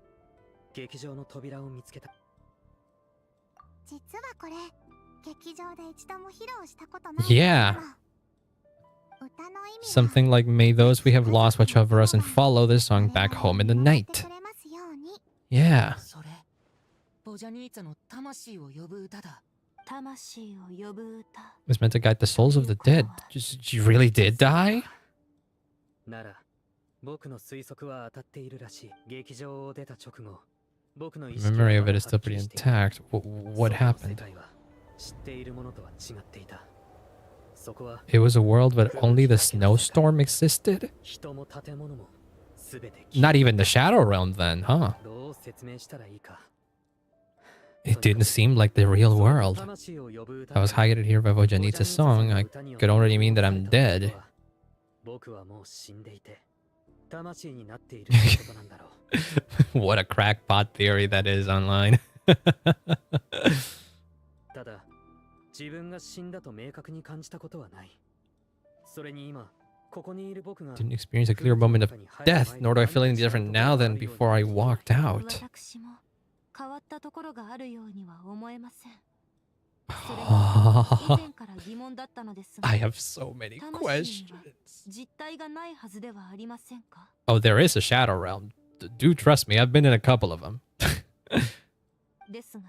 劇場の扉を見つけた。実はこれ劇場で一度も披露したことない。Yeah. Something like may those we have lost watch over us and follow this song back home in the night. Yeah. それボジャニーツァの魂を呼ぶ歌だ。魂を呼ぶ歌。 It was meant to guide the souls of the dead. She really did die? なら僕の推測は当たっているらしい。劇場を出た直後、僕の意識 Memory of it is still pretty intact. What happened? 知っているものとは違っていた。そこは It was a world where only the snowstorm existed? 人も建物もすべて Not even the Shadow Realm then, huh? どう説明したらいいか。It didn't seem like the real world. I was hired here by Vojanita's song. I could already mean that I'm dead. 僕はもう死んでいて魂になっているってことなんだろう。 What a crackpot theory that is online. ただ自分が死んだと明確に感じたことはない。それに今ここにいる僕が Didn't experience a clear moment of death, nor do I feel any different now than before I walked out. 私も変わったところがあるようには思えません。 I have so many questions. 実体がないはずではありませんか? Oh, there is a Shadow Realm. Do trust me, I've been in a couple of them. ですが、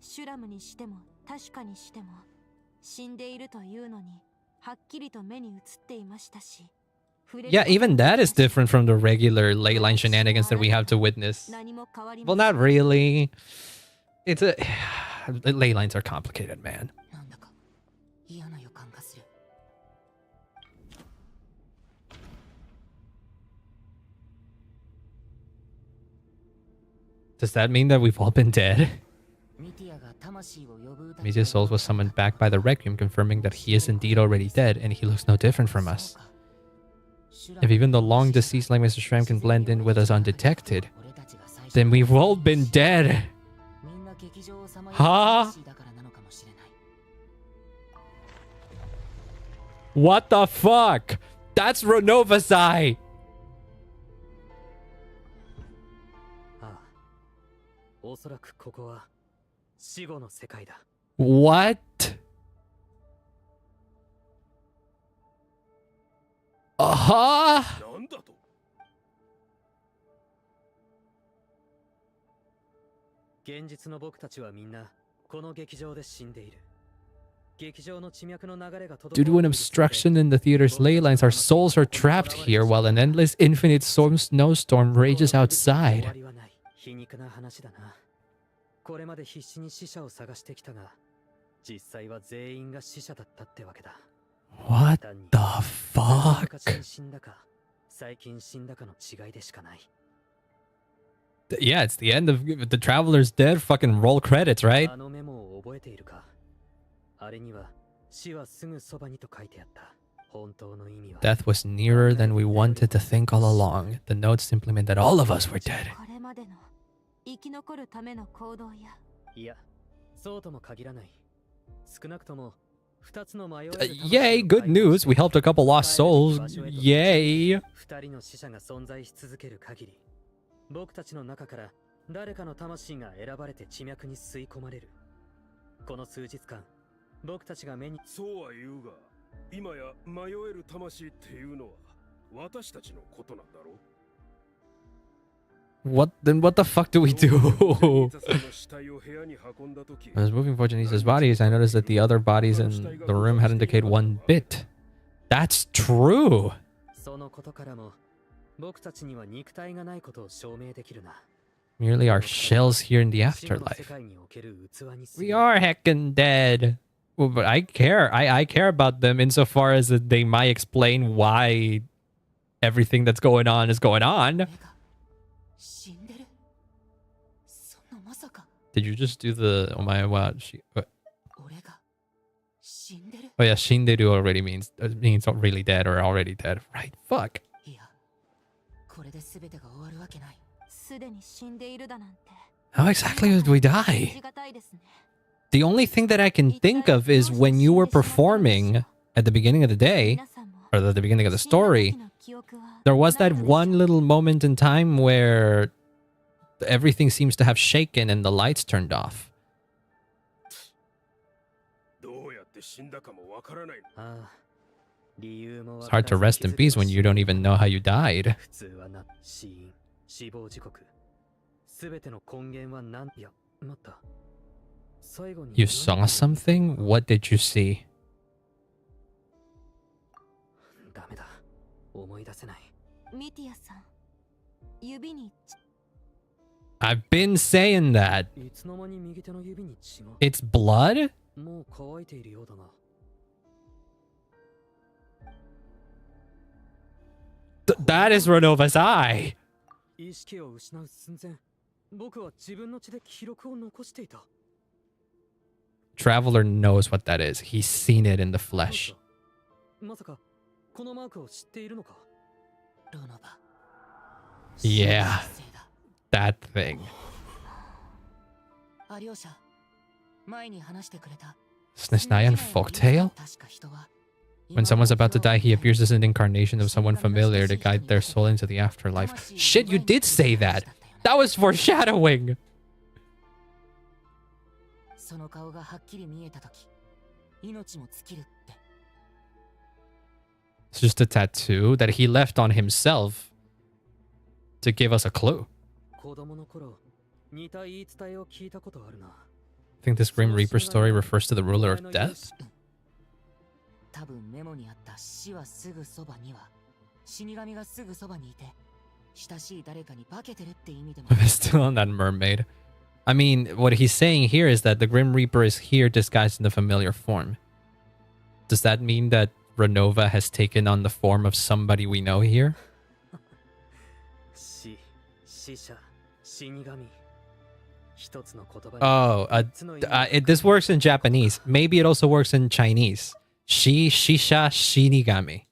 シュラムにしても確かにしても死んでいるというのにはっきりと目に映っていましたし。 Yeah, even that is different from the regular ley line shenanigans that we have to witness. Well, not really. It's a... Ley lines are complicated, man. Does that mean that we've all been dead? Mitia's soul was summoned back by the Requiem, confirming that he is indeed already dead, and he looks no different from us. If even the long-deceased like Mr. Shram can blend in with us undetected, then we've all been dead. Huh? What the fuck? That's Ronova's eye! What? Uh-huh? なんだと? 現実の僕たちはみんなこの劇場で死んでいる。劇場の地脈の流れが Due to an obstruction in the theater's ley lines, our souls are trapped here while an endless infinite snowstorm rages outside. 皮肉な話だな。これまで必死に死者を探してきたが、実際は全員が死者だったってわけだ。 What the fuck? Yeah, it's the end of the Traveler's Dead. Fucking roll credits, right? Death was nearer than we wanted to think all along. The notes simply meant that all of us were dead. Yay, good news. We helped a couple lost souls. Yay. 僕たちの中から誰かの魂が選ばれて地脈に吸い込まれる。この数日間、僕たちが目にそうは言うが、今や迷える魂っていうのは私たちのことなんだろう。 What the fuck do we do? I was moving Vojanisa's bodies. I noticed that the other bodies in the room hadn't decayed one bit. That's true. そのことからも Merely our shells here in the afterlife. We are heckin' dead. Well, but I care. I care about them insofar as that they might explain why everything that's going on is going on. Did you just do the omae wa Oh yeah, shinderu already means really dead or already dead. Right, fuck. How exactly did we die? The only thing that I can think of is when you were performing at the beginning of the day, or at the beginning of the story, there was that one little moment in time where everything seems to have shaken and the lights turned off. It's hard to rest in peace when you don't even know how you died. You saw something? What did you see? I've been saying that. It's blood? That is Ronova's eye. Traveler knows what that is. He's seen it in the flesh. Yeah. That thing. Snezhnaya and folktale? When someone's about to die, he appears as an incarnation of someone familiar to guide their soul into the afterlife. Shit, you did say that! That was foreshadowing! It's just a tattoo that he left on himself to give us a clue. I think this Grim Reaper story refers to the ruler of death. I'm still on that mermaid. I mean, what he's saying here is that the Grim Reaper is here disguised in the familiar form. Does that mean that Ronova has taken on the form of somebody we know here? Oh, this works in Japanese. Maybe it also works in Chinese. Shisha, Shinigami.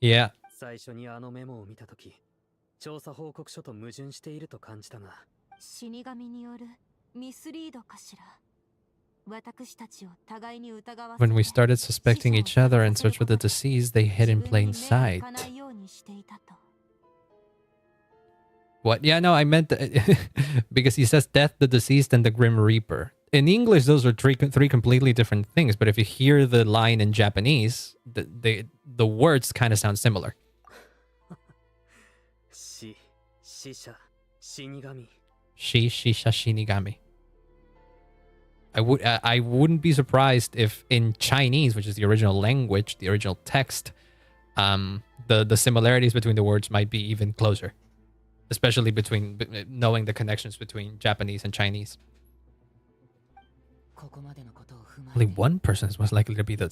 Yeah. When we started suspecting each other and searched for the deceased, they hid in plain sight. What? Yeah, no, I meant because he says death, the deceased, and the Grim Reaper. In English, those are three completely different things. But if you hear the line in Japanese, the words kind of sound similar. Shisha Shinigami. I wouldn't be surprised if in Chinese, which is the original language, the original text, the similarities between the words might be even closer. Especially between knowing the connections between Japanese and Chinese. Only one person is most likely to be the...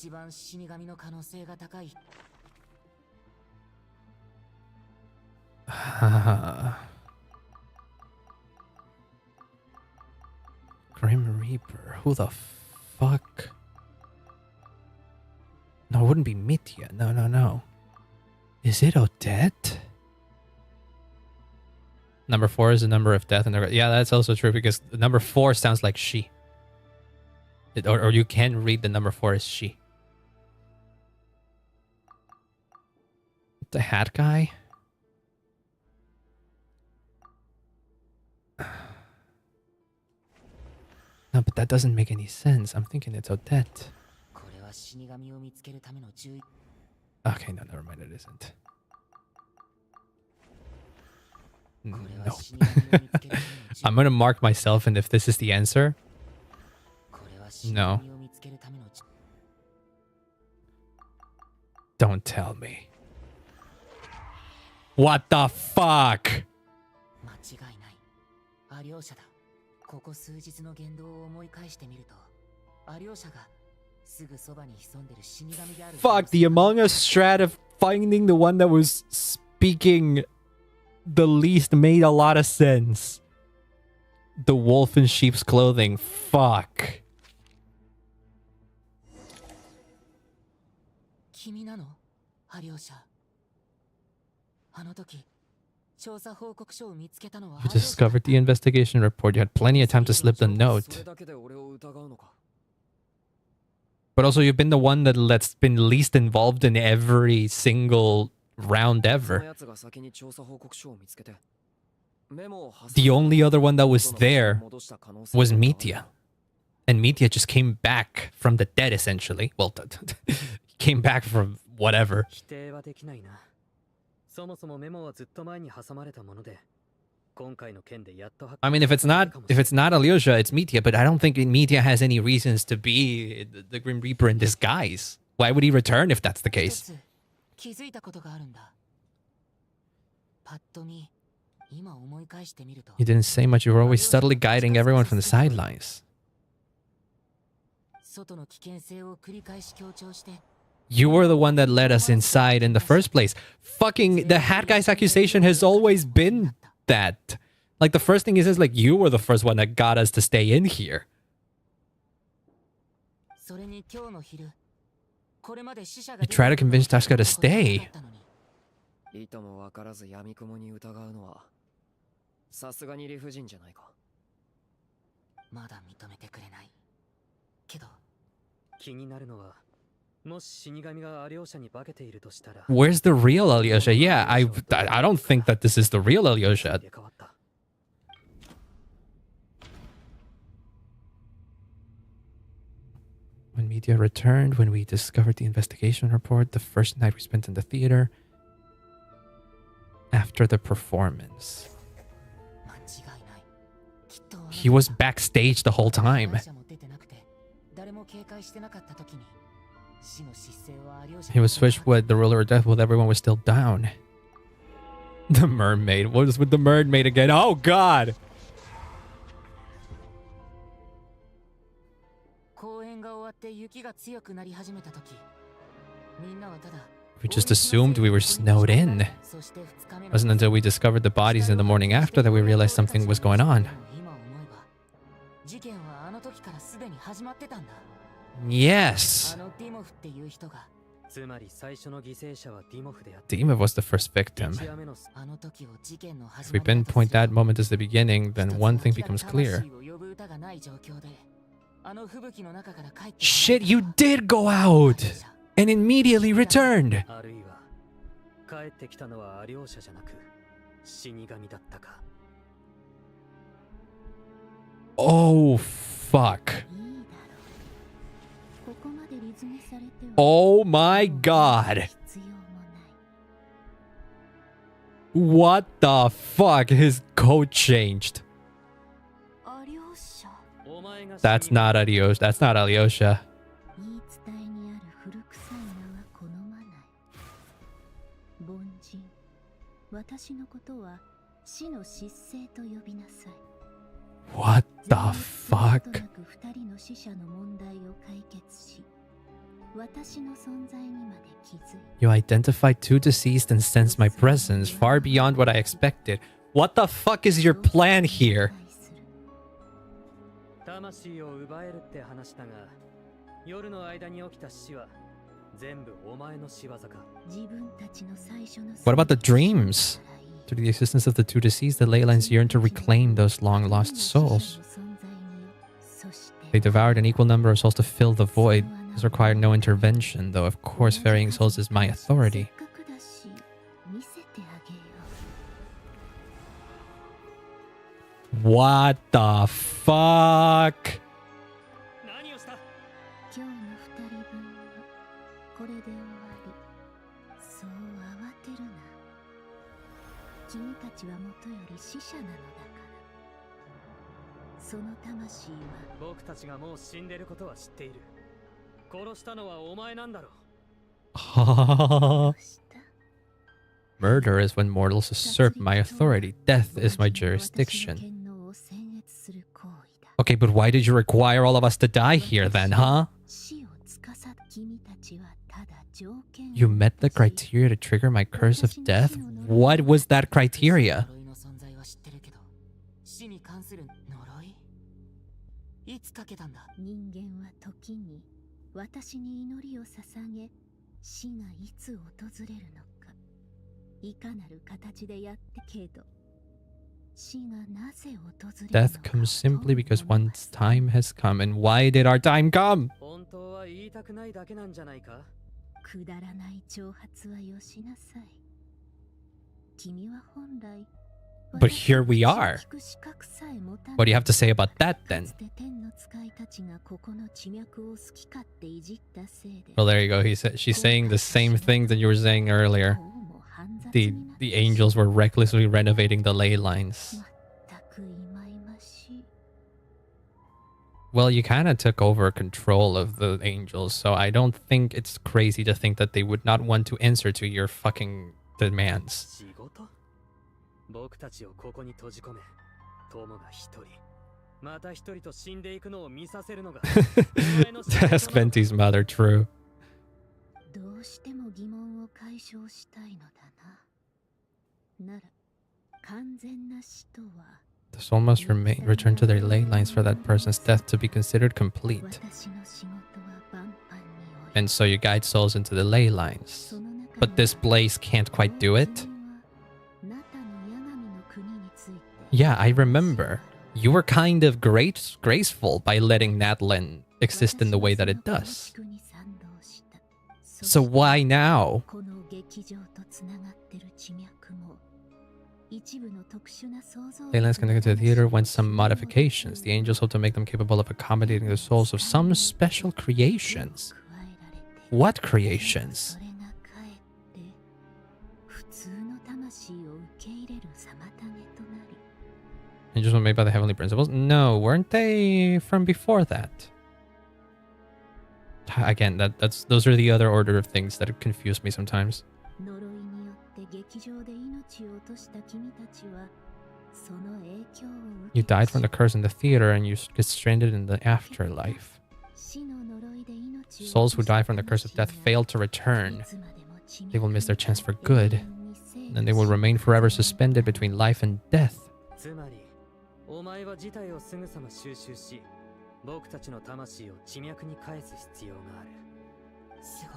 Grim Reaper. Who the fuck? No, it wouldn't be Mitya. No. Is it Odette? Number 4 is the number of death. Yeah, that's also true because the number 4 sounds like she. Or you can read the number 4 as she. The hat guy? No, but that doesn't make any sense. I'm thinking it's Odette. Okay, no, never mind. It isn't. Nope. I'm gonna mark myself, and if this is the answer, no. Don't tell me. What the fuck? Fuck, the Among Us strat of finding the one that was speaking the least made a lot of sense. The wolf in sheep's clothing. Fuck. You discovered the investigation report. You had plenty of time to slip the note. But also, you've been the one that's been least involved in every single round ever. The only other one that was there was Mitya. And Mitya just came back from the dead, essentially. Well, came back from whatever. I mean, if it's not Alyosha, it's Mitya, but I don't think Mitya has any reasons to be the Grim Reaper in disguise. Why would he return if that's the case? You didn't say much. You were always subtly guiding everyone from the sidelines. You were the one that led us inside in the first place. Fucking the hat guy's accusation has always been that. Like, the first thing he says, like, you were the first one that got us to stay in here. You try to convince Tasuka to stay. Where's the real Alyosha? Yeah, I don't think that this is the real Alyosha. When media returned, when we discovered the investigation report, the first night we spent in the theater, after the performance. He was backstage the whole time. He was switched with the ruler of death while everyone was still down. The mermaid. What is with the mermaid again? Oh, God! We just assumed we were snowed in. It wasn't until we discovered the bodies in the morning after that we realized something was going on. Yes. Dimov was the first victim. If we pinpoint that moment as the beginning, then one thing becomes clear. Shit, you did go out and immediately returned. Oh, fuck. Oh my God. What the fuck? His code changed. That's not Alyosha. That's not Alyosha. What the fuck? You identified two deceased and sensed my presence far beyond what I expected. What the fuck is your plan here? What about the dreams? Through the existence of the two deceased, the ley lines yearn to reclaim those long-lost souls. They devoured an equal number of souls to fill the void. This required no intervention, though of course ferrying souls is my authority. What the fuck? Murder is when mortals usurp my authority. Death is my jurisdiction. Okay, but why did you require all of us to die here then, huh? You met the criteria to trigger my curse of death? What was that criteria? Death comes simply because one's time has come. And why did our time come? 言いたくないだけなんじゃないか。くだらない挑発はよしなさい。君は本来 But here we are. What do you have to say about that then? Well, there you go. She's saying the same thing that you were saying earlier. The angels were recklessly renovating the ley lines. Well, you kind of took over control of the angels, so I don't think it's crazy to think that they would not want to answer to your fucking demands. 僕たちをここに閉じ込め、友が一人、また一人と死んでいくのを見させるのが。Ask Venti's mother, true. どうしても疑問を解消したいのだな。なら、完全な死とは。The soul must return to their ley lines for that person's death to be considered complete. And so you guide souls into the ley lines. But this blaze can't quite do it? Yeah, I remember. You were kind of graceful by letting Natlan exist in the way that it does. So why now? Leylands connected to the theater went some modifications. The angels hope to make them capable of accommodating the souls of some special creations. What creations? Angels were made by the heavenly principles? No, weren't they from before that? Again, those are the other order of things that confuse me sometimes. You died from the curse in the theater and you get stranded in the afterlife. Souls who die from the curse of death fail to return. They will miss their chance for good. And they will remain forever suspended between life and death.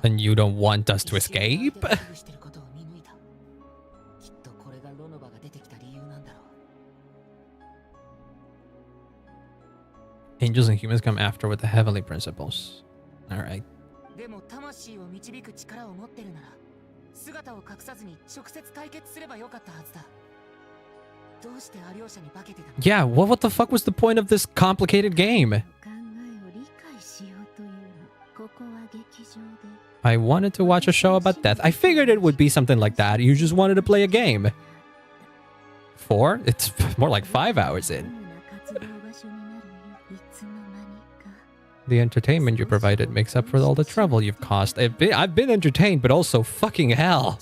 And you don't want us to escape? Angels and humans come after with the heavenly principles. Alright. Yeah, what the fuck was the point of this complicated game? I wanted to watch a show about death. I figured it would be something like that. You just wanted to play a game. 4? It's more like 5 hours in. The entertainment you provided makes up for all the trouble you've caused. I've been entertained, but also fucking hell.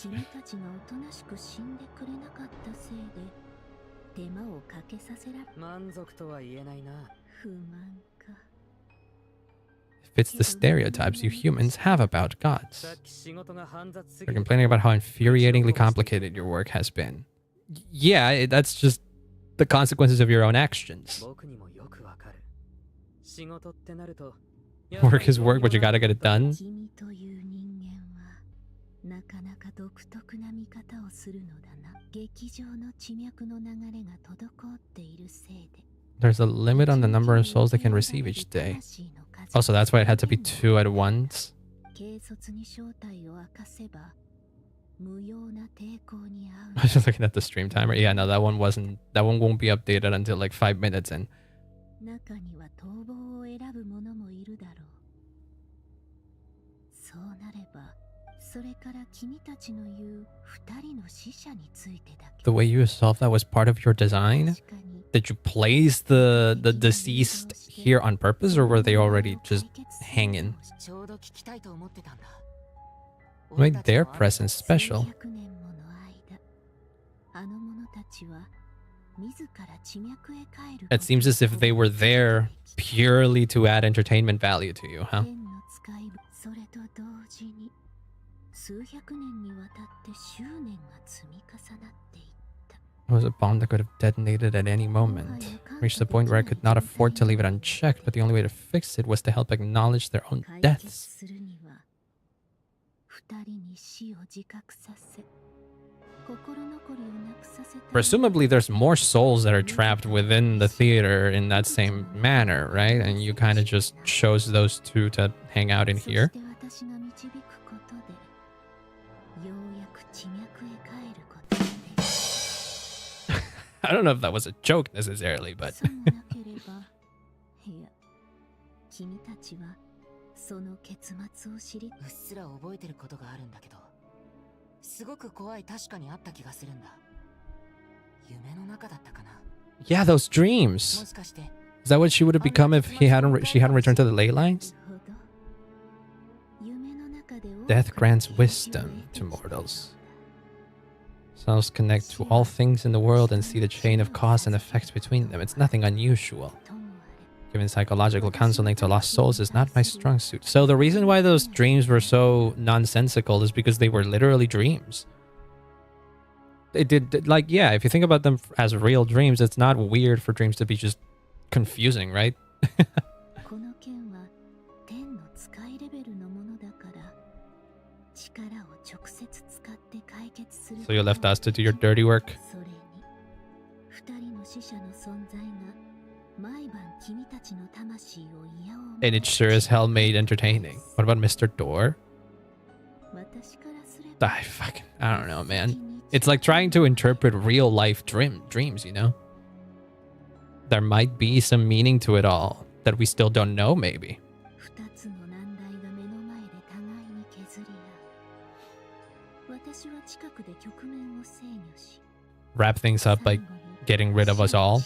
Fits the stereotypes you humans have about gods. You're complaining about how infuriatingly complicated your work has been. Yeah, that's just the consequences of your own actions. Work is work, but you gotta get it done. There's a limit on the number of souls they can receive each day. Also, that's why it had to be 2 at once. I was just looking at the stream timer. Yeah, no, that one won't be updated until like 5 minutes in. The way you solved that was part of your design? Did you place the deceased here on purpose, or were they already just hanging? What made their presence special? It seems as if they were there purely to add entertainment value to you, huh? It was a bomb that could have detonated at any moment. Reached the point where I could not afford to leave it unchecked, but the only way to fix it was to help acknowledge their own deaths. Presumably there's more souls that are trapped within the theater in that same manner, right? And you kind of just chose those two to hang out in here. I don't know if that was a joke necessarily, but 君たちはその結末を知り、うっすら覚えてることがあるんだけど、すごく怖い確かにあった気がするんだ。夢の中だったかな。Yeah, those dreams. Is that what she would have become if she hadn't returned to the ley lines? Death grants wisdom to mortals. Souls connect to all things in the world and see the chain of cause and effect between them. It's nothing unusual. Giving psychological counseling to lost souls is not my strong suit. So the reason why those dreams were so nonsensical is because they were literally dreams. It did, like, yeah, if you think about them as real dreams, it's not weird for dreams to be just confusing, right? So you left us to do your dirty work? And it sure as hell made entertaining. What about Mr. Door? I don't know, man. It's like trying to interpret real life dreams, you know? There might be some meaning to it all that we still don't know, maybe. Wrap things up by getting rid of us all.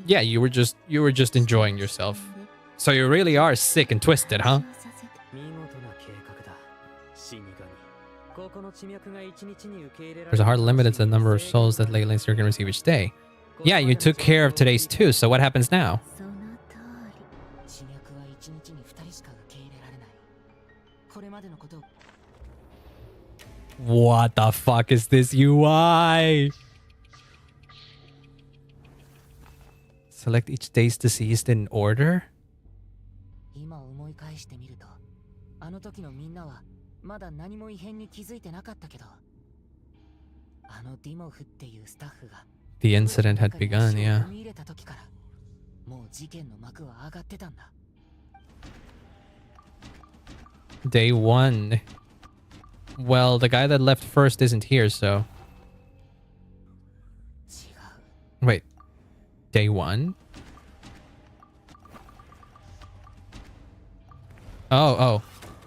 Yeah, you were just enjoying yourself. So you really are sick and twisted, huh? There's a hard limit to the number of souls that ley lines can receive each day. Yeah, you took care of today's too, so what happens now? What the fuck is this UI? Select each day's deceased in order? The incident had begun, yeah. Day 1. Well, the guy that left first isn't here, so... Wait. Day 1? Oh.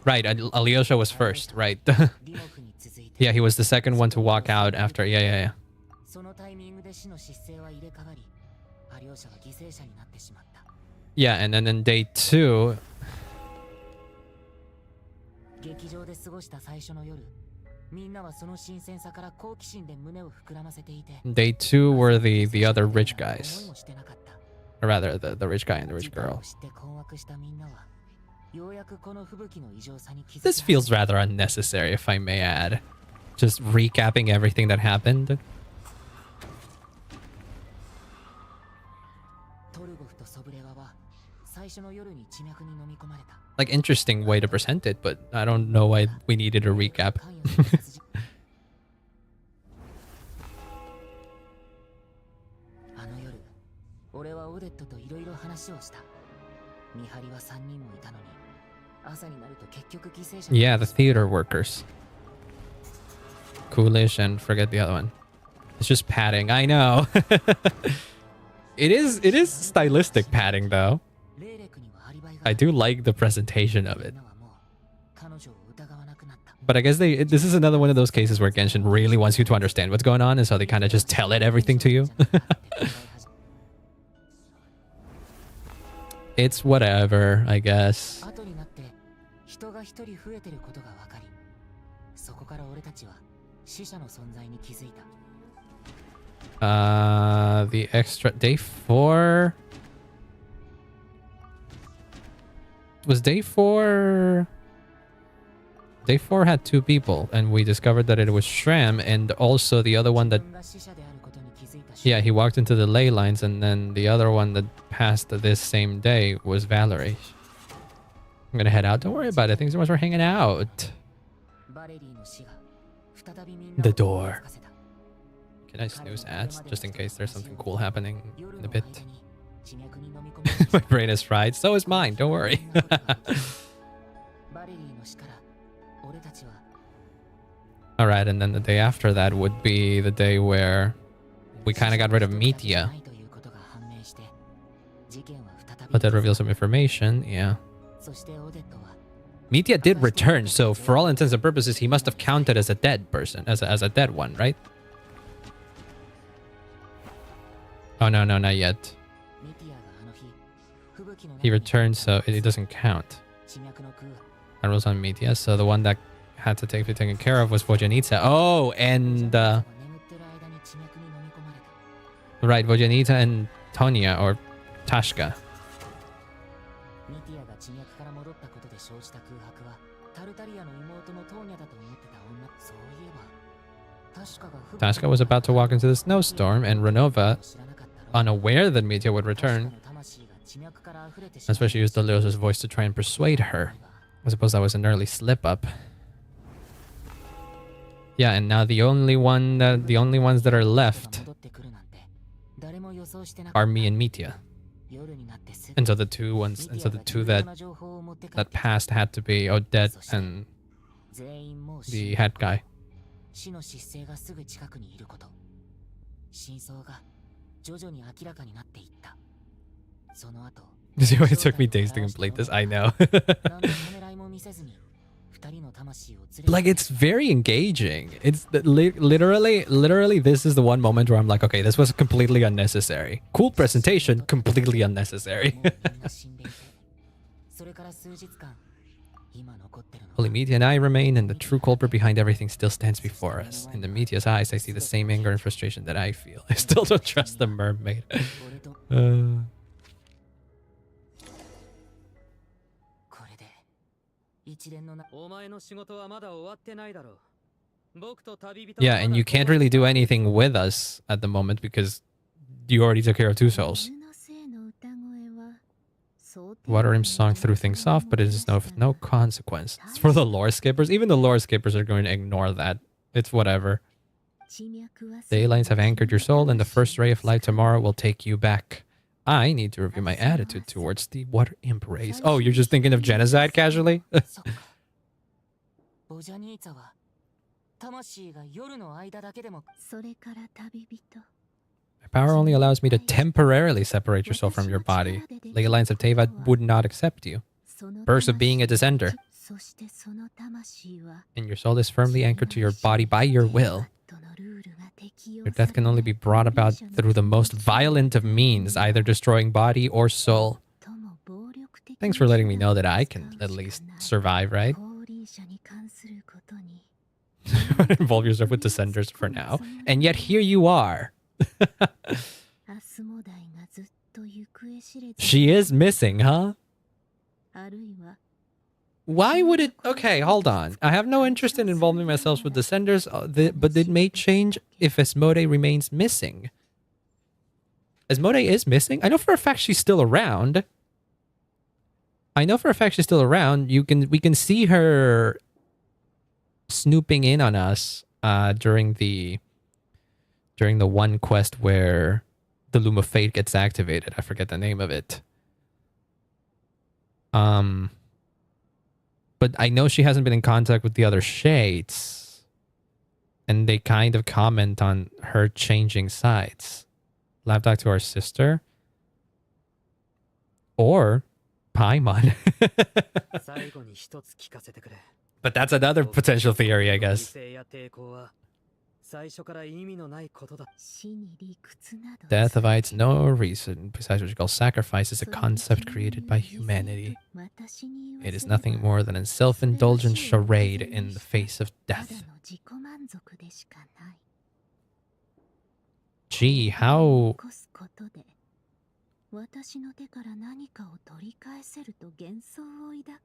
Right, Alyosha was first, right. Yeah, he was the second one to walk out after. Yeah. Yeah, and then in day 2... Day 2 were the other rich guys. Or rather, the rich guy and the rich girl. This feels rather unnecessary, if I may add. Just recapping everything that happened. Like, interesting way to present it, but I don't know why we needed a recap. Yeah, the theater workers. Coolish and forget the other one. It's just padding. I know. It is stylistic padding though. I do like the presentation of it. But I guess this is another one of those cases where Genshin really wants you to understand what's going on, and so they kind of just tell everything to you. It's whatever, I guess. The extra day 4 was day 4. Day 4 had 2 people, and we discovered that it was Shram, and also the other one that... Yeah, he walked into the ley lines, and then the other one that passed this same day was Valerie. I'm gonna head out. Don't worry about it. Thanks so much for hanging out. The door. Can I snooze ads just in case there's something cool happening in a bit? My brain is fried. So is mine. Don't worry. Alright, and then the day after that would be the day where we kind of got rid of Mitya. But that reveals some information, yeah. Mitya did return, so for all intents and purposes, he must have counted as a dead person, as a dead one, right? Oh, no, not yet. He returned, so it doesn't count. That was on Mitya, so the one that had to be taken care of was Vojanitsa. Oh, and... right, Vojanitsa and Tonya, or Tashka. Tashka was about to walk into the snowstorm, and Ronova, unaware that Mitya would return, that's why she used Deliosa's voice to try and persuade her. I suppose that was an early slip-up. Yeah, and now the only ones that are left are me and Mitya. And so the two that passed had to be Odette and the head guy. You see why it took me days to complete this? I know. Like, it's very engaging. It's literally this is the one moment where I'm like, okay, this was completely unnecessary. Cool presentation, completely unnecessary. Only Mitya and I remain, and the true culprit behind everything still stands before us. In the Mitya's eyes, I see the same anger and frustration that I feel. I still don't trust the mermaid. Yeah, and you can't really do anything with us at the moment because you already took care of two souls. Waterim's song threw things off, but it is of no consequence. It's for the lore skippers. Even the lore skippers are going to ignore that. It's whatever. The A-lines have anchored your soul, and the first ray of light tomorrow will take you back. I need to review my attitude towards the Water Imp race. Oh, you're just thinking of genocide casually? My power only allows me to temporarily separate your soul from your body. Ley lines of Teva would not accept you. Perks of being a descender. And your soul is firmly anchored to your body by your will. Your death can only be brought about through the most violent of means, either destroying body or soul. Thanks for letting me know that I can at least survive, right? Involve yourself with descenders for now. And yet here you are. She is missing, huh? Why would it... Okay, hold on. I have no interest in involving myself with descenders, but it may change if Asmodee remains missing. Asmodee is missing? I know for a fact she's still around. We can see her snooping in on us during the one quest where the Loom of Fate gets activated. I forget the name of it. But I know she hasn't been in contact with the other shades. And they kind of comment on her changing sides. Lapdog to our sister. Or Paimon. But that's another potential theory, I guess. Death provides no reason besides what you call sacrifice is a concept created by humanity. It is nothing more than a self-indulgent charade in the face of death. Gee, how...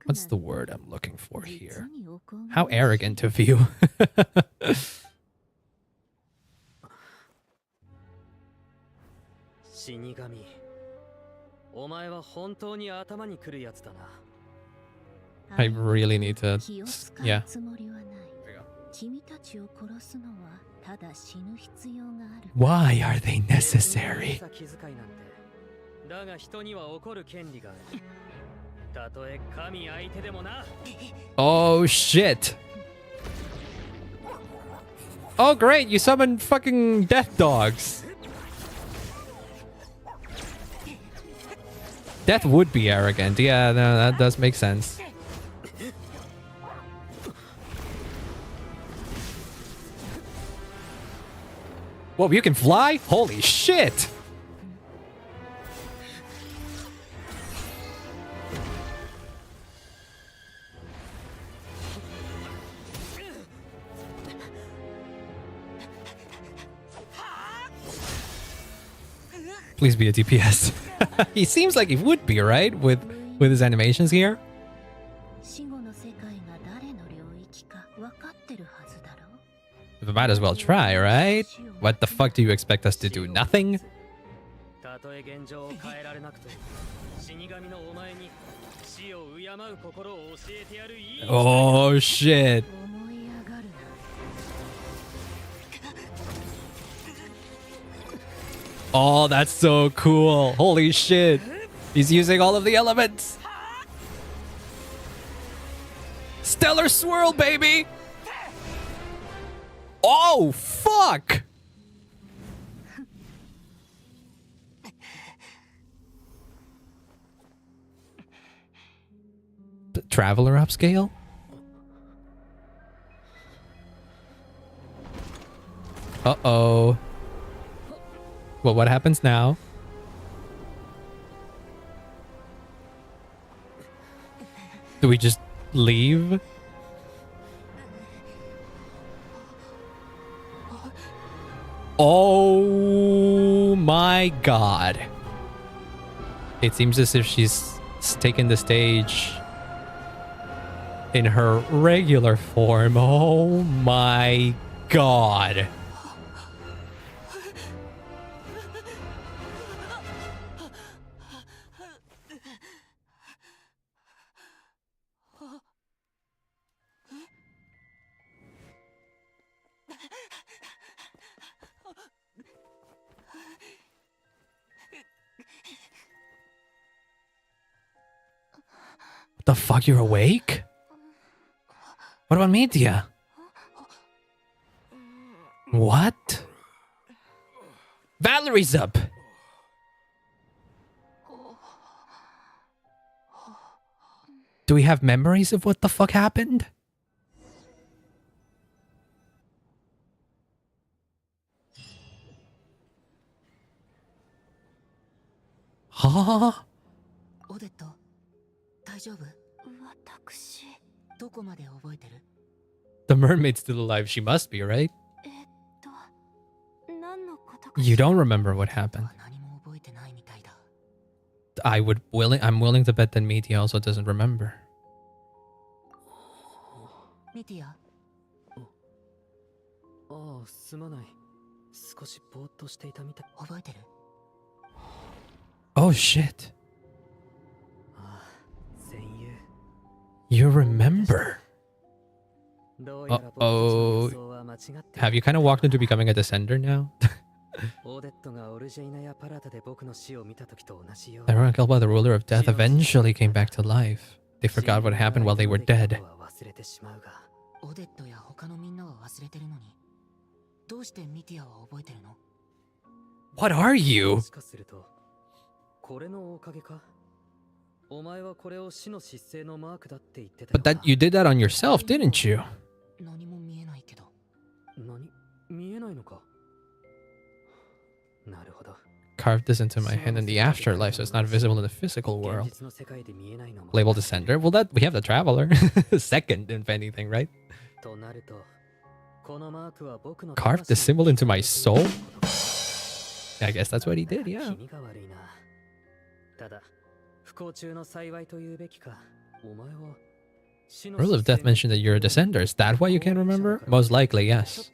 What's the word I'm looking for here? How arrogant of you. I really need to. Yeah. 君たちを殺すのはただ死ぬ必要がある。 Why are they necessary? だが人には怒る権利がある。たとえ神相手でもな。 Oh shit. Oh great, you summoned fucking death dogs. Death would be arrogant. Yeah, no, that does make sense. Whoa, you can fly? Holy shit! Please be a DPS. He seems like he would be, right? With his animations here. 死後の世界が誰の領域か分かってるはずだろ。 We might as well try, right? What the fuck do you expect us to do? Nothing? たとえ現状を変えられなくとも死神のお前に死を敬う心を教えてやるいい。 Oh shit. Oh, that's so cool. Holy shit. He's using all of the elements. Stellar swirl, baby. Oh, fuck. The Traveler upscale? Uh-oh. Well, what happens now? Do we just leave? Oh my god. It seems as if she's taken the stage in her regular form. Oh my god. The fuck, you're awake? What about media? What? Valerie's up! Do we have memories of what the fuck happened? Huh? オデット、大丈夫？私、どこまで覚えてる？ The mermaid's still alive. She must be, right? You don't remember what happened. I'm willing to bet that Media also doesn't remember. ミティア。ああ、すまない。少しぼーっとしていたみたい。覚えてる？ Oh shit. ああ、戦友。You remember? Uh-oh. Have you kind of walked into becoming a descender now? Everyone killed by the ruler of death eventually came back to life. They forgot what happened while they were dead. What are you? But that you did that on yourself, didn't you? Carved this into my hand in the afterlife, so it's not visible in the physical world. Label descender? Well, that we have the traveler. Second, if anything, right? Carved the symbol into my soul? I guess that's what he did, yeah. Rule of Death mentioned that you're a descender. Is that why you can't remember? Most likely, yes.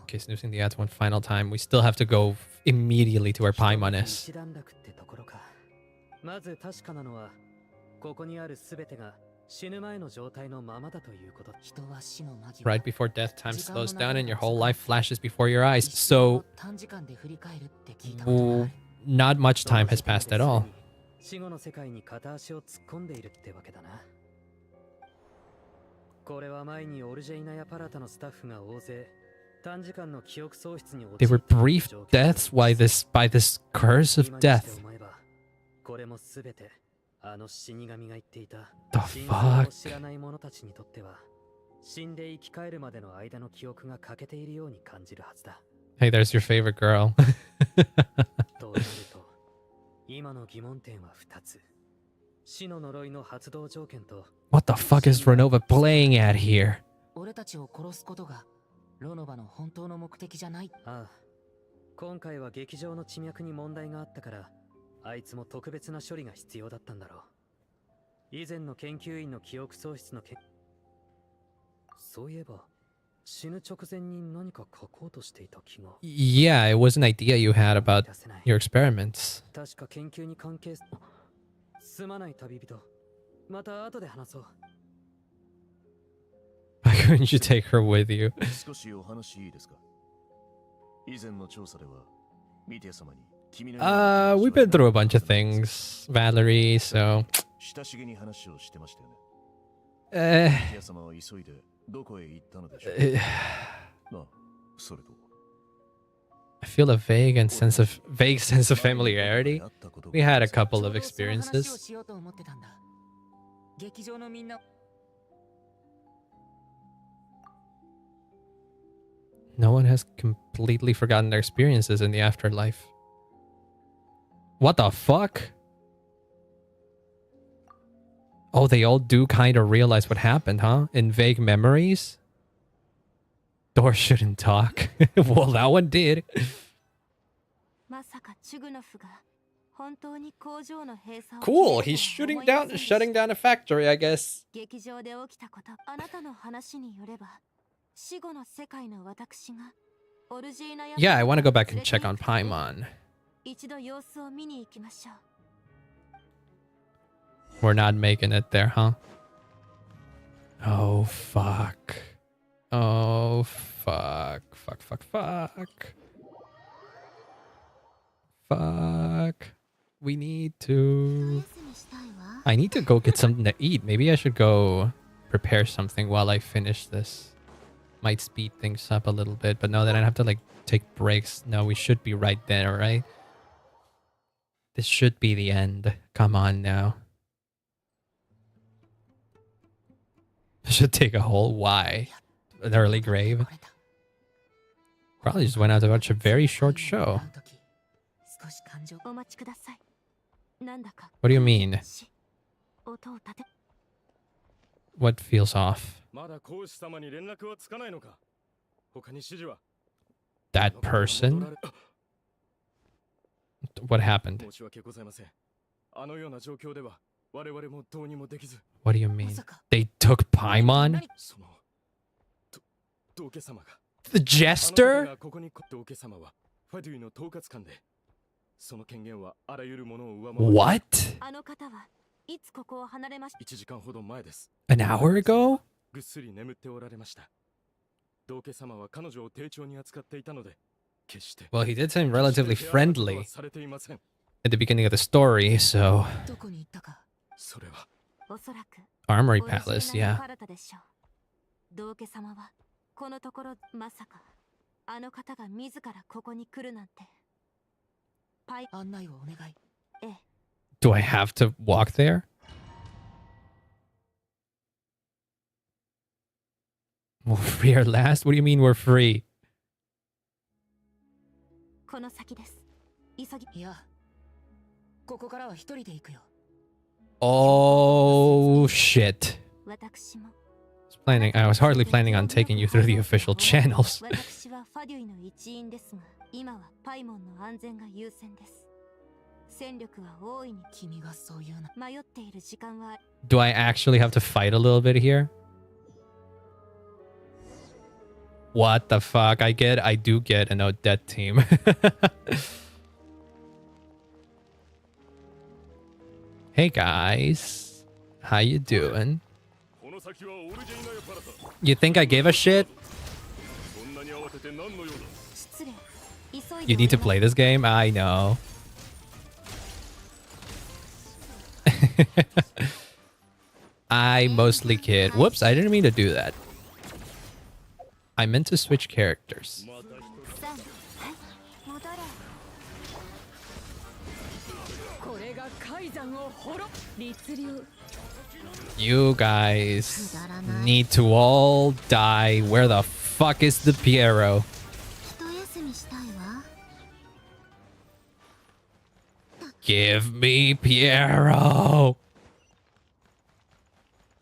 Okay, snoozing the ads one final time. We still have to go immediately to where Paimon is. まず確かなのは、ここにあるすべてが死ぬ前の状態のままだということ。 Right before death, time slows down and your whole life flashes before your eyes. So, not much time has passed at all. 死後の世界に片足を突っ込んでいるってわけだな。これは前にオルジェイナやパラタのスタッフが大勢短時間の記憶喪失に陥 They were brief deaths by this curse of death. これもすべてあの死神が言っていた The 真相 fuck? を知らない者たちにとっては死んで生き返るまでの間の記憶が欠けているように感じるはずだ。 Hey, there's your favorite girl. となると今の疑問点は2つ。死の呪いの発動条件と What the fuck is Ronova playing at here? 俺たちを殺すことがロノバの本当の目的じゃない。ああ、今回は劇場の地脈に問題があったからあいつも特別な処理が必要だったんだろう。以前の研究員の記憶喪失のそういえば死ぬ直前に何か書こうとしていた気が。 Yeah, it was an idea you had about your experiments. 確か研究に関係すまない旅人。また後で話そう。 Why couldn't you take her with you? 少しお話いいですか。以前の調査ではミティア様に君の We've been through a bunch of things, Valerie, so... 親しげに話をしてましたよね。ミティア様は急いでどこへ行ったのでしょう。まあ、それと I feel a vague sense of familiarity. We had a couple of experiences. No one has completely forgotten their experiences in the afterlife. What the fuck? Oh, they all do kind of realize what happened, huh? In vague memories? Door shouldn't talk. Well, that one did. Cool, he's shutting down a factory, I guess. Yeah, I want to go back and check on Paimon. We're not making it there, huh? Oh, fuck. Oh, fuck. Fuck. We need to... I need to go get something to eat. Maybe I should go prepare something while I finish this. Might speed things up a little bit, but no, then I'd have to, like, take breaks. No, we should be right there, right? This should be the end. Come on now. I should take a whole why? An early grave? Probably just went out to watch a very short show. What do you mean? What feels off? That person? What happened? What do you mean? They took Paimon? The jester? What? An hour ago? Well, he did seem relatively friendly at the beginning of the story, so... Armory Palace, yeah. Do I have to walk there? We're free at last? What do you mean we're free? Oh shit. I was hardly planning on taking you through the official channels. Do I actually have to fight a little bit here? What the fuck? I do get an Odette team. Hey guys, how you doing? You think I give a shit? You need to play this game? I know. I mostly kid. Whoops, I didn't mean to do that. I meant to switch characters. You guys need to all die. Where the fuck is the Piero? Give me Piero.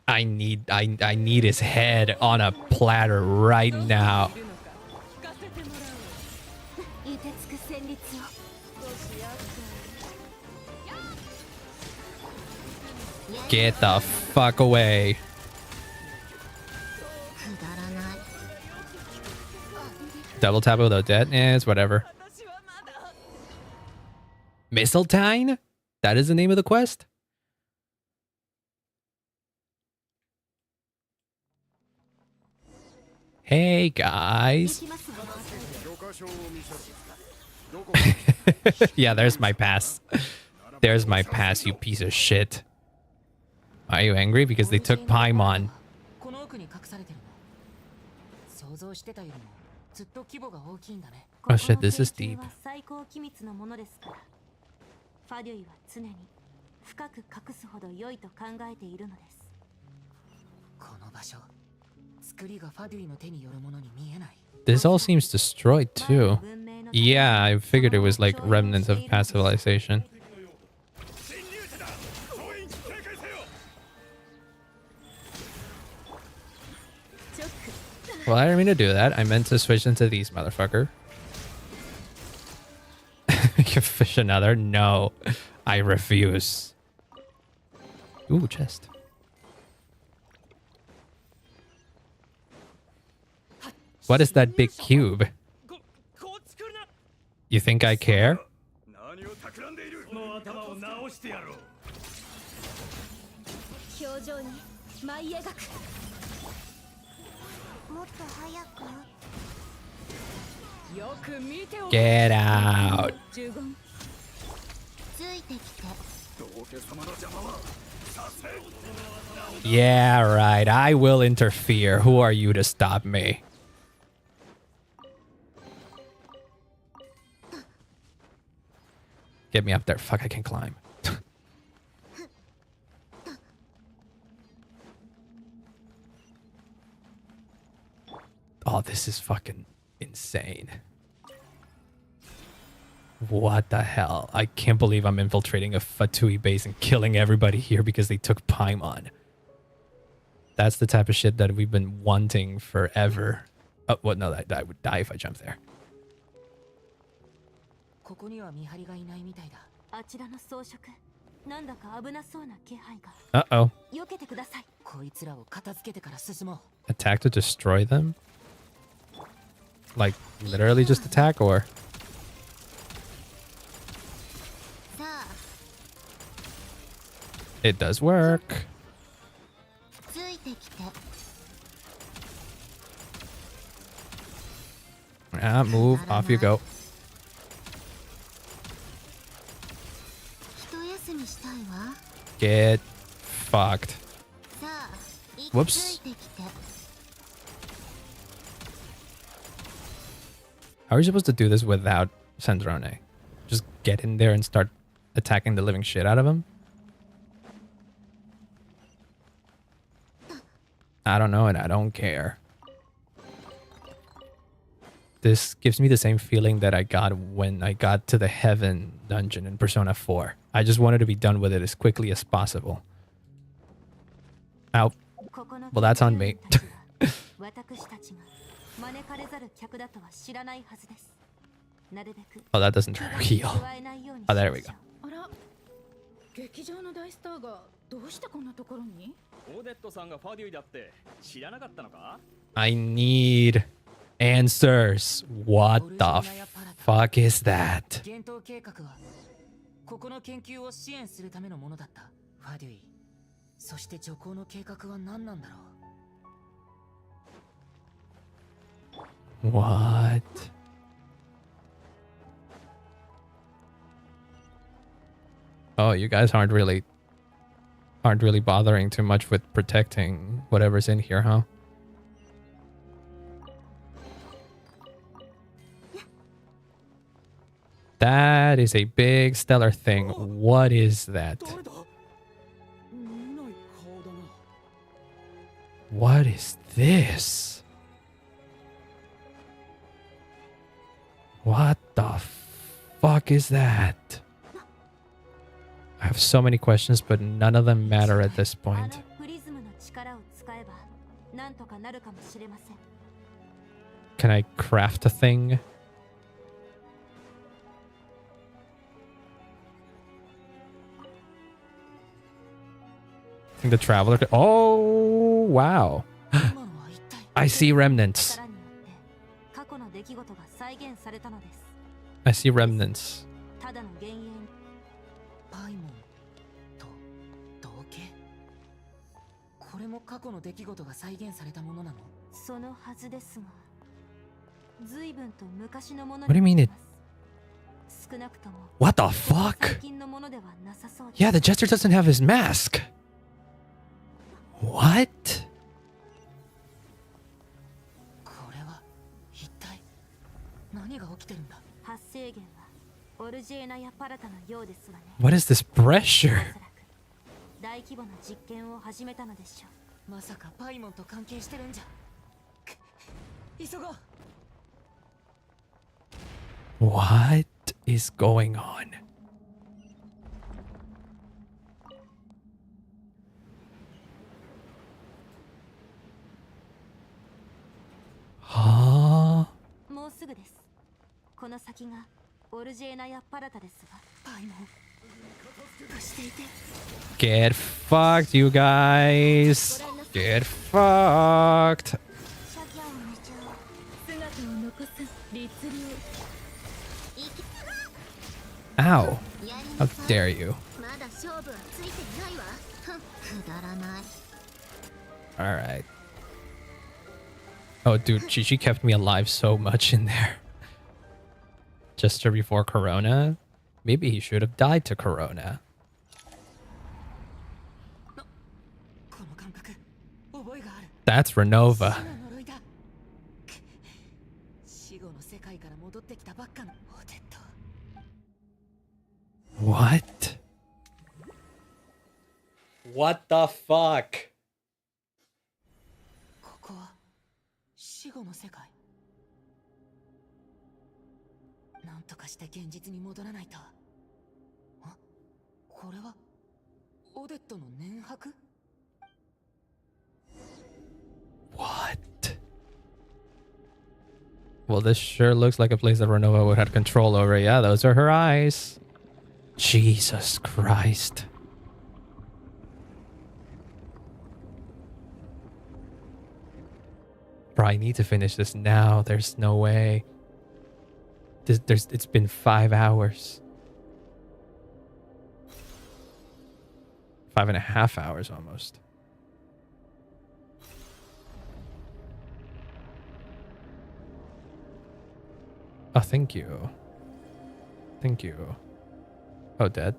I need his head on a platter right now. Get the fuck away. Double tap without dead? Eh, it's whatever. Mistletoe? That is the name of the quest? Hey guys. Yeah, there's my pass. There's my pass, you piece of shit. Are you angry? Because they took Paimon. Oh shit, this is deep. This all seems destroyed too. Yeah, I figured it was like remnants of past civilization. Well, I didn't mean to do that. I meant to switch into these, motherfucker. You can fish another? No, I refuse. Ooh, chest. What is that big cube? You think I care? Get out. Yeah, right. I will interfere. Who are you to stop me? Get me up there. Fuck, I can climb. Oh, this is fucking insane. What the hell? I can't believe I'm infiltrating a Fatui base and killing everybody here because they took Paimon. That's the type of shit that we've been wanting forever. Oh, what? No, I would die if I jumped there. Uh-oh. Attack to destroy them? Like, literally just attack, or? It does work. Ah, move. Off you go. Get fucked. Whoops. How are you supposed to do this without Snezhnaya? Just get in there and start attacking the living shit out of him? I don't know and I don't care. This gives me the same feeling that I got when I got to the Heaven dungeon in Persona 4. I just wanted to be done with it as quickly as possible. Ow. Well, that's on me. Oh, that doesn't heal. Oh, there we go. I need answers. What the fuck is that? ファデュイ、そして徐行の計画は何なんだろう。 What? Oh, you guys aren't really bothering too much with protecting whatever's in here, huh? That is a big stellar thing. What is that? What is this? What the fuck is that? I have so many questions, but none of them matter at this point. Can I craft a thing? I think the traveler could... Oh, wow. I see remnants. I see remnants. これも過去の出来事が再現されたものなの？そのはずですが、随分と昔のもの What do you mean it? 少なくとも What the fuck? 最近のものではなさそうです。 Yeah, the jester doesn't have his mask. What? これは一体何が起きてるんだ？発生源はオルジェーナやパラタのようですわね。 What is this pressure? 大規模な実験を始めたのでしょう。まさかパイモンと関係してるんじゃ。急ごう。 What is going on? Huh? もうすぐです。この先がオルジェーナやパラタですが、パイモン。 Get fucked, you guys. Get fucked. Ow. How dare you? Alright. Oh, dude, Chi kept me alive so much in there. Just before Corona? Maybe he should have died to Corona. That's Ronova. What? What the fuck? ここは死後の世界。なんとかして現実に戻らないと。あ、これはオデットの粘白？ What? Well, this sure looks like a place that Ronova would have control over. Yeah, those are her eyes. Jesus Christ. Bro, I need to finish this now. There's no way. It's been 5 hours. 5.5 hours almost. Oh, thank you. Thank you. Oh, dead.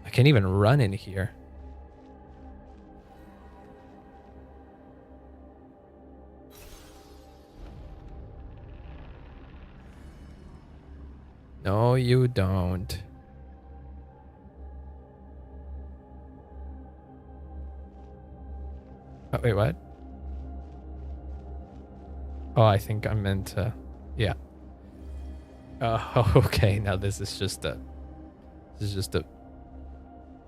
I can't even run in here. No, you don't. Oh, wait, what? Oh, I think I meant to... Yeah. Oh, okay. Now this is just a... This is just a...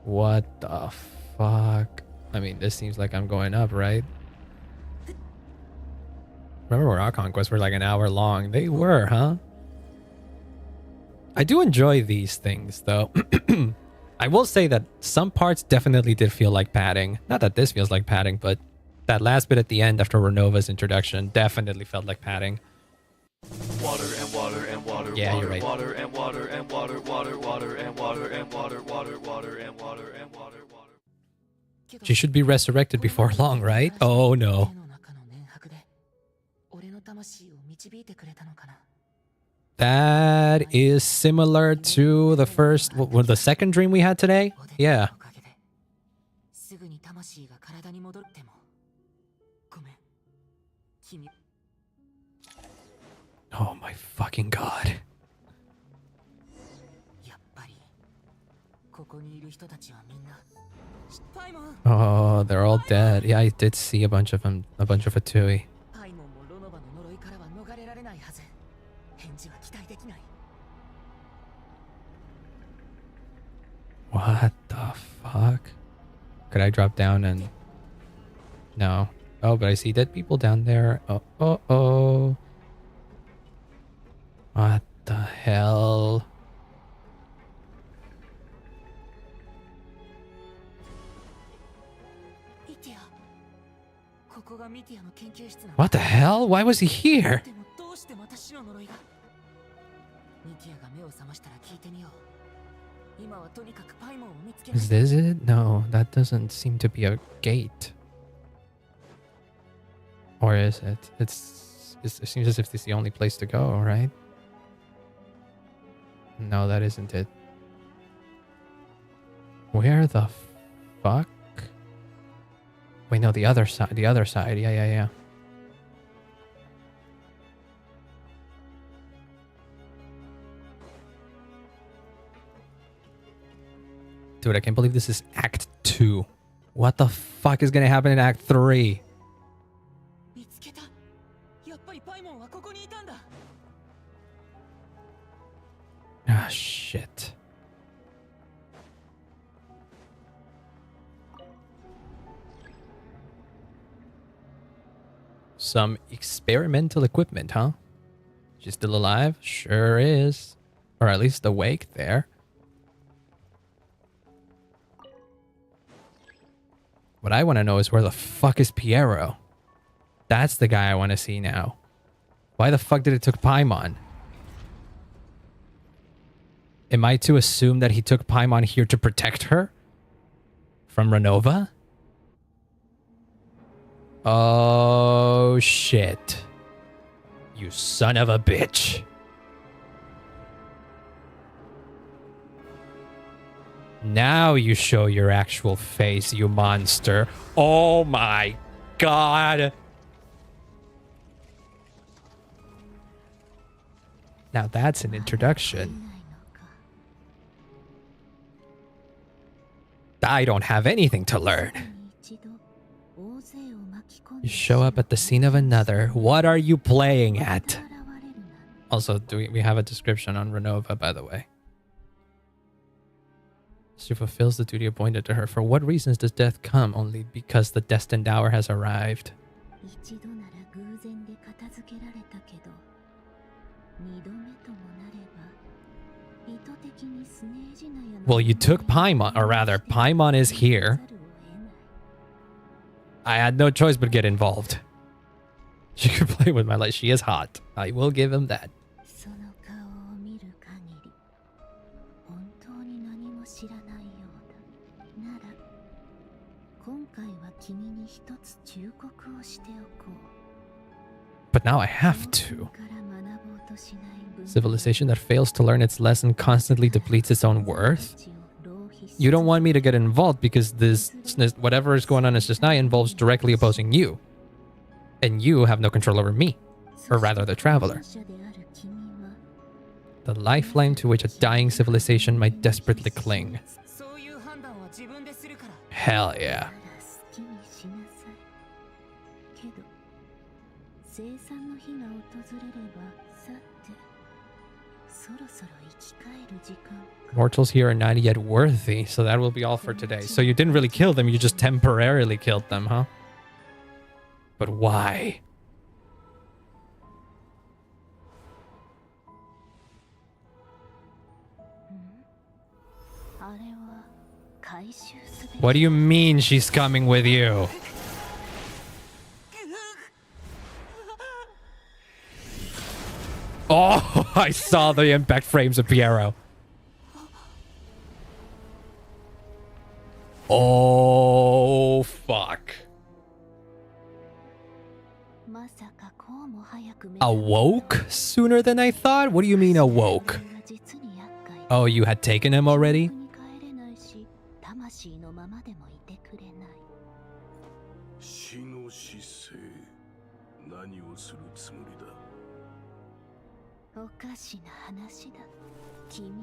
What the fuck? I mean, this seems like I'm going up, right? Remember where our conquests were like an hour long? They were, huh? I do enjoy these things, though. I will say that some parts definitely did feel like padding. Not that this feels like padding, but that last bit at the end after Renova's introduction definitely felt like padding. Water and water and and water. Yeah, you're right. Water and water and water, water, water and water and water, water, water and water and water, water. She should be resurrected before long, right? Oh no. That is similar to the first, the second dream we had today? Yeah. Oh my fucking god. Oh, they're all dead. Yeah, I did see a bunch of them, a bunch of Fatui. What the fuck? Could I drop down and... No. Oh, but I see dead people down there. Oh. What the hell? What the hell? Why was he here? Is this it? No, that doesn't seem to be a gate. Or is it? It seems as if this is the only place to go, right? No, that isn't it. Where the fuck? Wait, no, the other side. The other side. Yeah. Dude, I can't believe this is Act 2. What the fuck is gonna happen in Act 3? Ah, shit. Some experimental equipment, huh? She's still alive? Sure is. Or at least awake there. What I want to know is where the fuck is Piero? That's the guy I want to see now. Why the fuck did it took Paimon? Am I to assume that he took Paimon here to protect her? From Ronova? Oh, shit. You son of a bitch. Now you show your actual face, you monster. Oh my god. Now that's an introduction. I don't have anything to learn. You show up at the scene of another. What are you playing at? Also, we have a description on Ronova, by the way. She fulfills the duty appointed to her. For what reasons does death come? Only because the destined hour has arrived. Well, you took Paimon, or rather, Paimon is here. I had no choice but get involved. She could play with my life. She is hot. I will give him that. But now I have to. Civilization that fails to learn its lesson constantly depletes its own worth? You don't want me to get involved because this whatever is going on in Snezhnaya involves directly opposing you. And you have no control over me. Or rather, the traveler. The lifeline to which a dying civilization might desperately cling. Hell yeah. Mortals here are not yet worthy, so that will be all for today. So you didn't really kill them, you just temporarily killed them, huh? But why? What do you mean she's coming with you? Oh, I saw the impact frames of Piero. Oh, fuck. Awoke sooner than I thought? What do you mean awoke? Oh, you had taken him already? 死の姿勢何をするつもりだおかしな話だ。君も。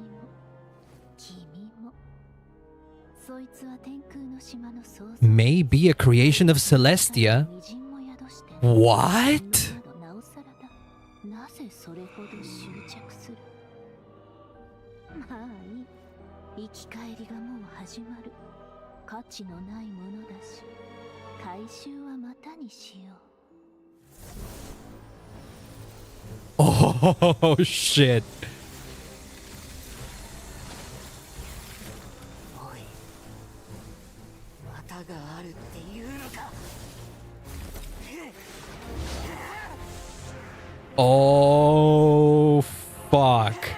そいつは天空の島の創造。 May be a creation of Celestia. What? なおさらだ。なぜそれほど執着する？まあいい。生き返りがもう始まる。価値のないものだし、回収はまたにしよう。 Oh, shit. Oh, fuck.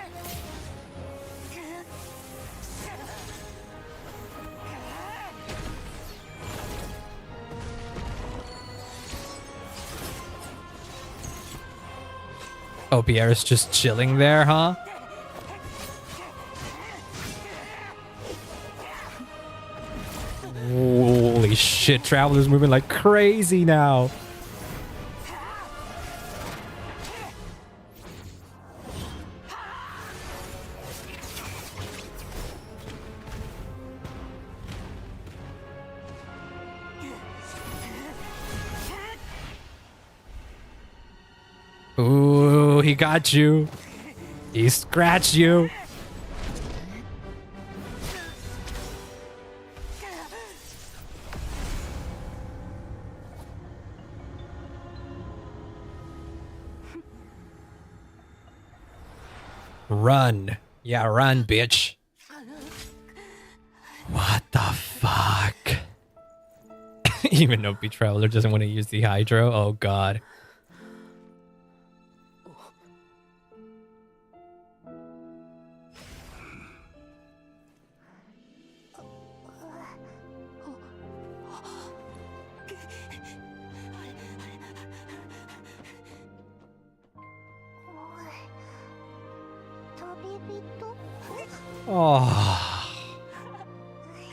Oh, Pierre's just chilling there, huh? Holy shit, Traveler's moving like crazy now. Ooh, he got you. He scratched you. Run. Yeah, run, bitch. What the fuck? Even though Traveler doesn't want to use the Hydro. Oh, God. Oh,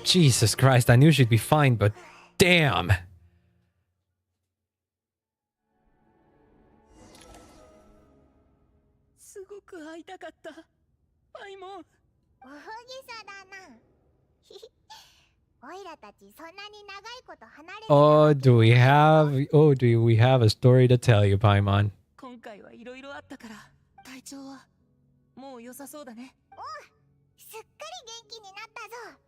Jesus Christ. I knew she'd be fine, but damn. Oh, do we have a story to tell you, Paimon? 今回はいろいろあったから体調はもう良さそうだね。すっかり元気になったぞ。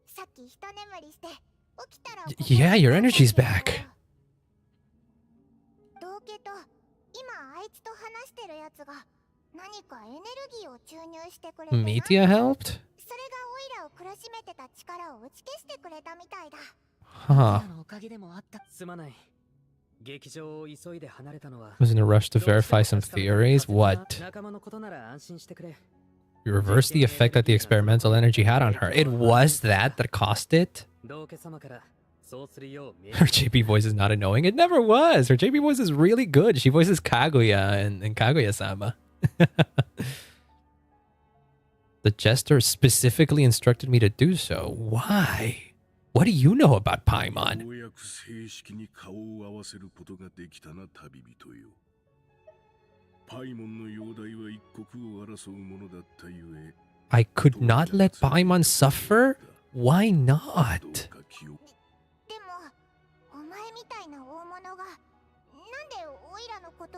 さっき一眠りして起きたら Yeah, your energy's back. 道家と今あいつと話してるやつが何かエネルギーを注入してくれてな。 Metia helped? それがオイラを苦しめてた力を打ち消してくれたみたいだ。 Huh. のおかげでもあった。すまない。劇場を急いで離れたのは Was in a rush to verify some theories? What? 仲間のことなら安心してくれ。 You reversed the effect that the experimental energy had on her. It was that caused it? Her JP voice is not annoying. It never was. Her JP voice is really good. She voices Kaguya in Kaguya-sama. The jester specifically instructed me to do so. Why? What do you know about Paimon? I could not let Paimon suffer? Why not?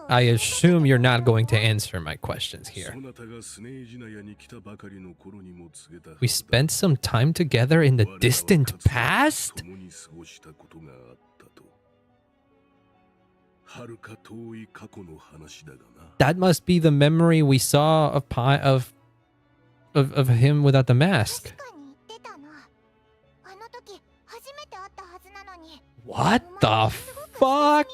I assume you're not going to answer my questions here. We spent some time together in the distant past? That must be the memory we saw of him without the mask. What the fuck?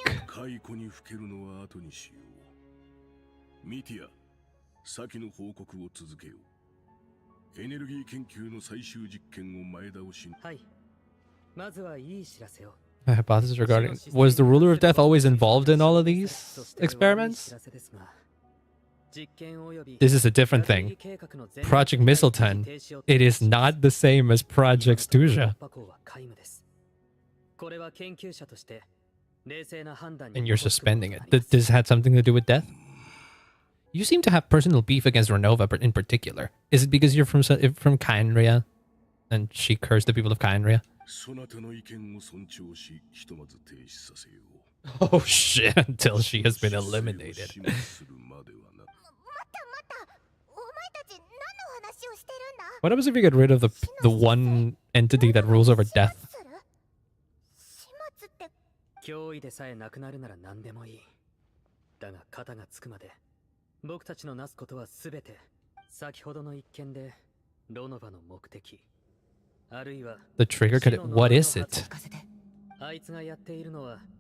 先の報告を続けよう。エネルギー研究の最終実験を前倒し。はい。まずはいい知らせを。My hypothesis regarding was the ruler of death always involved in all of these experiments? This is a different thing. Project Mistleton, it is not the same as Project Snezhnaya. And you're suspending it. This had something to do with death? You seem to have personal beef against Ronova in particular. Is it because you're from Kaenria and she cursed the people of Kaenria? Oh shit, until she has been eliminated. What happens if you get rid of the one entity that rules over death? The trigger could... What is it?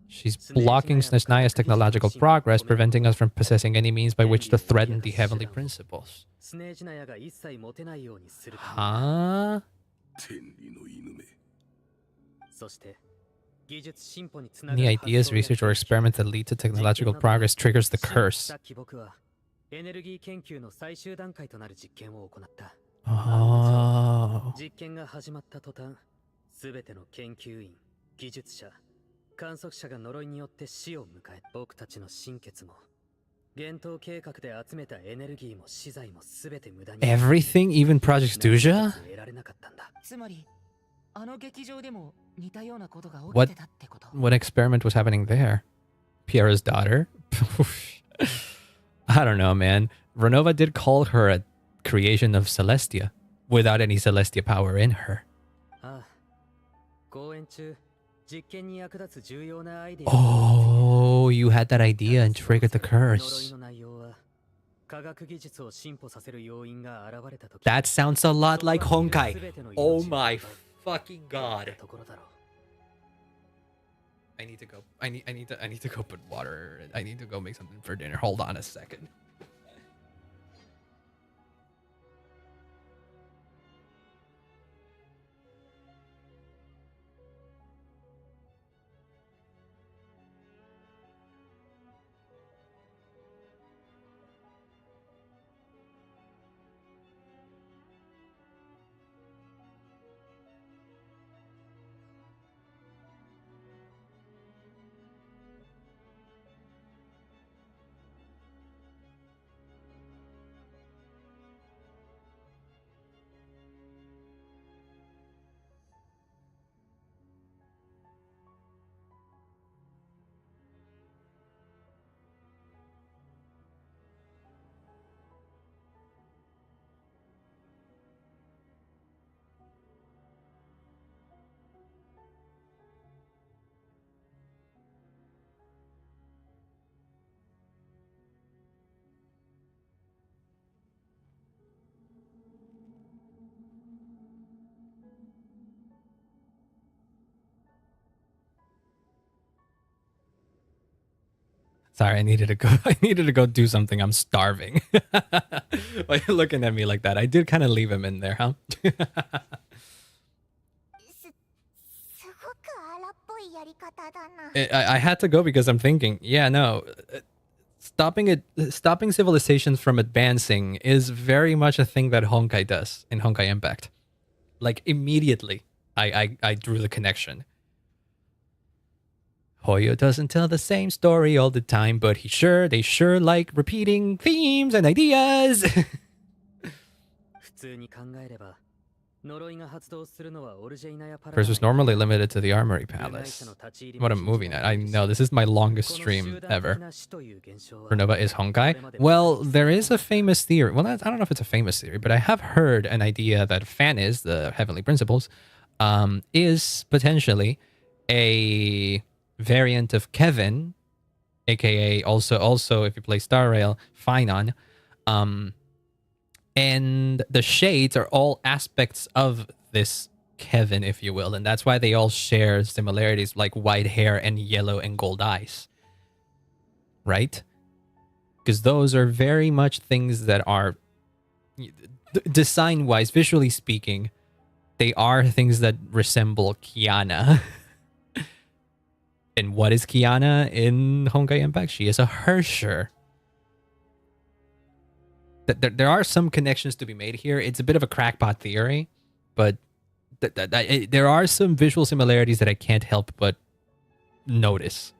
She's blocking Snezhnaya's technological progress, preventing us from possessing any means by which to threaten the heavenly principles. Huh? Any ideas, research, or experiments that lead to technological progress triggers the curse. Oh. Everything, even Project Snezhnaya? What experiment was happening there? Pierre's daughter? I don't know, man. Ronova did call her a creation of Celestia, without any Celestia power in her. Oh, you had that idea and triggered the curse. That sounds a lot like Honkai. Oh my fucking god. I need to go. I need to go put water. I need to go make something for dinner. Hold on a second. Sorry, I needed to go. I needed to go do something. I'm starving. Why are you looking at me like that? I did kind of leave him in there, huh? I had to go because I'm thinking, yeah, no, stopping civilizations from advancing is very much a thing that Honkai does in Honkai Impact. Like immediately, I drew the connection. Hoyo doesn't tell the same story all the time, but they sure like repeating themes and ideas. First was normally limited to the Armory Palace. What a movie night. I know, this is my longest stream ever. Ronova is Honkai? Well, there is a famous theory. Well, I don't know if it's a famous theory, but I have heard an idea that Fan is, the Heavenly Principles, is potentially a variant of Kevin, aka also if you play Star Rail, Finon. And the shades are all aspects of this Kevin, if you will, and that's why they all share similarities like white hair and yellow and gold eyes. Right? because those are very much things that are design-wise, visually speaking, they are things that resemble Kiana. And what is Kiana in Honkai Impact? She is a Hersher. There are some connections to be made here. It's a bit of a crackpot theory, but there are some visual similarities that I can't help but notice.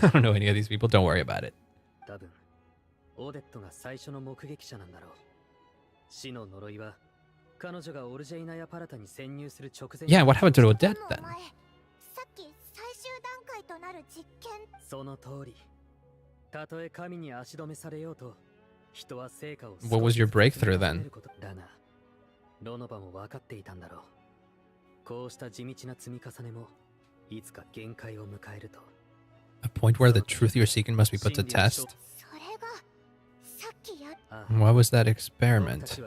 I don't know any of these people. Don't worry about it. Yeah, what happened to Odette then? What was your breakthrough then? A point where the truth you're seeking must be put to test? What was that experiment?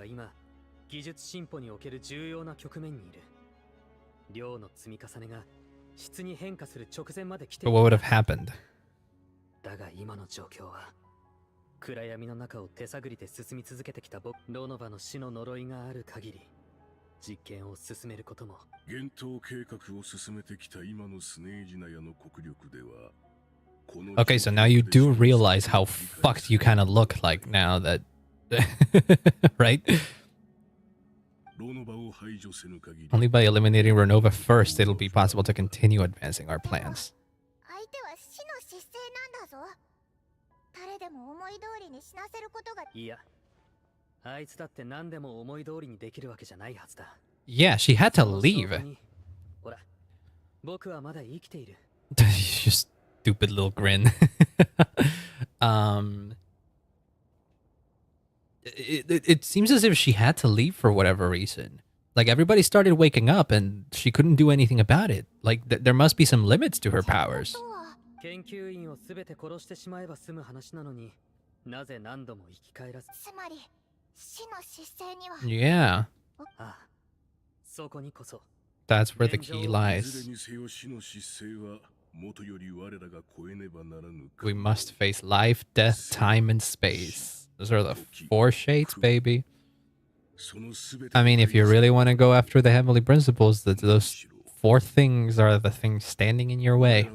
But what would have happened? Okay, so now you do realize how fucked you kind of look like now that... right? Only by eliminating Ronova first, it'll be possible to continue advancing our plans. Yeah, she had to leave. You stupid little grin. It seems as if she had to leave for whatever reason. Like, everybody started waking up and she couldn't do anything about it. Like, there must be some limits to her powers. Yeah. That's where the key lies. We must face life, death, time, and space. Those are the 4 shades, baby. I mean, if you really want to go after the heavenly principles, those 4 things are the things standing in your way.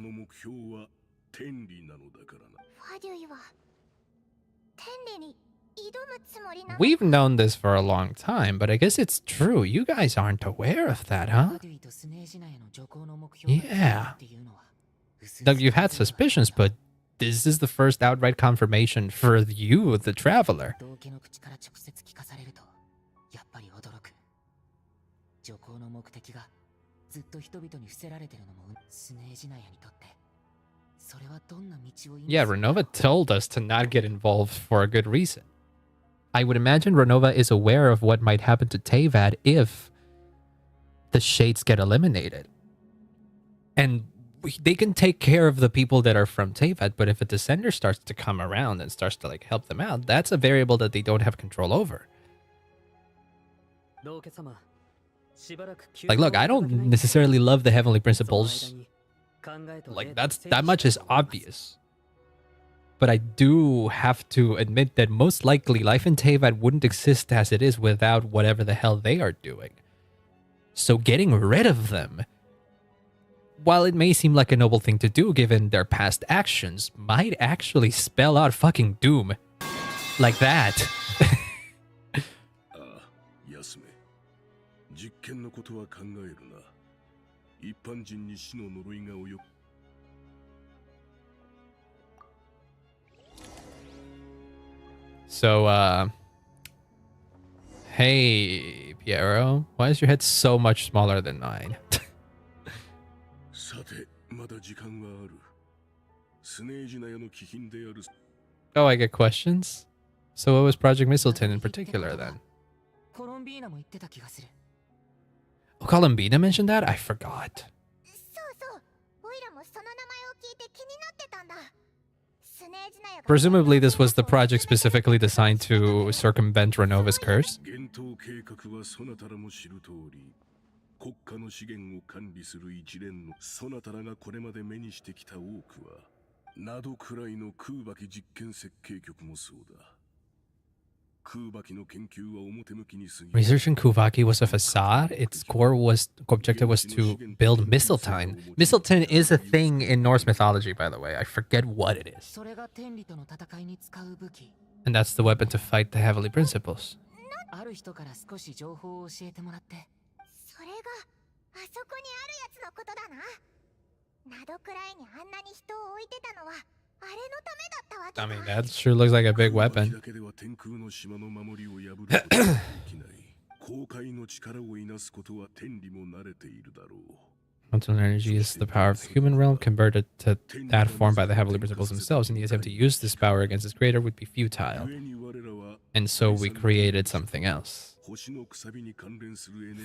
We've known this for a long time, but I guess it's true. You guys aren't aware of that, huh? Yeah. Like, you've had suspicions, but this is the first outright confirmation for you, the traveler. Yeah, Ronova told us to not get involved for a good reason. I would imagine Ronova is aware of what might happen to Teyvat if the Shades get eliminated. And they can take care of the people that are from Teyvat, but if a Descender starts to come around and starts to, like, help them out, that's a variable that they don't have control over. Like, look, I don't necessarily love the heavenly principles. Like, that much is obvious. But I do have to admit that most likely life in Teyvat wouldn't exist as it is without whatever the hell they are doing. So getting rid of them, while it may seem like a noble thing to do given their past actions, might actually spell out fucking doom. Like that. So, hey, Piero, why is your head so much smaller than mine? Oh, I get questions? So what was Project Mistleton in particular, then? Oh, Columbina mentioned that? I forgot. Presumably this was the project specifically designed to circumvent Renova's curse. などくらいの空爆実験設計局もそうだ。空爆の研究は表向きに過ぎ。Research in Kuvaki was a facade. Its core objective was to build Mistletoe. Mistletoe is a thing in Norse mythology, by the way. I forget what it is. それが天理との戦いに使う武器。 And that's the weapon to fight the Heavenly Principles. ある人から少し情報を教えてもらって。それがあそこにあるやつのことだな。などくらいにあんなに人を置いてたのはあれのためだったわけだ。 I mean, that sure looks like a big weapon. だけでは天空の島の守りを破ることができない。公開の力をいなすことは天理も慣れているだろう。 Mental energy is the power of the human realm converted to that form by the Heavenly Principles themselves, and the attempt to use this power against its creator would be futile. And so we created something else.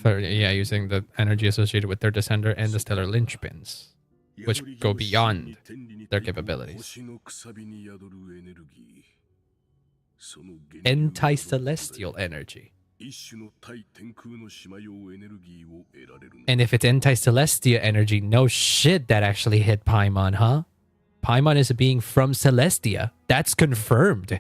Yeah, using the energy associated with their descender and the stellar linchpins, which go beyond their capabilities. Anti-celestial energy. And if it's anti-celestia energy, no shit that actually hit Paimon, huh? Paimon is a being from Celestia. That's confirmed.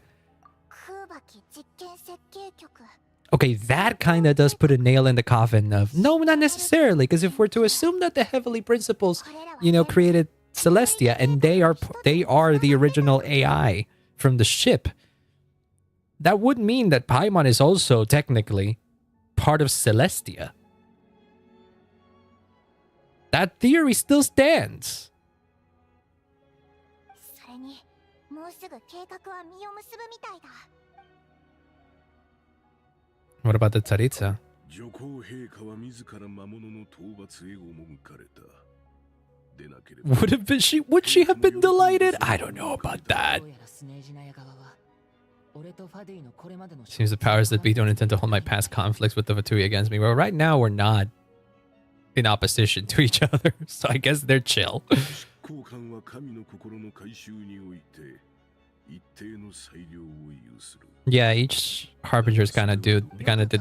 Okay, that kind of does put a nail in the coffin of... No, not necessarily, because if we're to assume that the Heavenly Principles, you know, created Celestia, and they are the original AI from the ship, that would mean that Paimon is also technically part of Celestia. That theory still stands. What about the Tsaritsa? Would she have been delighted? I don't know about that. Seems the powers that be don't intend to hold my past conflicts with the Vatui against me. Well, right now we're not in opposition to each other, so I guess they're chill. Yeah, each harbingers kind of did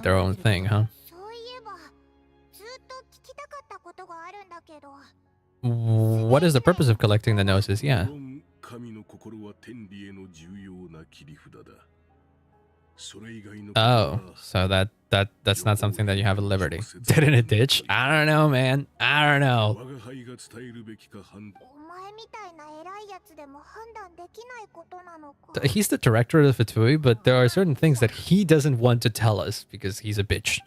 their own thing, huh? What is the purpose of collecting the gnosis? Yeah. Oh, so that's not something that you have at liberty. Dead in a ditch? I don't know, man. I don't know. He's the director of the Fatui, but there are certain things that he doesn't want to tell us because he's a bitch.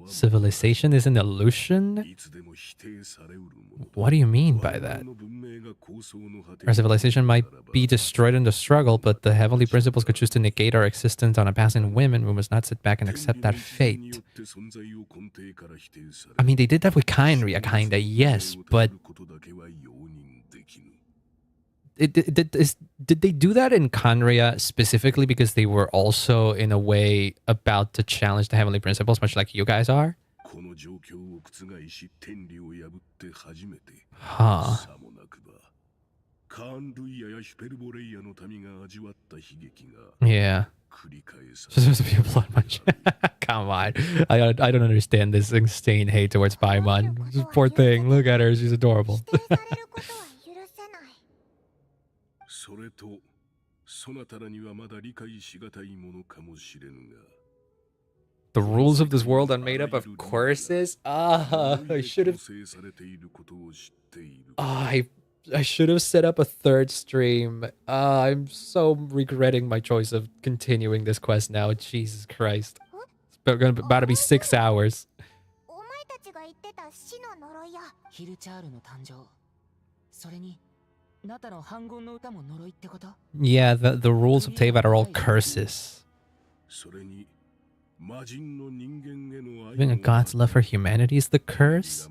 Civilization is an illusion? What do you mean by that? Our civilization might be destroyed in the struggle, but the Heavenly Principles could choose to negate our existence on a passing whim, and we must not sit back and accept that fate. I mean, they did that with Kainria, kinda, yes, but... Did they do that in Kanria specifically because they were also, in a way, about to challenge the Heavenly Principles, much like you guys are? Huh. Yeah. Supposed to be a blood munch. Come on. I don't understand this insane hate towards Paimon. This poor thing. Look at her. She's adorable. The rules of this world are made up of courses? I should have... I should have set up a third stream. I'm so regretting my choice of continuing this quest now. Jesus Christ. It's about to be 6 hours. Yeah, the rules of Teyvat are all curses. Even a god's love for humanity is the curse?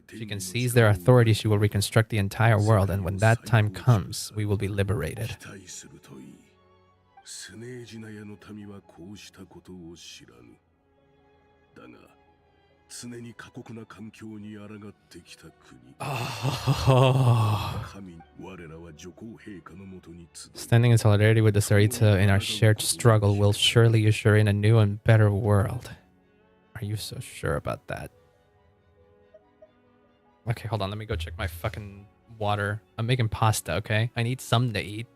She can seize their authority, she will reconstruct the entire world, and when that time comes, we will be liberated. 常に過酷な環境に抗ってきた国。神、我らは女皇陛下のもとに集う。 Standing in solidarity with the Sarita in our shared struggle will surely usher in a new and better world. Are you so sure about that? Okay, hold on. Let me go check my fucking water. I'm making pasta, okay? I need something to eat.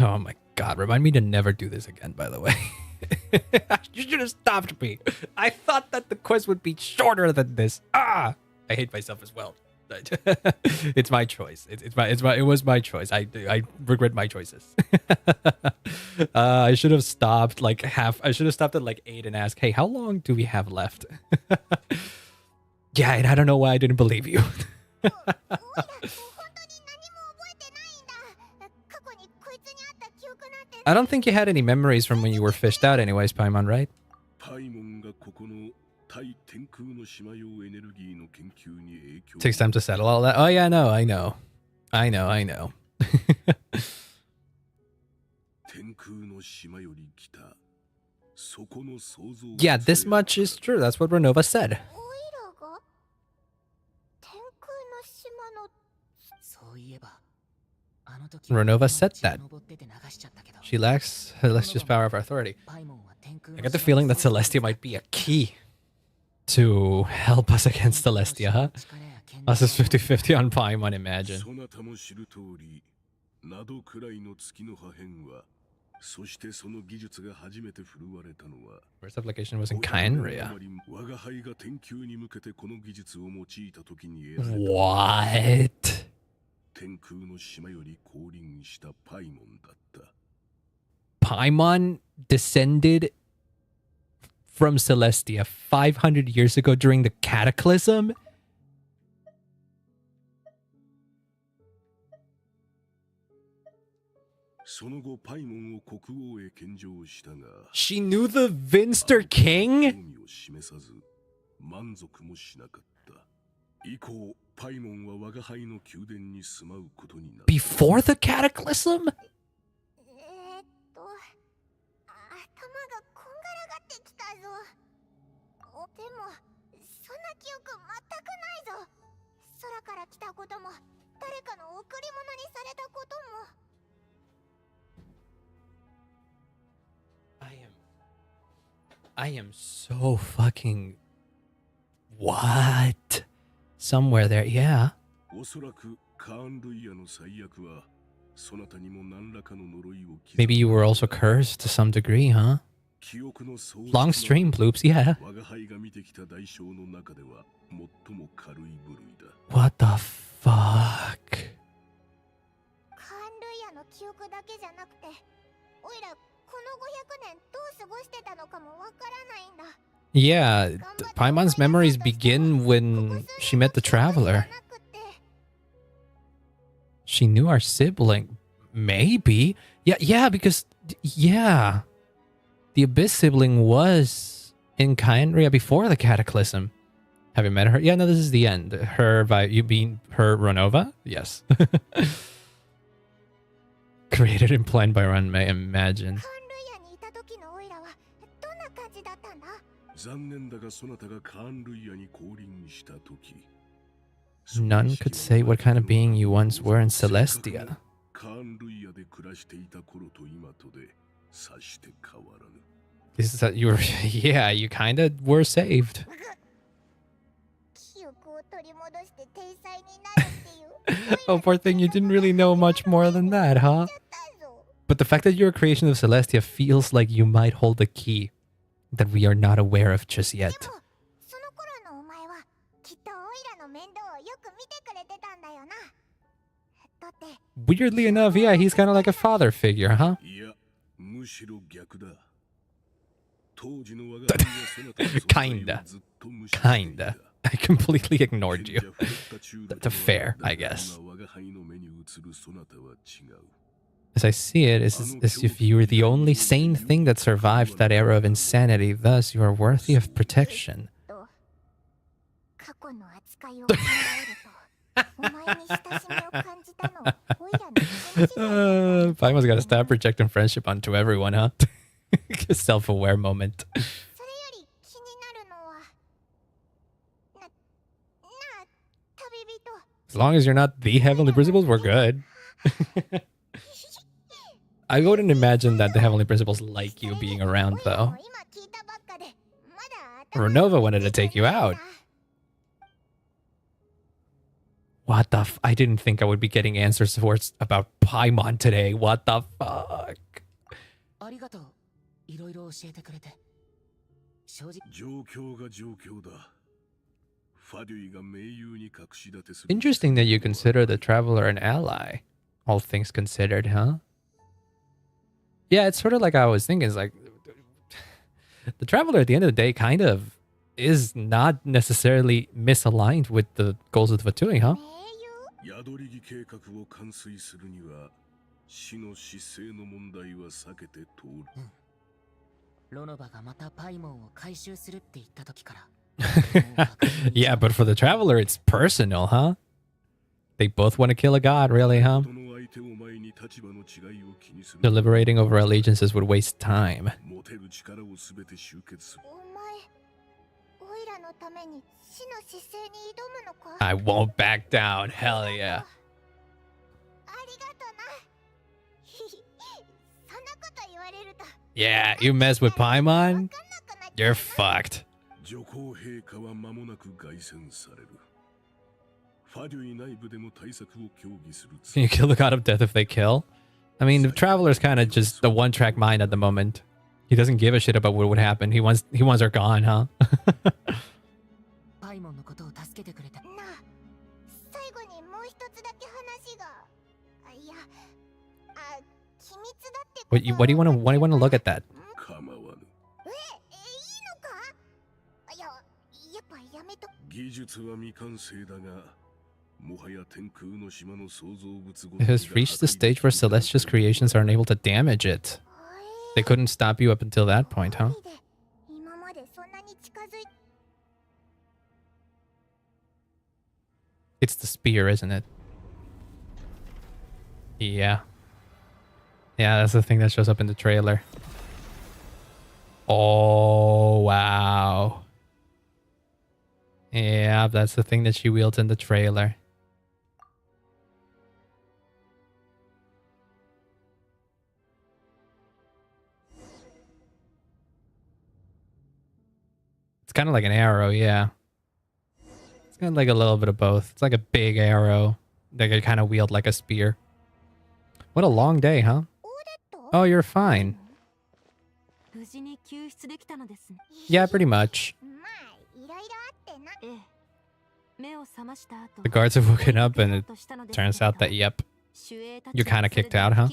Oh my god, remind me to never do this again, by the way. You should have stopped me. I thought that the quest would be shorter than this. Ah! I hate myself as well. It's my choice. It was my choice. I regret my choices. I should have stopped like I should have stopped at like 8 and asked, hey, how long do we have left? Yeah, and I don't know why I didn't believe you. I don't think you had any memories from when you were fished out anyways, Paimon, right? Takes time to settle all that. Oh yeah, no, I know. Yeah, this much is true. That's what Ronova said. Ronova said that. She lacks Celestia's power of authority. I get the feeling that Celestia might be a key to help us against Celestia, huh? Us is 50-50 on Paimon, imagine. First application was in Kaenria. What? Paimon descended from Celestia 500 years ago during the Cataclysm? She knew the Vinster King? Before the Cataclysm? I am so fucking... What? Somewhere there, yeah. Maybe you were also cursed to some degree, huh? Long stream, Bloops, yeah. What the fuck? Yeah, Paimon's memories begin when she met the Traveler. She knew our sibling. Maybe. Yeah, because... Yeah. The Abyss sibling was in Khaenri'ah before the Cataclysm. Have you met her? Yeah, no, this is the end. Her, you mean her Ronova? Yes. Created and planned by Ranmei, imagine. None could say what kind of being you once were in Celestia. Is that you were? Yeah, you kind of were saved. Oh, poor thing, you didn't really know much more than that, huh? But the fact that you're a creation of Celestia feels like you might hold a key that we are not aware of just yet. Weirdly enough, yeah, he's kind of like a father figure, huh? Kinda. I completely ignored you. That's fair, I guess. As I see it, it's as if you were the only sane thing that survived that era of insanity. Thus, you are worthy of protection. Paimon's got to stop projecting friendship onto everyone, huh? Self-aware moment. As long as you're not the Heavenly Principles, we're good. I wouldn't imagine that the Heavenly Principles like you being around, though. Ronova wanted to take you out. What the I didn't think I would be getting answers about Paimon today. What the fuck? Interesting that you consider the Traveler an ally. All things considered, huh? Yeah, it's sort of like I was thinking. It's like the Traveler at the end of the day kind of is not necessarily misaligned with the goals of the Vtuing, huh? Yeah, but for the Traveler, it's personal, huh? They both want to kill a god, really, huh? Deliberating over allegiances would waste time. I won't back down, hell yeah. Yeah, you mess with Paimon, you're fucked. Can you kill the god of death if they kill? I mean, the Traveler's kind of just the one-track mind at the moment. He doesn't give a shit about what would happen. He wants her gone, huh? What do you want to look at that? It has reached the stage where Celestia's creations are unable to damage it. They couldn't stop you up until that point, huh? It's the spear, isn't it? Yeah. Yeah, that's the thing that shows up in the trailer. Oh, wow. Yeah, that's the thing that she wields in the trailer. It's kind of like an arrow, yeah. It's kind of like a little bit of both. It's like a big arrow that could kind of wield like a spear. What a long day, huh? Oh, you're fine. Yeah, pretty much. The guards have woken up and it turns out that, yep, you're kind of kicked out, huh?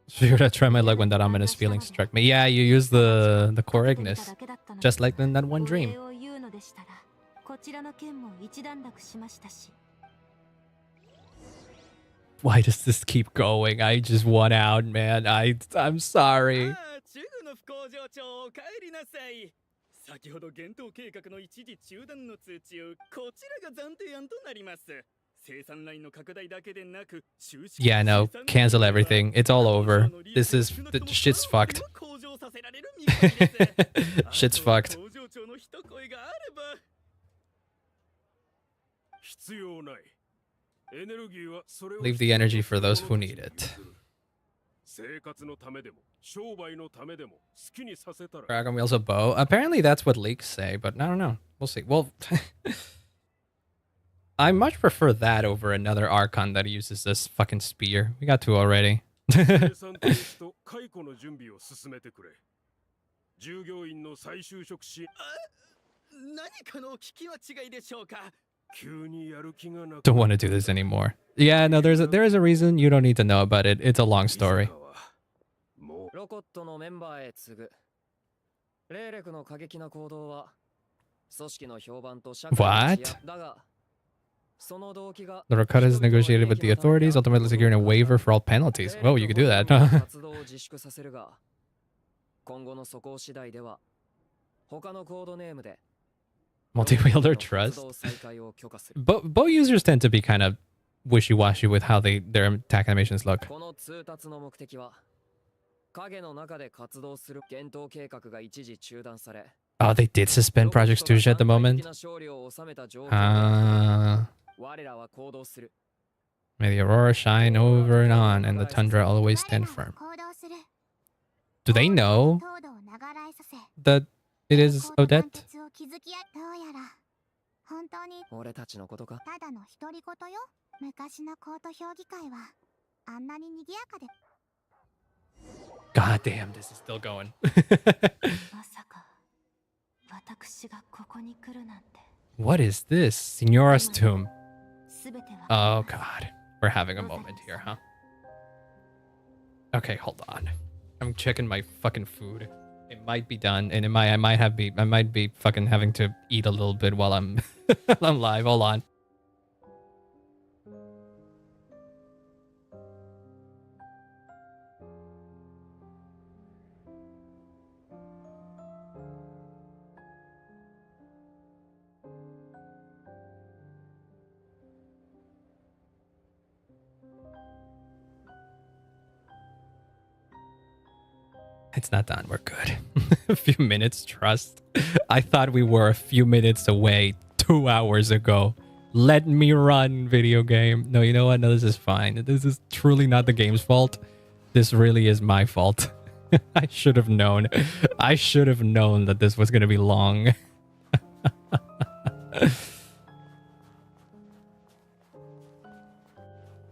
Should I try my luck when that ominous feeling struck me? Yeah, you used the core Ignis, just like in that one dream. Why does this keep going? I just want out, man. I'm sorry. 先ほど幻冬計画の一時中断の通知をこちらが暫定案となります。生産ラインの拡大だけでなく、Yeah, no, cancel everything. It's all over. This is the shit's fucked. Shit's fucked. Leave the energy for those who need it. Dragon wheels a bow. Apparently that's what leaks say, but I don't know. We'll see. Well, I much prefer that over another Archon that uses this fucking spear. We got two already. Don't want to do this anymore. Yeah, no, there is a reason. You don't need to know about it. It's a long story. What? The Rakata is negotiated with the authorities, ultimately securing a waiver for all penalties. Whoa, you could do that. Multi-wielder trust? Bow users tend to be kind of wishy-washy with how their attack animations look. Oh, they did suspend Project Touchy at the moment? May the aurora shine over and on, and the tundra always stand firm. Do they know that it is Odette? God damn, this is still going. What is this? Signora's tomb. Oh god. We're having a moment here, huh? Okay, hold on. I'm checking my fucking food. It might be done, and I might be fucking having to eat a little bit while I'm I'm live. Hold on. It's not done. We're good. A few minutes, trust. I thought we were a few minutes away 2 hours ago. Let me run, video game. No, you know what? No, this is fine. This is truly not the game's fault. This really is my fault. I should have known. I should have known that this was going to be long.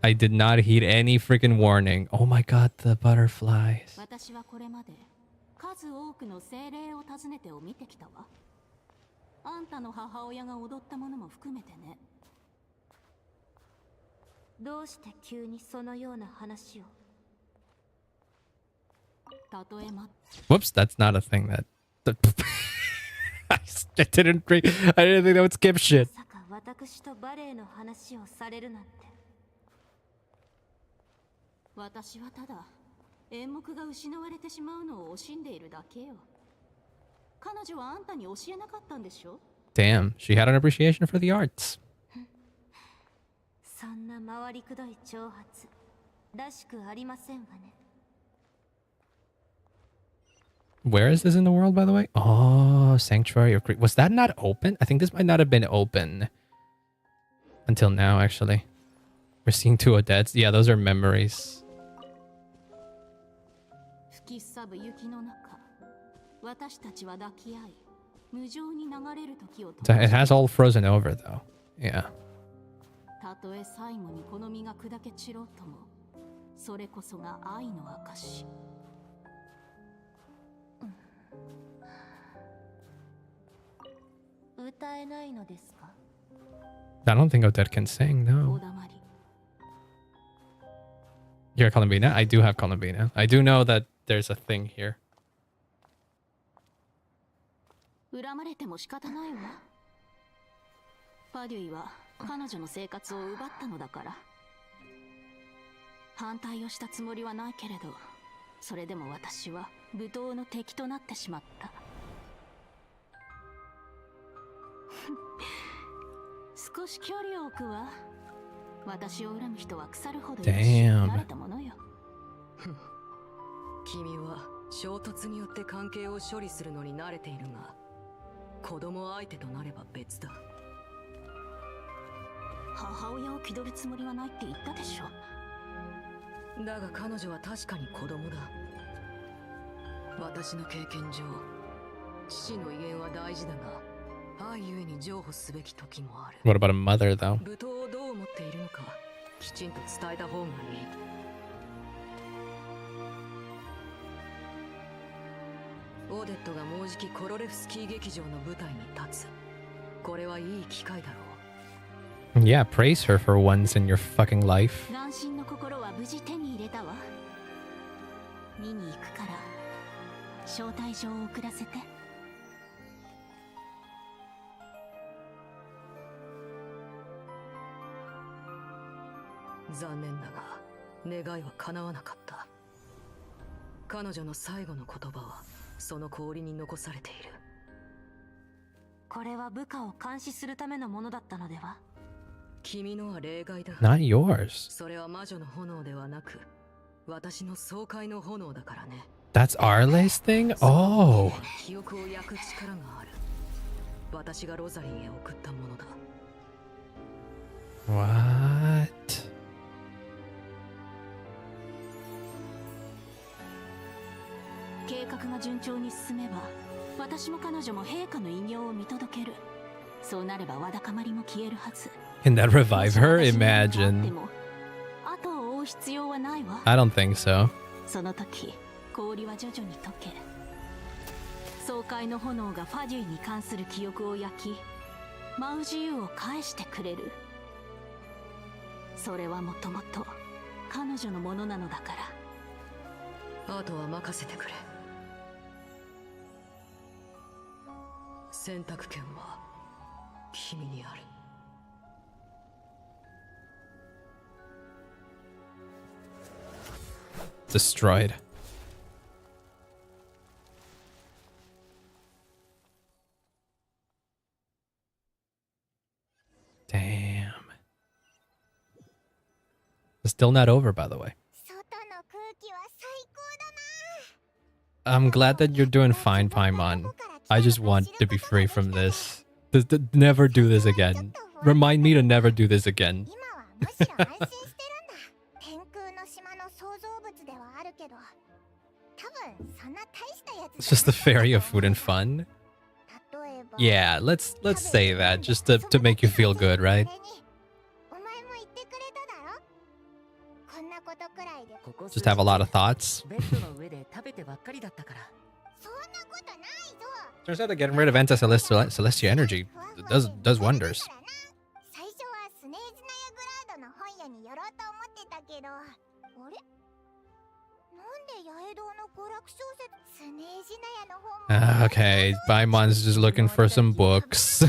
I did not heed any freaking warning. Oh my god, the butterflies. Whoops, that's not a thing that. I didn't think that would skip shit. 私とバレエの話をされるなんて。私はただ演目が失われてしまうのを惜しんでいるだけよ。彼女はあんたに教えなかったんでしょ？ Damn, she had an appreciation for the arts. そんな回りくどい挑発らしくありませんわね。Where is this in the world, by the way? Oh, Sanctuary of Creep. Was that not open? I think this might not have been open until now, actually. We're seeing two Odettes. Yeah, those are memories. 吹きすさぶ雪の中、私たちは抱き合い、無情に流れる時を。It has all frozen over, though. Yeah. たとえ最後にこの身が砕け散ろうとも、それこそが愛の証。歌えないのですか？ I don't think Odette can sing, no. You're Columbina? I do have Columbina. I do know that there's a thing here. 恨まれても仕方ないわ。パデュイは彼女の生活を奪ったのだから。反対をしたつもりはないけれど、それでも私は舞踏の敵となってしまった。少し距離を置くわ。私を恨む人は腐るほど慣れたものよ。君は衝突によって関係を処理するのに慣れているが、子供相手となれば別だ。母親を気取るつもりはないって言ったでしょ。だが彼女は確かに子供だ。私の経験上、父の威厳は大事だが、愛ゆえに譲歩すべき時もある。 What about a mother, though? 舞踏をどう思っているのか、きちんと伝えた方がいい。オーデットがもうじきコロレフスキー劇場の舞台に立つ。これはいい機会だろう。Yeah, praise her for once in your fucking life. 乱心の心は無事手に入れたわ。見に行くから招待状を送らせて。残念だが願いは叶わなかった。彼女の最後の言葉はその氷に残されている。これは部下を監視するためのものだったのでは？君のは例外だ。 Not yours. それは魔女の炎ではなく、私の爽快の炎だからね。 That's Arle's thing? Oh. 記憶を焼く力がある。私がロザリンへ送ったものだ。 What? 計画が順調に進めば、私も彼女も陛下の偉業を見届ける。そうなればわだかまりも消えるはず。 Can that revive her? Imagine. 後を追う必要はないわ。 I don't think so. その時、氷は徐々に溶け、爽快の炎がファデュイに関する記憶を焼き、舞う自由を返してくれる。それはもともと彼女のものなのだから。あとは任せてくれ。選択権は君にある。 Destroyed. Damn. It's still not over, by the way. I'm glad that you're doing fine, Paimon. I just want to be free from this. Never do this again. Remind me to never do this again. It's just the fairy of food and fun. Yeah, let's say that just to make you feel good, right? Just have a lot of thoughts. Turns out that getting rid of anti-celestial energy does wonders. やろうと思ってたけど、あれ？なんでヤエ Okay, Baimon's just looking for some books.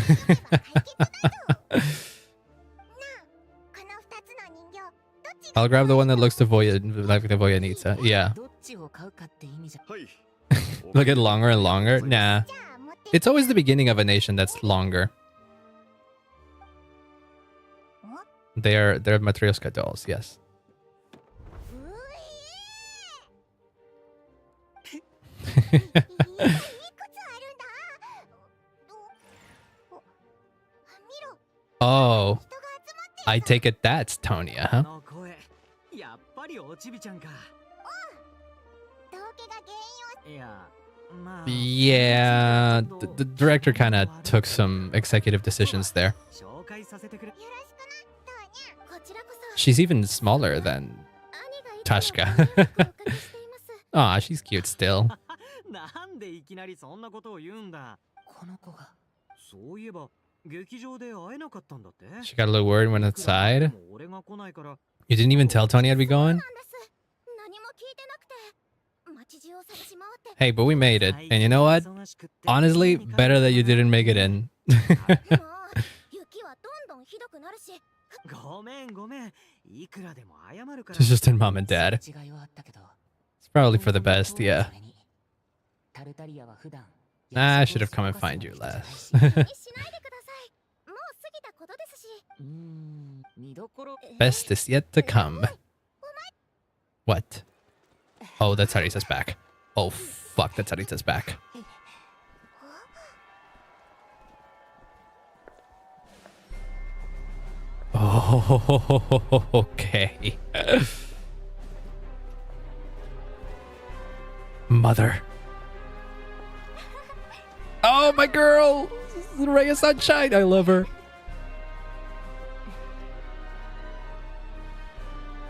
I'll grab the one that looks like the Voyanita. Yeah. Look at longer and longer? Nah. It's always the beginning of a nation that's longer. They're Matryoshka dolls, yes. Oh. I take it that's Tonya, huh? Yeah, the director kind of took some executive decisions there. She's even smaller than Tashka. Aw, she's cute still. She got a little worried when outside. You didn't even tell Tony I'd be going? Hey, but we made it. And you know what? Honestly, better that you didn't make it in. It's just in mom and dad. It's probably for the best, yeah. Nah, I should have come and find you last. Best is yet to come. What? Oh, that's Harisa's back. Oh, fuck, that's Harisa's back. Oh, okay. Mother. Oh, my girl! Ray of Sunshine, I love her.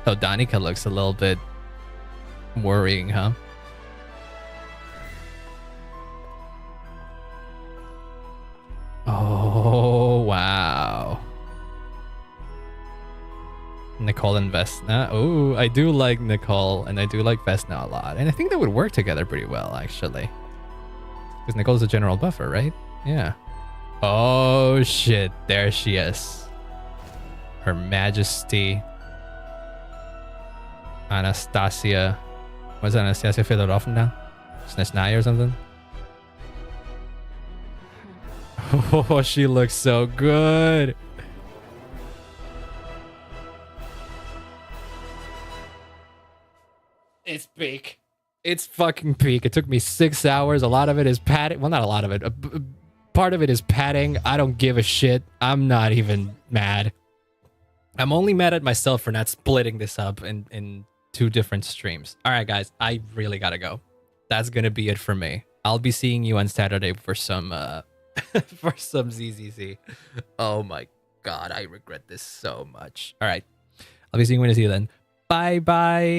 Oh, Danica looks a little bit worrying, huh? Oh, wow. Nicole and Vesna. Oh, I do like Nicole and I do like Vesna a lot. And I think they would work together pretty well, actually. Because Nicole's a general buffer, right? Yeah. Oh, shit. There she is. Her Majesty. Anastasia. What's Anastasia Fedorovna? Snezhnaya or something? Oh, she looks so good. It's peak. It's fucking peak. It took me 6 hours. A lot of it is padding. Well, not a lot of it. Part of it is padding. I don't give a shit. I'm not even mad. I'm only mad at myself for not splitting this up in 2 different streams. All right, guys. I really gotta go. That's gonna be it for me. I'll be seeing you on Saturday for some for some ZZZ. Oh my god, I regret this so much. All right. I'll be seeing you when I see you then. Bye bye.